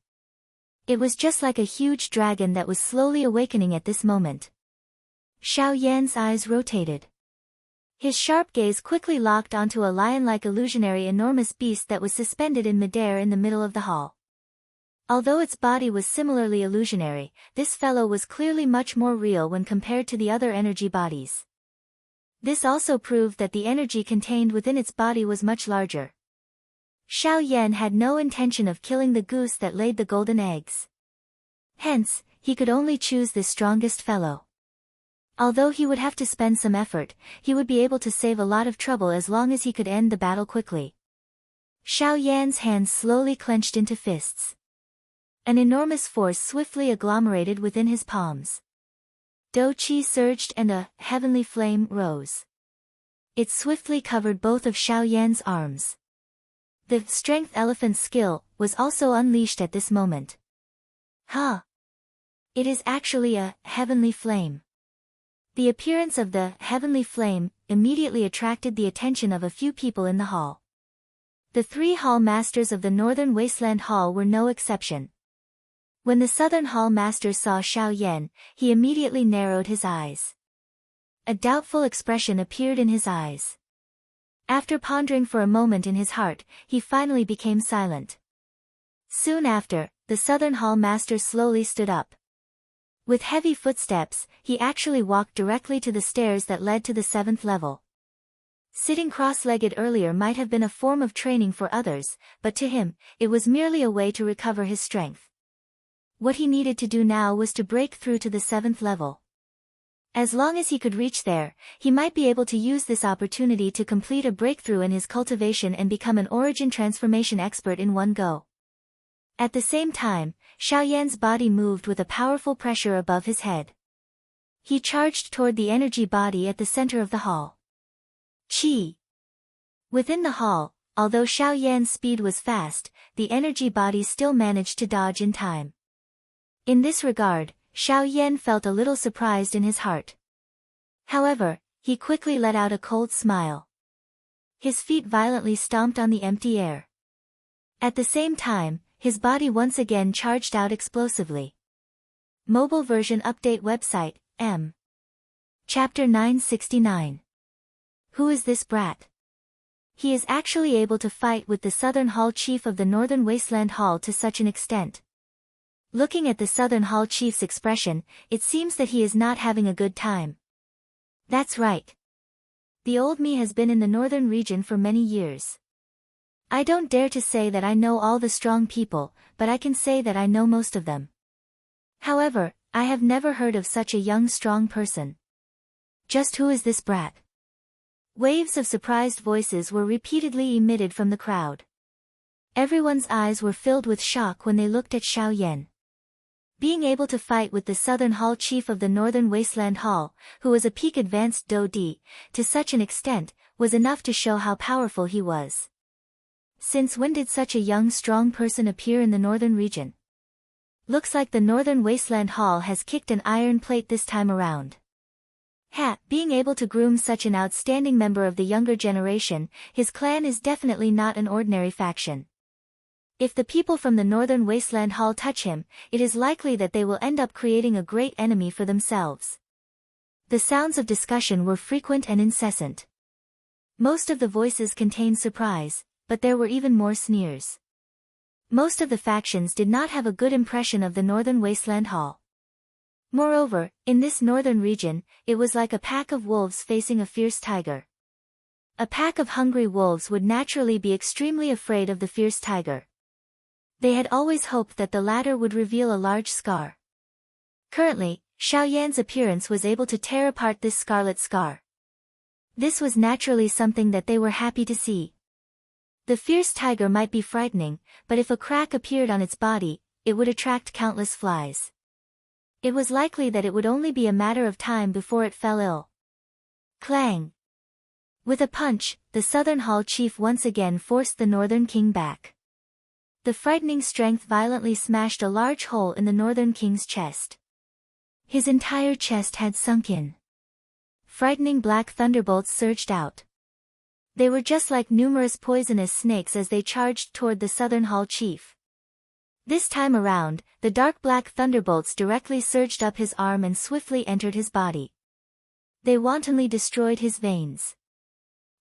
It was just like a huge dragon that was slowly awakening at this moment. Xiao Yan's eyes rotated. His sharp gaze quickly locked onto a lion-like illusionary enormous beast that was suspended in midair in the middle of the hall. Although its body was similarly illusionary, this fellow was clearly much more real when compared to the other energy bodies. This also proved that the energy contained within its body was much larger. Xiao Yan had no intention of killing the goose that laid the golden eggs. Hence, he could only choose the strongest fellow. Although he would have to spend some effort, he would be able to save a lot of trouble as long as he could end the battle quickly. Xiao Yan's hands slowly clenched into fists. An enormous force swiftly agglomerated within his palms. Do Qi surged and a heavenly flame rose. It swiftly covered both of Xiao Yan's arms. The strength elephant skill was also unleashed at this moment. Huh! It is actually a heavenly flame. The appearance of the heavenly flame immediately attracted the attention of a few people in the hall. The 3 hall masters of the Northern Wasteland Hall were no exception. When the Southern Hall master saw Xiao Yan, he immediately narrowed his eyes. A doubtful expression appeared in his eyes. After pondering for a moment in his heart, he finally became silent. Soon after, the Southern Hall master slowly stood up. With heavy footsteps, he actually walked directly to the stairs that led to the 7th level. Sitting cross-legged earlier might have been a form of training for others, but to him, it was merely a way to recover his strength. What he needed to do now was to break through to the 7th level. As long as he could reach there, he might be able to use this opportunity to complete a breakthrough in his cultivation and become an origin transformation expert in one go. At the same time, Xiao Yan's body moved with a powerful pressure above his head. He charged toward the energy body at the center of the hall. Qi. Within the hall, although Xiao Yan's speed was fast, the energy body still managed to dodge in time. In this regard, Xiao Yan felt a little surprised in his heart. However, he quickly let out a cold smile. His feet violently stomped on the empty air. At the same time, his body once again charged out explosively. Mobile version update website, M. Chapter 969. Who is this brat? He is actually able to fight with the Southern Hall Chief of the Northern Wasteland Hall to such an extent. Looking at the Southern Hall Chief's expression, it seems that he is not having a good time. That's right. The old me has been in the northern region for many years. I don't dare to say that I know all the strong people, but I can say that I know most of them. However, I have never heard of such a young strong person. Just who is this brat? Waves of surprised voices were repeatedly emitted from the crowd. Everyone's eyes were filled with shock when they looked at Xiao Yan. Being able to fight with the Southern Hall Chief of the Northern Wasteland Hall, who was a peak advanced Do Di, to such an extent, was enough to show how powerful he was. Since when did such a young strong person appear in the northern region? Looks like the Northern Wasteland Hall has kicked an iron plate this time around. Being able to groom such an outstanding member of the younger generation, his clan is definitely not an ordinary faction. If the people from the Northern Wasteland Hall touch him, it is likely that they will end up creating a great enemy for themselves. The sounds of discussion were frequent and incessant. Most of the voices contained surprise, but there were even more sneers. Most of the factions did not have a good impression of the Northern Wasteland Hall. Moreover, in this northern region, it was like a pack of wolves facing a fierce tiger. A pack of hungry wolves would naturally be extremely afraid of the fierce tiger. They had always hoped that the latter would reveal a large scar. Currently, Xiao Yan's appearance was able to tear apart this scarlet scar. This was naturally something that they were happy to see. The fierce tiger might be frightening, but if a crack appeared on its body, it would attract countless flies. It was likely that it would only be a matter of time before it fell ill. Clang! With a punch, the Southern Hall Chief once again forced the Northern King back. The frightening strength violently smashed a large hole in the Northern King's chest. His entire chest had sunk in. Frightening black thunderbolts surged out. They were just like numerous poisonous snakes as they charged toward the Southern Hall Chief. This time around, the dark black thunderbolts directly surged up his arm and swiftly entered his body. They wantonly destroyed his veins.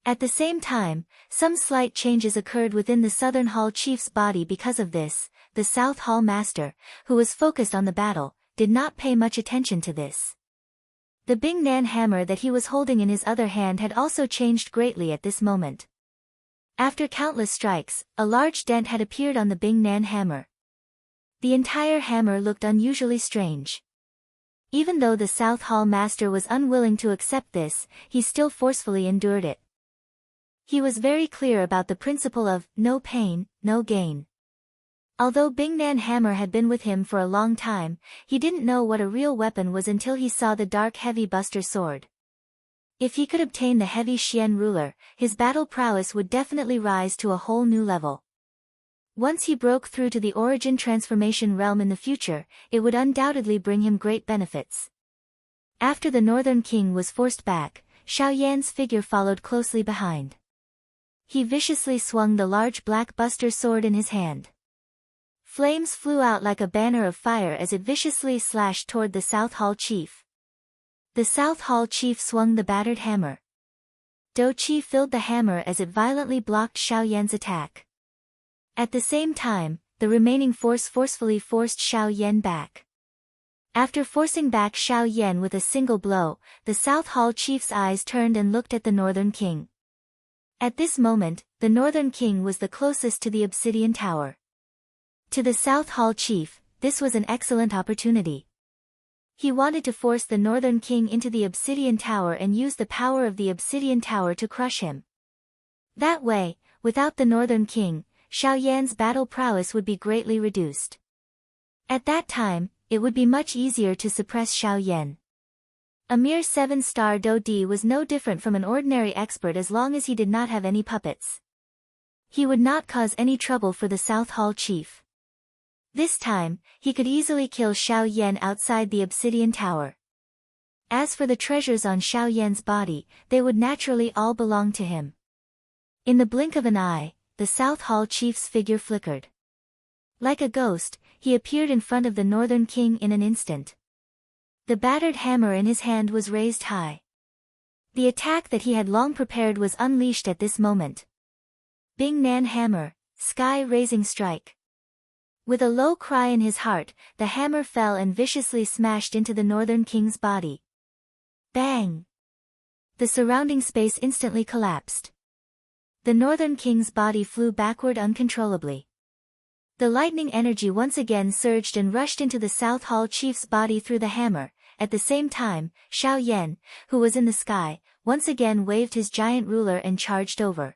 At the same time, some slight changes occurred within the Southern Hall Chief's body because of this. The South Hall Master, who was focused on the battle, did not pay much attention to this. The Bing Nan hammer that he was holding in his other hand had also changed greatly at this moment. After countless strikes, a large dent had appeared on the Bing Nan hammer. The entire hammer looked unusually strange. Even though the South Hall master was unwilling to accept this, he still forcefully endured it. He was very clear about the principle of no pain, no gain. Although Bingnan hammer had been with him for a long time, he didn't know what a real weapon was until he saw the dark heavy buster sword. If he could obtain the heavy Xian ruler, his battle prowess would definitely rise to a whole new level. Once he broke through to the origin transformation realm in the future, it would undoubtedly bring him great benefits. After the Northern King was forced back, Xiao Yan's figure followed closely behind. He viciously swung the large black buster sword in his hand. Flames flew out like a banner of fire as it viciously slashed toward the South Hall chief. The South Hall chief swung the battered hammer. Do Qi filled the hammer as it violently blocked Xiao Yan's attack. At the same time, the remaining force forcefully forced Xiao Yan back. After forcing back Xiao Yan with a single blow, the South Hall chief's eyes turned and looked at the Northern King. At this moment, the Northern King was the closest to the Obsidian Tower. To the South Hall chief, this was an excellent opportunity. He wanted to force the Northern King into the Obsidian Tower and use the power of the Obsidian Tower to crush him. That way, without the Northern King, Xiao Yan's battle prowess would be greatly reduced. At that time, it would be much easier to suppress Xiao Yan. A mere 7-star Do Di was no different from an ordinary expert as long as he did not have any puppets. He would not cause any trouble for the South Hall chief. This time, he could easily kill Xiao Yan outside the Obsidian Tower. As for the treasures on Xiao Yan's body, they would naturally all belong to him. In the blink of an eye, the South Hall chief's figure flickered. Like a ghost, he appeared in front of the Northern King in an instant. The battered hammer in his hand was raised high. The attack that he had long prepared was unleashed at this moment. Bing Nan hammer, sky-raising strike. With a low cry in his heart, the hammer fell and viciously smashed into the Northern King's body. Bang! The surrounding space instantly collapsed. The Northern King's body flew backward uncontrollably. The lightning energy once again surged and rushed into the South Hall chief's body through the hammer. At the same time, Xiao Yan, who was in the sky, once again waved his giant ruler and charged over.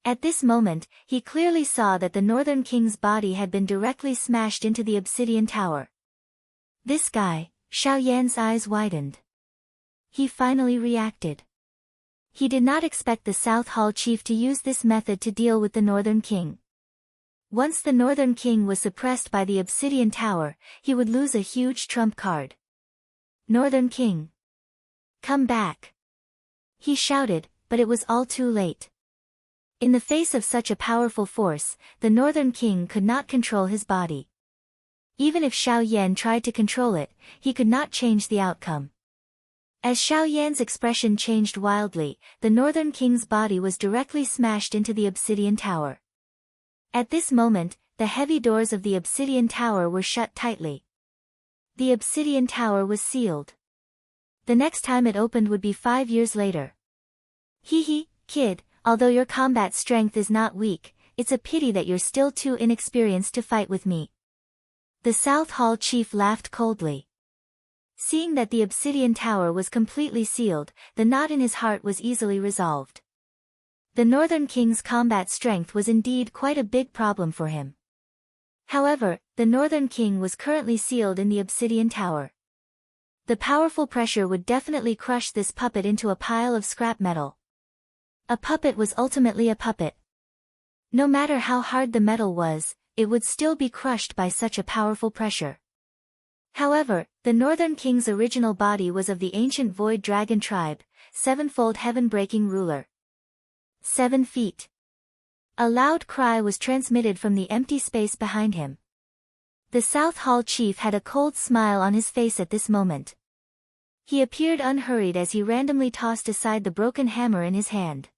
At this moment, he clearly saw that the Northern King's body had been directly smashed into the Obsidian Tower. This guy, Xiao Yan's eyes widened. He finally reacted. He did not expect the South Hall chief to use this method to deal with the Northern King. Once the Northern King was suppressed by the Obsidian Tower, he would lose a huge trump card. Northern King! Come back! He shouted, but it was all too late. In the face of such a powerful force, the Northern King could not control his body. Even if Xiao Yan tried to control it, he could not change the outcome. As Xiao Yan's expression changed wildly, the Northern King's body was directly smashed into the Obsidian Tower. At this moment, the heavy doors of the Obsidian Tower were shut tightly. The Obsidian Tower was sealed. The next time it opened would be 5 years later. Hee, kid, although your combat strength is not weak, it's a pity that you're still too inexperienced to fight with me. The South Hall chief laughed coldly. Seeing that the Obsidian Tower was completely sealed, the knot in his heart was easily resolved. The Northern King's combat strength was indeed quite a big problem for him. However, the Northern King was currently sealed in the Obsidian Tower. The powerful pressure would definitely crush this puppet into a pile of scrap metal. A puppet was ultimately a puppet. No matter how hard the metal was, it would still be crushed by such a powerful pressure. However, the Northern King's original body was of the ancient Void Dragon tribe, sevenfold heaven-breaking ruler. 7 feet. A loud cry was transmitted from the empty space behind him. The South Hall chief had a cold smile on his face at this moment. He appeared unhurried as he randomly tossed aside the broken hammer in his hand.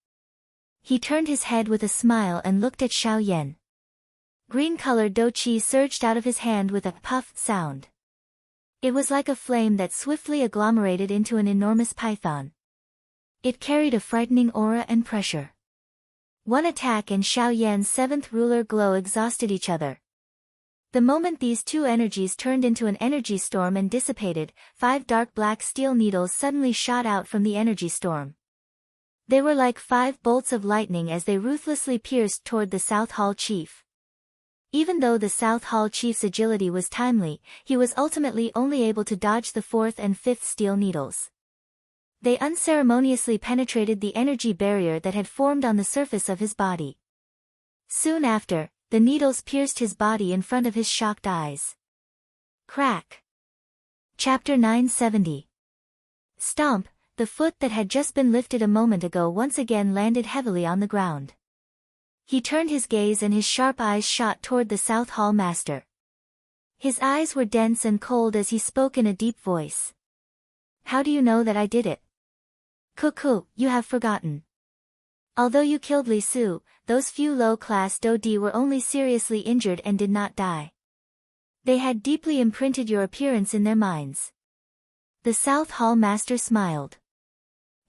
He turned his head with a smile and looked at Xiao Yan. Green-colored Do Qi surged out of his hand with a puff sound. It was like a flame that swiftly agglomerated into an enormous python. It carried a frightening aura and pressure. One attack and Xiao Yan's 7th ruler glow exhausted each other. The moment these two energies turned into an energy storm and dissipated, 5 dark black steel needles suddenly shot out from the energy storm. They were like 5 bolts of lightning as they ruthlessly pierced toward the South Hall chief. Even though the South Hall chief's agility was timely, he was ultimately only able to dodge the 4th and 5th steel needles. They unceremoniously penetrated the energy barrier that had formed on the surface of his body. Soon after, the needles pierced his body in front of his shocked eyes. Crack. Chapter 970. Stomp. The foot that had just been lifted a moment ago once again landed heavily on the ground. He turned his gaze and his sharp eyes shot toward the South Hall master. His eyes were dense and cold as he spoke in a deep voice. How do you know that I did it? Cuckoo, you have forgotten. Although you killed Li Su, those few low-class Dodi were only seriously injured and did not die. They had deeply imprinted your appearance in their minds. The South Hall master smiled.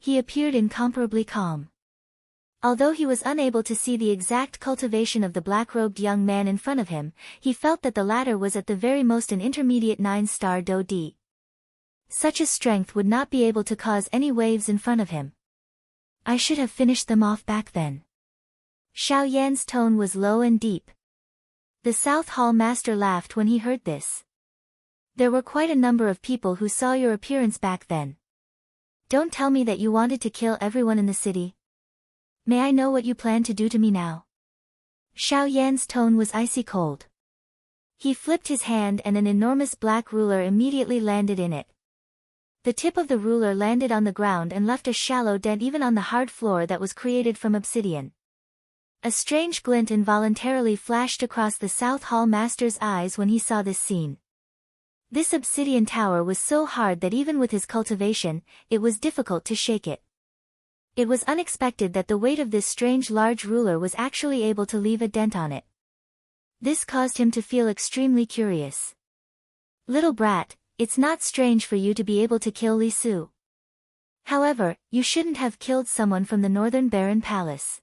He appeared incomparably calm. Although he was unable to see the exact cultivation of the black-robed young man in front of him, he felt that the latter was at the very most an intermediate 9-star Dodi. Such a strength would not be able to cause any waves in front of him. I should have finished them off back then. Xiao Yan's tone was low and deep. The South Hall master laughed when he heard this. There were quite a number of people who saw your appearance back then. Don't tell me that you wanted to kill everyone in the city. May I know what you plan to do to me now? Xiao Yan's tone was icy cold. He flipped his hand and an enormous black ruler immediately landed in it. The tip of the ruler landed on the ground and left a shallow dent even on the hard floor that was created from obsidian. A strange glint involuntarily flashed across the South Hall master's eyes when he saw this scene. This obsidian tower was so hard that even with his cultivation, it was difficult to shake it. It was unexpected that the weight of this strange large ruler was actually able to leave a dent on it. This caused him to feel extremely curious. Little brat, it's not strange for you to be able to kill Li Su. However, you shouldn't have killed someone from the Northern Baron Palace.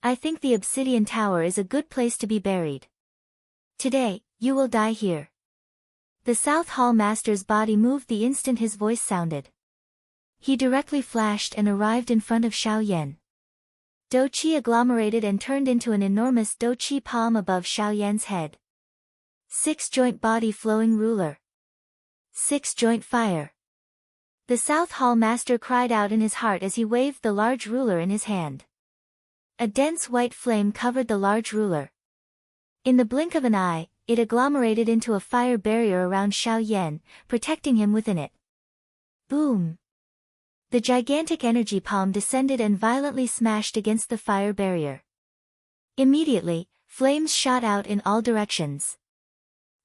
I think the obsidian tower is a good place to be buried. Today, you will die here. The South Hall master's body moved the instant his voice sounded. He directly flashed and arrived in front of Xiao Yan. Do Qi agglomerated and turned into an enormous Do Qi palm above Xiao Yan's head. 6-joint body flowing ruler. 6-joint fire. The South Hall master cried out in his heart as he waved the large ruler in his hand. A dense white flame covered the large ruler. In the blink of an eye, it agglomerated into a fire barrier around Xiao Yan, protecting him within it. Boom! The gigantic energy palm descended and violently smashed against the fire barrier. Immediately, flames shot out in all directions.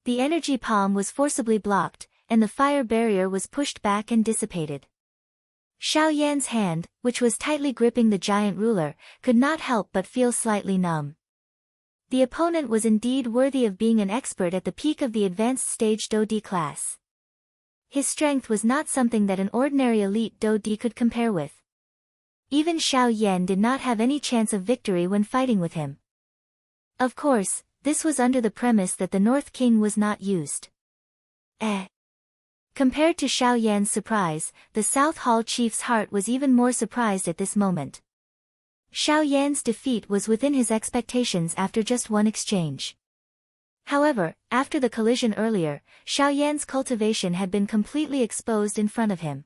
The energy palm was forcibly blocked, and the fire barrier was pushed back and dissipated. Xiao Yan's hand, which was tightly gripping the giant ruler, could not help but feel slightly numb. The opponent was indeed worthy of being an expert at the peak of the advanced stage Do-Di class. His strength was not something that an ordinary elite Do-Di could compare with. Even Xiao Yan did not have any chance of victory when fighting with him. Of course, this was under the premise that the North King was not used. Compared to Xiao Yan's surprise, the South Hall chief's heart was even more surprised at this moment. Xiao Yan's defeat was within his expectations after just one exchange. However, after the collision earlier, Xiao Yan's cultivation had been completely exposed in front of him.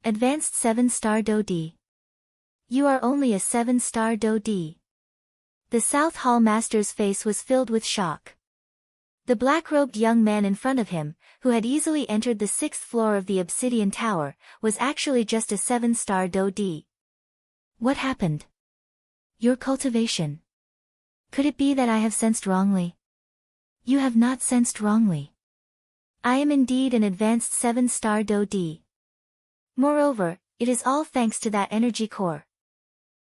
Advanced 7-star Do-Di. You are only a 7-star Do-Di. The South Hall master's face was filled with shock. The black-robed young man in front of him, who had easily entered the 6th floor of the obsidian tower, was actually just a 7-star Do-Di. What happened? Your cultivation. Could it be that I have sensed wrongly? You have not sensed wrongly. I am indeed an advanced 7-star Do-Di. Moreover, it is all thanks to that energy core.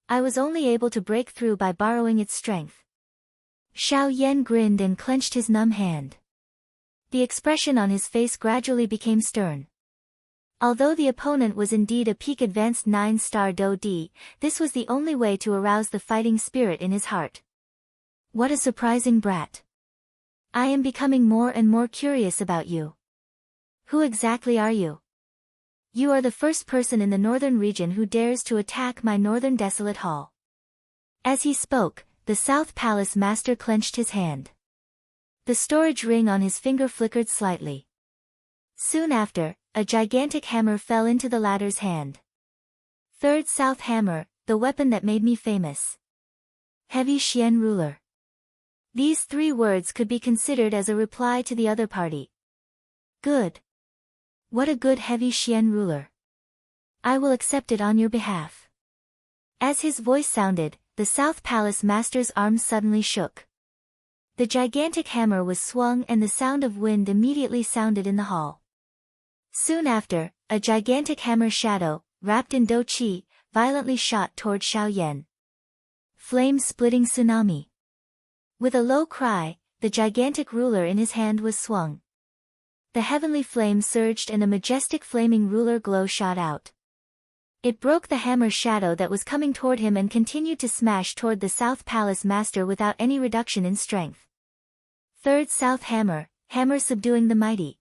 I was only able to break through by borrowing its strength. Xiao Yan grinned and clenched his numb hand. The expression on his face gradually became stern. Although the opponent was indeed a peak advanced 9-star Do-Di, this was the only way to arouse the fighting spirit in his heart. What a surprising brat. I am becoming more and more curious about you. Who exactly are you? You are the first person in the northern region who dares to attack my northern desolate hall. As he spoke, the South Palace Master clenched his hand. The storage ring on his finger flickered slightly. Soon after, a gigantic hammer fell into the latter's hand. Third South Hammer, the weapon that made me famous. Heavy Xian ruler. These 3 words could be considered as a reply to the other party. Good. What a good heavy Xian ruler. I will accept it on your behalf. As his voice sounded, the South Palace Master's arms suddenly shook. The gigantic hammer was swung and the sound of wind immediately sounded in the hall. Soon after, a gigantic hammer shadow, wrapped in Do Qi, violently shot toward Xiao Yan. Flame-splitting tsunami. With a low cry, the gigantic ruler in his hand was swung. The heavenly flame surged and a majestic flaming ruler glow shot out. It broke the hammer shadow that was coming toward him and continued to smash toward the South Palace Master without any reduction in strength. Third South Hammer, hammer subduing the mighty.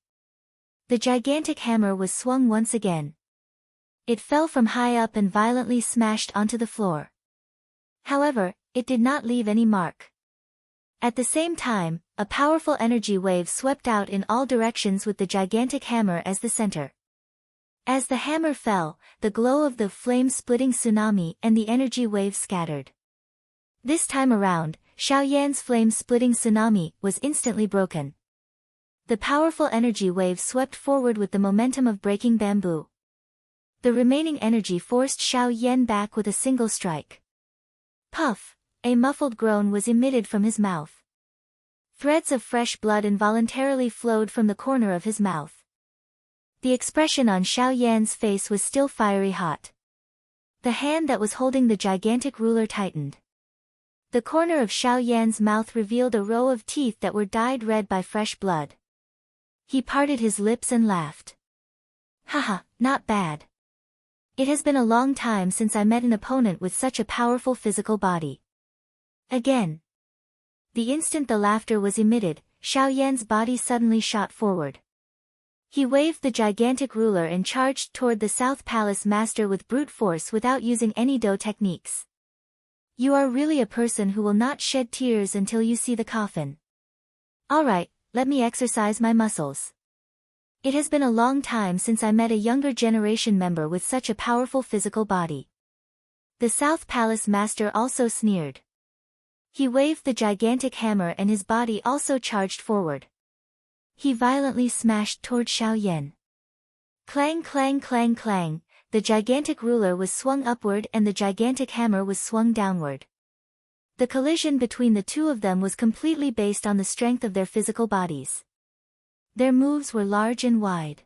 The gigantic hammer was swung once again. It fell from high up and violently smashed onto the floor. However, it did not leave any mark. At the same time, a powerful energy wave swept out in all directions with the gigantic hammer as the center. As the hammer fell, the glow of the flame-splitting tsunami and the energy wave scattered. This time around, Xiao Yan's flame-splitting tsunami was instantly broken. The powerful energy wave swept forward with the momentum of breaking bamboo. The remaining energy forced Xiao Yan back with a single strike. Puff! A muffled groan was emitted from his mouth. Threads of fresh blood involuntarily flowed from the corner of his mouth. The expression on Xiao Yan's face was still fiery hot. The hand that was holding the gigantic ruler tightened. The corner of Xiao Yan's mouth revealed a row of teeth that were dyed red by fresh blood. He parted his lips and laughed. Haha, not bad. It has been a long time since I met an opponent with such a powerful physical body. Again. The instant the laughter was emitted, Xiao Yan's body suddenly shot forward. He waved the gigantic ruler and charged toward the South Palace Master with brute force without using any Do techniques. You are really a person who will not shed tears until you see the coffin. Alright, let me exercise my muscles. It has been a long time since I met a younger generation member with such a powerful physical body. The South Palace Master also sneered. He waved the gigantic hammer and his body also charged forward. He violently smashed toward Xiao Yan. Clang clang clang clang, the gigantic ruler was swung upward and the gigantic hammer was swung downward. The collision between the two of them was completely based on the strength of their physical bodies. Their moves were large and wide.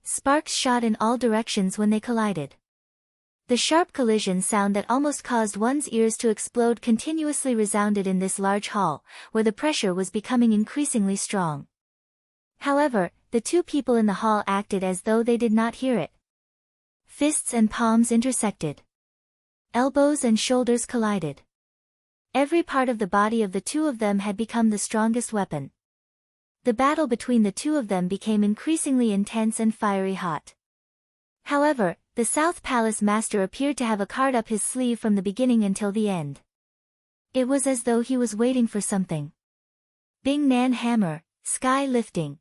Sparks shot in all directions when they collided. The sharp collision sound that almost caused one's ears to explode continuously resounded in this large hall, where the pressure was becoming increasingly strong. However, the two people in the hall acted as though they did not hear it. Fists and palms intersected. Elbows and shoulders collided. Every part of the body of the two of them had become the strongest weapon. The battle between the two of them became increasingly intense and fiery hot. However, the South Palace Master appeared to have a card up his sleeve from the beginning until the end. It was as though he was waiting for something. Bing Nan Hammer, sky lifting.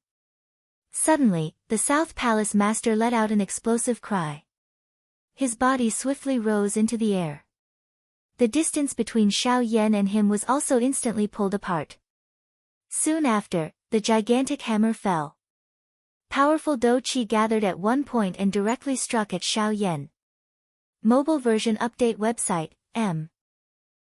Suddenly, the South Palace Master let out an explosive cry. His body swiftly rose into the air. The distance between Xiao Yan and him was also instantly pulled apart. Soon after, the gigantic hammer fell. Powerful Do Qi gathered at one point and directly struck at Xiao Yan. Mobile version update website, M.